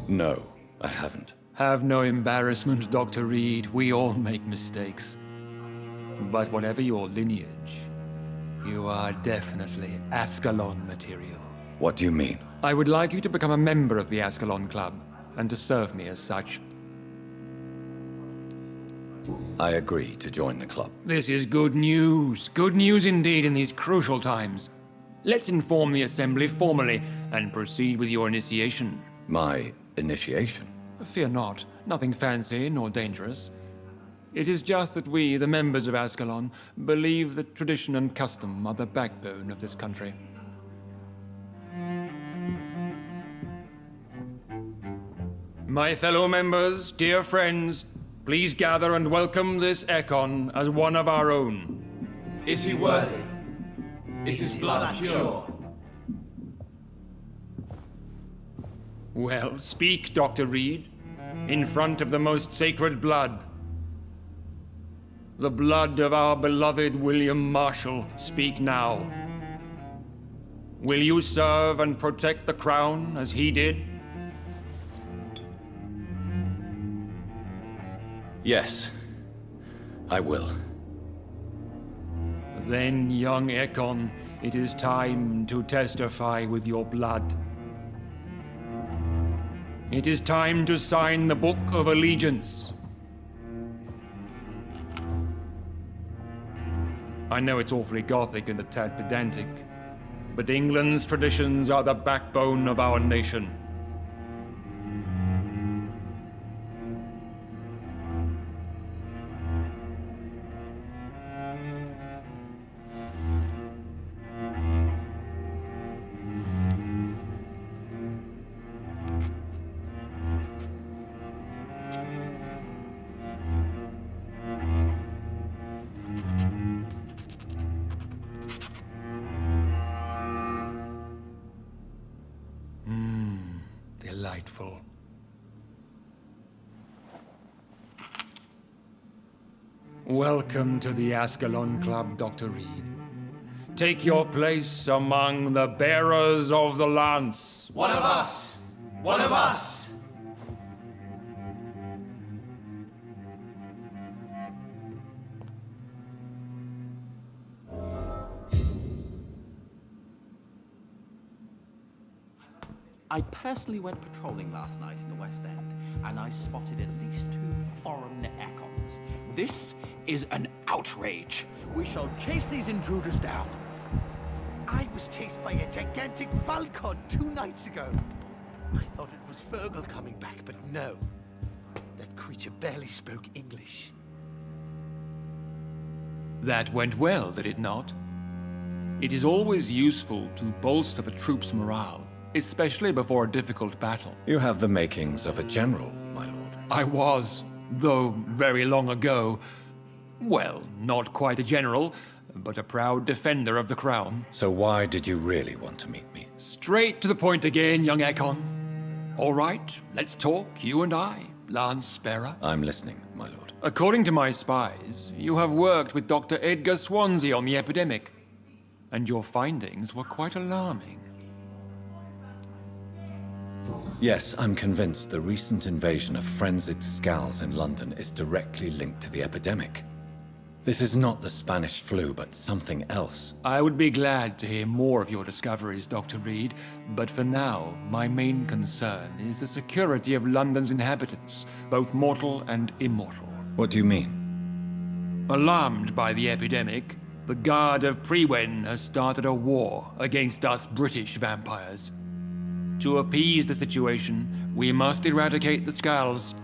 No, I haven't. Have no embarrassment, Dr. Reid. We all make mistakes. But whatever your lineage, you are definitely Ascalon material. What do you mean? I would like you to become a member of the Ascalon Club, and to serve me as such. I agree to join the club. This is good news. Good news indeed in these crucial times. Let's inform the Assembly formally, and proceed with your initiation. My initiation? Fear not. Nothing fancy nor dangerous. It is just that we, the members of Ascalon, believe that tradition and custom are the backbone of this country. My fellow members, dear friends, please gather and welcome this Ekon as one of our own. Is he worthy? Is his blood pure? Well, speak, Dr. Reid, in front of the most sacred blood. The blood of our beloved William Marshall, speak now. Will you serve and protect the crown as he did? Yes, I will. Then, young Ekon, it is time to testify with your blood. It is time to sign the Book of Allegiance. I know it's awfully gothic and a tad pedantic, but England's traditions are the backbone of our nation. Delightful. Welcome to the Ascalon Club, Dr. Reid. Take your place among the bearers of the lance. One of us! One of us! I personally went patrolling last night in the West End, and I spotted at least 2 foreign echoes. This is an outrage. We shall chase these intruders down. I was chased by a gigantic falcon 2 nights ago. I thought it was Fergal coming back, but no. That creature barely spoke English. That went well, did it not? It is always useful to bolster the troops' morale, especially before a difficult battle. You have the makings of a general, my lord. I was, though very long ago. Well, not quite a general, but a proud defender of the crown. So why did you really want to meet me? Straight to the point again, young Ekon. All right, let's talk, you and I, Lance Bearer. I'm listening, my lord. According to my spies, you have worked with Dr. Edgar Swansea on the epidemic, and your findings were quite alarming. Yes, I'm convinced the recent invasion of frenzied Skulls in London is directly linked to the epidemic. This is not the Spanish flu, but something else. I would be glad to hear more of your discoveries, Dr. Reid, but for now, my main concern is the security of London's inhabitants, both mortal and immortal. What do you mean? Alarmed by the epidemic, the Guard of Priwen has started a war against us British vampires. To appease the situation, we must eradicate the Skulls.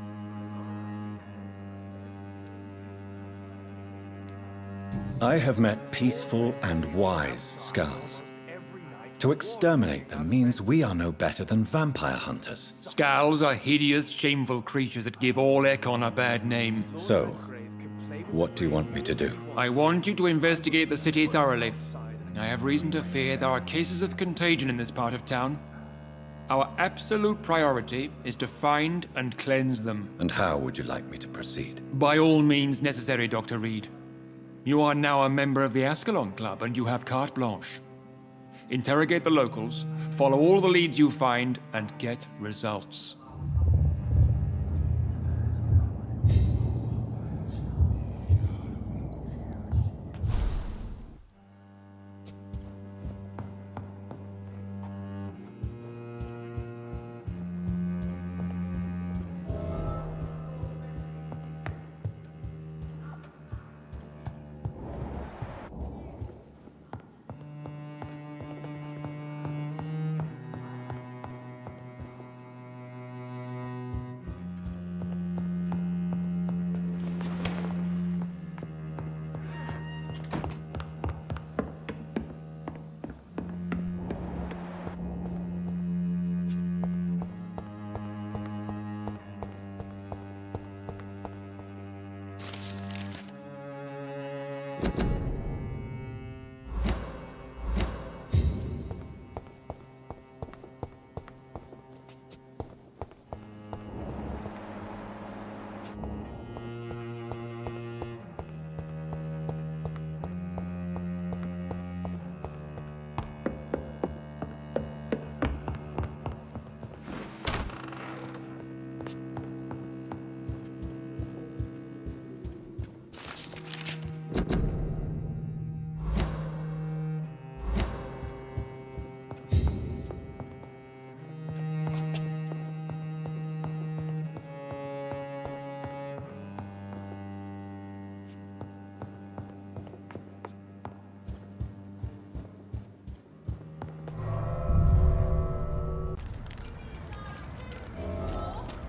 I have met peaceful and wise Skulls. To exterminate them means we are no better than vampire hunters. Skulls are hideous, shameful creatures that give all Ekon a bad name. So, what do you want me to do? I want you to investigate the city thoroughly. I have reason to fear there are cases of contagion in this part of town. Our absolute priority is to find and cleanse them. And how would you like me to proceed? By all means necessary, Dr. Reid. You are now a member of the Ascalon Club, and you have carte blanche. Interrogate the locals, follow all the leads you find, and get results.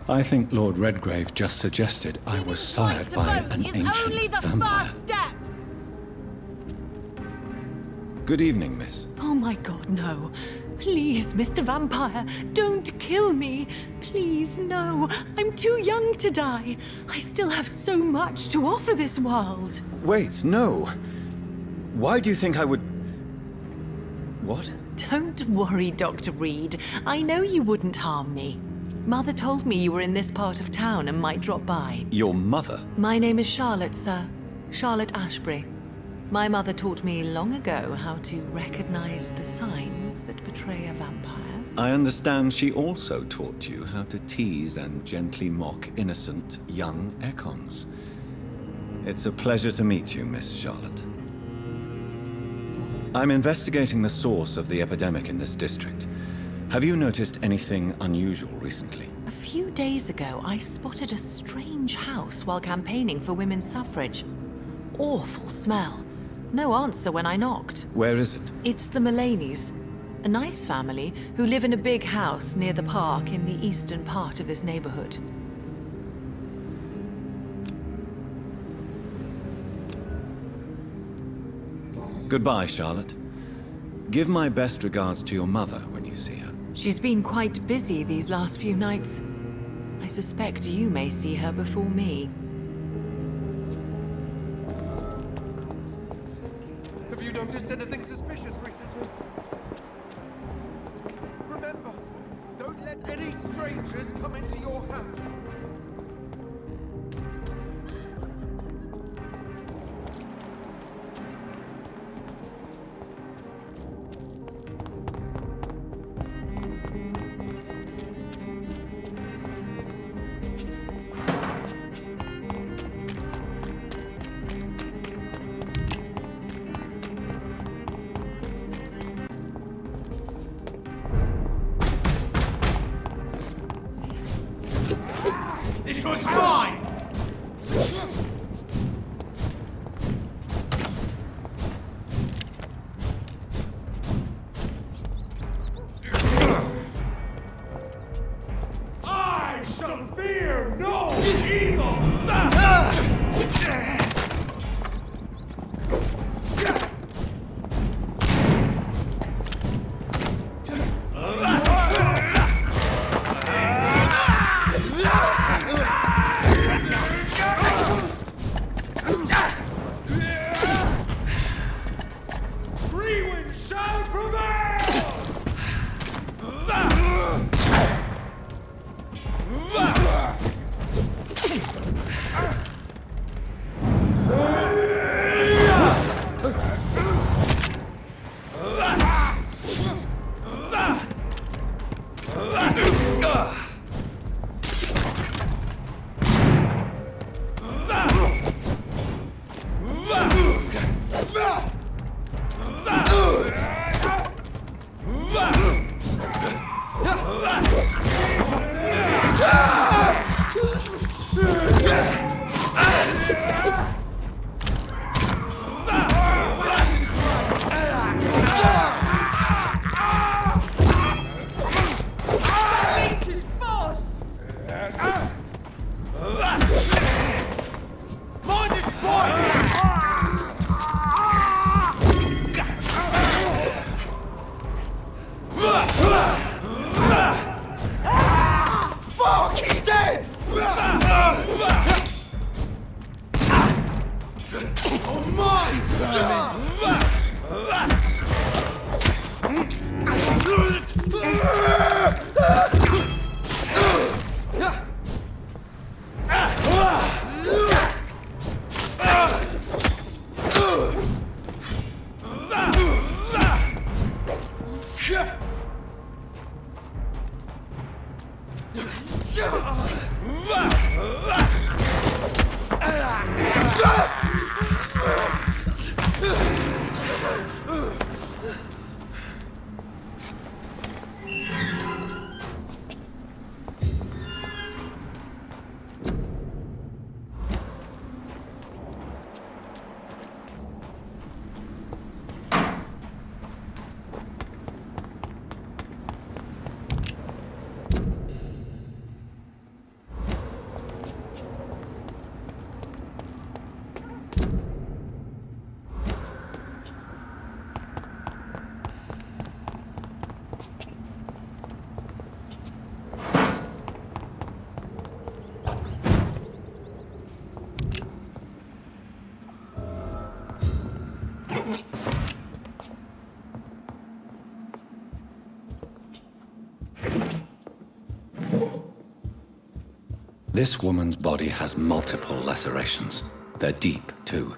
I think Lord Redgrave just suggested I was sired by an ancient vampire. Step. Good evening, miss. Oh my god, no. Please, Mr. Vampire, don't kill me. Please, no. I'm too young to die. I still have so much to offer this world. Wait, no. Why do you think I would... What? Don't worry, Dr. Reid. I know you wouldn't harm me. Mother told me you were in this part of town and might drop by. Your mother? My name is Charlotte, sir. Charlotte Ashbury. My mother taught me long ago how to recognize the signs that betray a vampire. I understand she also taught you how to tease and gently mock innocent young Ekons. It's a pleasure to meet you, Miss Charlotte. I'm investigating the source of the epidemic in this district. Have you noticed anything unusual recently? A few days ago, I spotted a strange house while campaigning for women's suffrage. Awful smell. No answer when I knocked. Where is it? It's the Mullaney's, a nice family who live in a big house near the park in the eastern part of this neighborhood. Goodbye, Charlotte. Give my best regards to your mother when you see her. She's been quite busy these last few nights. I suspect you may see her before me. Have you noticed anything suspicious recently? Remember, don't let any strangers come into your house. This one's mine! I shall fear no evil! Fuck! He's dead! Oh my! This woman's body has multiple lacerations. They're deep, too.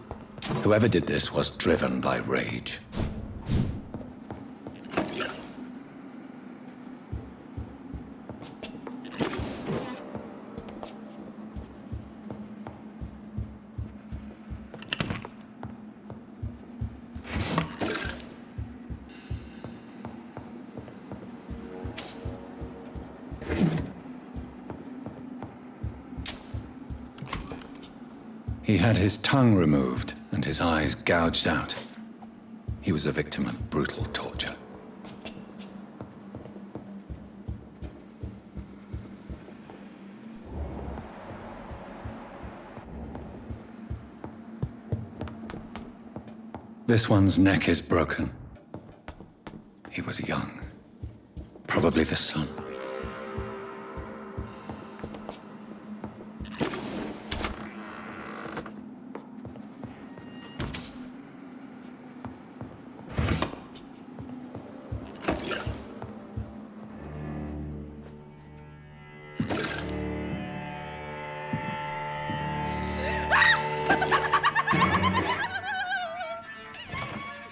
Whoever did this was driven by rage. He had his tongue removed and his eyes gouged out. He was a victim of brutal torture. This one's neck is broken. He was young. Probably the son.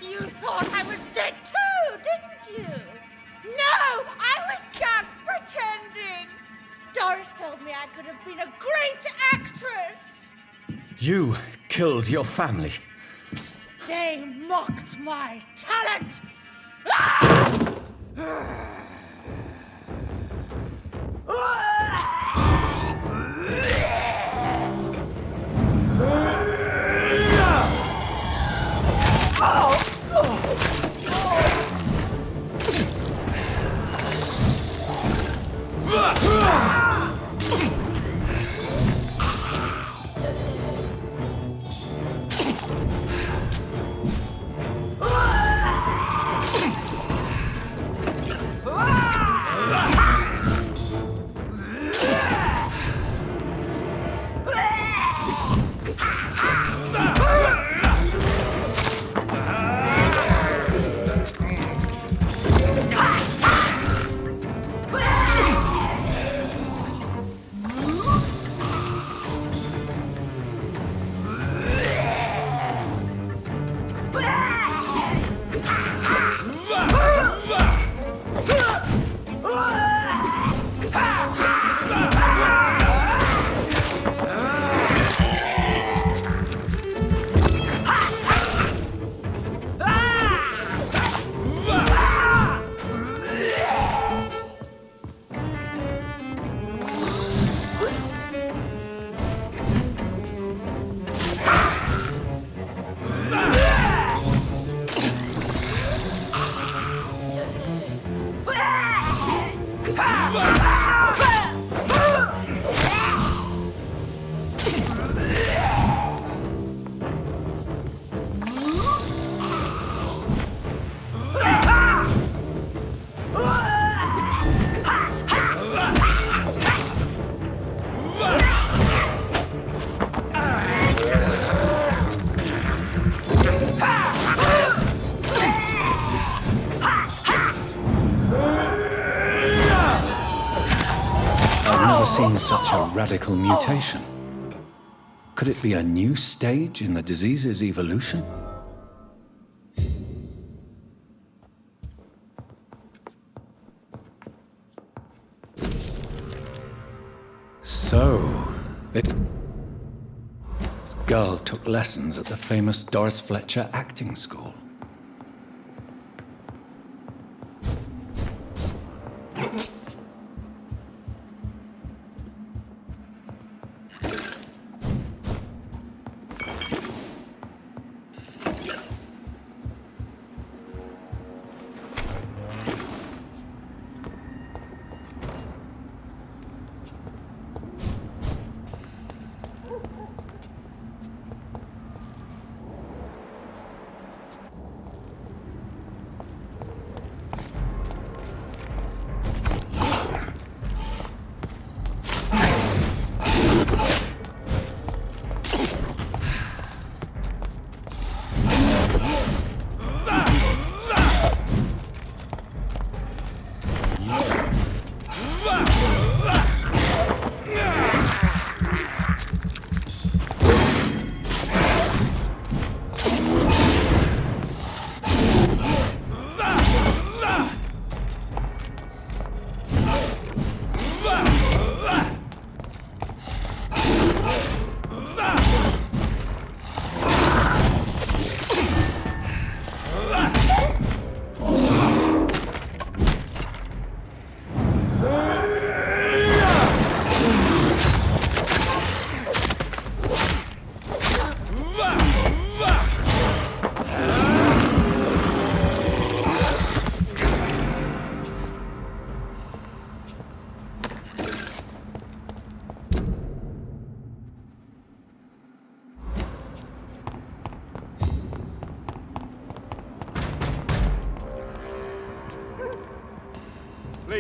You thought I was dead too, didn't you? No, I was just pretending. Doris told me I could have been a great actress. You killed your family. They mocked my talent. Ah! Seen such a radical mutation. Could it be a new stage in the disease's evolution? So, this girl took lessons at the famous Doris Fletcher acting school.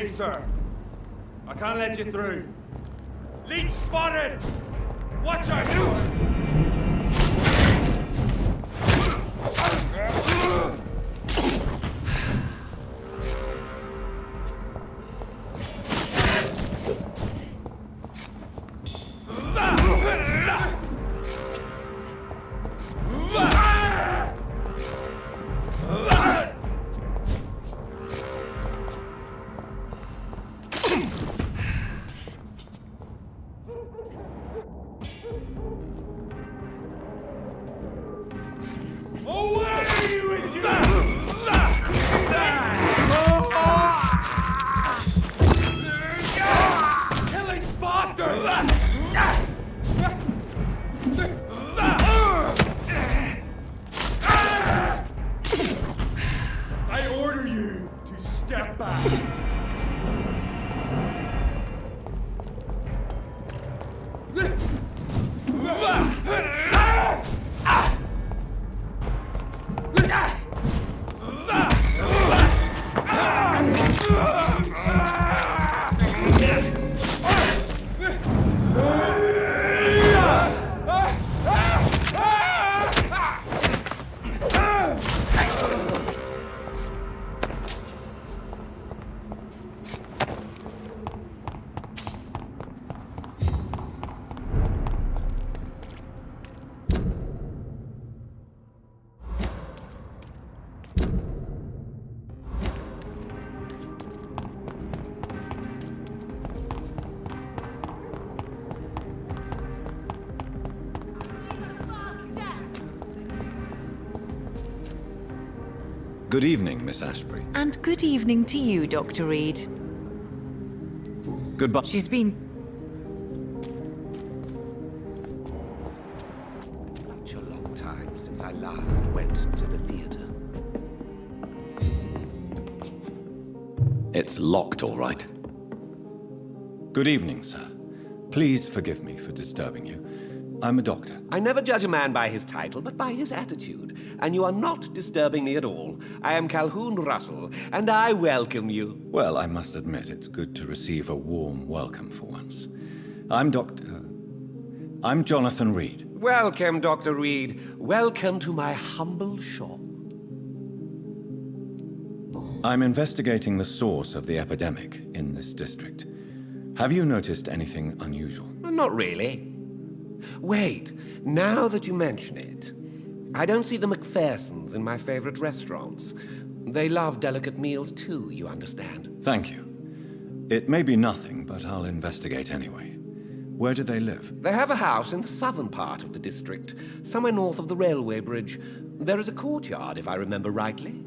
please, sir. I can't let you through. Leech spotted! Watch out! Good evening, Miss Ashbury. And good evening to you, Dr. Reid. Goodbye. She's been... Such a long time since I last went to the theater. It's locked, all right. Good evening, sir. Please forgive me for disturbing you. I'm a doctor. I never judge a man by his title, but by his attitude. And you are not disturbing me at all. I am Calhoun Russell, and I welcome you. Well, I must admit, it's good to receive a warm welcome for once. I'm Jonathan Reid. Welcome, Dr. Reid. Welcome to my humble shop. I'm investigating the source of the epidemic in this district. Have you noticed anything unusual? Not really. Wait, now that you mention it, I don't see the McPhersons in my favorite restaurants. They love delicate meals too, you understand. Thank you. It may be nothing, but I'll investigate anyway. Where do they live? They have a house in the southern part of the district, somewhere north of the railway bridge. There is a courtyard, if I remember rightly.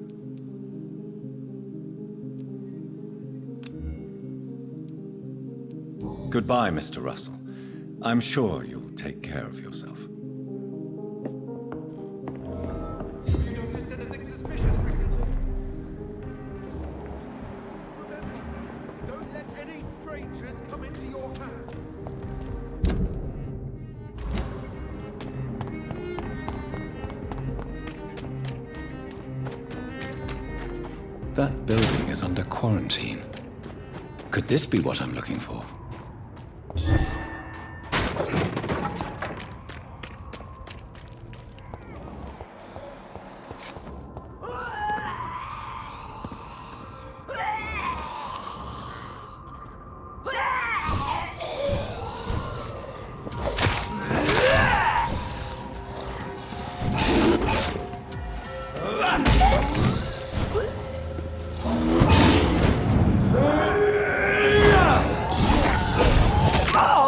Goodbye, Mr. Russell. I'm sure you'll take care of yourself. Have you noticed anything suspicious recently? Remember, don't let any strangers come into your house. That building is under quarantine. Could this be what I'm looking for? Oh!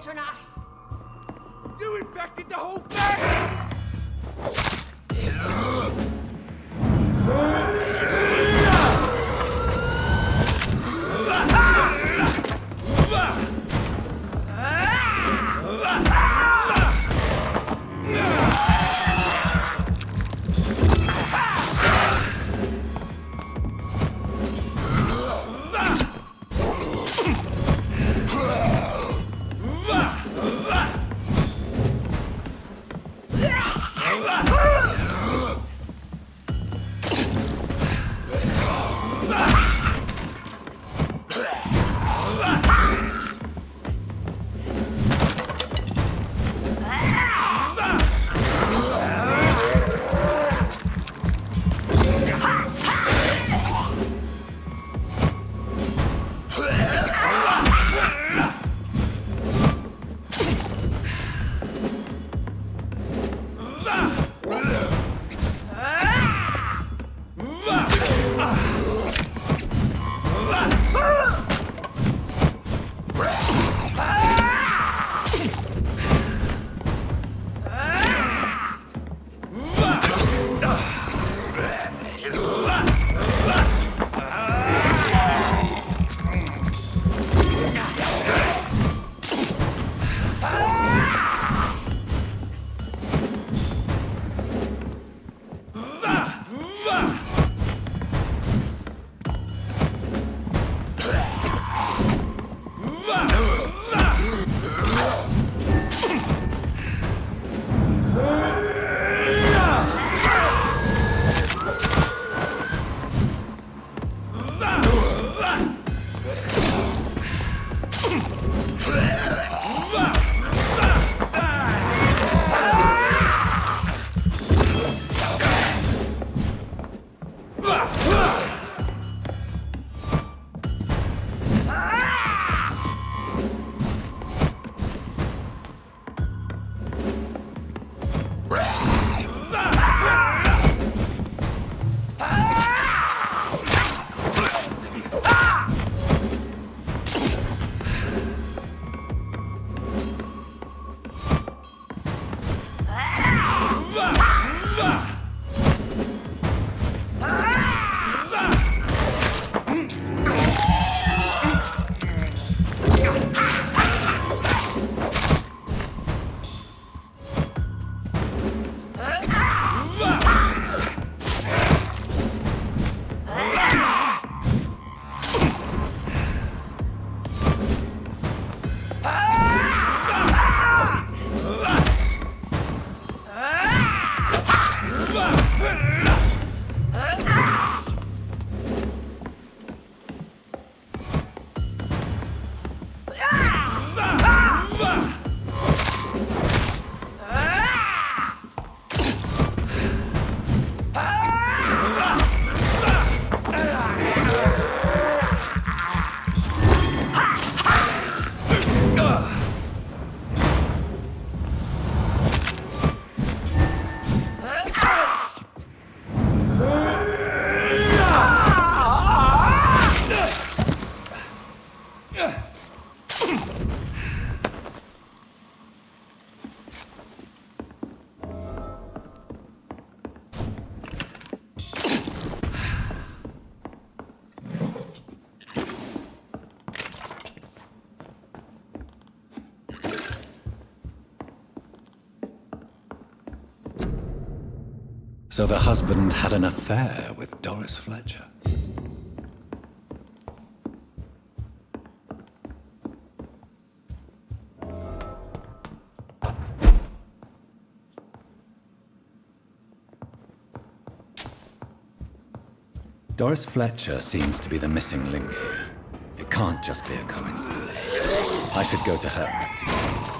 On us. You infected the whole thing! So the husband had an affair with Doris Fletcher. Doris Fletcher seems to be the missing link here. It can't just be a coincidence. I should go to her practically.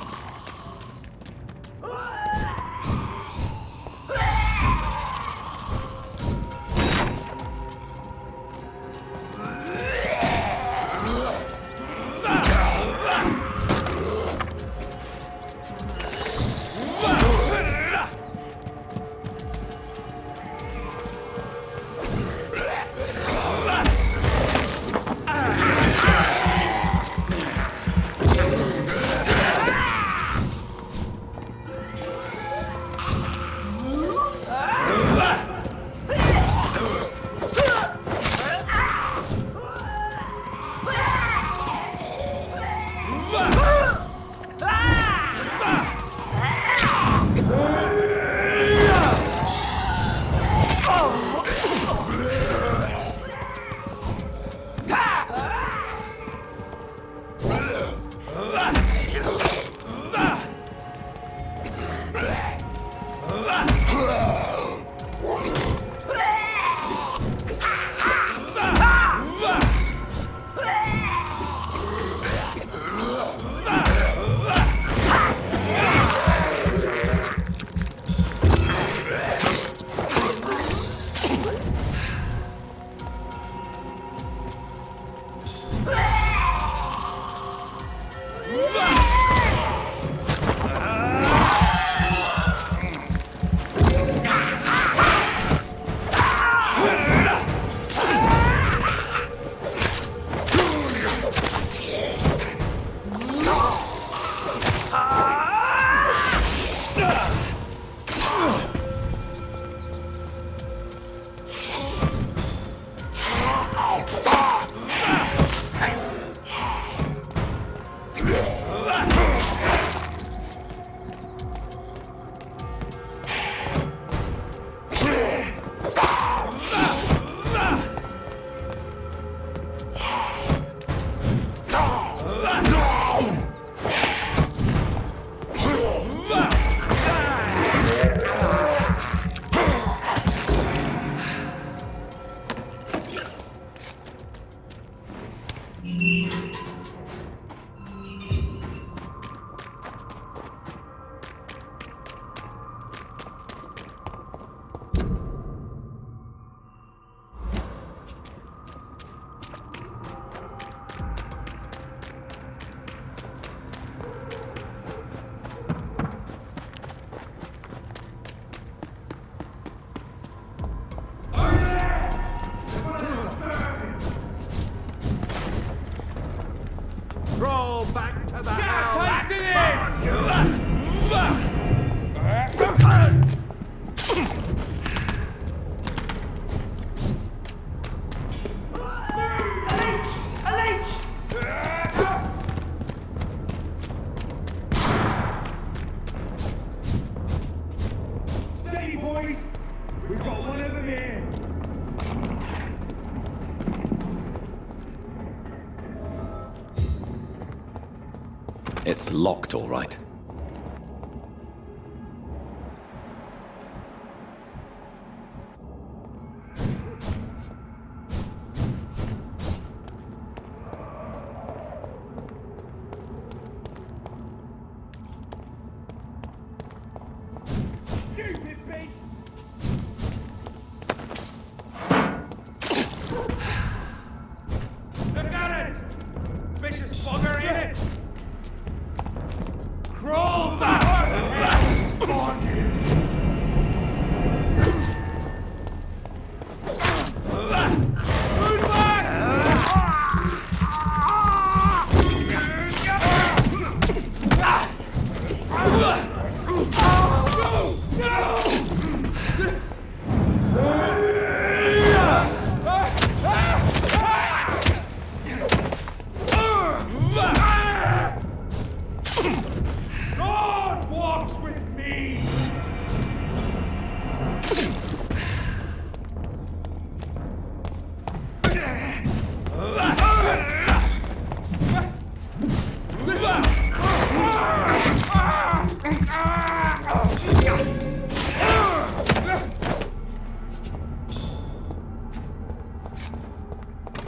It's locked, all right.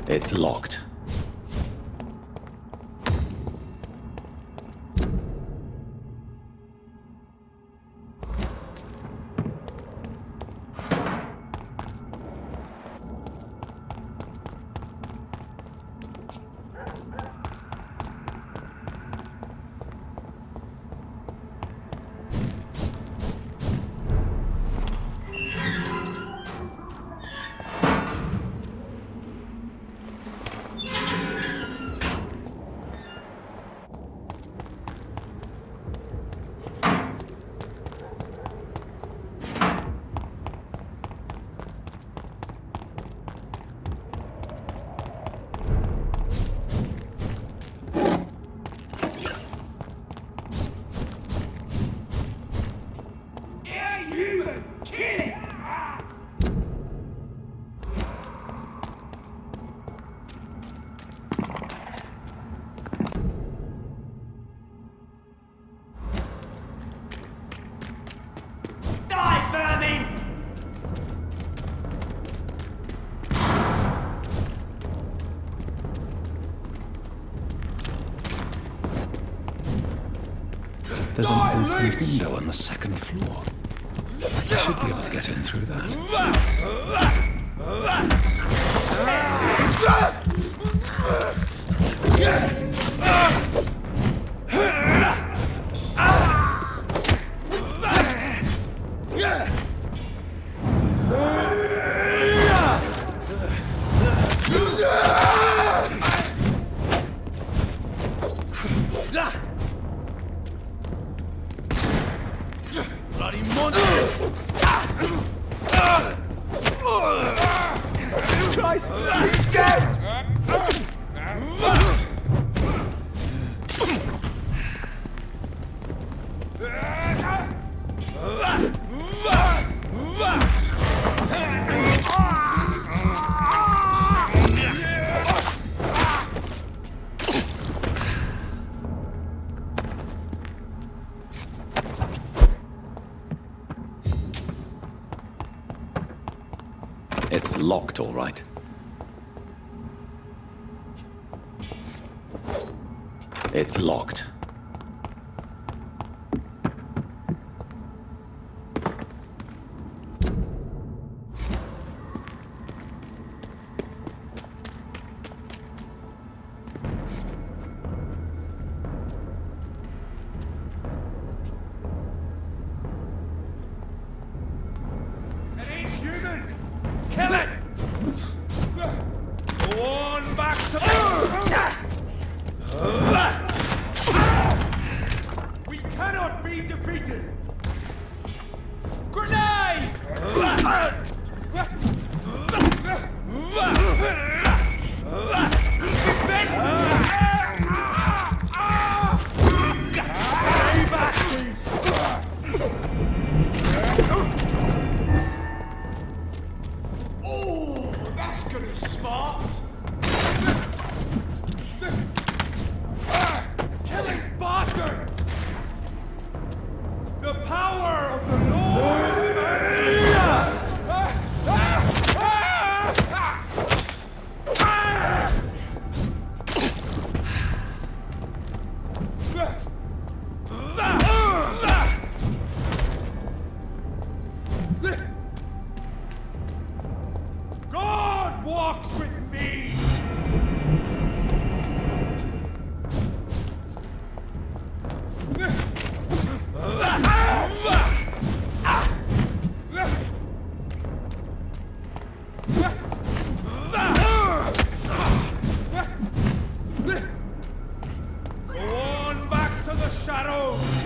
It's locked. There's an open window on the second floor. I should be able to get in through that. Bloody monster! Christ! He's dead! It's locked, all right. It's locked. It ain't human! Kill it! Go on back to we cannot be defeated! Grenade! Oh, that's gonna smart! Killing bastard! walks with me! Go on back to the shadows!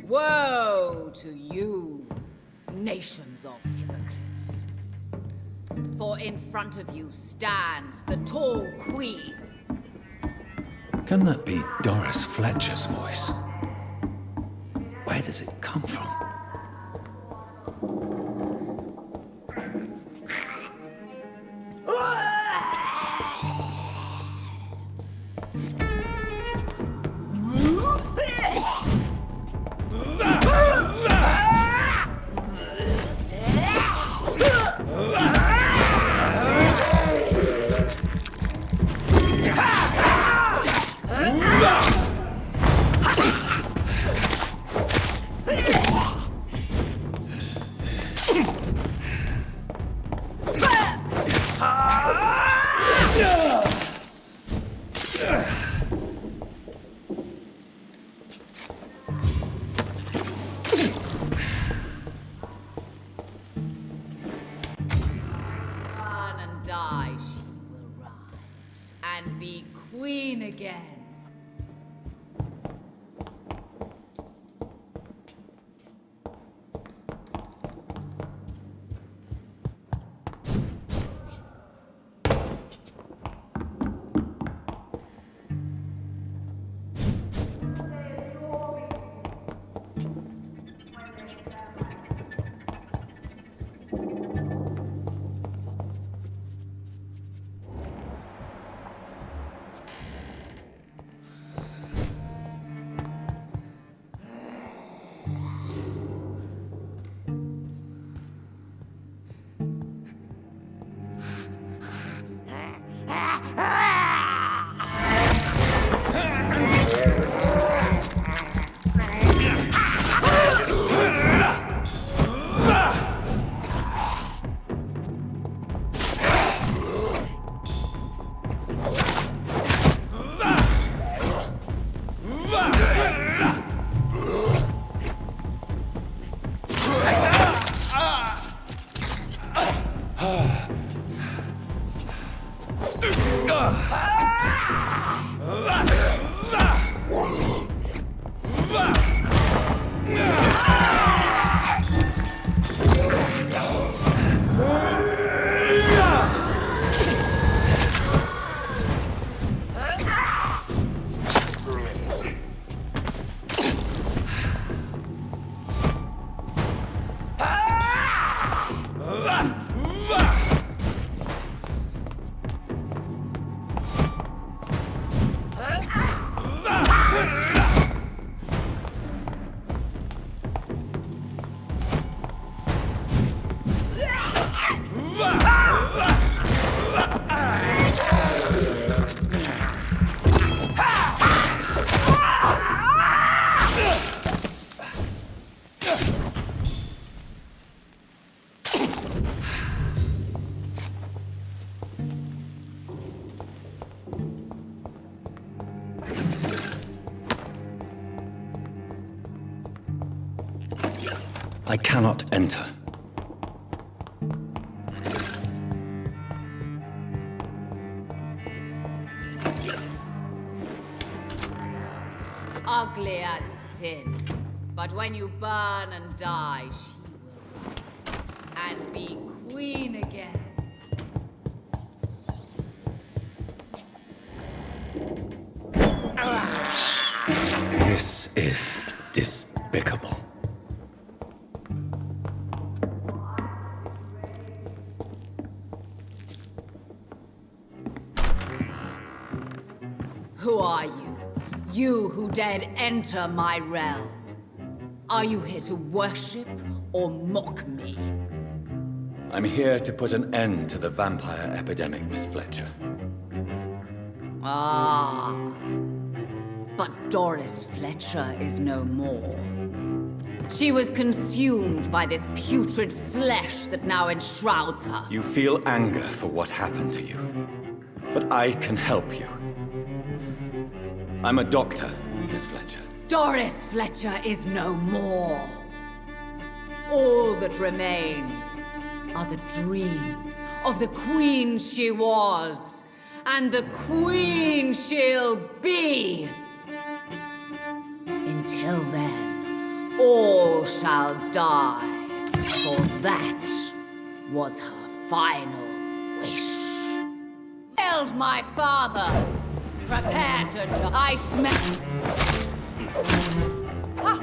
Woe to you, nations of hypocrites. For in front of you stands the tall queen. Can that be Doris Fletcher's voice? Where does it come from? I cannot enter. Ugly as sin. But when you burn and die, she will rise and be queen again. This is despicable. Who are you? You who dared enter my realm. Are you here to worship or mock me? I'm here to put an end to the vampire epidemic, Miss Fletcher. Ah. But Doris Fletcher is no more. She was consumed by this putrid flesh that now enshrouds her. You feel anger for what happened to you, but I can help you. I'm a doctor, Miss Fletcher. Doris Fletcher is no more. All that remains are the dreams of the queen she was, and the queen she'll be. Until then, all shall die, for that was her final wish. Hailed my father. Prepare to die. I smell. Ha!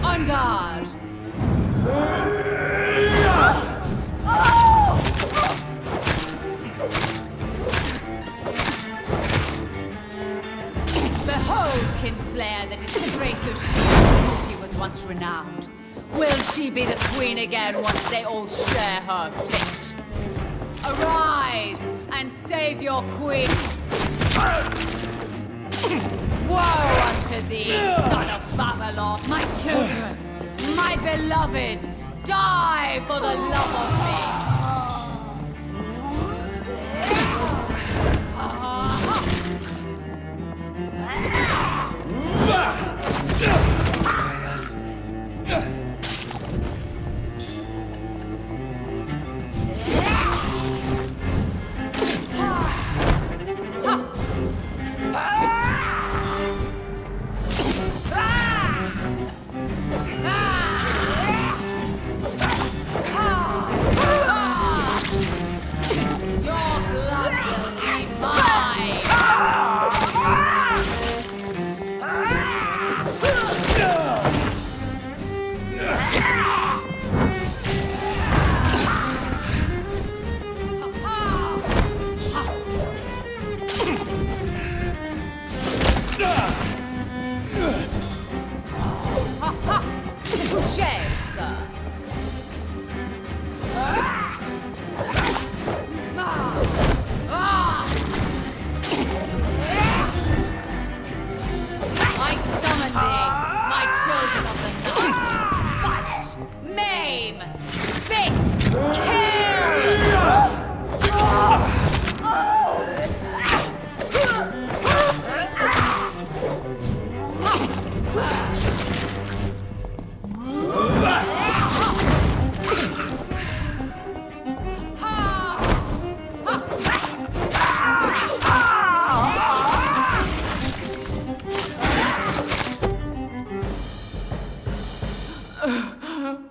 On guard. Behold, Kinslayer, the disgrace of she who was once renowned. Will she be the queen again once they all share her fate? Arise and save your queen. Woe unto thee, son of Babylon! My children, my beloved, die for the love of me!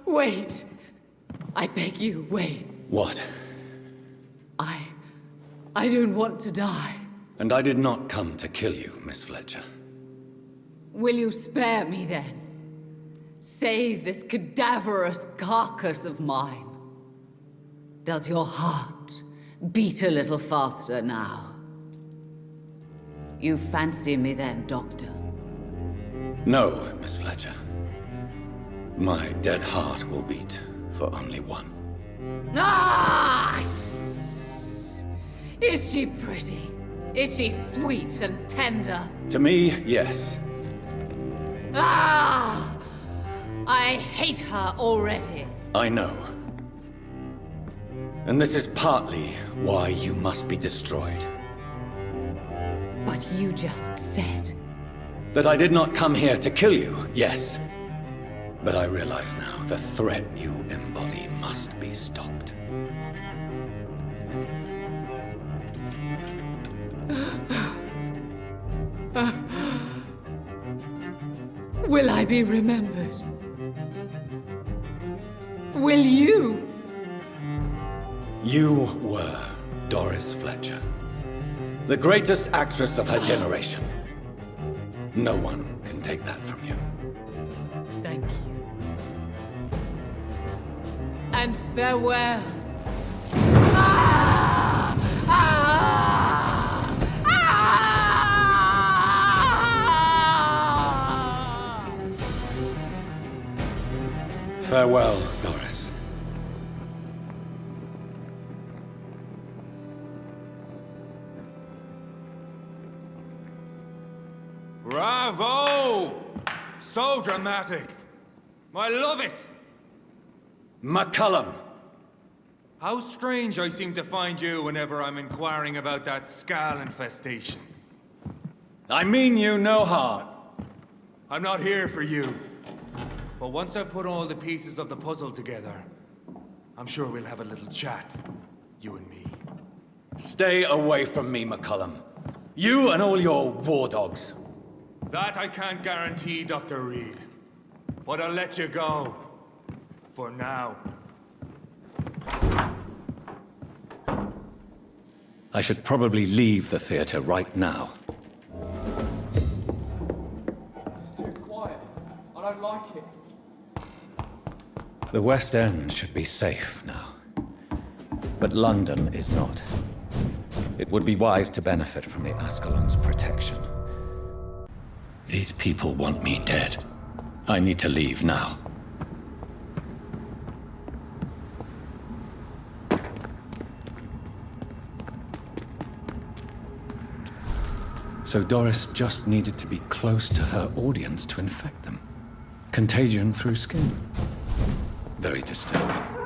Wait. I beg you, wait. What? I don't want to die. And I did not come to kill you, Miss Fletcher. Will you spare me then? Save this cadaverous carcass of mine. Does your heart beat a little faster now? You fancy me then, Doctor? No, Miss Fletcher. My dead heart will beat for only one. Ah! Is she pretty? Is she sweet and tender? To me, yes. Ah! I hate her already. I know. And this is partly why you must be destroyed. But you just said... That I did not come here to kill you, yes. But I realize now the threat you embody must be stopped. Will I be remembered? Will you? You were Doris Fletcher, the greatest actress of her generation. No one can take that from you. Thank you. And farewell. Farewell, Doris. Bravo! So dramatic. I love it. McCullum! How strange I seem to find you whenever I'm inquiring about that Skal infestation. I mean you no harm. I'm not here for you. But once I've put all the pieces of the puzzle together, I'm sure we'll have a little chat, you and me. Stay away from me, McCullum. You and all your war dogs. That I can't guarantee, Dr. Reid. But I'll let you go. For now. I should probably leave the theater right now. It's too quiet. I don't like it. The West End should be safe now. But London is not. It would be wise to benefit from the Ascalon's protection. These people want me dead. I need to leave now. So Doris just needed to be close to her audience to infect them. Contagion through skin. Very disturbing.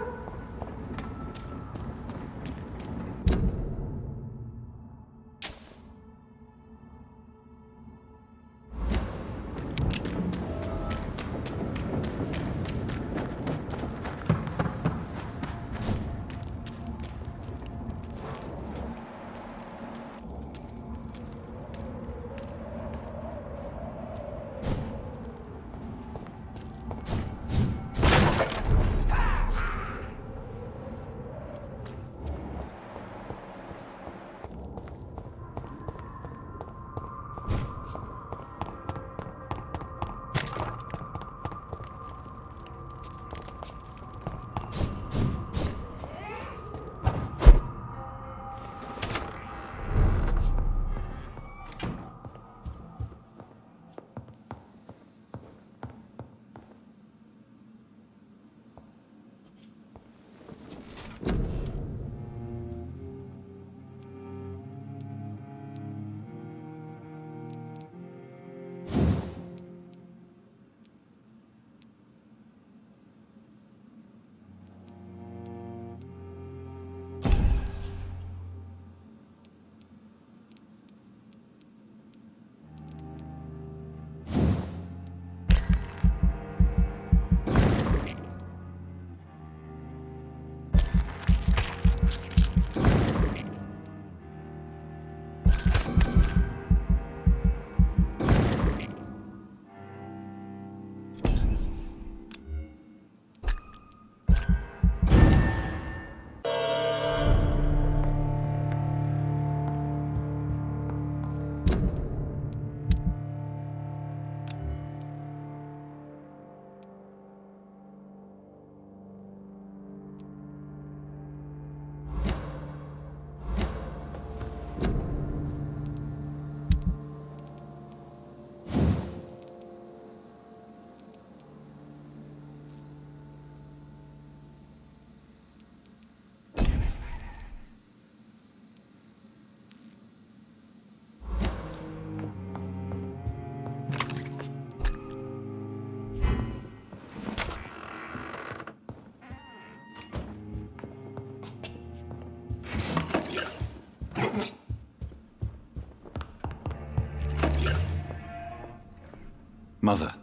Mother,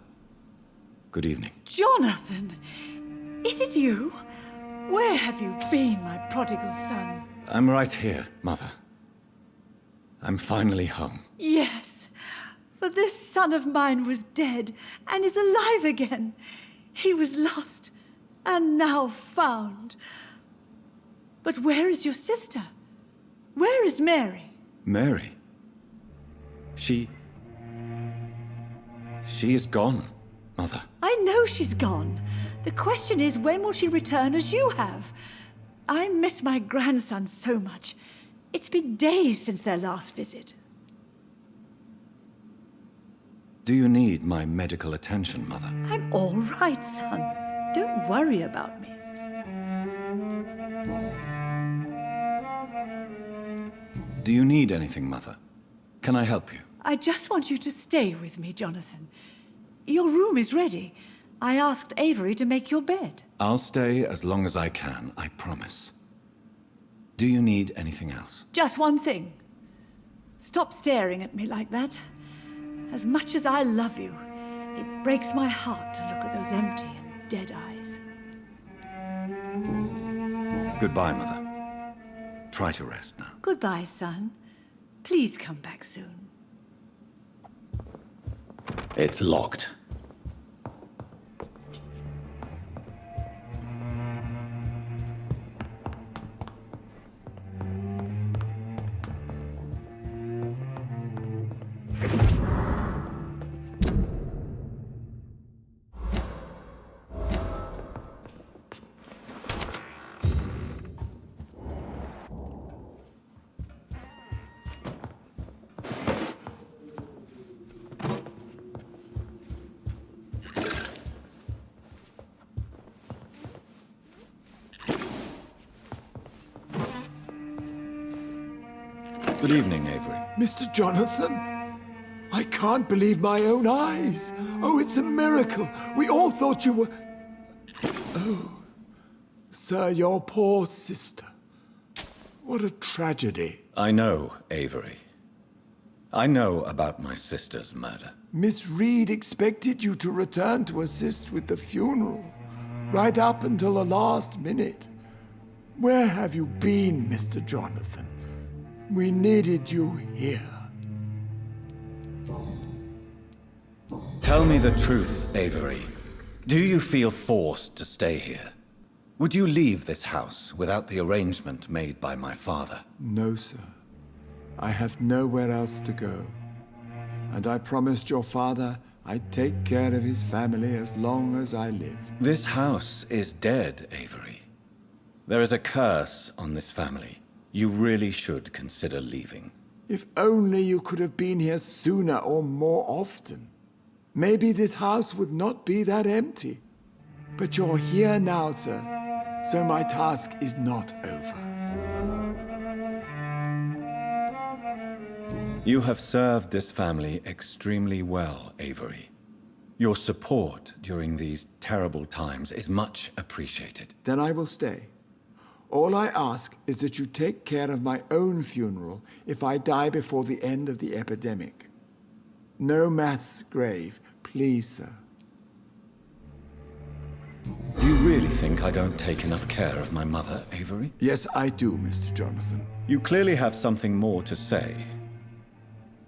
good evening. Jonathan! Is it you? Where have you been, my prodigal son? I'm right here, Mother. I'm finally home. Yes, for this son of mine was dead and is alive again. He was lost and now found. But where is your sister? Where is Mary? Mary? She is gone, Mother. I know she's gone. The question is, when will she return as you have? I miss my grandson so much. It's been days since their last visit. Do you need my medical attention, Mother? I'm all right, son. Don't worry about me. Do you need anything, Mother? Can I help you? I just want you to stay with me, Jonathan. Your room is ready. I asked Avery to make your bed. I'll stay as long as I can, I promise. Do you need anything else? Just one thing. Stop staring at me like that. As much as I love you, it breaks my heart to look at those empty and dead eyes. Goodbye, Mother. Try to rest now. Goodbye, son. Please come back soon. It's locked. Good evening, Avery. Mr. Jonathan? I can't believe my own eyes. Oh, it's a miracle. We all thought you were... Oh, sir, your poor sister. What a tragedy. I know, Avery. I know about my sister's murder. Miss Reid expected you to return to assist with the funeral, right up until the last minute. Where have you been, Mr. Jonathan? We needed you here. Tell me the truth, Avery. Do you feel forced to stay here? Would you leave this house without the arrangement made by my father? No, sir. I have nowhere else to go. And I promised your father I'd take care of his family as long as I lived. This house is dead, Avery. There is a curse on this family. You really should consider leaving. If only you could have been here sooner or more often. Maybe this house would not be that empty. But you're here now, sir, so my task is not over. You have served this family extremely well, Avery. Your support during these terrible times is much appreciated. Then I will stay. All I ask is that you take care of my own funeral if I die before the end of the epidemic. No mass grave, please, sir. Do you really think I don't take enough care of my mother, Avery? Yes, I do, Mr. Jonathan. You clearly have something more to say.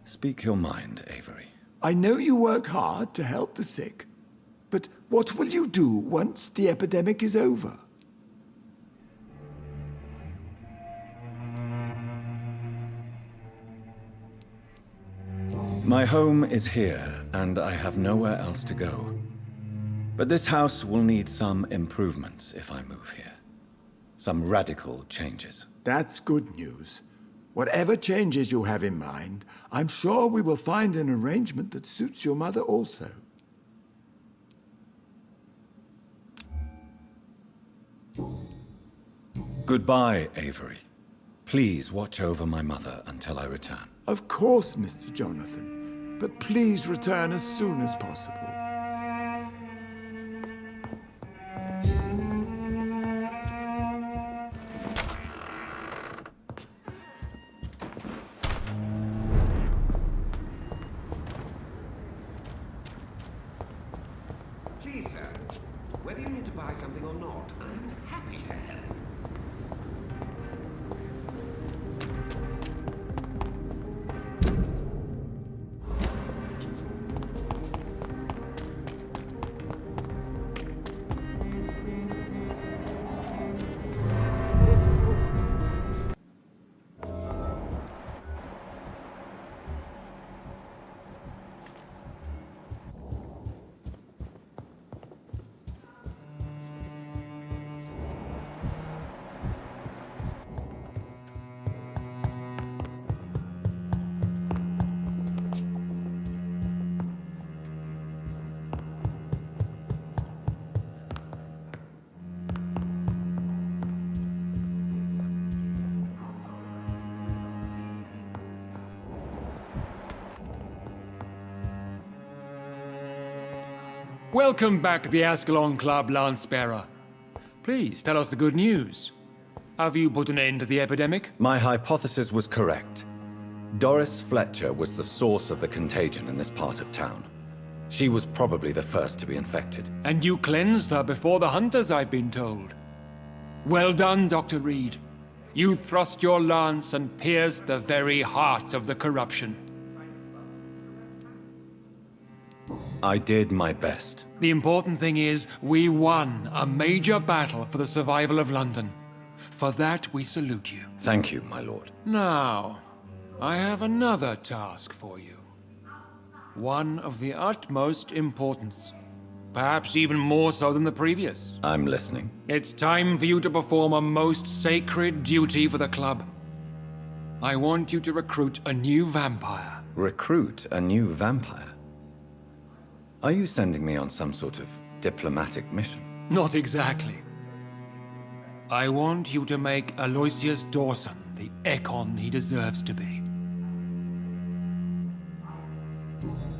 Speak your mind, Avery. I know you work hard to help the sick, but what will you do once the epidemic is over? My home is here, and I have nowhere else to go. But this house will need some improvements if I move here. Some radical changes. That's good news. Whatever changes you have in mind, I'm sure we will find an arrangement that suits your mother also. Goodbye, Avery. Please watch over my mother until I return. Of course, Mr. Jonathan. But please return as soon as possible. Welcome back to the Ascalon Club, Lance-Bearer. Please, tell us the good news. Have you put an end to the epidemic? My hypothesis was correct. Doris Fletcher was the source of the contagion in this part of town. She was probably the first to be infected. And you cleansed her before the hunters, I've been told. Well done, Dr. Reid. You thrust your lance and pierced the very heart of the corruption. I did my best. The important thing is, we won a major battle for the survival of London. For that, we salute you. Thank you, my lord. Now, I have another task for you. One of the utmost importance. Perhaps even more so than the previous. I'm listening. It's time for you to perform a most sacred duty for the club. I want you to recruit a new vampire. Recruit a new vampire? Are you sending me on some sort of diplomatic mission? Not exactly. I want you to make Aloysius Dawson the Ekon he deserves to be.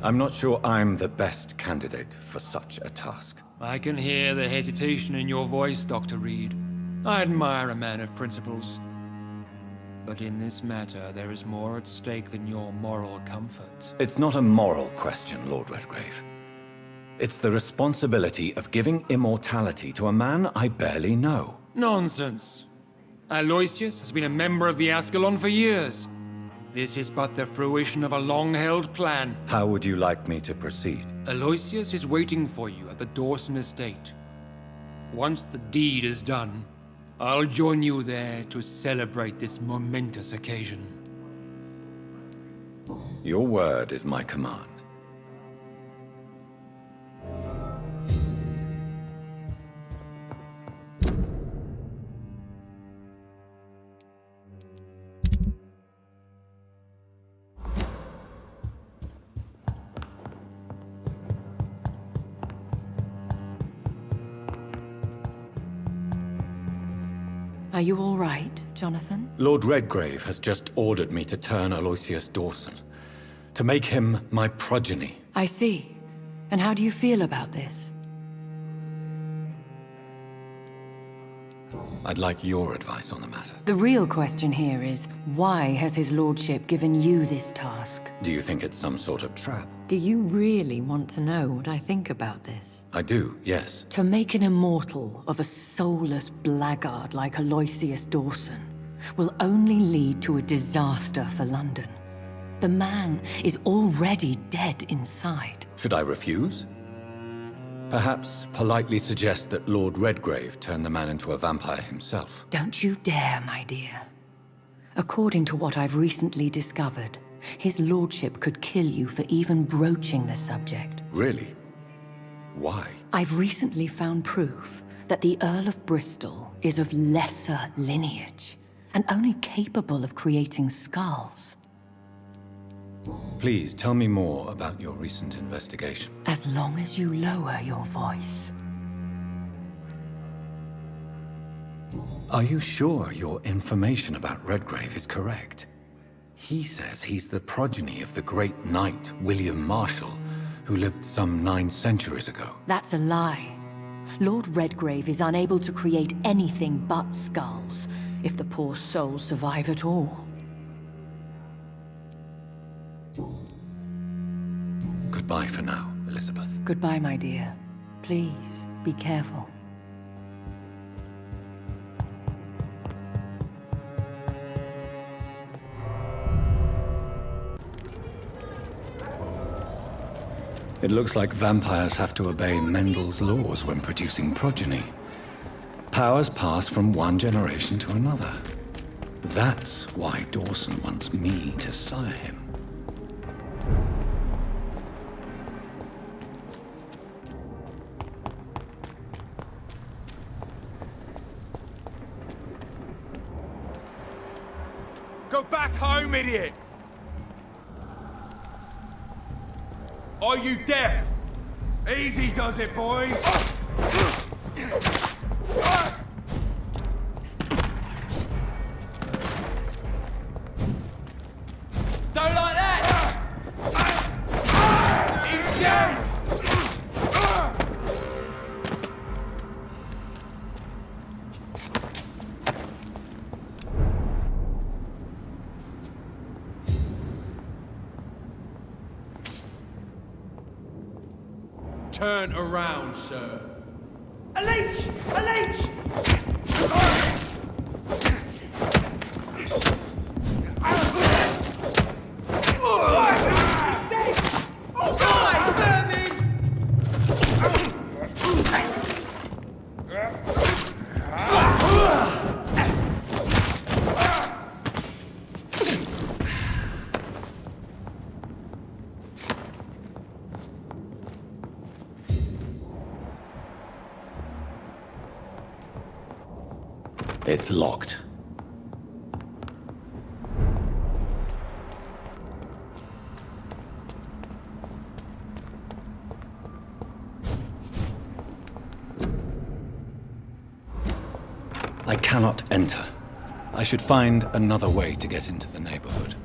I'm not sure I'm the best candidate for such a task. I can hear the hesitation in your voice, Dr. Reid. I admire a man of principles. But in this matter, there is more at stake than your moral comfort. It's not a moral question, Lord Redgrave. It's the responsibility of giving immortality to a man I barely know. Nonsense. Aloysius has been a member of the Ascalon for years. This is but the fruition of a long-held plan. How would you like me to proceed? Aloysius is waiting for you at the Dawson estate. Once the deed is done, I'll join you there to celebrate this momentous occasion. Your word is my command. Are you all right, Jonathan? Lord Redgrave has just ordered me to turn Aloysius Dawson, to make him my progeny. I see. And how do you feel about this? I'd like your advice on the matter. The real question here is, why has his lordship given you this task? Do you think it's some sort of trap? Do you really want to know what I think about this? I do, yes. To make an immortal of a soulless blackguard like Aloysius Dawson will only lead to a disaster for London. The man is already dead inside. Should I refuse? Perhaps politely suggest that Lord Redgrave turn the man into a vampire himself. Don't you dare, my dear. According to what I've recently discovered, his lordship could kill you for even broaching the subject. Really? Why? I've recently found proof that the Earl of Bristol is of lesser lineage and only capable of creating skulls. Please tell me more about your recent investigation. As long as you lower your voice. Are you sure your information about Redgrave is correct? He says he's the progeny of the great knight William Marshall, who lived some 9 centuries ago. That's a lie. Lord Redgrave is unable to create anything but skulls, if the poor souls survive at all. Goodbye for now, Elizabeth. Goodbye, my dear. Please, be careful. It looks like vampires have to obey Mendel's laws when producing progeny. Powers pass from one generation to another. That's why Dawson wants me to sire him. Go back home, idiot! Are you deaf? Easy does it, boys! Don't like that! He's dead! Turn around, sir. A leech! A leech! It's locked. I cannot enter. I should find another way to get into the neighborhood.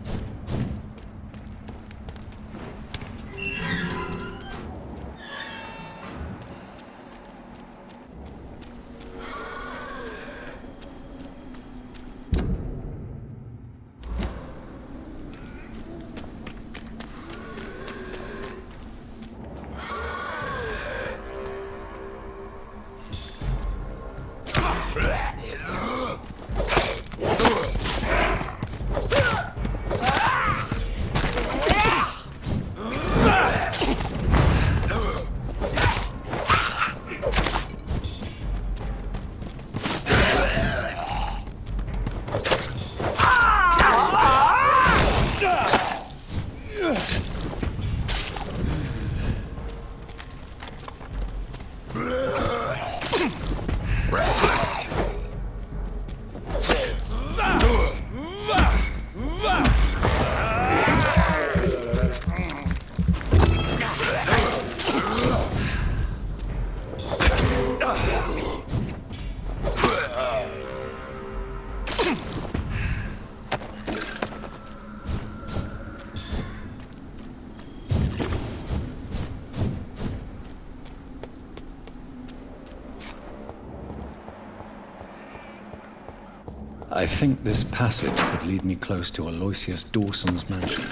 I think this passage could lead me close to Aloysius Dawson's mansion.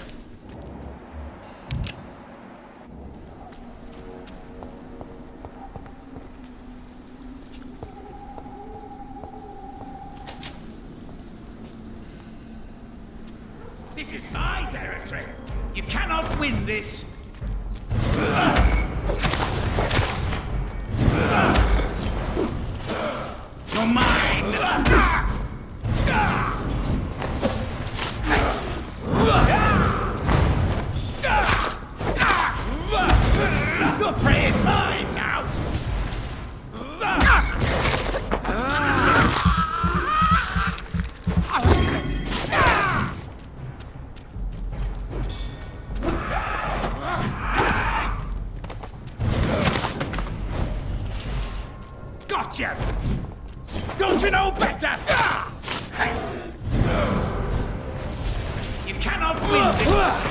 This is my territory. You cannot win this. You're mine. Your prey is mine now. Gotcha! Don't you know better? You cannot win this.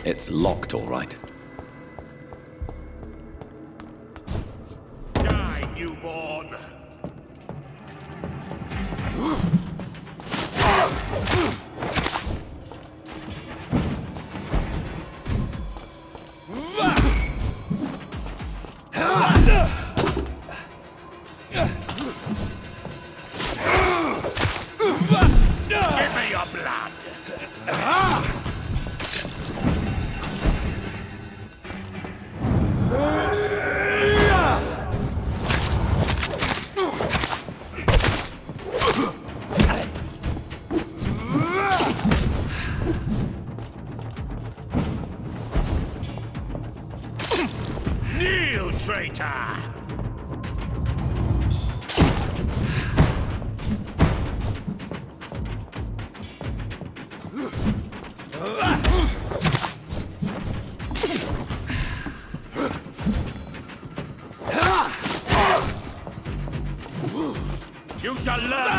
It's locked, all right. Die, newborn. Give me your blood. Kneel, traitor! shall learn.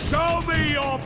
Show me your...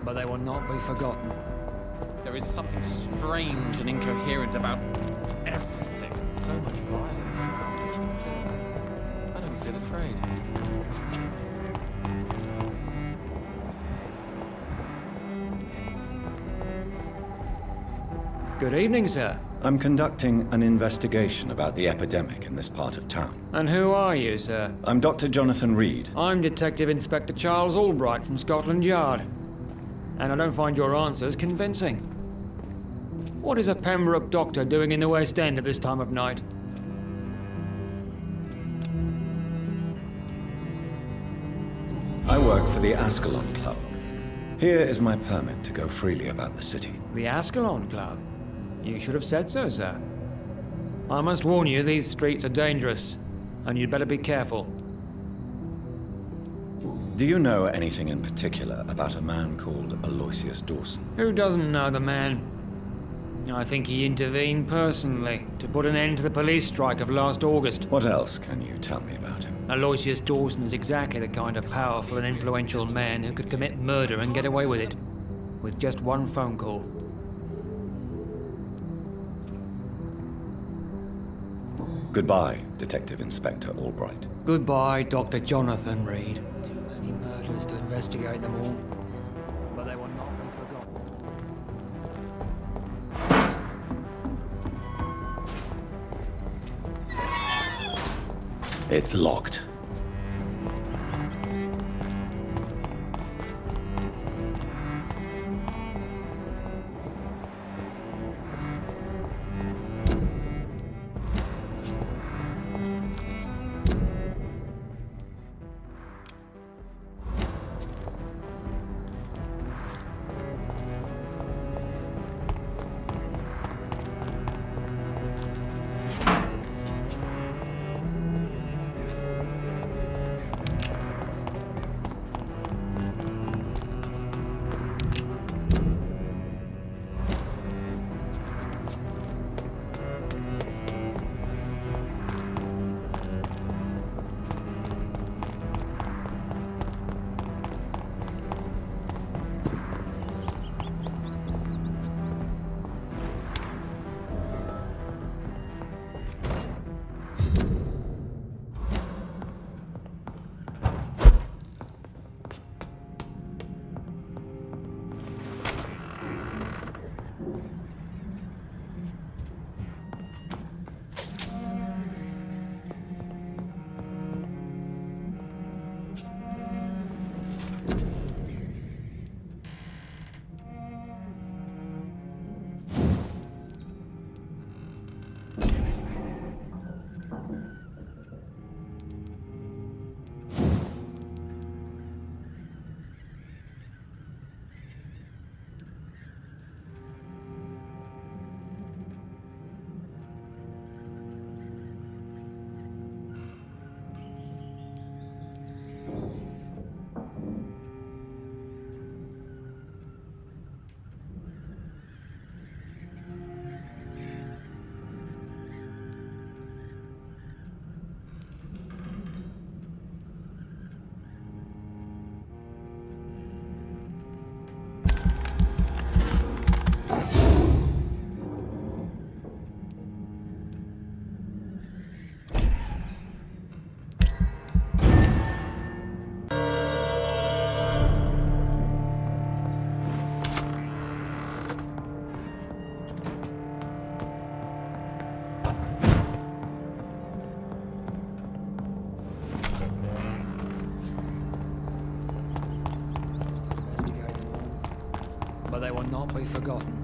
but they will not be forgotten. There is something strange and incoherent about everything. So much violence around it, and still, I don't feel afraid. Good evening, sir. I'm conducting an investigation about the epidemic in this part of town. And who are you, sir? I'm Dr. Jonathan Reid. I'm Detective Inspector Charles Albright from Scotland Yard. And I don't find your answers convincing. What is a Pembroke doctor doing in the West End at this time of night? I work for the Ascalon Club. Here is my permit to go freely about the city. The Ascalon Club? You should have said so, sir. I must warn you, these streets are dangerous, and you'd better be careful. Do you know anything in particular about a man called Aloysius Dawson? Who doesn't know the man? I think he intervened personally to put an end to the police strike of last August. What else can you tell me about him? Aloysius Dawson is exactly the kind of powerful and influential man who could commit murder and get away with it, with just one phone call. Goodbye, Detective Inspector Albright. Goodbye, Dr. Jonathan Reid. Too many murders to investigate them all, but they will not be forgotten. It's locked. But they will not be forgotten.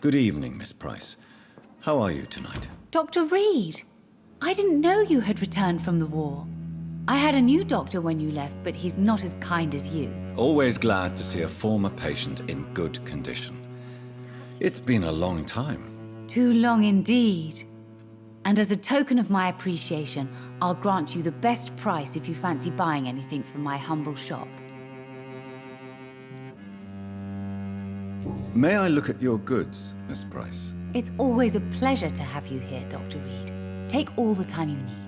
Good evening, Miss Price. How are you tonight? Dr. Reid, I didn't know you had returned from the war. I had a new doctor when you left, but he's not as kind as you. Always glad to see a former patient in good condition. It's been a long time. Too long indeed. And as a token of my appreciation, I'll grant you the best price if you fancy buying anything from my humble shop. May I look at your goods, Miss Price? It's always a pleasure to have you here, Dr. Reid. Take all the time you need.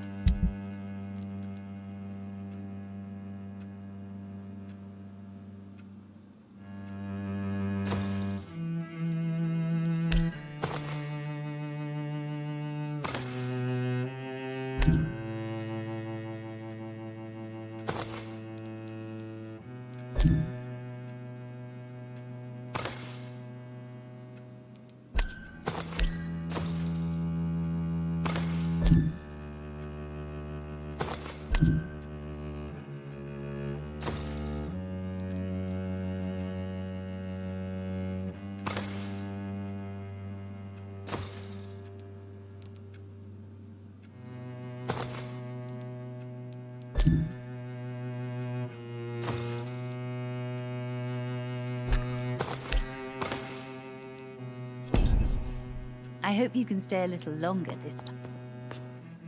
I hope you can stay a little longer this time.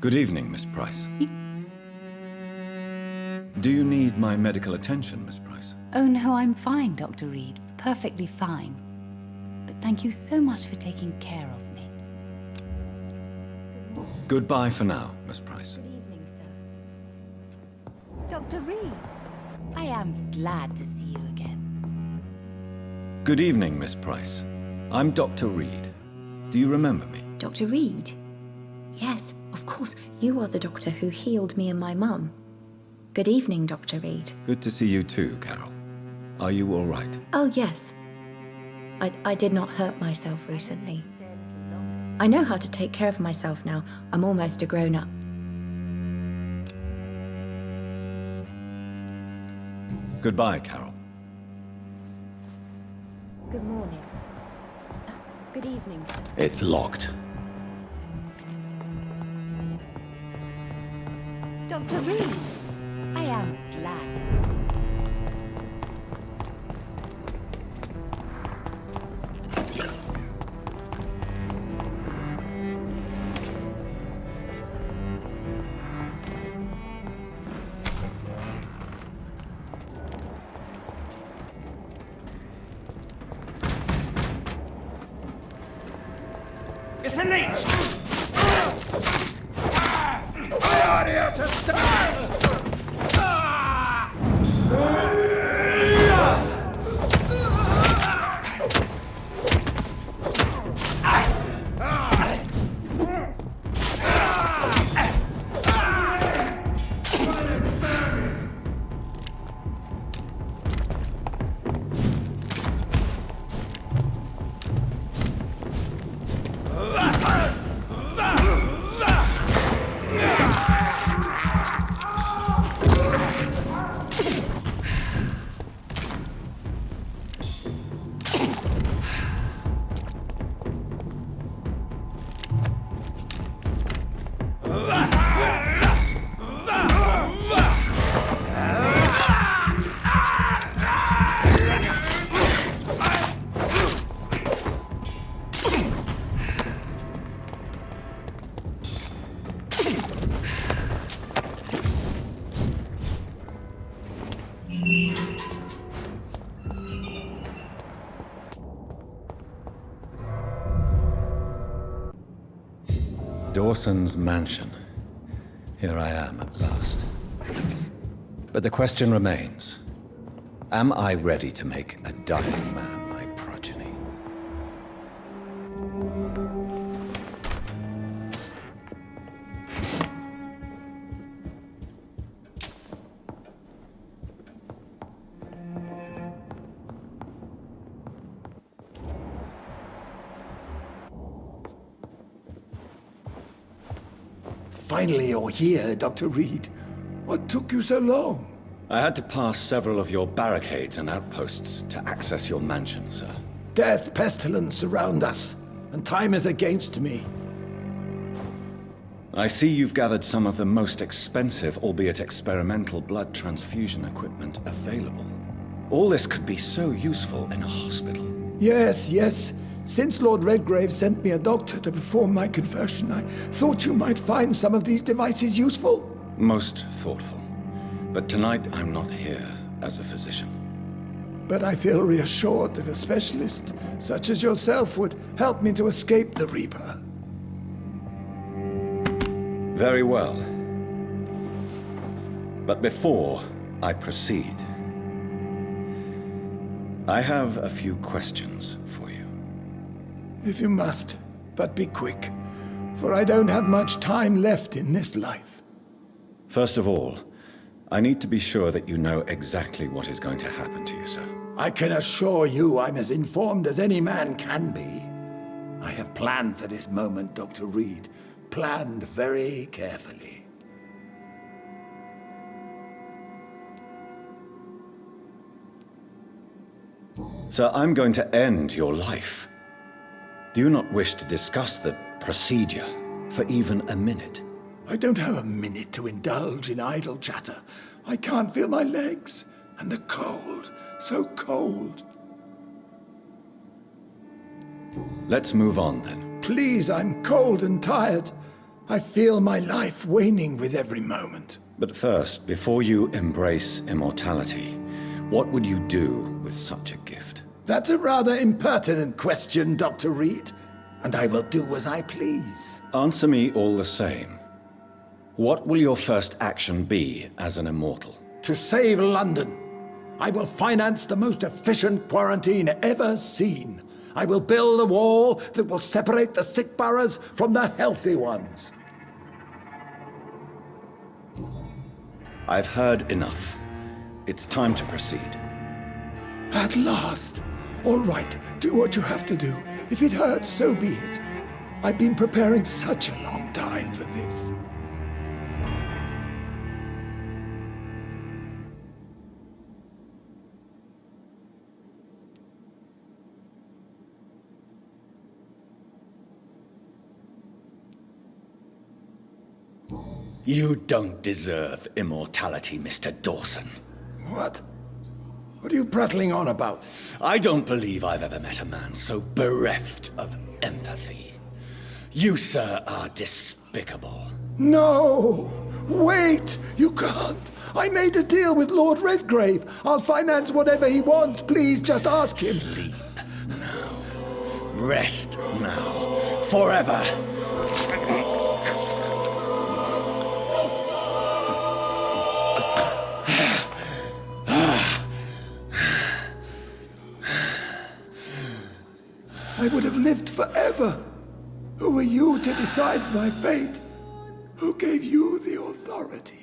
Good evening, Miss Price. Do you need my medical attention, Miss Price? Oh no, I'm fine, Dr. Reid. Perfectly fine. But thank you so much for taking care of me. Goodbye for now, Miss Price. Good evening, sir. Dr. Reid, I am glad to see you again. Good evening, Miss Price. I'm Dr. Reid. Do you remember me? Dr. Reid? Yes, of course. You are the doctor who healed me and my mum. Good evening, Dr. Reid. Good to see you too, Carol. Are you all right? Oh, yes. I did not hurt myself recently. I know how to take care of myself now. I'm almost a grown-up. Goodbye, Carol. Good morning. Good evening. It's locked. Dr. Reid, I am glad to see It's a leech! I are here to stay! Dawson's mansion. Here I am at last. But the question remains, am I ready to make a dying man my progeny? Finally, you're here, Dr. Reid. What took you so long? I had to pass several of your barricades and outposts to access your mansion, sir. Death, pestilence surround us, and time is against me. I see you've gathered some of the most expensive, albeit experimental, blood transfusion equipment available. All this could be so useful in a hospital. Yes, yes. Since Lord Redgrave sent me a doctor to perform my conversion, I thought you might find some of these devices useful. Most thoughtful. But tonight I'm not here as a physician. but I feel reassured that a specialist such as yourself would help me to escape the Reaper. Very well. But before I proceed, I have a few questions for you. If you must, but be quick, for I don't have much time left in this life. First of all, I need to be sure that you know exactly what is going to happen to you, sir. I can assure you I'm as informed as any man can be. I have planned for this moment, Dr. Reid. Planned very carefully. Sir, I'm going to end your life. Do you not wish to discuss the procedure for even a minute? I don't have a minute to indulge in idle chatter. I can't feel my legs. And the cold, so cold. Let's move on then. Please, I'm cold and tired. I feel my life waning with every moment. But first, before you embrace immortality, what would you do with such a gift? That's a rather impertinent question, Dr. Reid, and I will do as I please. Answer me all the same. What will your first action be as an immortal? To save London. I will finance the most efficient quarantine ever seen. I will build a wall that will separate the sick boroughs from the healthy ones. I've heard enough. It's time to proceed. At last. All right, do what you have to do. If it hurts, so be it. I've been preparing such a long time for this. You don't deserve immortality, Mr. Dawson. What? What are you prattling on about? I don't believe I've ever met a man so bereft of empathy. You, sir, are despicable. No! Wait! You can't! I made a deal with Lord Redgrave. I'll finance whatever he wants. Please, just ask him. Sleep now. Rest now. Forever. I would have lived forever. Who are you to decide my fate? Who gave you the authority?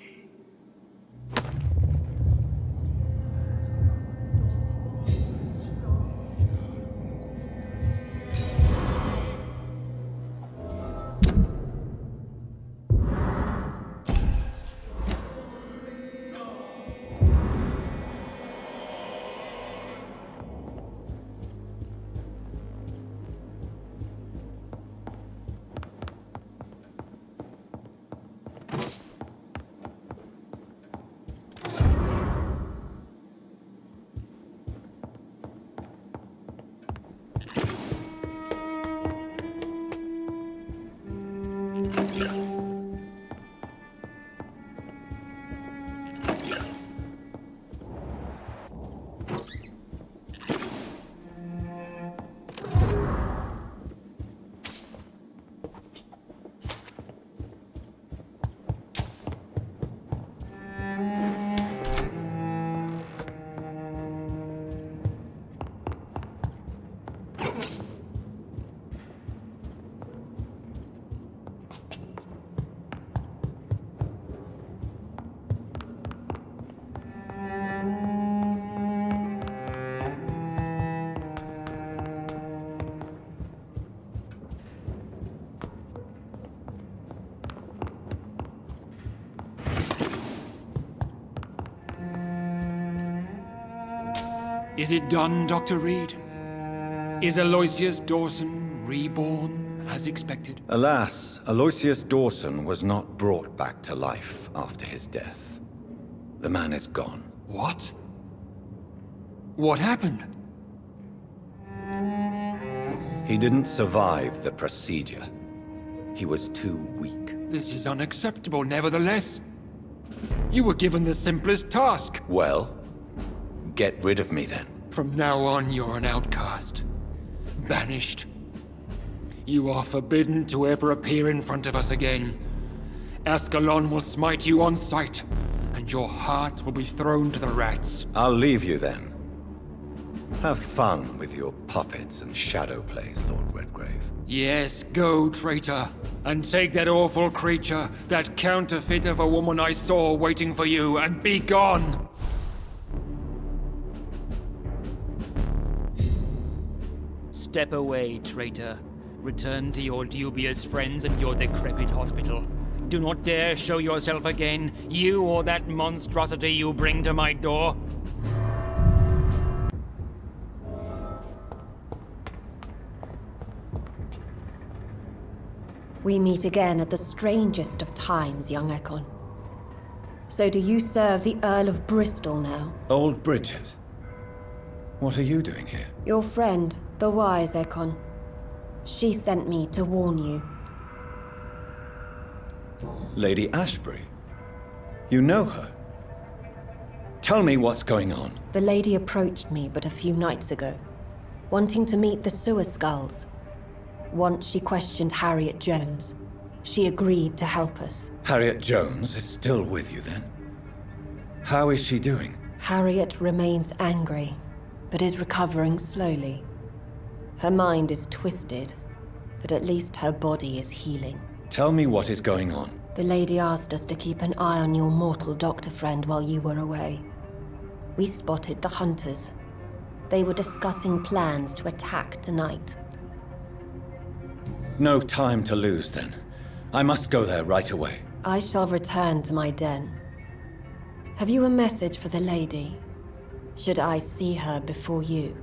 Is it done, Dr. Reid? Is Aloysius Dawson reborn as expected? Alas, Aloysius Dawson was not brought back to life after his death. The man is gone. What? What happened? He didn't survive the procedure. He was too weak. This is unacceptable, nevertheless. You were given the simplest task. Well, get rid of me then. From now on, you're an outcast. Banished. You are forbidden to ever appear in front of us again. Ascalon will smite you on sight, and your heart will be thrown to the rats. I'll leave you then. Have fun with your puppets and shadow plays, Lord Redgrave. Yes, go, traitor, and take that awful creature, that counterfeit of a woman I saw waiting for you, and be gone! Step away, traitor. Return to your dubious friends and your decrepit hospital. Do not dare show yourself again, you or that monstrosity you bring to my door. We meet again at the strangest of times, young Ekon. So do you serve the Earl of Bristol now? Old Bridget. What are you doing here? Your friend, the wise Ekon. She sent me to warn you. Lady Ashbury? You know her? Tell me what's going on. The lady approached me but a few nights ago, wanting to meet the sewer skulls. Once she questioned Harriet Jones. She agreed to help us. Harriet Jones is still with you then? How is she doing? Harriet remains angry, but is recovering slowly. Her mind is twisted, but at least her body is healing. Tell me what is going on. The lady asked us to keep an eye on your mortal doctor friend while you were away. We spotted the hunters. They were discussing plans to attack tonight. No time to lose then. I must go there right away. I shall return to my den. Have you a message for the lady? Should I see her before you?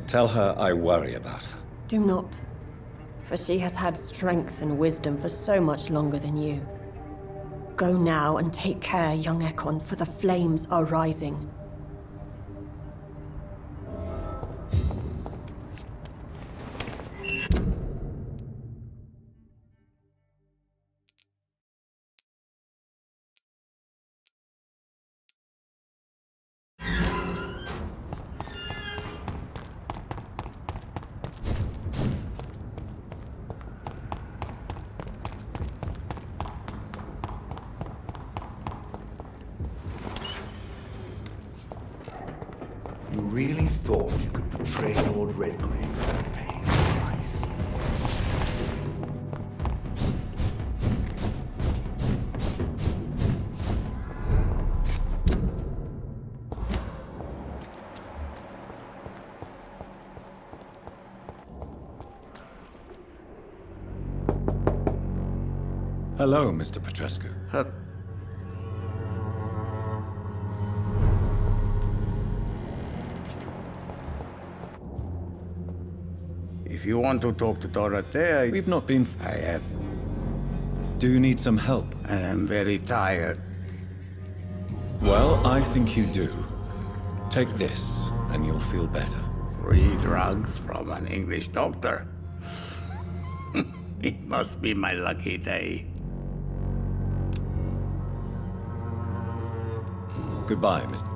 Tell her I worry about her. Do not, for she has had strength and wisdom for so much longer than you. Go now and take care, young Ekon, for the flames are rising. You really thought you could betray Lord Redgrave without paying the price? Hello, Mr. Petrescu. If you want to talk to Dorothea... We've not been... I am... Do you need some help? I am very tired. Well, I think you do. Take this, and you'll feel better. Free drugs from an English doctor. It must be my lucky day. Goodbye, Mr.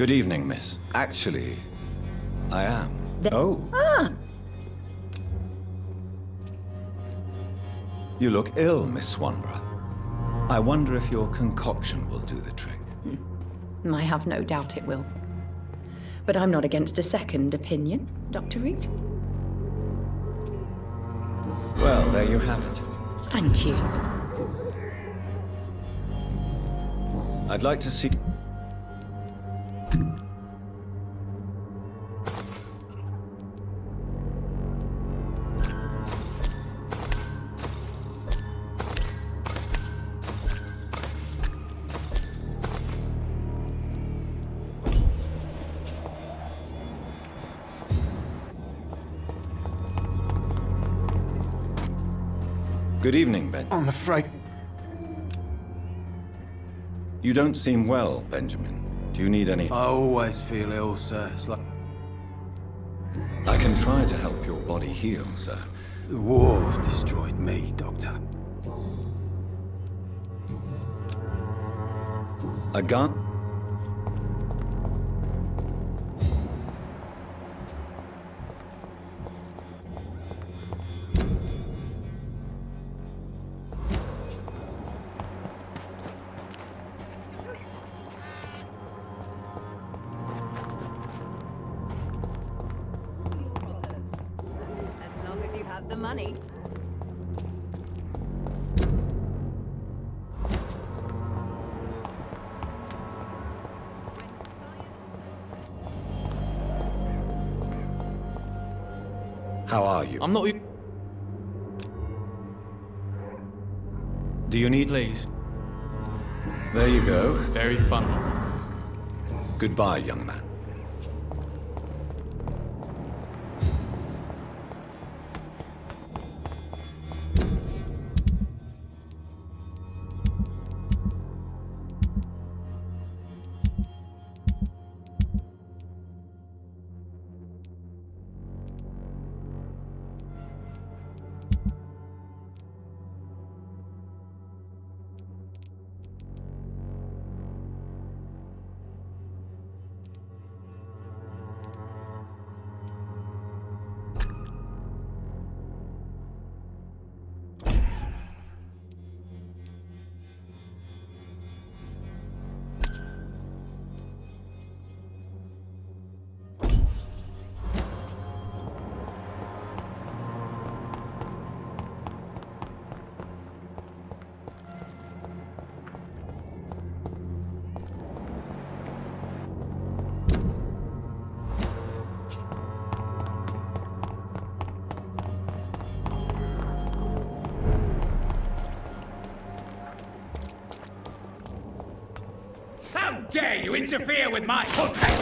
Good evening, miss. Actually, I am. Oh. Ah! You look ill, Miss Swanborough. I wonder if your concoction will do the trick. I have no doubt it will. But I'm not against a second opinion, Dr. Reid. Well, there you have it. Thank you. I'd like to see... Good evening, Ben. I'm afraid... You don't seem well, Benjamin. Do you need any... I always feel ill, sir. It's like... I can try to help your body heal, sir. The war destroyed me, Doctor. A gun? As long as you have the money. How are you? I'm not... Do you need... Please. There you go. Very fun. Goodbye, young man. How dare you interfere with my hunting?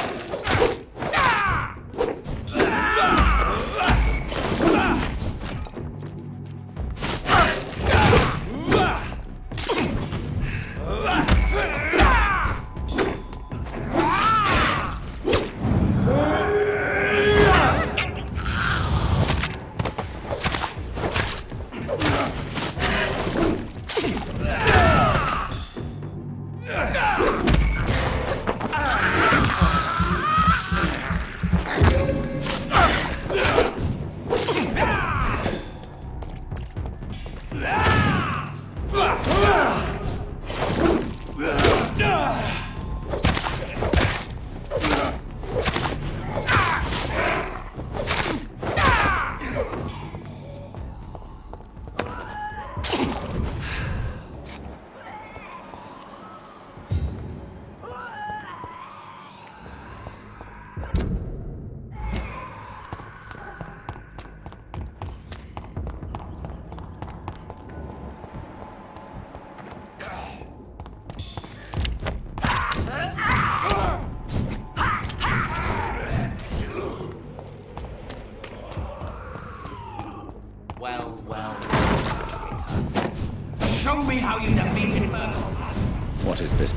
Show me how you defeated Vampyr. What is this?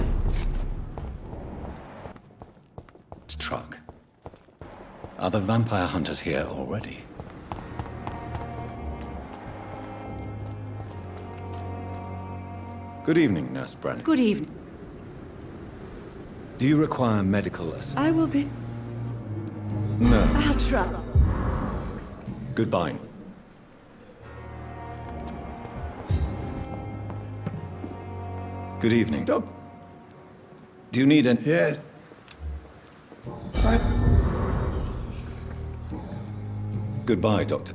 Truck. Are the vampire hunters here already? Good evening, Nurse Brennan. Good evening. Do you require medical assistance? I will be... No. I'll try. Goodbye. Good evening. Do you need an... Yes. Goodbye, Doctor.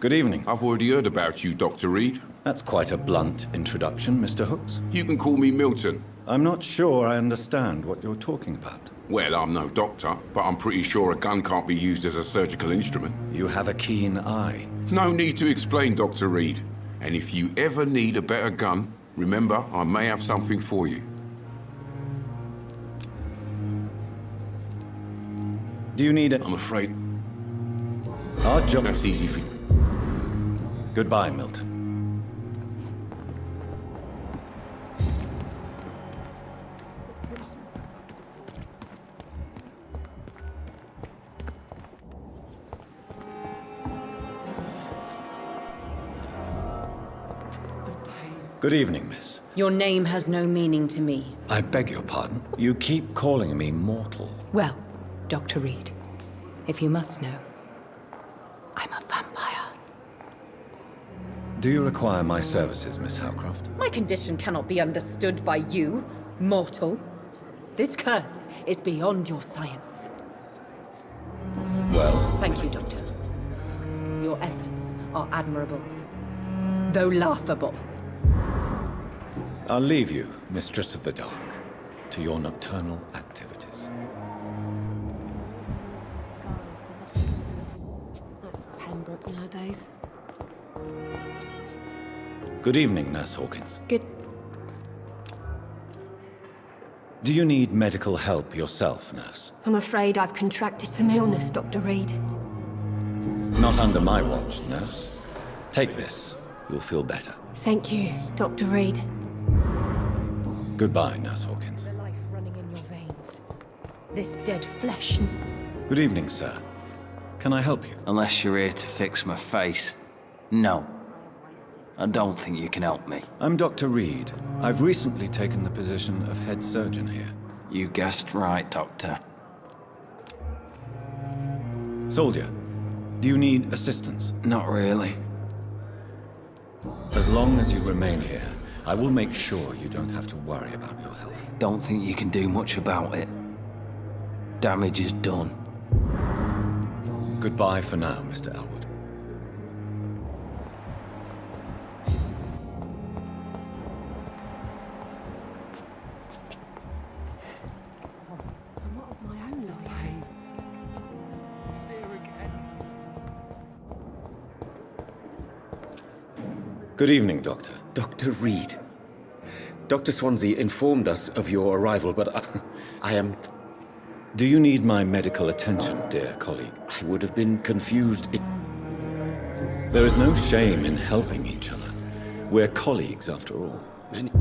Good evening. I've already heard about you, Dr. Reid. That's quite a blunt introduction, Mr. Hooks. You can call me Milton. I'm not sure I understand what you're talking about. Well, I'm no doctor, but I'm pretty sure a gun can't be used as a surgical instrument. You have a keen eye. No need to explain, Dr. Reid. And if you ever need a better gun, remember, I may have something for you. Do you need it? I'm afraid... Our job... That's easy for you. Goodbye, Milton. Good evening, miss. Your name has no meaning to me. I beg your pardon? You keep calling me mortal. Well, Dr. Reid, if you must know, I'm a vampire. Do you require my services, Miss Howcroft? My condition cannot be understood by you, mortal. This curse is beyond your science. Well... Thank you, Doctor. Your efforts are admirable, though laughable. I'll leave you, Mistress of the Dark, to your nocturnal activities. That's Pembroke nowadays. Good evening, Nurse Hawkins. Good. Do you need medical help yourself, Nurse? I'm afraid I've contracted some illness, Dr. Reid. Not under my watch, Nurse. Take this. You'll feel better. Thank you, Dr. Reid. Goodbye, Nurse Hawkins. The life running in your veins. This dead flesh. Good evening, sir. Can I help you? Unless you're here to fix my face. No. I don't think you can help me. I'm Dr. Reid. I've recently taken the position of head surgeon here. You guessed right, Doctor. Soldier, do you need assistance? Not really. As long as you remain here, I will make sure you don't have to worry about your health. Don't think you can do much about it. Damage is done. Goodbye for now, Mr. Elwood. Good evening, Doctor. Dr. Reid. Dr. Swansea informed us of your arrival, but I am... Do you need my medical attention, dear colleague? I would have been confused if... There is no shame in helping each other. We're colleagues, after all. Many...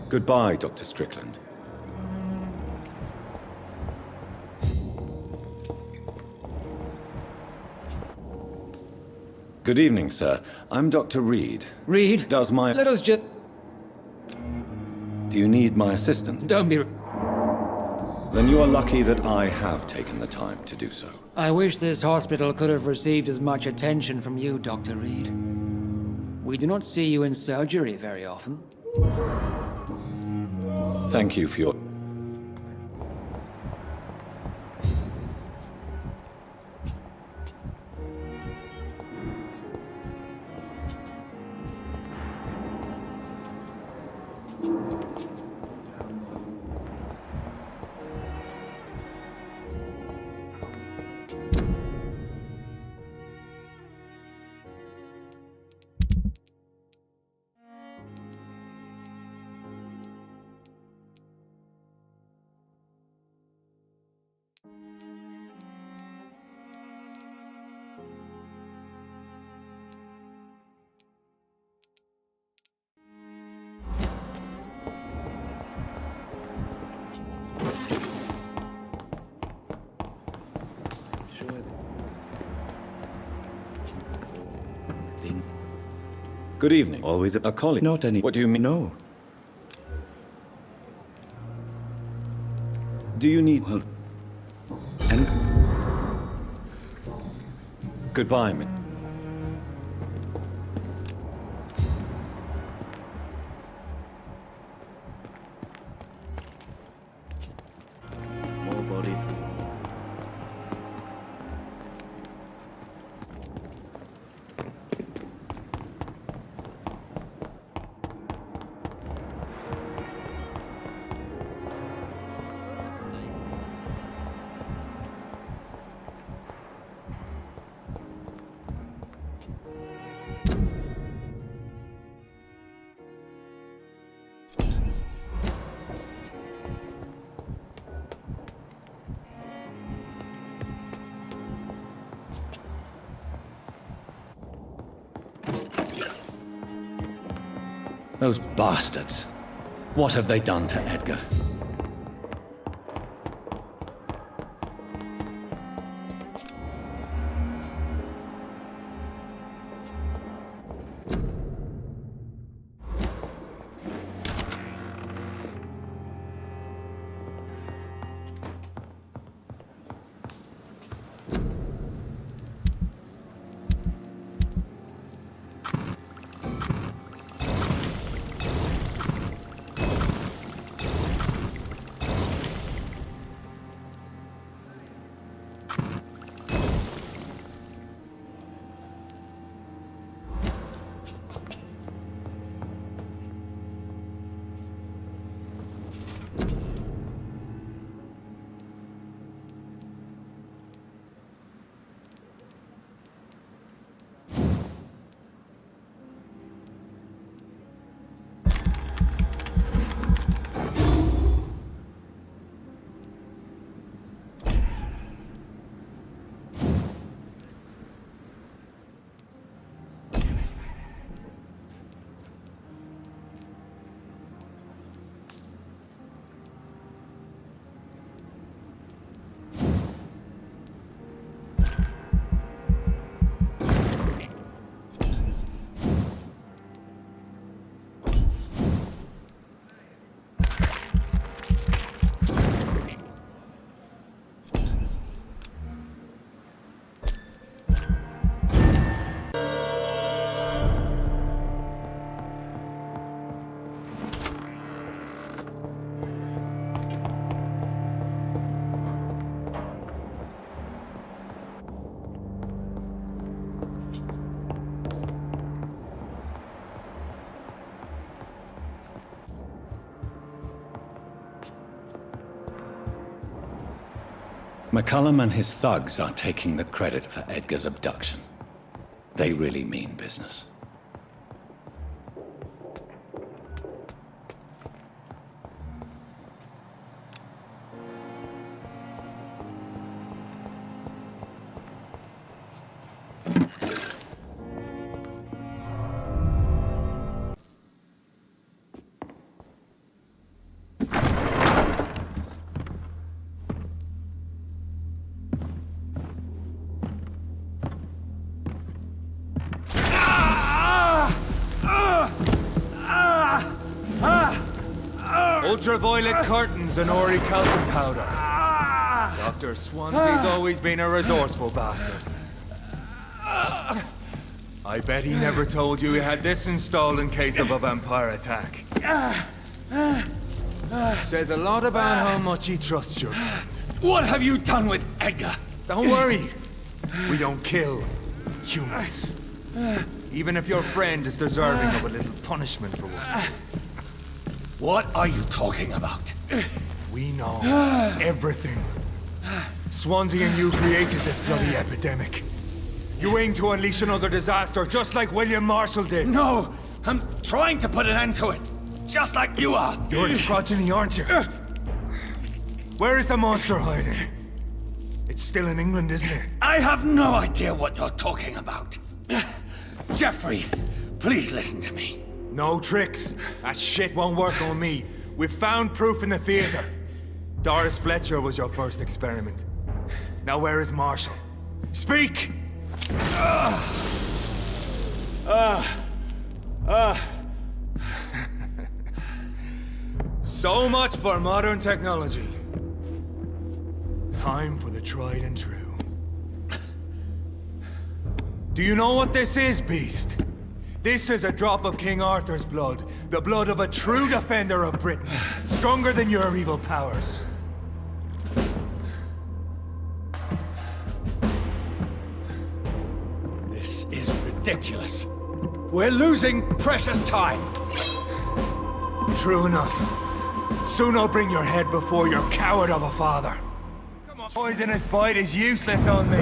Goodbye, Dr. Strickland. Good evening, sir. I'm Dr. Reid. Reid? Does my... Let us just... Do you need my assistance? Don't be... Then you are lucky that I have taken the time to do so. I wish this hospital could have received as much attention from you, Dr. Reid. We do not see you in surgery very often. Thank you for your... Good evening. Always a colleague. Not any. What do you mean? No. Do you need help? And goodbye, man. More bodies. Those bastards. What have they done to Edgar? McCullum and his thugs are taking the credit for Edgar's abduction. They really mean business. Ultraviolet curtains and orichalcum powder. Dr. Swansea's always been a resourceful bastard. I bet he never told you he had this installed in case of a vampire attack. Says a lot about how much he trusts you. What have you done with Edgar? Don't worry. We don't kill humans. Even if your friend is deserving of a little punishment for one. What are you talking about? We know everything. Swansea and you created this bloody epidemic. You aim to unleash another disaster, just like William Marshall did. No! I'm trying to put an end to it, just like you are. You're the progeny, aren't you? Where is the monster hiding? It's still in England, isn't it? I have no idea what you're talking about. Jeffrey, please listen to me. No tricks. That shit won't work on me. We've found proof in the theater. Doris Fletcher was your first experiment. Now where is Marshall? Speak! So much for modern technology. Time for the tried and true. Do you know what this is, Beast? This is a drop of King Arthur's blood. The blood of a true defender of Britain. Stronger than your evil powers. This is ridiculous. We're losing precious time. True enough. Soon I'll bring your head before your coward of a father. Come on. Poisonous bite is useless on me.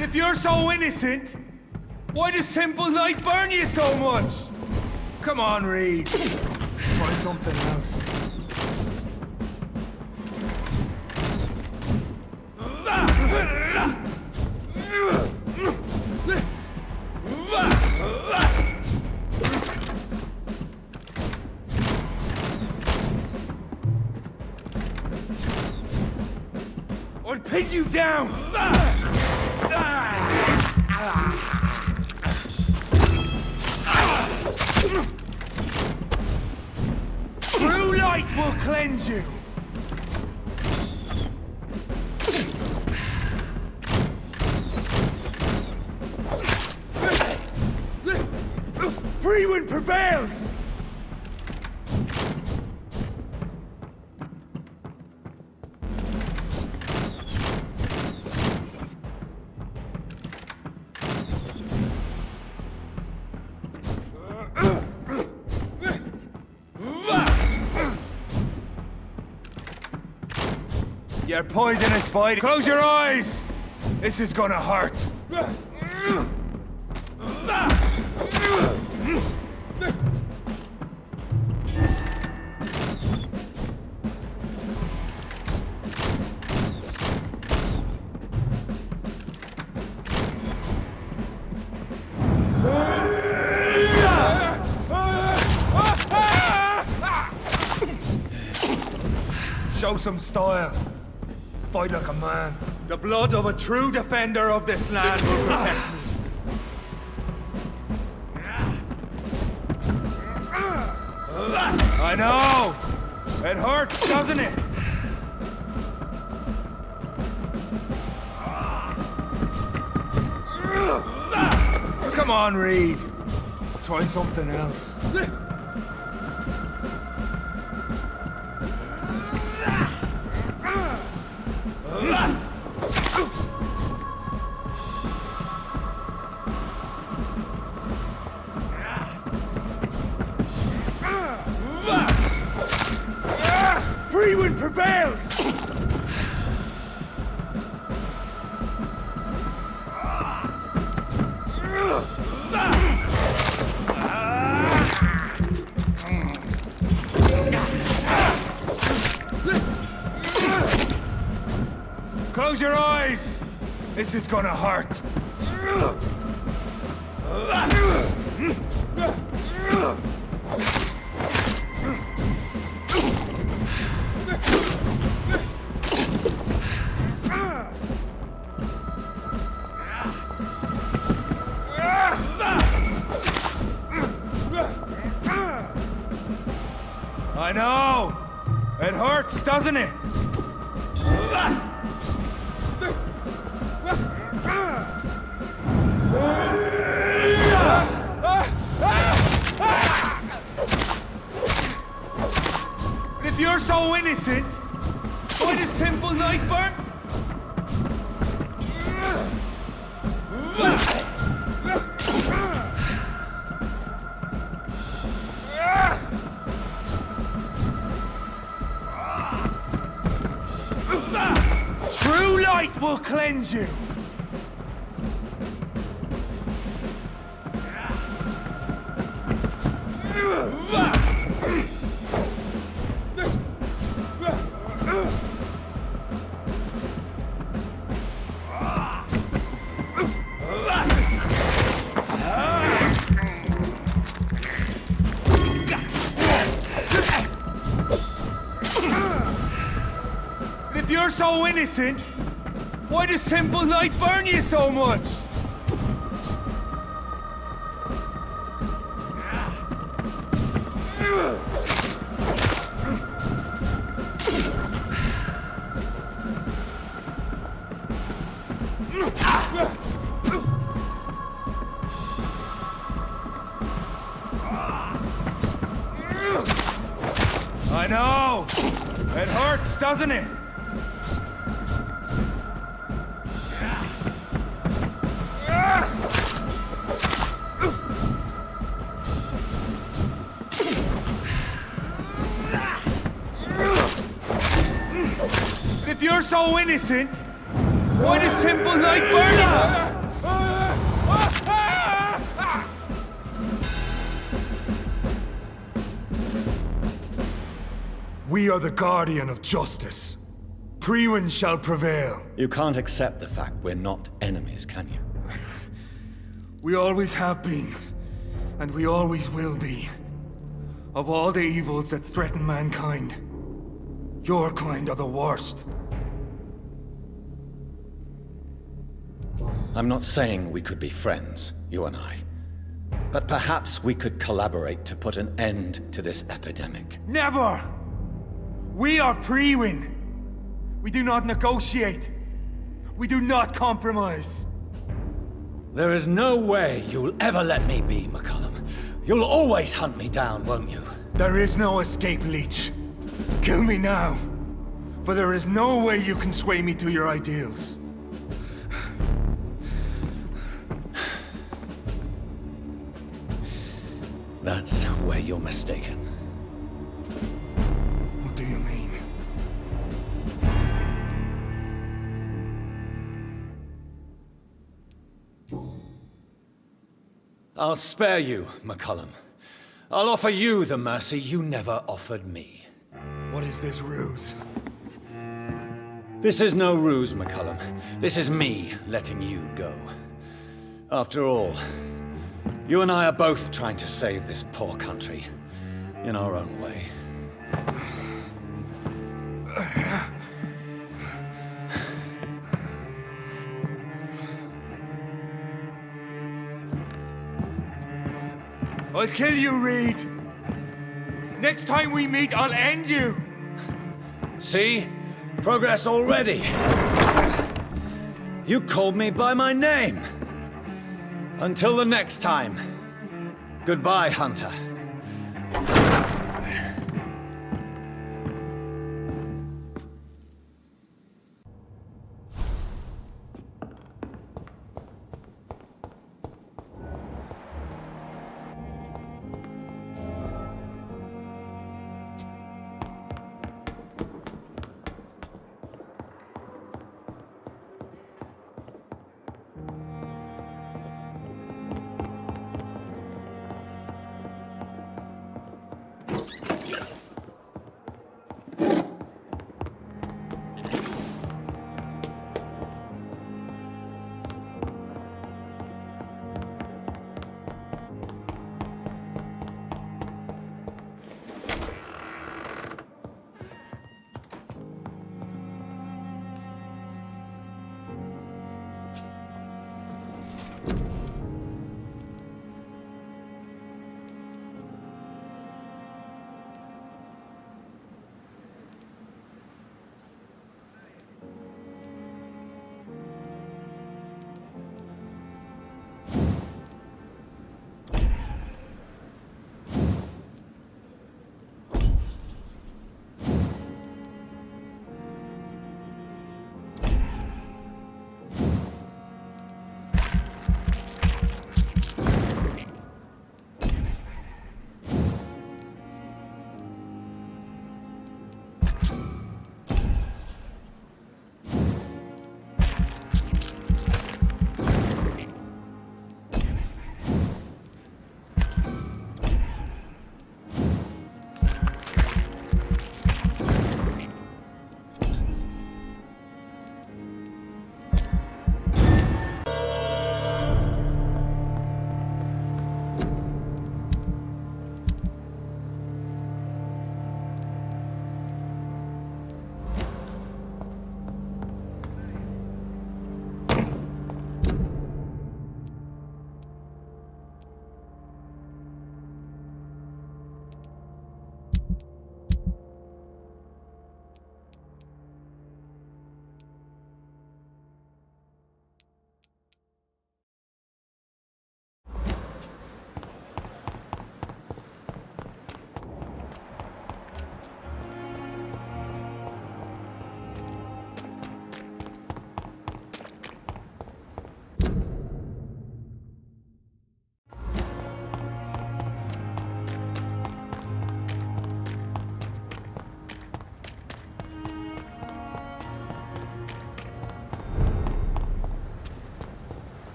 If you're so innocent, why does simple light burn you so much? Come on, Reid. Try something else. Or pin you down! True light will cleanse you! Free wind prevails! Your poisonous bite. Close your eyes! This is gonna hurt. Show some style. Fight like a man. The blood of a true defender of this land will protect me. I know! It hurts, doesn't it? Come on, Reid. Try something else. Free wind prevails! Close your eyes! This is gonna hurt. I know! It hurts, doesn't it? If you're so innocent, why does simple light burn? True light will cleanse you. you're so innocent, why does simple light burn you so much? I know! It hurts, doesn't it? If you're so innocent, why does simple light burn you? We are the guardian of justice. Priwen shall prevail. You can't accept the fact we're not enemies, can you? We always have been, and we always will be. Of all the evils that threaten mankind, your kind are the worst. I'm not saying we could be friends, you and I. But perhaps we could collaborate to put an end to this epidemic. Never! We are Priwen. We do not negotiate. We do not compromise. There is no way you'll ever let me be, McCullum. You'll always hunt me down, won't you? There is no escape, Leech. Kill me now. For there is no way you can sway me to your ideals. That's where you're mistaken. What do you mean? I'll spare you, McCullum. I'll offer you the mercy you never offered me. What is this ruse? This is no ruse, McCullum. This is me letting you go. After all, you and I are both trying to save this poor country in our own way. I'll kill you, Reid. Next time we meet, I'll end you. See? Progress already. You called me by my name. Until the next time. Goodbye, Hunter.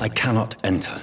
I cannot enter.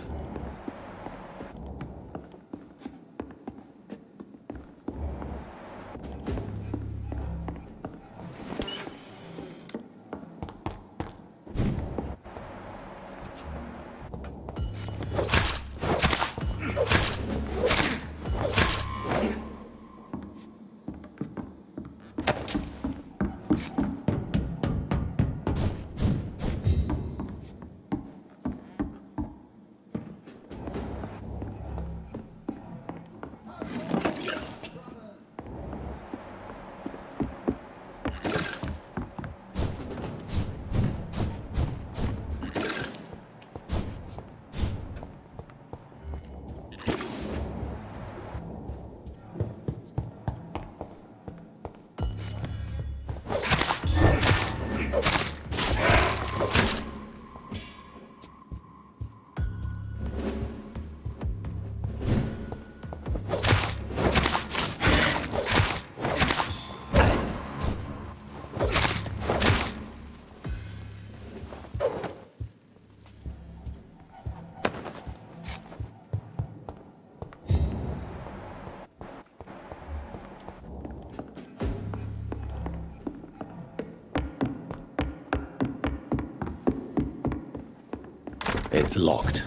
It's locked.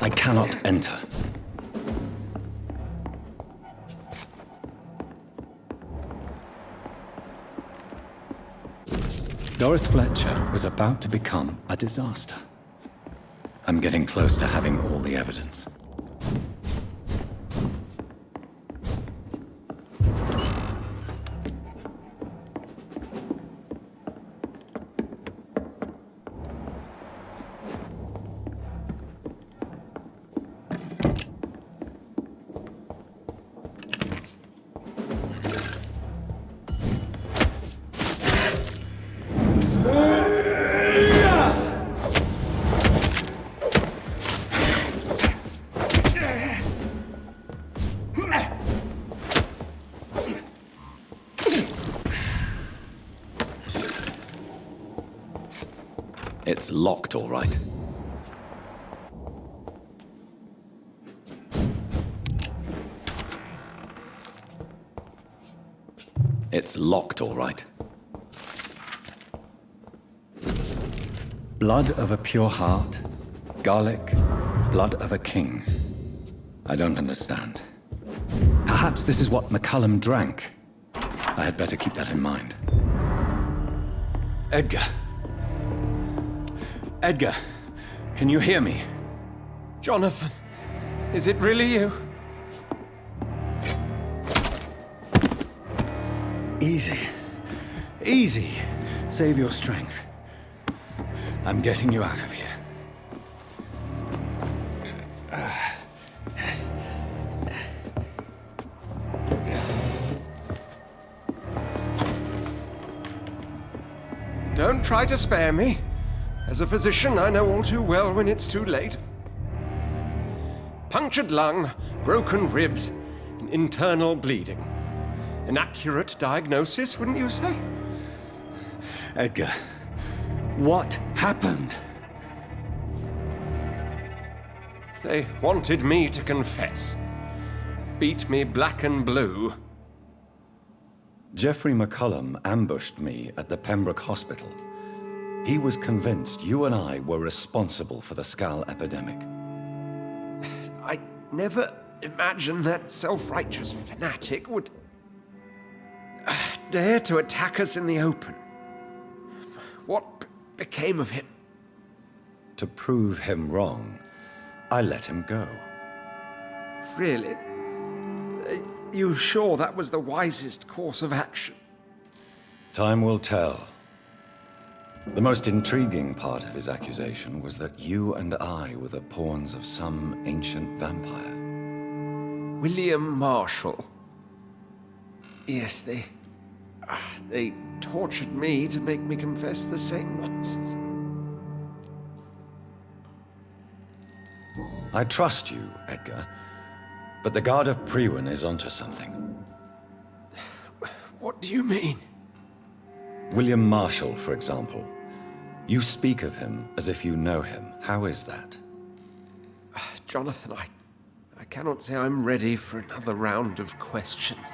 I cannot enter. Doris Fletcher was about to become a disaster. I'm getting close to having all the evidence. It's locked, all right. It's locked, all right. Blood of a pure heart, garlic, blood of a king. I don't understand. Perhaps this is what McCullum drank. I had better keep that in mind. Edgar. Edgar, can you hear me? Jonathan, is it really you? Easy. Easy. Save your strength. I'm getting you out of here. Don't try to spare me. As a physician, I know all too well when it's too late. Punctured lung, broken ribs, and internal bleeding. An accurate diagnosis, wouldn't you say? Edgar, what happened? They wanted me to confess. Beat me black and blue. Jeffrey McCullum ambushed me at the Pembroke Hospital. He was convinced you and I were responsible for the Skal epidemic. I never imagined that self-righteous fanatic would dare to attack us in the open. What became of him? To prove him wrong, I let him go. Really? Are you sure that was the wisest course of action? Time will tell. The most intriguing part of his accusation was that you and I were the pawns of some ancient vampire. William Marshall. Yes, they tortured me to make me confess the same nonsense. I trust you, Edgar, but the Guard of Priwen is onto something. What do you mean? William Marshall, for example. You speak of him as if you know him. How is that? Jonathan, I cannot say I'm ready for another round of questions.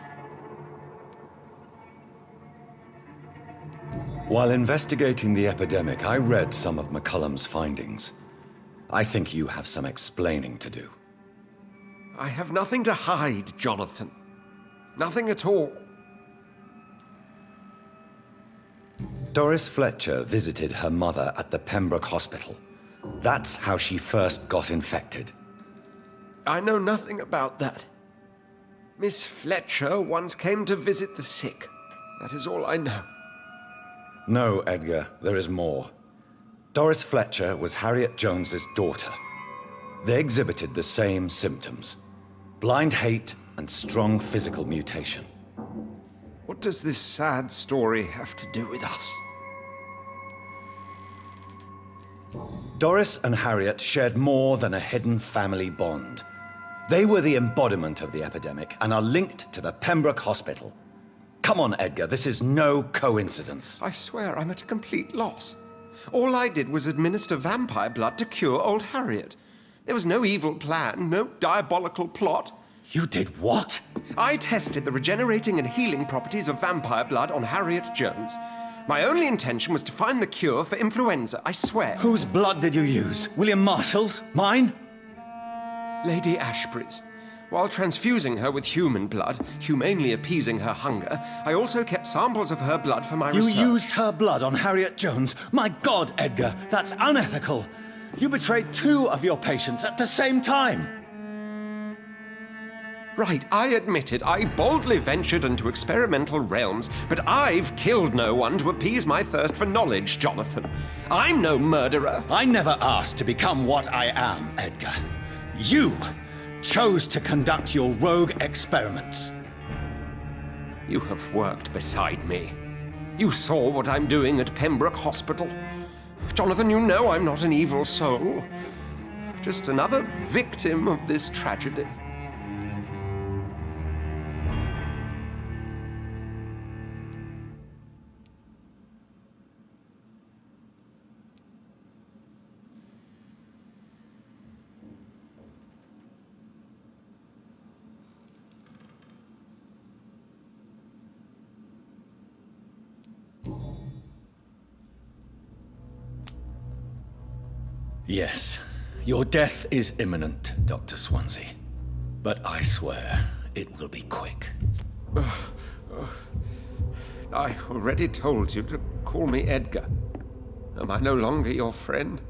While investigating the epidemic, I read some of McCullum's findings. I think you have some explaining to do. I have nothing to hide, Jonathan. Nothing at all. Doris Fletcher visited her mother at the Pembroke Hospital. That's how she first got infected. I know nothing about that. Miss Fletcher once came to visit the sick. That is all I know. No, Edgar, there is more. Doris Fletcher was Harriet Jones's daughter. They exhibited the same symptoms: blind hate and strong physical mutation. What does this sad story have to do with us? Doris and Harriet shared more than a hidden family bond. They were the embodiment of the epidemic and are linked to the Pembroke Hospital. Come on, Edgar, this is no coincidence. I swear I'm at a complete loss. All I did was administer vampire blood to cure old Harriet. There was no evil plan, no diabolical plot. You did what? I tested the regenerating and healing properties of vampire blood on Harriet Jones. My only intention was to find the cure for influenza, I swear. Whose blood did you use? William Marshall's? Mine? Lady Ashbury's. While transfusing her with human blood, humanely appeasing her hunger, I also kept samples of her blood for my research. You used her blood on Harriet Jones? My God, Edgar, that's unethical. You betrayed 2 of your patients at the same time. Right, I admit it. I boldly ventured into experimental realms, but I've killed no one to appease my thirst for knowledge, Jonathan. I'm no murderer. I never asked to become what I am, Edgar. You chose to conduct your rogue experiments. You have worked beside me. You saw what I'm doing at Pembroke Hospital. Jonathan, you know I'm not an evil soul. Just another victim of this tragedy. Yes, your death is imminent, Dr. Swansea. But I swear, it will be quick. I already told you to call me Edgar. Am I no longer your friend?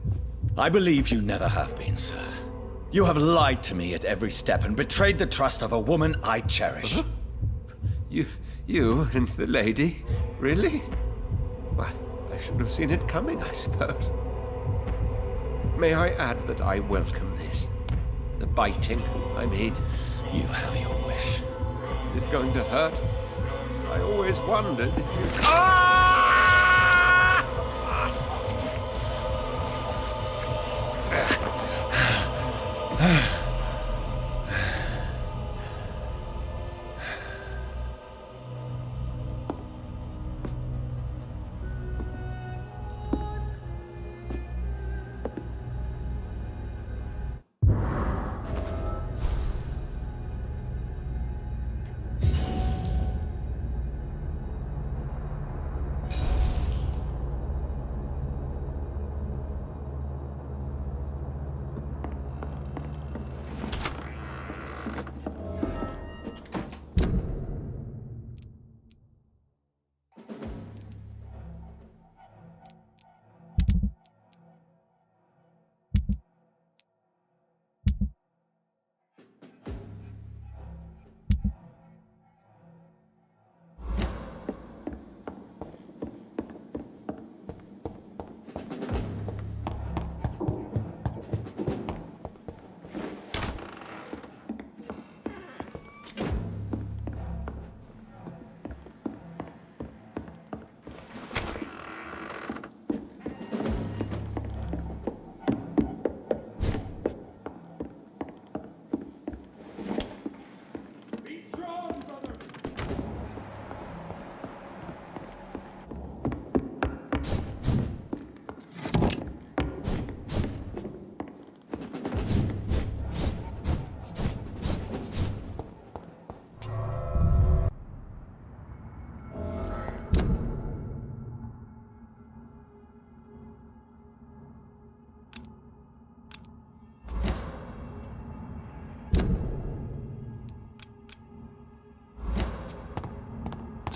I believe you never have been, sir. You have lied to me at every step and betrayed the trust of a woman I cherish. You and the lady? Really? Why, I should have seen it coming, I suppose. May I add that I welcome this? The biting, I mean. You have your wish. Is it going to hurt? I always wondered if you...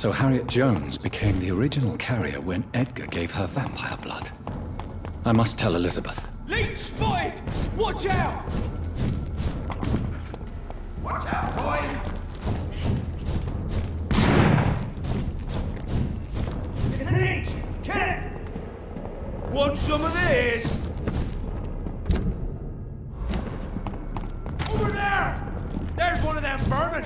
So Harriet Jones became the original carrier when Edgar gave her vampire blood. I must tell Elizabeth. Leech spotted! Watch out! Watch out, boys! It's an leech! Kill it! Want some of this? Over there! There's one of them vermin!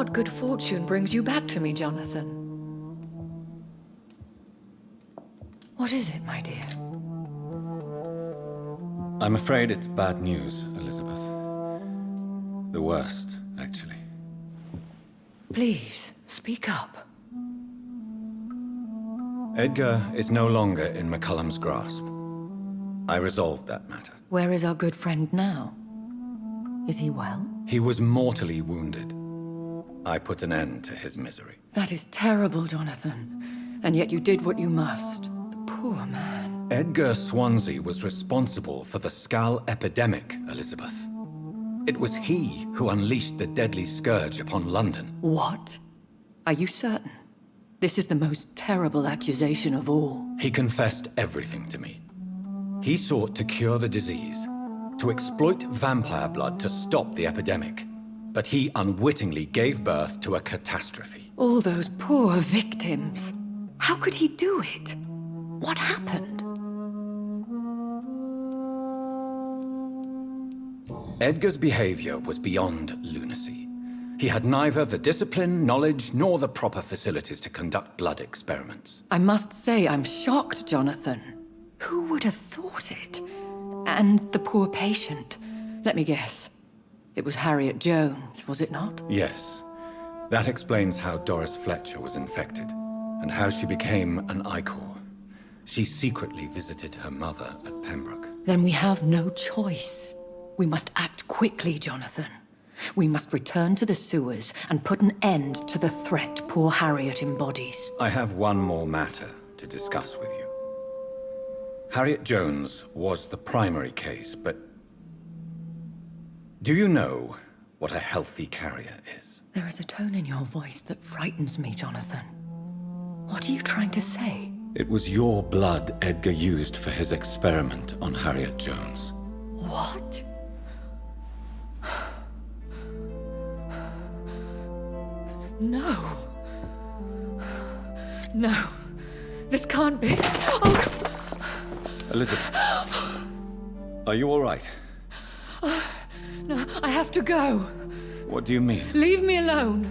What good fortune brings you back to me, Jonathan? What is it, my dear? I'm afraid it's bad news, Elizabeth. The worst, actually. Please, speak up. Edgar is no longer in McCullum's grasp. I resolved that matter. Where is our good friend now? Is he well? He was mortally wounded. I put an end to his misery. That is terrible, Jonathan. And yet you did what you must. The poor man. Edgar Swansea was responsible for the Skal epidemic, Elizabeth. It was he who unleashed the deadly scourge upon London. What? Are you certain? This is the most terrible accusation of all. He confessed everything to me. He sought to cure the disease, to exploit vampire blood to stop the epidemic. But he unwittingly gave birth to a catastrophe. All those poor victims. How could he do it? What happened? Edgar's behavior was beyond lunacy. He had neither the discipline, knowledge, nor the proper facilities to conduct blood experiments. I must say I'm shocked, Jonathan. Who would have thought it? And the poor patient. Let me guess. It was Harriet Jones, was it not? Yes. That explains how Doris Fletcher was infected, and how she became an Icor. She secretly visited her mother at Pembroke. Then we have no choice. We must act quickly, Jonathan. We must return to the sewers and put an end to the threat poor Harriet embodies. I have one more matter to discuss with you. Harriet Jones was the primary case, but do you know what a healthy carrier is? There is a tone in your voice that frightens me, Jonathan. What are you trying to say? It was your blood Edgar used for his experiment on Harriet Jones. What? No. No. This can't be. Oh. Elizabeth, are you all right? No, I have to go. What do you mean? Leave me alone.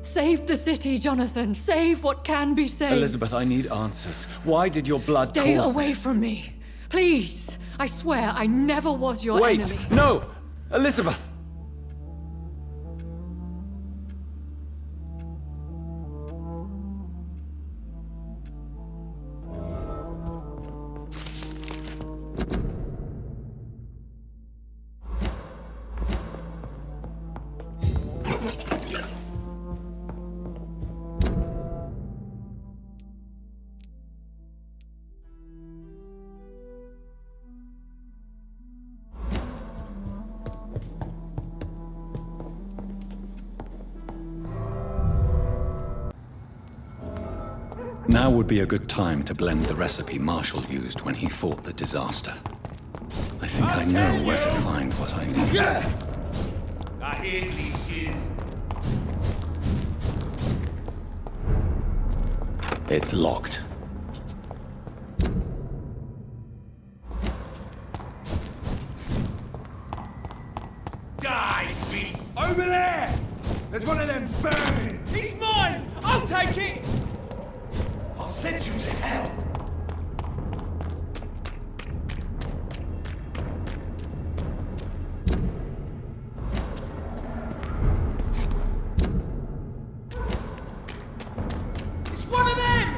Save the city, Jonathan. Save what can be saved. Elizabeth, I need answers. Why did your blood Stay cause away this? from me. Please. I swear I never was your enemy. Wait! No! Elizabeth! Now would be a good time to blend the recipe Marshall used when he fought the disaster. I think I know where to find what I need. Yeah! I hear leeches. It's locked. Die, beast! Over there! There's one of them burning! He's mine! I'll take it! I'll send you to hell! It's one of them!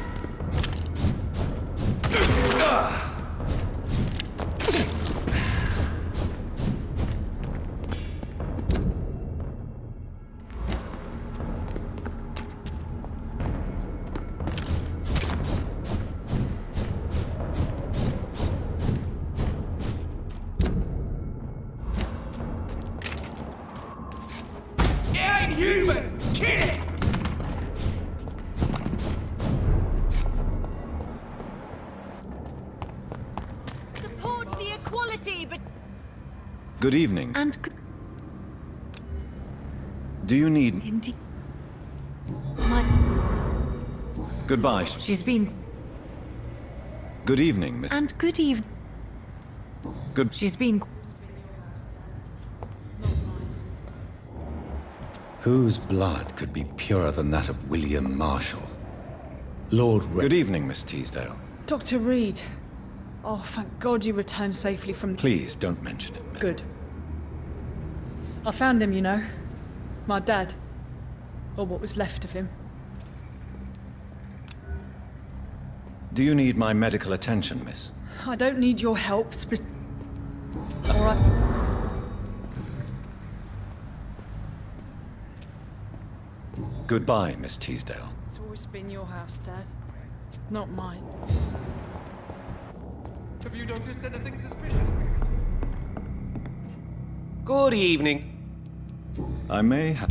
Human! Kill it! Support the equality, but... Good evening. And Do you need... indeed. Goodbye. She's been... Good evening, Miss... And good evening. Good... She's been... Whose blood could be purer than that of William Marshall? Lord Reid. Good evening, Miss Teasdale. Dr. Reid. Oh, thank God you returned safely from... Please, don't mention it. Good. I found him, you know. My dad. Or what was left of him. Do you need my medical attention, miss? I don't need your help, All right. Goodbye, Miss Teasdale. It's always been your house, Dad. Not mine. Have you noticed anything suspicious? Good evening. I may have...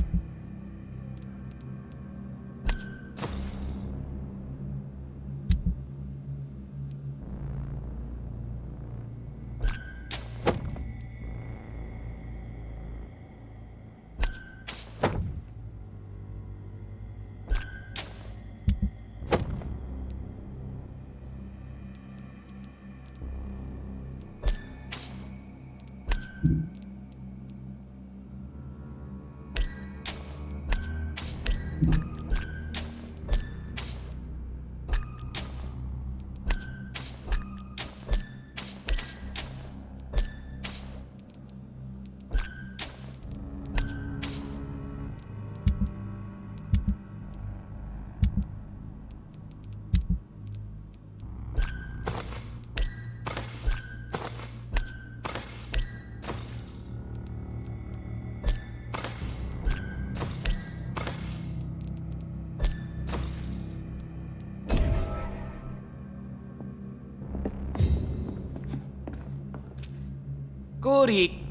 Goody.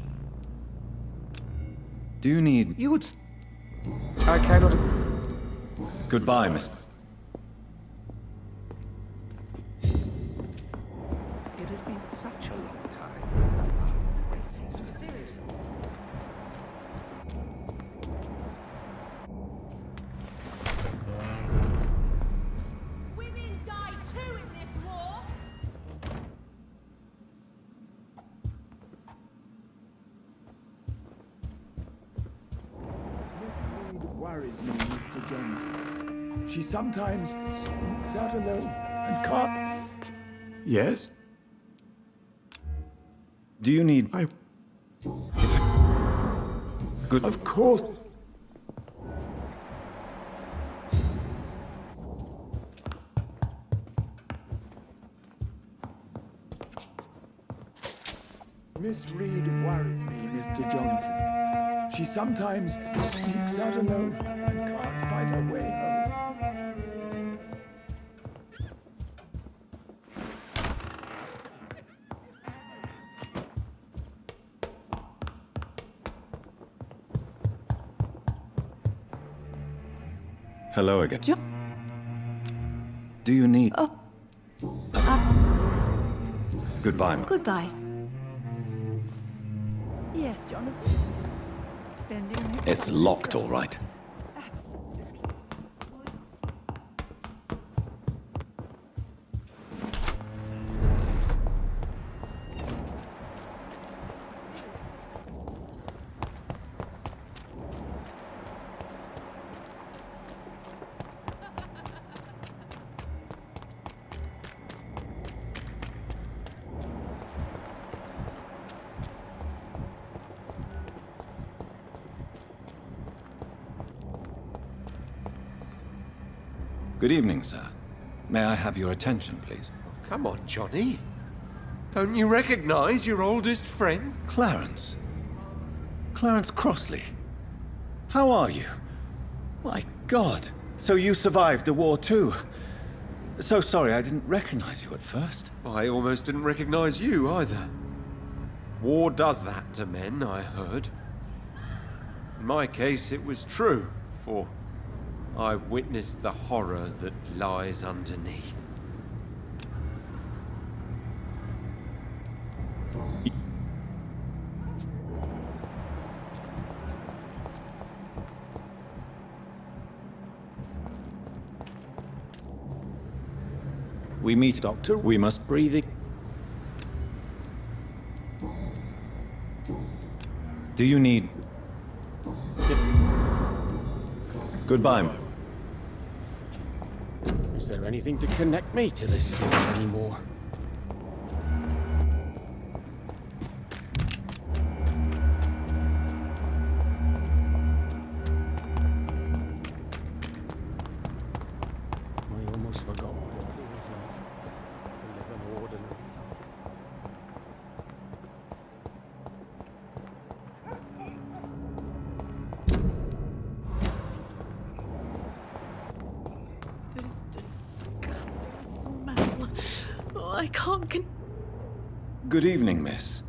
Do you need... You would... I cannot... Goodbye, Miss... It has been such a long time. So seriously. Women die too in this war! Worries me, Mr. Jonathan. She sometimes sneaks out alone and can't... Yes? Do you need... Good... Of course. Miss Reid worries me, Mr. Jonathan. She sometimes sneaks out alone and can't find her way home. Hello again. Do you need... Goodbye, ma'am. Goodbye. Yes, Jonathan. Spending... It's locked, all right. Good evening, sir. May I have your attention, please? Come on, Johnny. Don't you recognize your oldest friend? Clarence. Clarence Crossley. How are you? My God. So you survived the war too. So sorry I didn't recognize you at first. I almost didn't recognize you either. War does that to men, I heard. In my case, it was true, for I witnessed the horror that lies underneath. We meet, Doctor. We must breathe it. Do you need... Goodbye. Is there anything to connect me to this city anymore? I almost forgot what it feels like to live an ordinary. I can't Good evening, miss.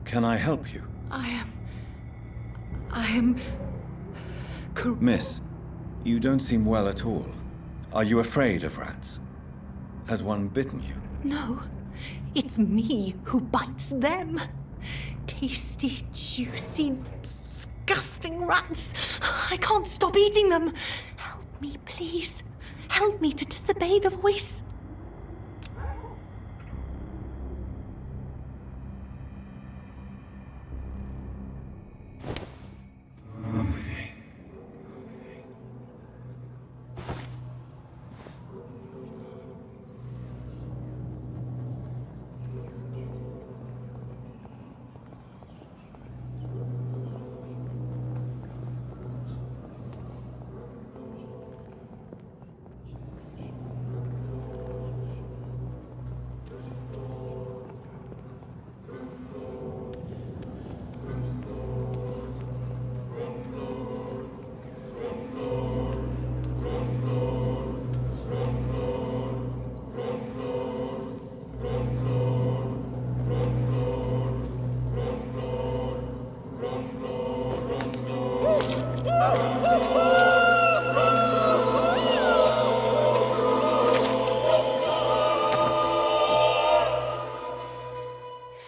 Can I help you? I am... Miss, you don't seem well at all. Are you afraid of rats? Has one bitten you? No, it's me who bites them. Tasty, juicy, disgusting rats. I can't stop eating them. Help me, please. Help me to disobey the voice.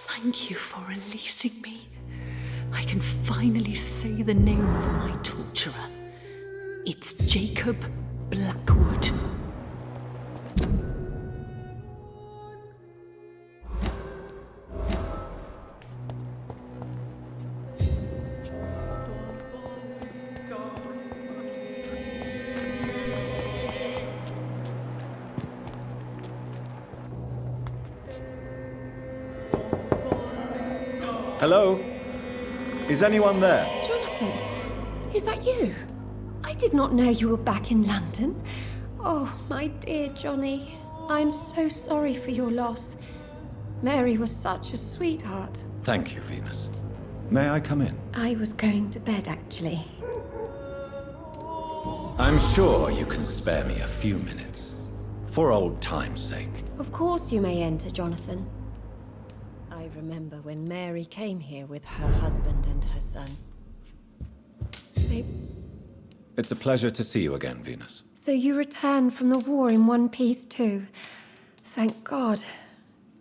Thank you for releasing me. I can finally say the name of my torturer. It's Jacob Blackwood. Hello? Is anyone there? Jonathan, is that you? I did not know you were back in London. Oh, my dear Johnny. I'm so sorry for your loss. Mary was such a sweetheart. Thank you, Venus. May I come in? I was going to bed, actually. I'm sure you can spare me a few minutes. For old time's sake. Of course you may enter, Jonathan. I remember when Mary came here with her husband and her son. It's a pleasure to see you again, Venus. So you returned from the war in one piece too. Thank God.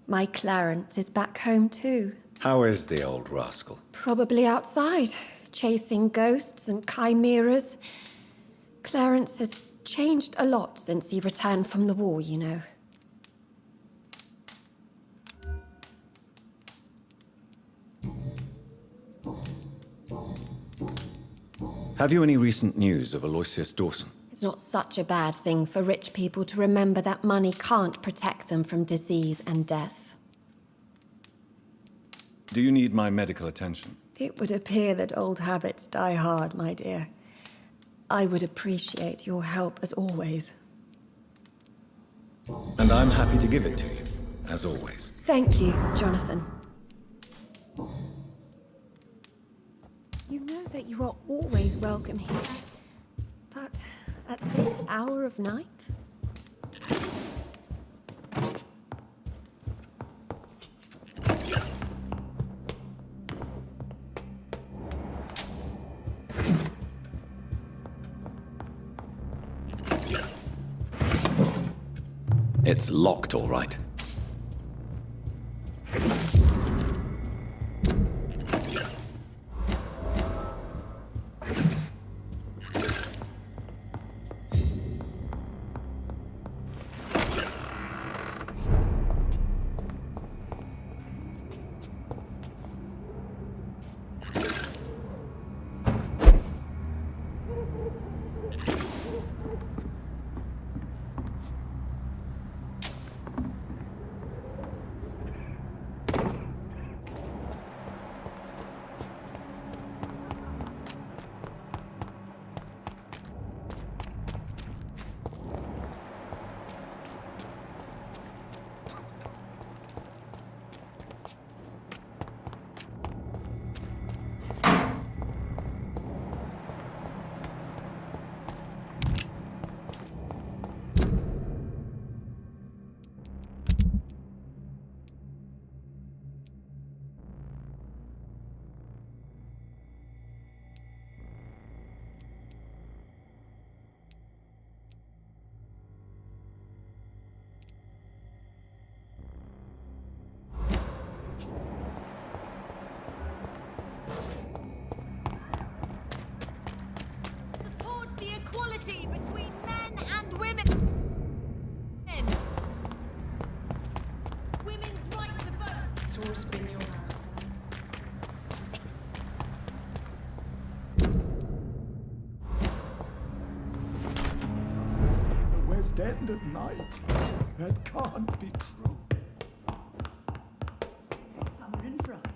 My Clarence is back home too. How is the old rascal? Probably outside, chasing ghosts and chimeras. Clarence has changed a lot since he returned from the war, you know. Have you any recent news of Aloysius Dawson? It's not such a bad thing for rich people to remember that money can't protect them from disease and death. Do you need my medical attention? It would appear that old habits die hard, my dear. I would appreciate your help as always. And I'm happy to give it to you, as always. Thank you, Jonathan. You know that you are always welcome here. But at this hour of night? It's locked, all right. Support the equality between men and women. Women's right to vote. It's always been your house. The West End at night. That can't be true. Summer in France.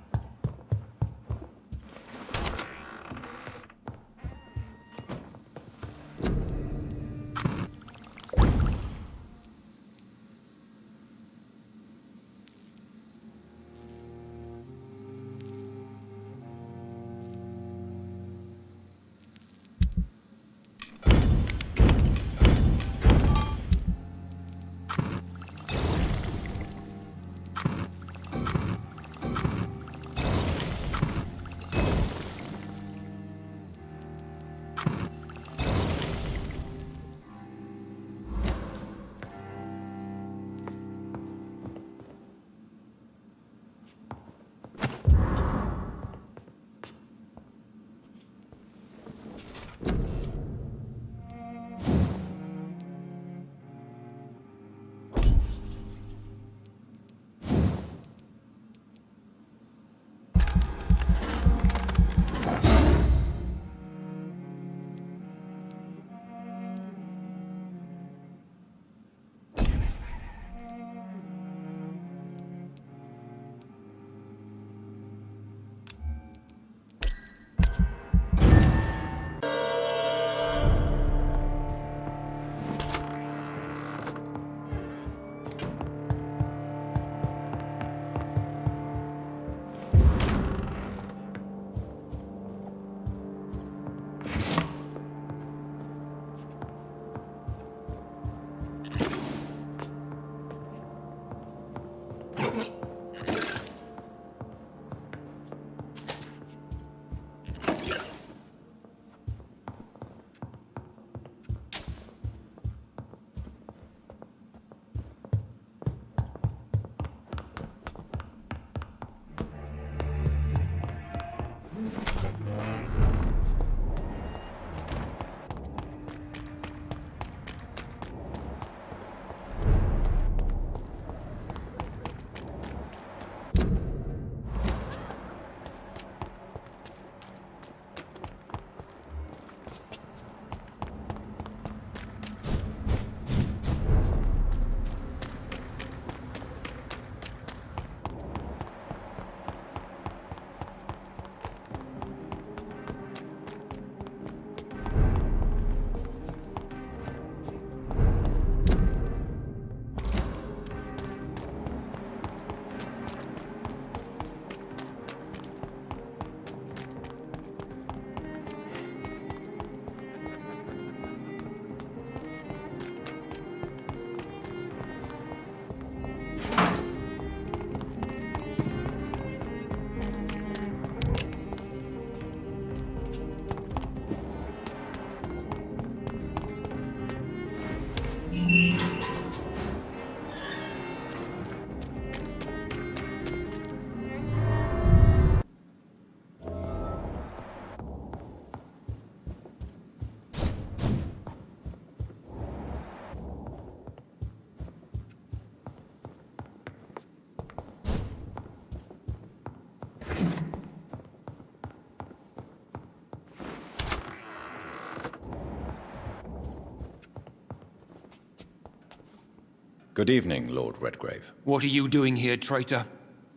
Good evening, Lord Redgrave. What are you doing here, traitor?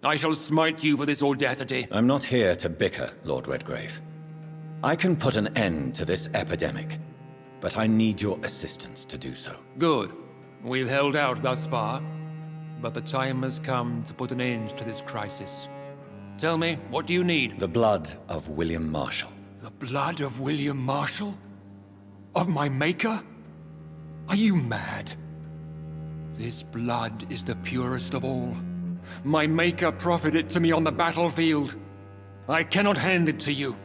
I shall smite you for this audacity. I'm not here to bicker, Lord Redgrave. I can put an end to this epidemic, but I need your assistance to do so. Good. We've held out thus far, but the time has come to put an end to this crisis. Tell me, what do you need? The blood of William Marshall. The blood of William Marshall? Of my maker? Are you mad? This blood is the purest of all. My maker proffered it to me on the battlefield. I cannot hand it to you.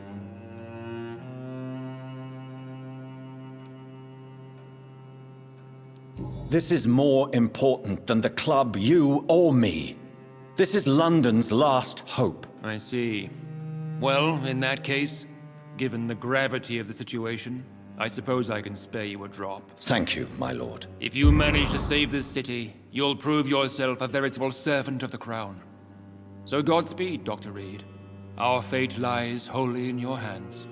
This is more important than the club, you, or me. This is London's last hope. I see. Well, in that case, given the gravity of the situation, I suppose I can spare you a drop. Thank you, my lord. If you manage to save this city, you'll prove yourself a veritable servant of the crown. So Godspeed, Dr. Reid. Our fate lies wholly in your hands.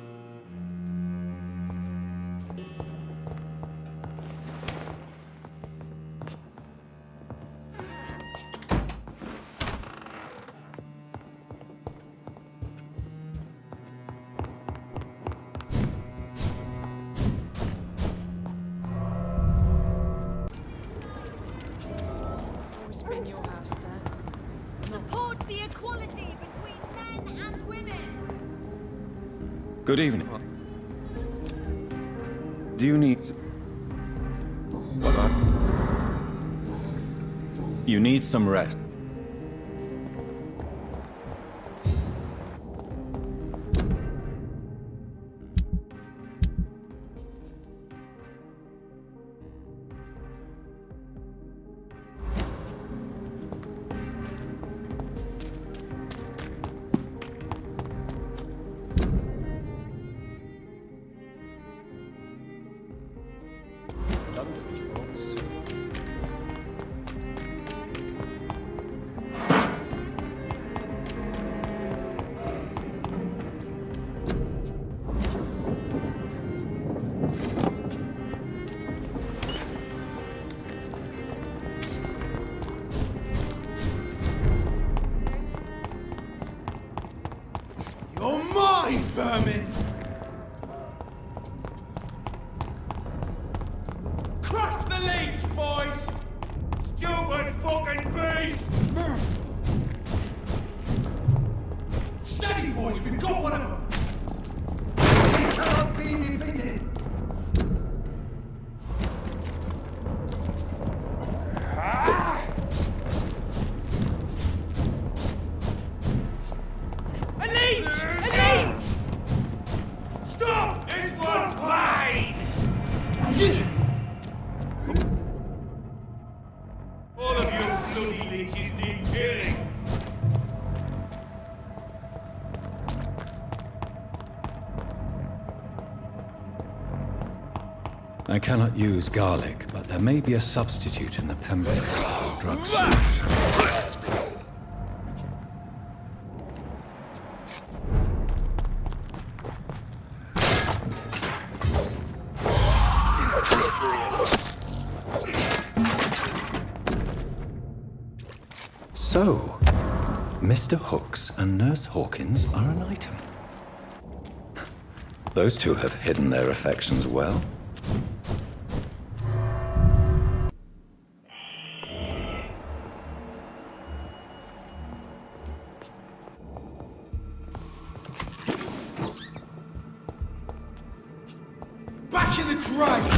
Support the equality between men and women. Good evening. Do you need... You need some rest. You're mine, vermin! Crush the leech, boys! Stupid fucking beast! Steady, boys, we've got one of them! They cannot be defeated! A leech! A leech! Stop! This one's mine! All of you bloody leeches need killing! I cannot use garlic, but there may be a substitute in the Pembroke drugs. So, Mr. Hooks and Nurse Hawkins are an item. Those two have hidden their affections well. Back in the grave!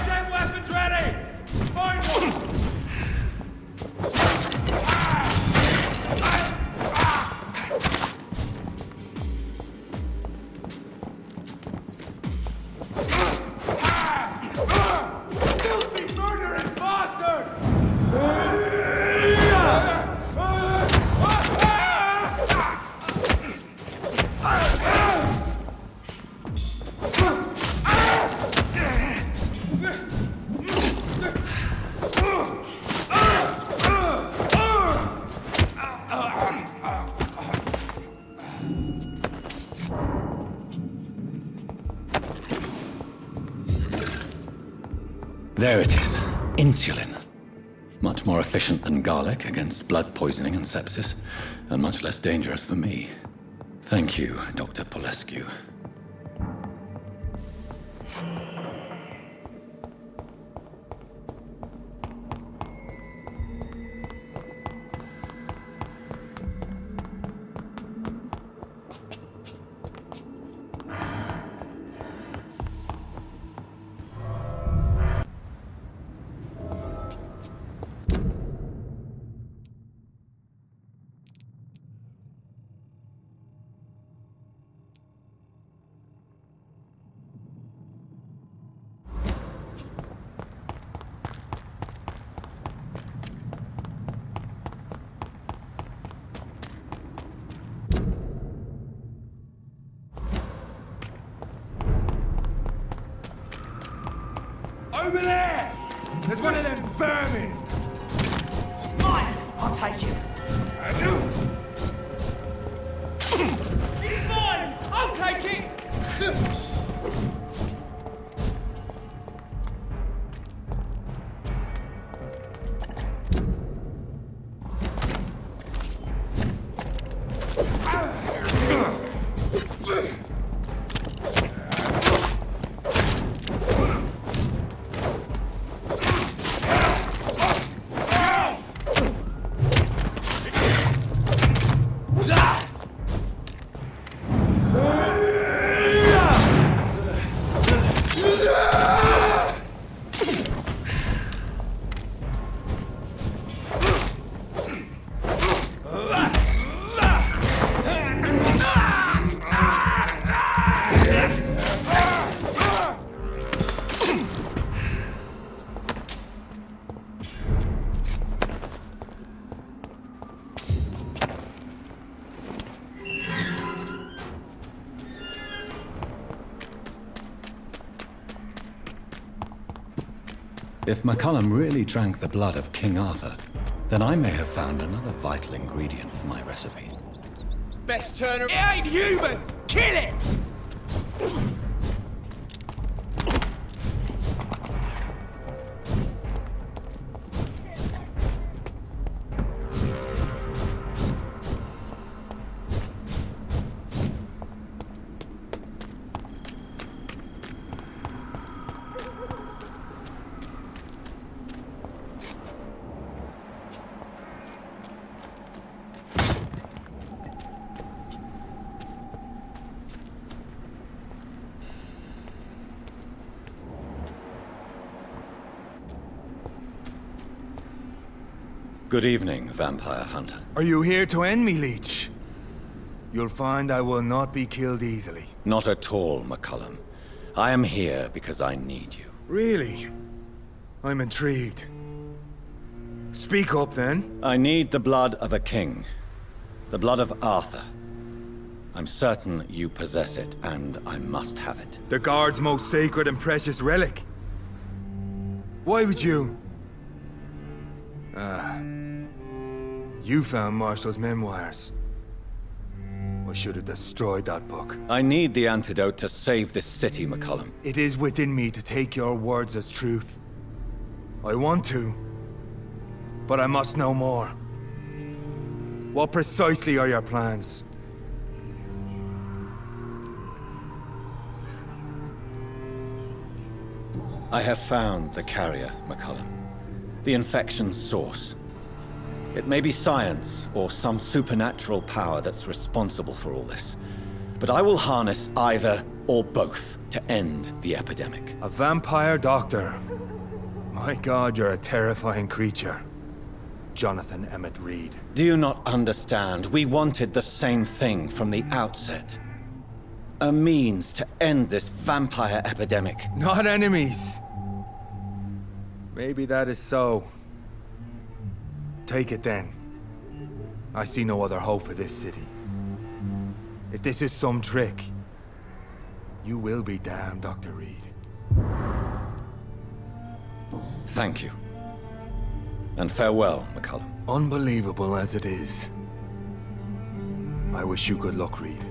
Get weapons ready! Find one! Filthy murdering bastard! There it is. Insulin. Much more efficient than garlic against blood poisoning and sepsis, and much less dangerous for me. Thank you, Dr. Polescu. Over there! There's one of them vermin! Mine! I'll take it. He's mine! I'll take it! If McCullum really drank the blood of King Arthur, then I may have found another vital ingredient for my recipe. Best turner. It ain't human! Kill it! Good evening, vampire hunter. Are you here to end me, Leech? You'll find I will not be killed easily. Not at all, McCullum. I am here because I need you. Really? I'm intrigued. Speak up, then. I need the blood of a king. The blood of Arthur. I'm certain you possess it, and I must have it. The Guard's most sacred and precious relic. Why would you? You found Marshall's memoirs. I should have destroyed that book. I need the antidote to save this city, McCullum. It is within me to take your words as truth. I want to, but I must know more. What precisely are your plans? I have found the carrier, McCullum. The infection's source. It may be science or some supernatural power that's responsible for all this. But I will harness either or both to end the epidemic. A vampire doctor. My God, you're a terrifying creature. Jonathan Emmett Reid. Do you not understand? We wanted the same thing from the outset. A means to end this vampire epidemic. Not enemies. Maybe that is so. Take it then. I see no other hope for this city. If this is some trick, you will be damned, Dr. Reid. Thank you. And farewell, McCullum. Unbelievable as it is, I wish you good luck, Reid.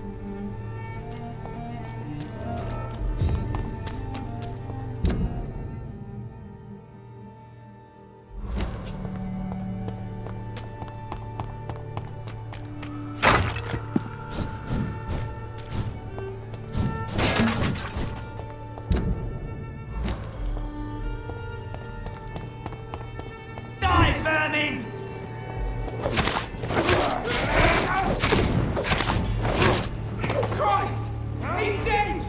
Christ! He's dead!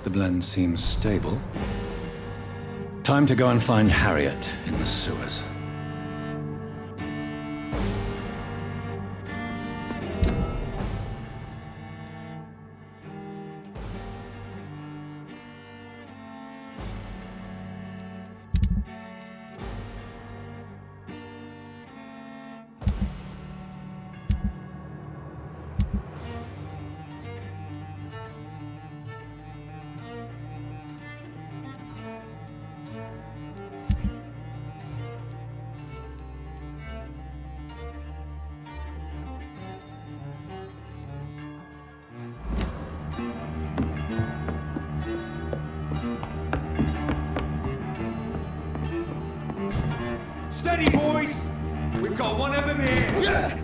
The blend seems stable. Time to go and find Harriet in the sewers. Steady, boys! We've got one of them here! Yeah.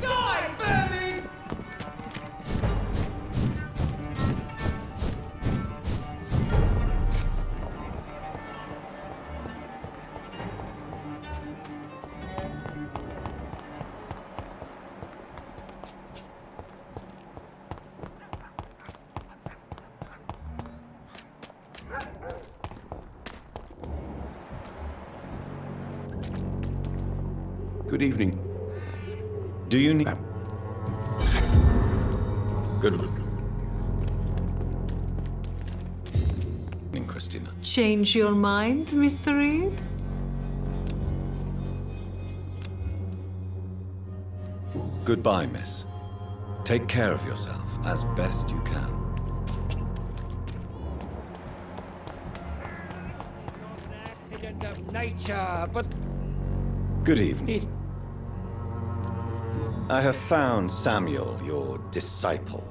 Die, vermin! Good evening. Do you need... Good evening, Christina. Change your mind, Mr. Reid? Goodbye, miss. Take care of yourself as best you can. Accident of nature, but Good evening. I have found Samuel, your disciple.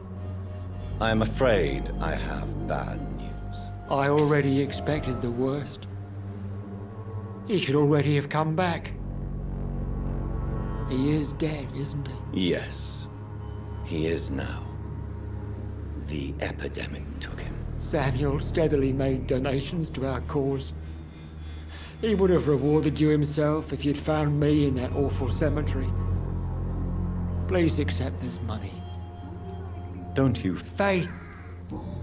I am afraid I have bad news. I already expected the worst. He should already have come back. He is dead, isn't he? Yes, he is now. The epidemic took him. Samuel steadily made donations to our cause. He would have rewarded you himself if you'd found me in that awful cemetery. Please accept this money. Don't you... Faith!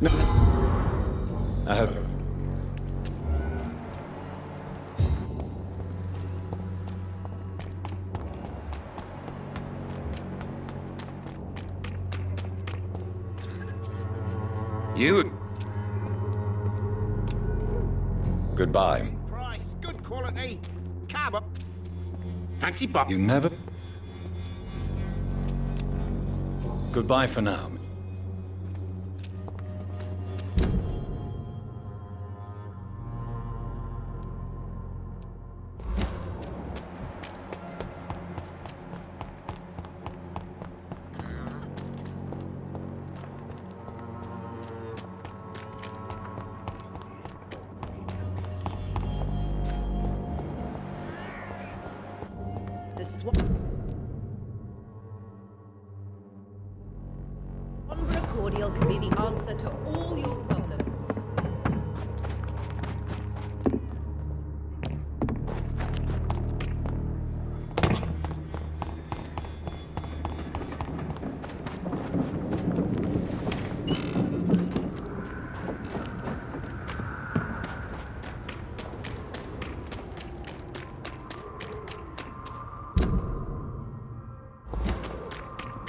No. I have... You... Goodbye. Price, good quality. Cab. Fancy pop. You never... Goodbye for now. Umbra cordial can be the answer to all your problems.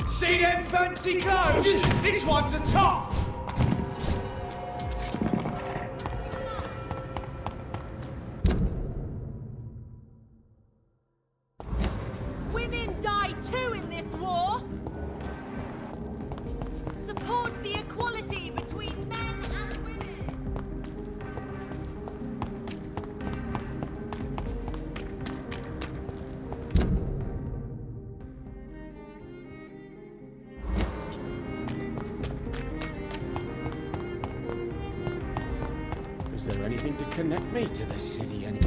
See them fancy clothes? This one's a top! Women die too in this war! Support the equality between men and women! Is there anything to connect me to the city any?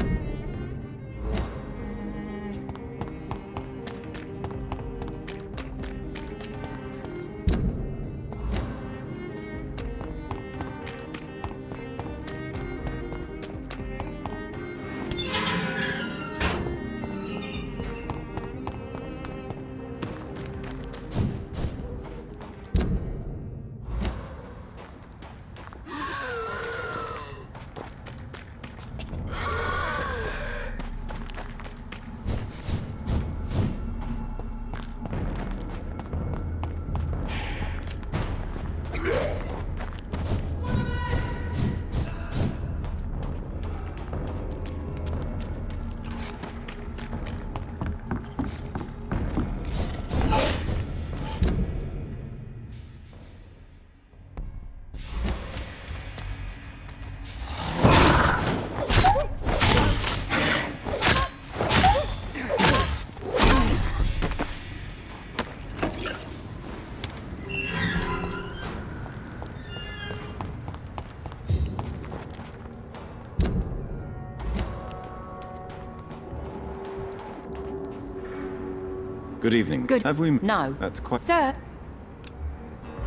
Good evening. Good. Have we... No. That's quite... Sir.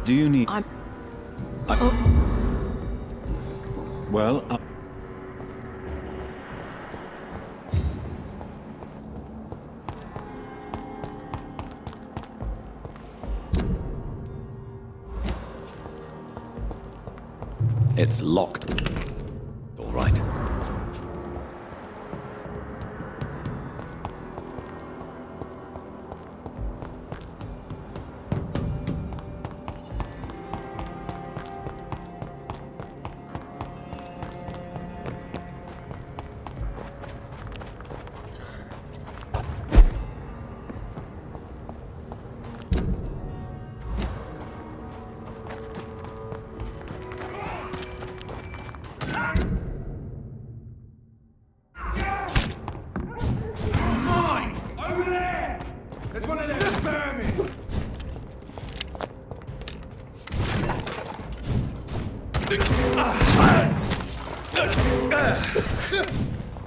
Do you need... I'm... Well, It's locked. All right.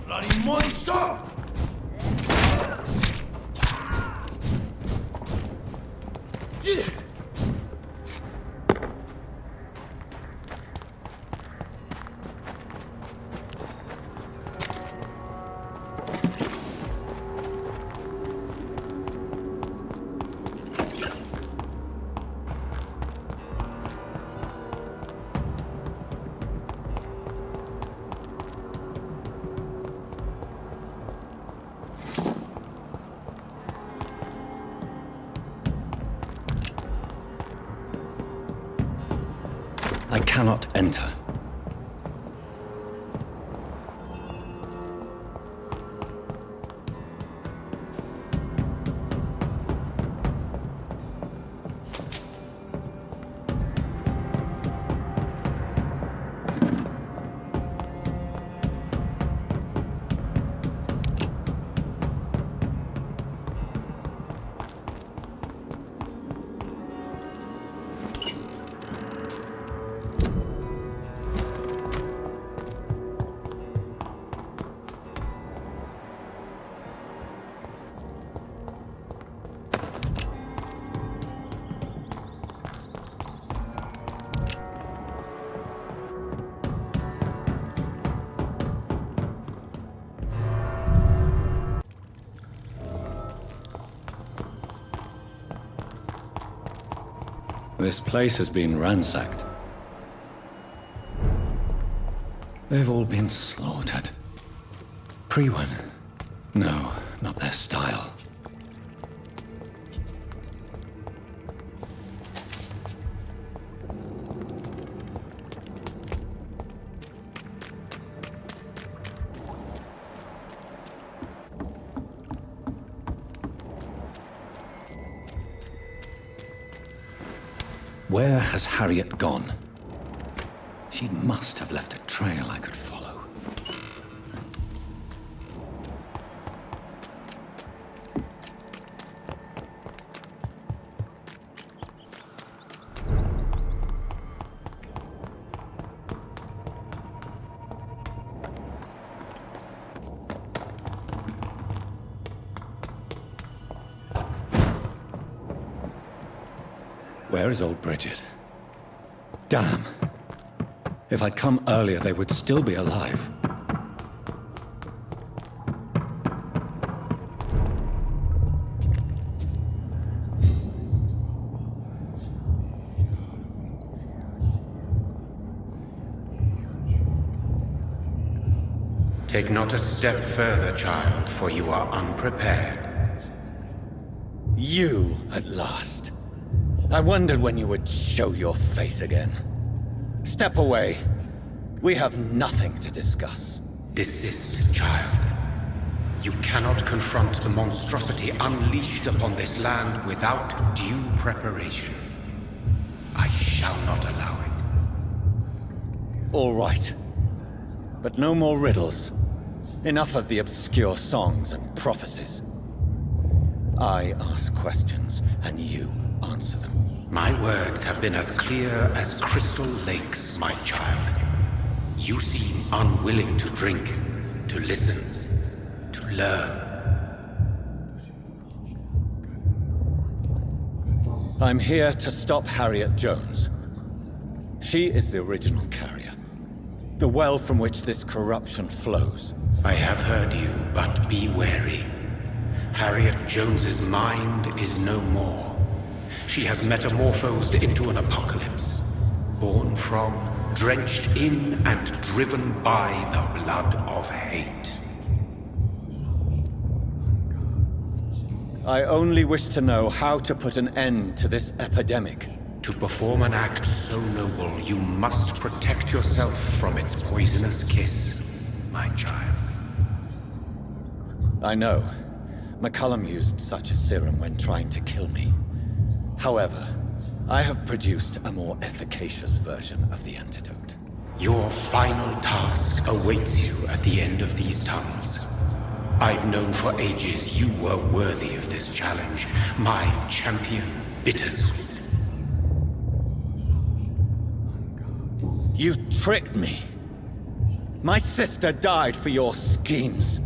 Bloody monster! I cannot enter. This place has been ransacked. They've all been slaughtered. Priwen. No, not their style. Where has Harriet gone? She must have left a trail I could follow. Where is old Bridget? Damn! If I'd come earlier, they would still be alive. Take not a step further, child, for you are unprepared. You, at last. I wondered when you would show your face again. Step away. We have nothing to discuss. Desist, child. You cannot confront the monstrosity unleashed upon this land without due preparation. I shall not allow it. All right. But no more riddles. Enough of the obscure songs and prophecies. I ask questions, and you answer them. My words have been as clear as crystal lakes, my child. You seem unwilling to drink, to listen, to learn. I'm here to stop Harriet Jones. She is the original carrier. The well from which this corruption flows. I have heard you, but be wary. Harriet Jones's mind is no more. She has metamorphosed into an apocalypse. Born from, drenched in, and driven by the blood of hate. I only wish to know how to put an end to this epidemic. To perform an act so noble, you must protect yourself from its poisonous kiss, my child. I know. McCullum used such a serum when trying to kill me. However, I have produced a more efficacious version of the antidote. Your final task awaits you at the end of these tunnels. I've known for ages you were worthy of this challenge, my champion, Bittersweet. You tricked me. My sister died for your schemes.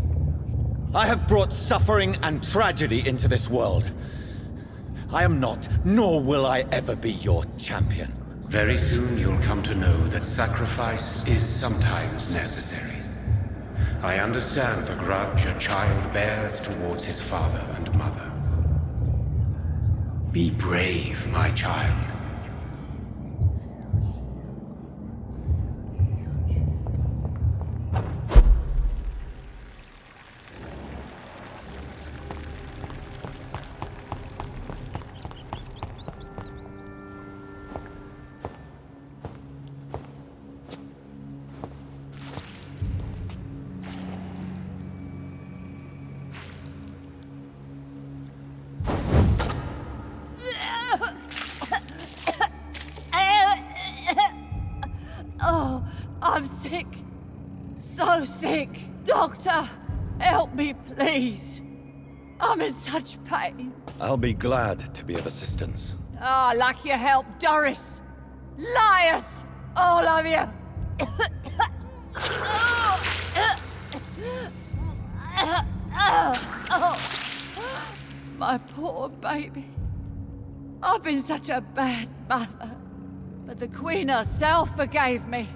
I have brought suffering and tragedy into this world. I am not, nor will I ever be your champion. Very soon you'll come to know that sacrifice is sometimes necessary. I understand the grudge a child bears towards his father and mother. Be brave, my child. I'm sick. So sick. Doctor, help me, please. I'm in such pain. I'll be glad to be of assistance. Like your help, Doris. Liars! All of you! My poor baby. I've been such a bad mother. But the Queen herself forgave me.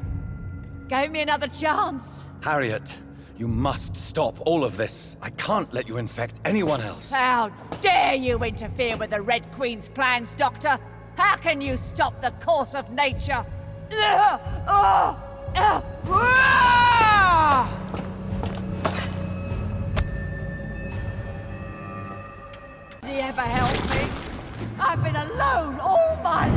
Gave me another chance. Harriet, you must stop all of this. I can't let you infect anyone else. How dare you interfere with the Red Queen's plans, Doctor? How can you stop the course of nature? Can you ever help me? I've been alone all my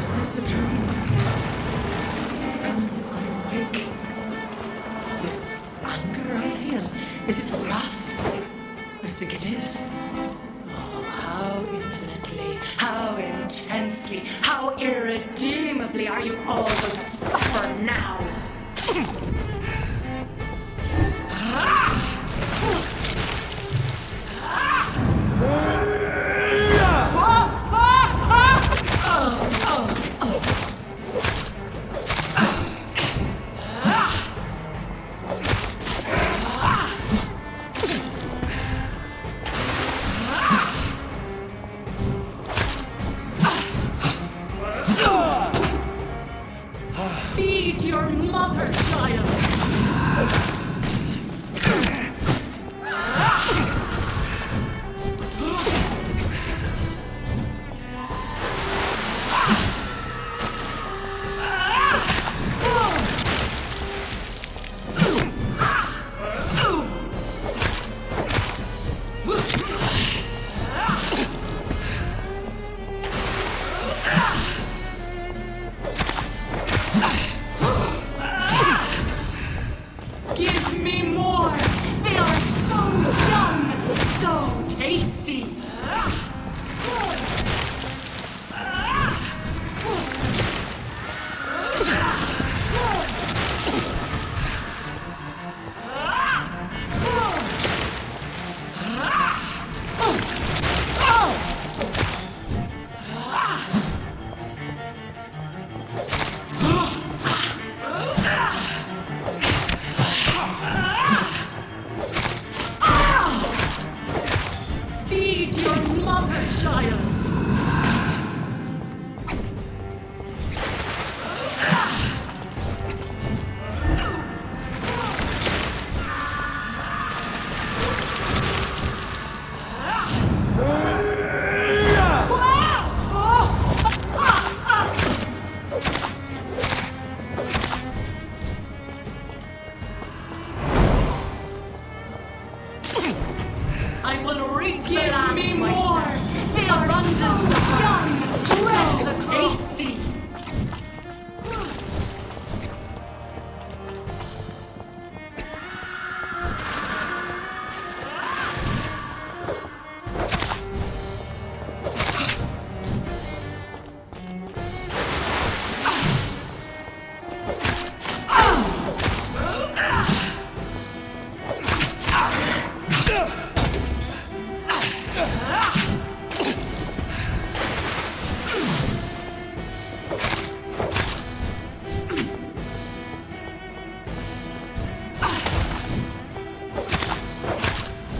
Is this a dream? Am I awake? Is this anger I feel? Is it wrath? I think it is. Oh, how infinitely, how intensely, how irredeemably are you all going to suffer now? Feed your mother, child! Give me more! They are so young, so tasty! Feed your mother, child! I will give me more! They are abundant, young, so tasty!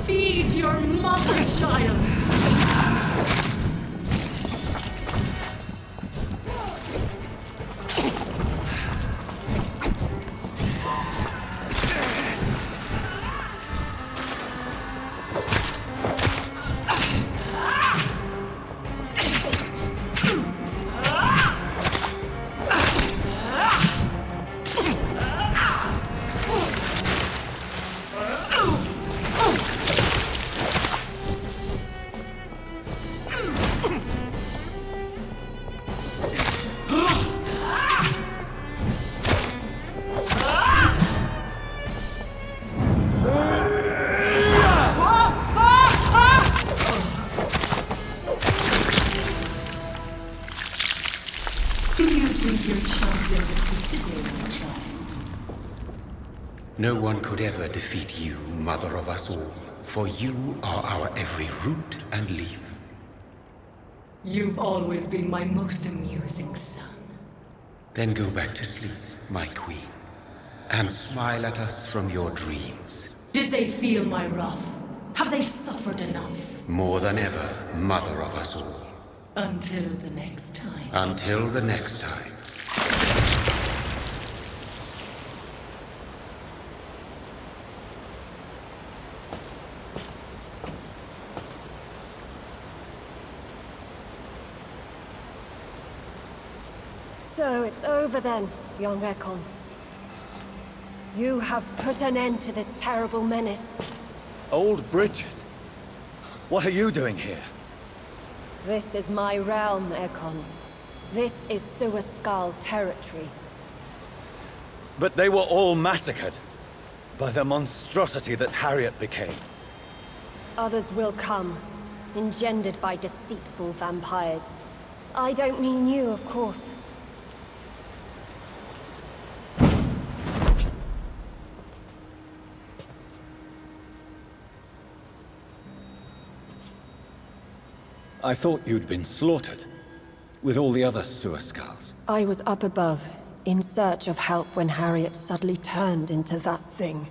Feed your mother, child! defeated me, my child. No one could ever defeat you, mother of us all, for you are our every root and leaf. You've always been my most amusing son. Then go back to sleep, my queen, and smile at us from your dreams. Did they feel my wrath? Have they suffered enough? More than ever, mother of us all. Until the next time. Until the next time. So it's over then, young Ekon. You have put an end to this terrible menace. Old Bridget? What are you doing here? This is my realm, Ekon. This is Suaskal territory. But they were all massacred by the monstrosity that Harriet became. Others will come, engendered by deceitful vampires. I don't mean you, of course. I thought you'd been slaughtered, with all the other Suaskals. I was up above, in search of help when Harriet suddenly turned into that thing.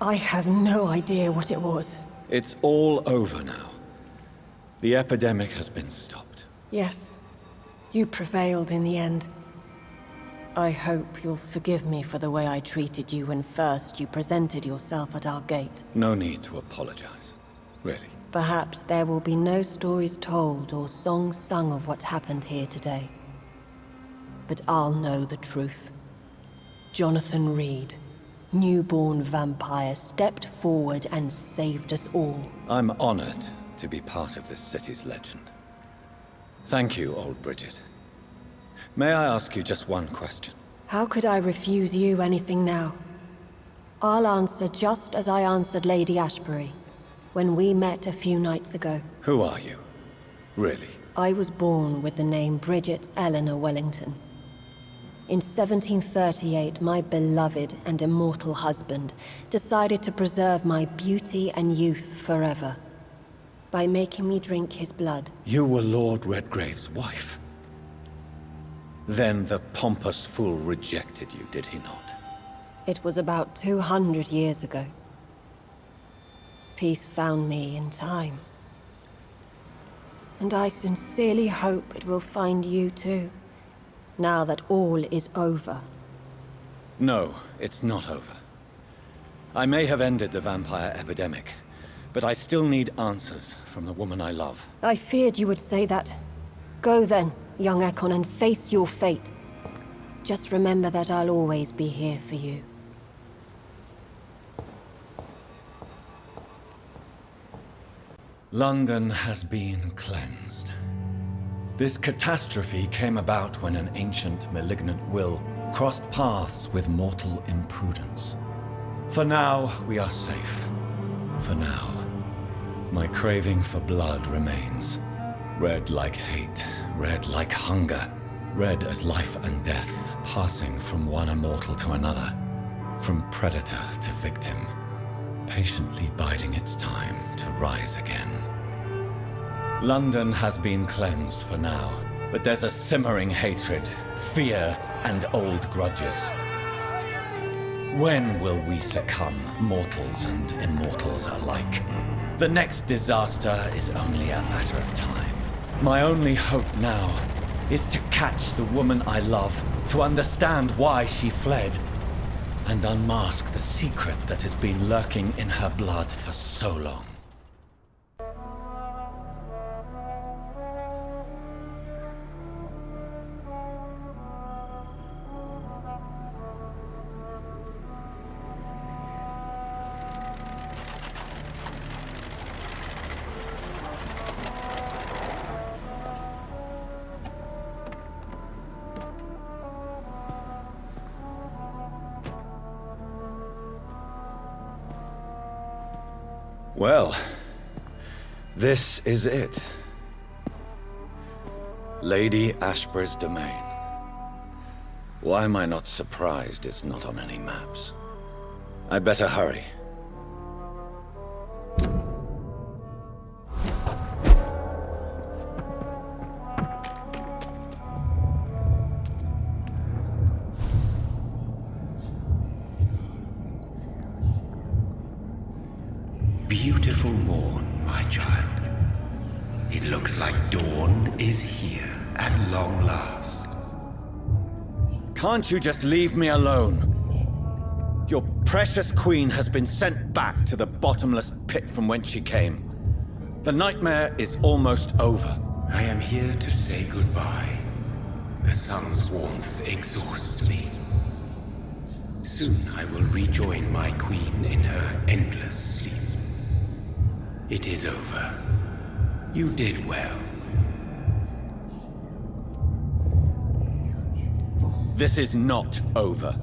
I have no idea what it was. It's all over now. The epidemic has been stopped. Yes, you prevailed in the end. I hope you'll forgive me for the way I treated you when first you presented yourself at our gate. No need to apologize, really. Perhaps there will be no stories told or songs sung of what happened here today. But I'll know the truth. Jonathan Reid, newborn vampire, stepped forward and saved us all. I'm honored to be part of this city's legend. Thank you, old Bridget. May I ask you just one question? How could I refuse you anything now? I'll answer just as I answered Lady Ashbury when we met a few nights ago. Who are you? Really? I was born with the name Bridget Eleanor Wellington. In 1738, my beloved and immortal husband decided to preserve my beauty and youth forever by making me drink his blood. You were Lord Redgrave's wife. Then the pompous fool rejected you, did he not? It was about 200 years ago. Peace found me in time. And I sincerely hope it will find you too, now that all is over. No, it's not over. I may have ended the vampire epidemic, but I still need answers from the woman I love. I feared you would say that. Go then, young Ekon, and face your fate. Just remember that I'll always be here for you. London has been cleansed. This catastrophe came about when an ancient, malignant will crossed paths with mortal imprudence. For now, we are safe. For now. My craving for blood remains. Red like hate, red like hunger. Red as life and death, passing from one immortal to another. From predator to victim. Patiently biding its time to rise again. London has been cleansed for now, but there's a simmering hatred, fear, and old grudges. When will we succumb, mortals and immortals alike? The next disaster is only a matter of time. My only hope now is to catch the woman I love, to understand why she fled, and unmask the secret that has been lurking in her blood for so long. Well, this is it. Lady Ashbury's domain. Why am I not surprised it's not on any maps? I'd better hurry. Beautiful morn, my child. It looks like dawn is here at long last. Can't you just leave me alone? Your precious queen has been sent back to the bottomless pit from whence she came. The nightmare is almost over. I am here to say goodbye. The sun's warmth exhausts me. Soon I will rejoin my queen in her endless sleep. It is over. You did well. This is not over.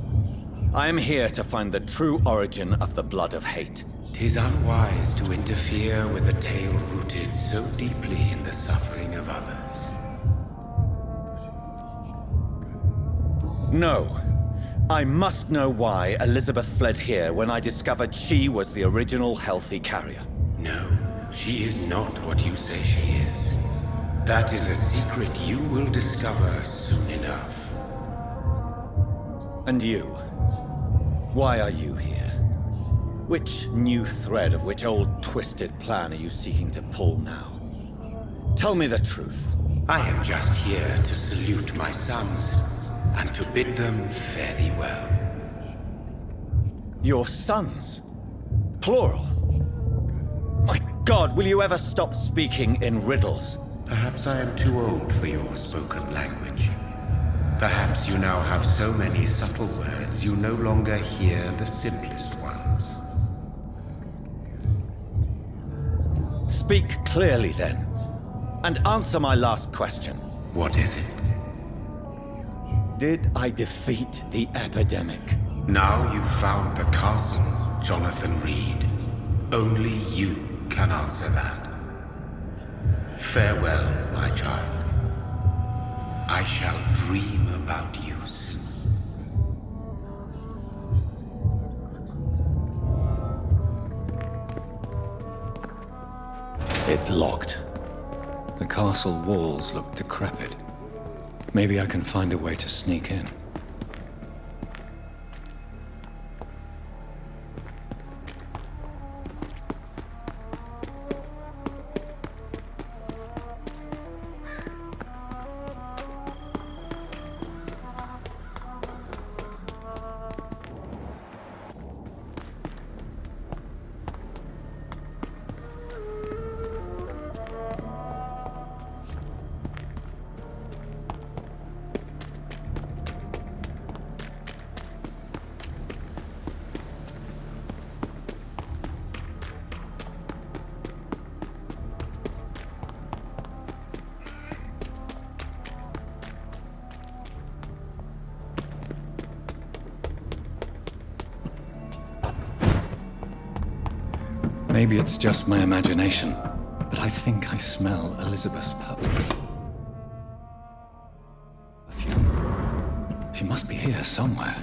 I am here to find the true origin of the blood of hate. 'Tis unwise to interfere with a tale rooted so deeply in the suffering of others. No. I must know why Elizabeth fled here when I discovered she was the original healthy carrier. No, she is not what you say she is. That is a secret you will discover soon enough. And you? Why are you here? Which new thread of which old twisted plan are you seeking to pull now? Tell me the truth. I am just here to salute my sons, and to bid them fare thee well. Your sons? Plural? My God, will you ever stop speaking in riddles? Perhaps I am too old for your spoken language. Perhaps you now have so many subtle words you no longer hear the simplest ones. Speak clearly then, and answer my last question. What is it? Did I defeat the epidemic? Now you've found the castle, Jonathan Reid. Only you can answer that. Farewell, my child. I shall dream about you soon. It's locked. The castle walls look decrepit. Maybe I can find a way to sneak in. Maybe it's just my imagination, but I think I smell Elizabeth's perfume. She must be here somewhere.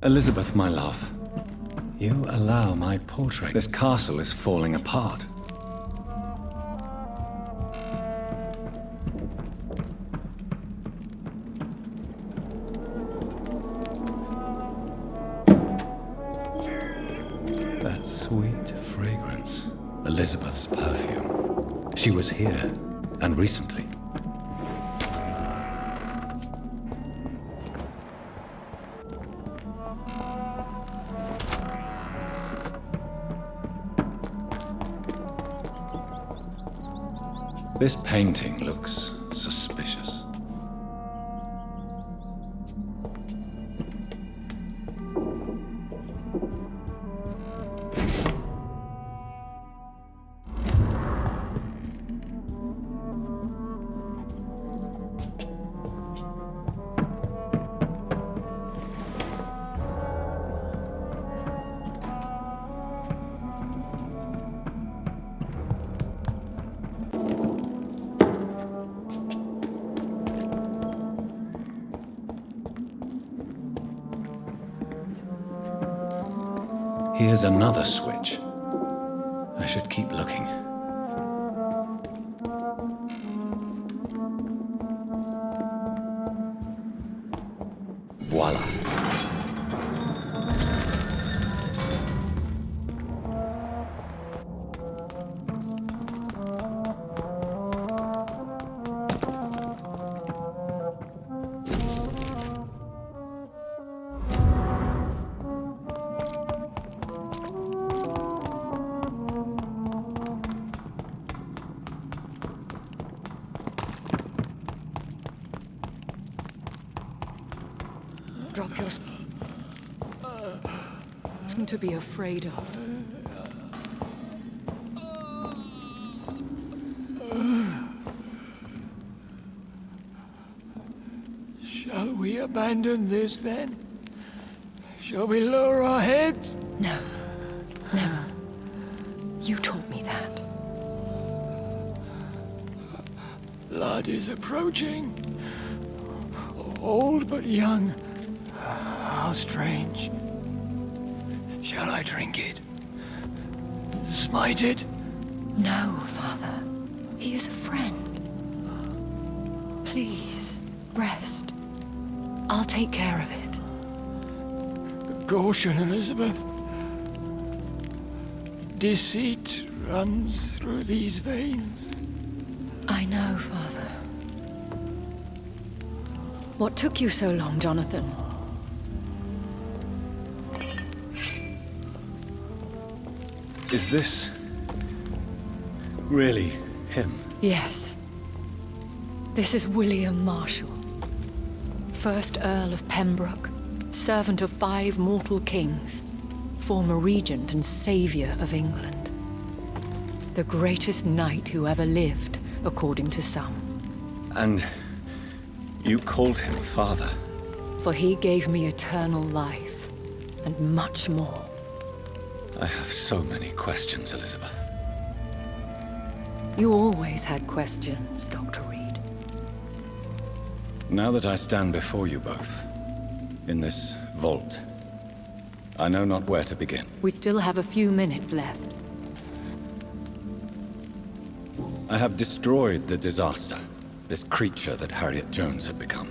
Elizabeth, my love, you allow my portrait. This castle is falling apart. That sweet fragrance. Elizabeth's perfume. She was here, and recently. This painting looks suspicious. Here's another switch. I should keep looking. Voila. Drop your... Something to be afraid of. Shall we abandon this then? Shall we lower our heads? No. Never. You taught me that. Blood is approaching. Old but young. How strange. Shall I drink it? Smite it? No, Father. He is a friend. Please, rest. I'll take care of it. Caution, Elizabeth. Deceit runs through these veins. I know, Father. What took you so long, Jonathan? Is this really him? Yes. This is William Marshall, 1st Earl of Pembroke, servant of 5 mortal kings, former regent and savior of England. The greatest knight who ever lived, according to some. And you called him father? For he gave me eternal life, and much more. I have so many questions, Elizabeth. You always had questions, Dr. Reid. Now that I stand before you both, in this vault, I know not where to begin. We still have a few minutes left. I have destroyed the disaster, this creature that Harriet Jones had become.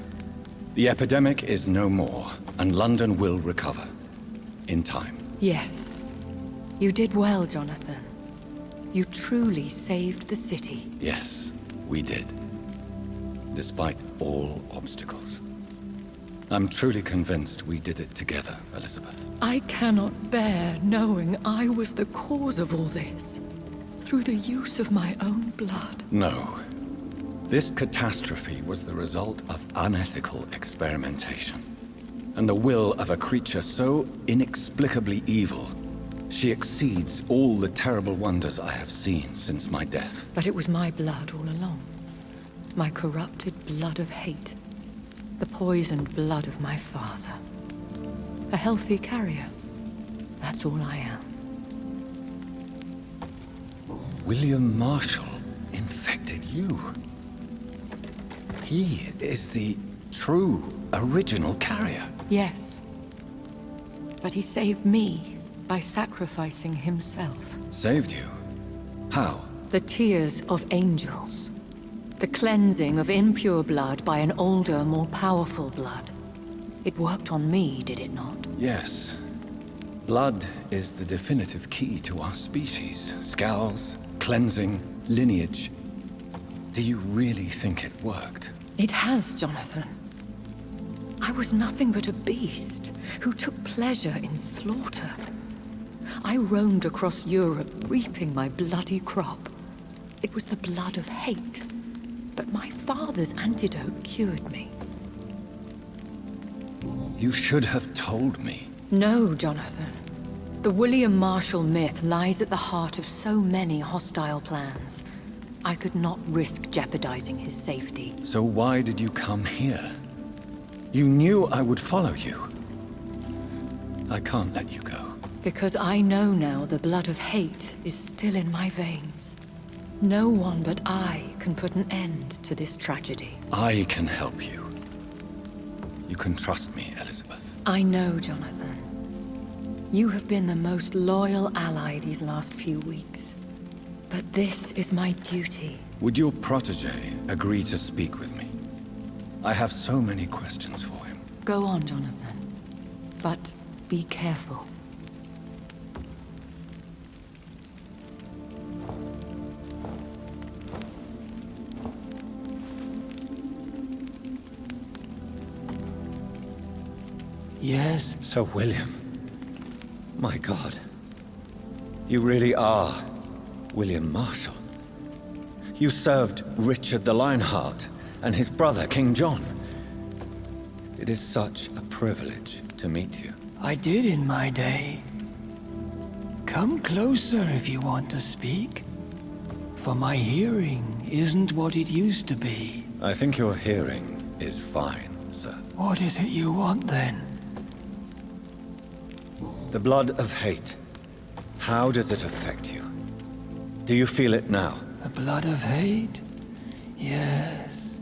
The epidemic is no more, and London will recover. In time. Yes. You did well, Jonathan. You truly saved the city. Yes, we did. Despite all obstacles. I'm truly convinced we did it together, Elizabeth. I cannot bear knowing I was the cause of all this. Through the use of my own blood. No. This catastrophe was the result of unethical experimentation. And the will of a creature so inexplicably evil, she exceeds all the terrible wonders I have seen since my death. But it was my blood all along. My corrupted blood of hate. The poisoned blood of my father. A healthy carrier. That's all I am. William Marshall infected you. He is the true, original carrier. Yes. But he saved me by sacrificing himself. Saved you? How? The tears of angels. The cleansing of impure blood by an older, more powerful blood. It worked on me, did it not? Yes. Blood is the definitive key to our species. Scowls, cleansing, lineage. Do you really think it worked? It has, Jonathan. I was nothing but a beast who took pleasure in slaughter. I roamed across Europe, reaping my bloody crop. It was the blood of hate. But my father's antidote cured me. You should have told me. No, Jonathan. The William Marshall myth lies at the heart of so many hostile plans. I could not risk jeopardizing his safety. So why did you come here? You knew I would follow you. I can't let you go. Because I know now the blood of hate is still in my veins. No one but I can put an end to this tragedy. I can help you. You can trust me, Elizabeth. I know, Jonathan. You have been the most loyal ally these last few weeks. But this is my duty. Would your protege agree to speak with me? I have so many questions for him. Go on, Jonathan. But be careful. Yes? Sir William. My God. You really are William Marshall. You served Richard the Lionheart and his brother, King John. It is such a privilege to meet you. I did in my day. Come closer if you want to speak. For my hearing isn't what it used to be. I think your hearing is fine, sir. What is it you want then? The blood of hate. How does it affect you? Do you feel it now? The blood of hate? Yes.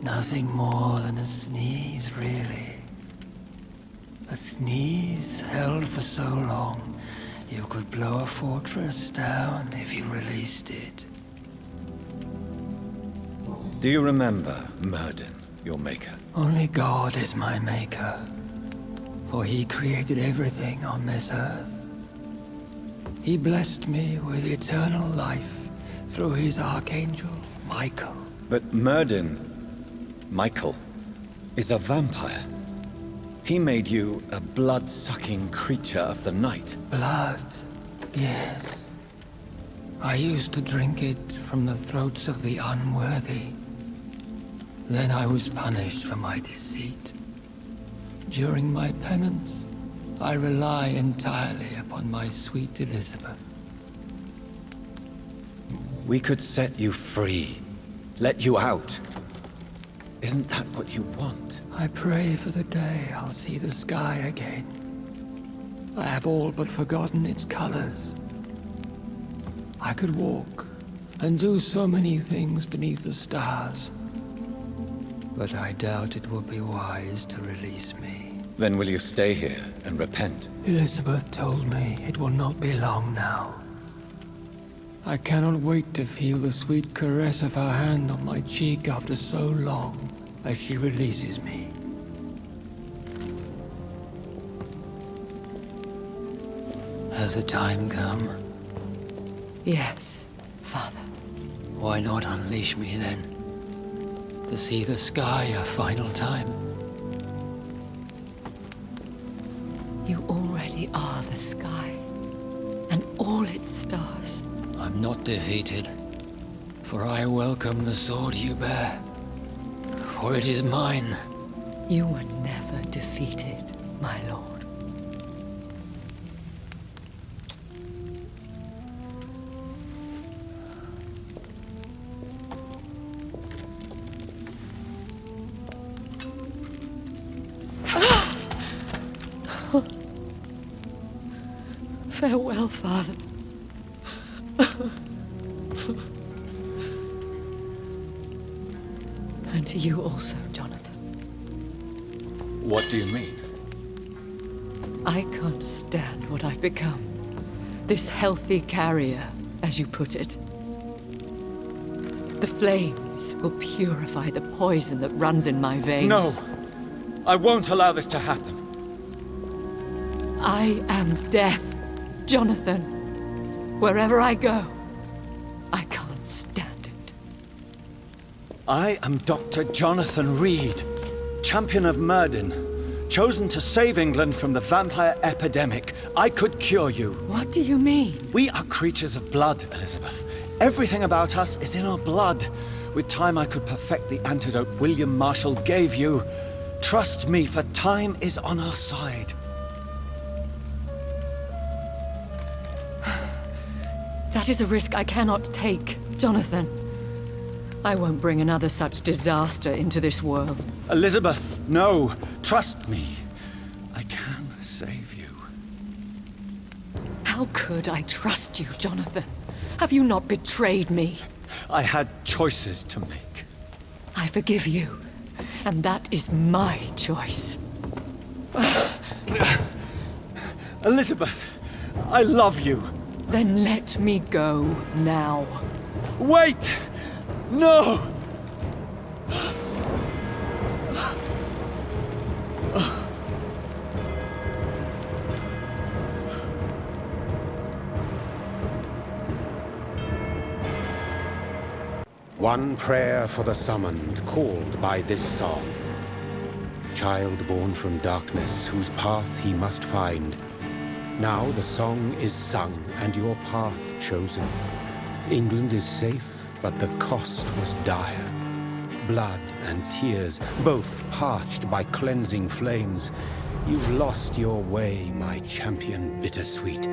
Nothing more than a sneeze, really. A sneeze held for so long, you could blow a fortress down if you released it. Do you remember Myrddin, your maker? Only God is my maker, for he created everything on this earth. He blessed me with eternal life through his archangel, Michael. But Myrddin, Michael, is a vampire. He made you a blood-sucking creature of the night. Blood, yes. I used to drink it from the throats of the unworthy. Then I was punished for my deceit. During my penance, I rely entirely upon my sweet Elizabeth. We could set you free, let you out. Isn't that what you want? I pray for the day I'll see the sky again. I have all but forgotten its colors. I could walk and do so many things beneath the stars. But I doubt it will be wise to release me. Then will you stay here and repent? Elizabeth told me it will not be long now. I cannot wait to feel the sweet caress of her hand on my cheek after so long as she releases me. Has the time come? Yes, Father. Why not unleash me then? To see the sky a final time? You already are the sky, and all its stars. I'm not defeated, for I welcome the sword you bear, for it is mine. You were never defeated, my lord. Farewell, Father. And to you also, Jonathan. What do you mean? I can't stand what I've become. This healthy carrier, as you put it. The flames will purify the poison that runs in my veins. No! I won't allow this to happen. I am death, Jonathan. Wherever I go, I can't stand it. I am Dr. Jonathan Reid, champion of Myrddin, chosen to save England from the vampire epidemic. I could cure you. What do you mean? We are creatures of blood, Elizabeth. Everything about us is in our blood. With time, I could perfect the antidote William Marshall gave you. Trust me, for time is on our side. That is a risk I cannot take, Jonathan. I won't bring another such disaster into this world. Elizabeth, no. Trust me. I can save you. How could I trust you, Jonathan? Have you not betrayed me? I had choices to make. I forgive you, and that is my choice. Elizabeth, I love you. Then let me go now. Wait! No! One prayer for the summoned, called by this song. Child born from darkness, whose path he must find. Now the song is sung, and your path chosen. England is safe, but the cost was dire. Blood and tears, both parched by cleansing flames. You've lost your way, my champion bittersweet.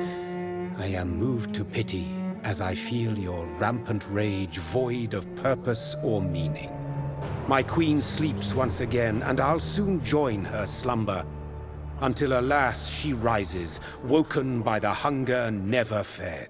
I am moved to pity, as I feel your rampant rage void of purpose or meaning. My queen sleeps once again, and I'll soon join her slumber, until alas she rises, woken by the hunger never fed.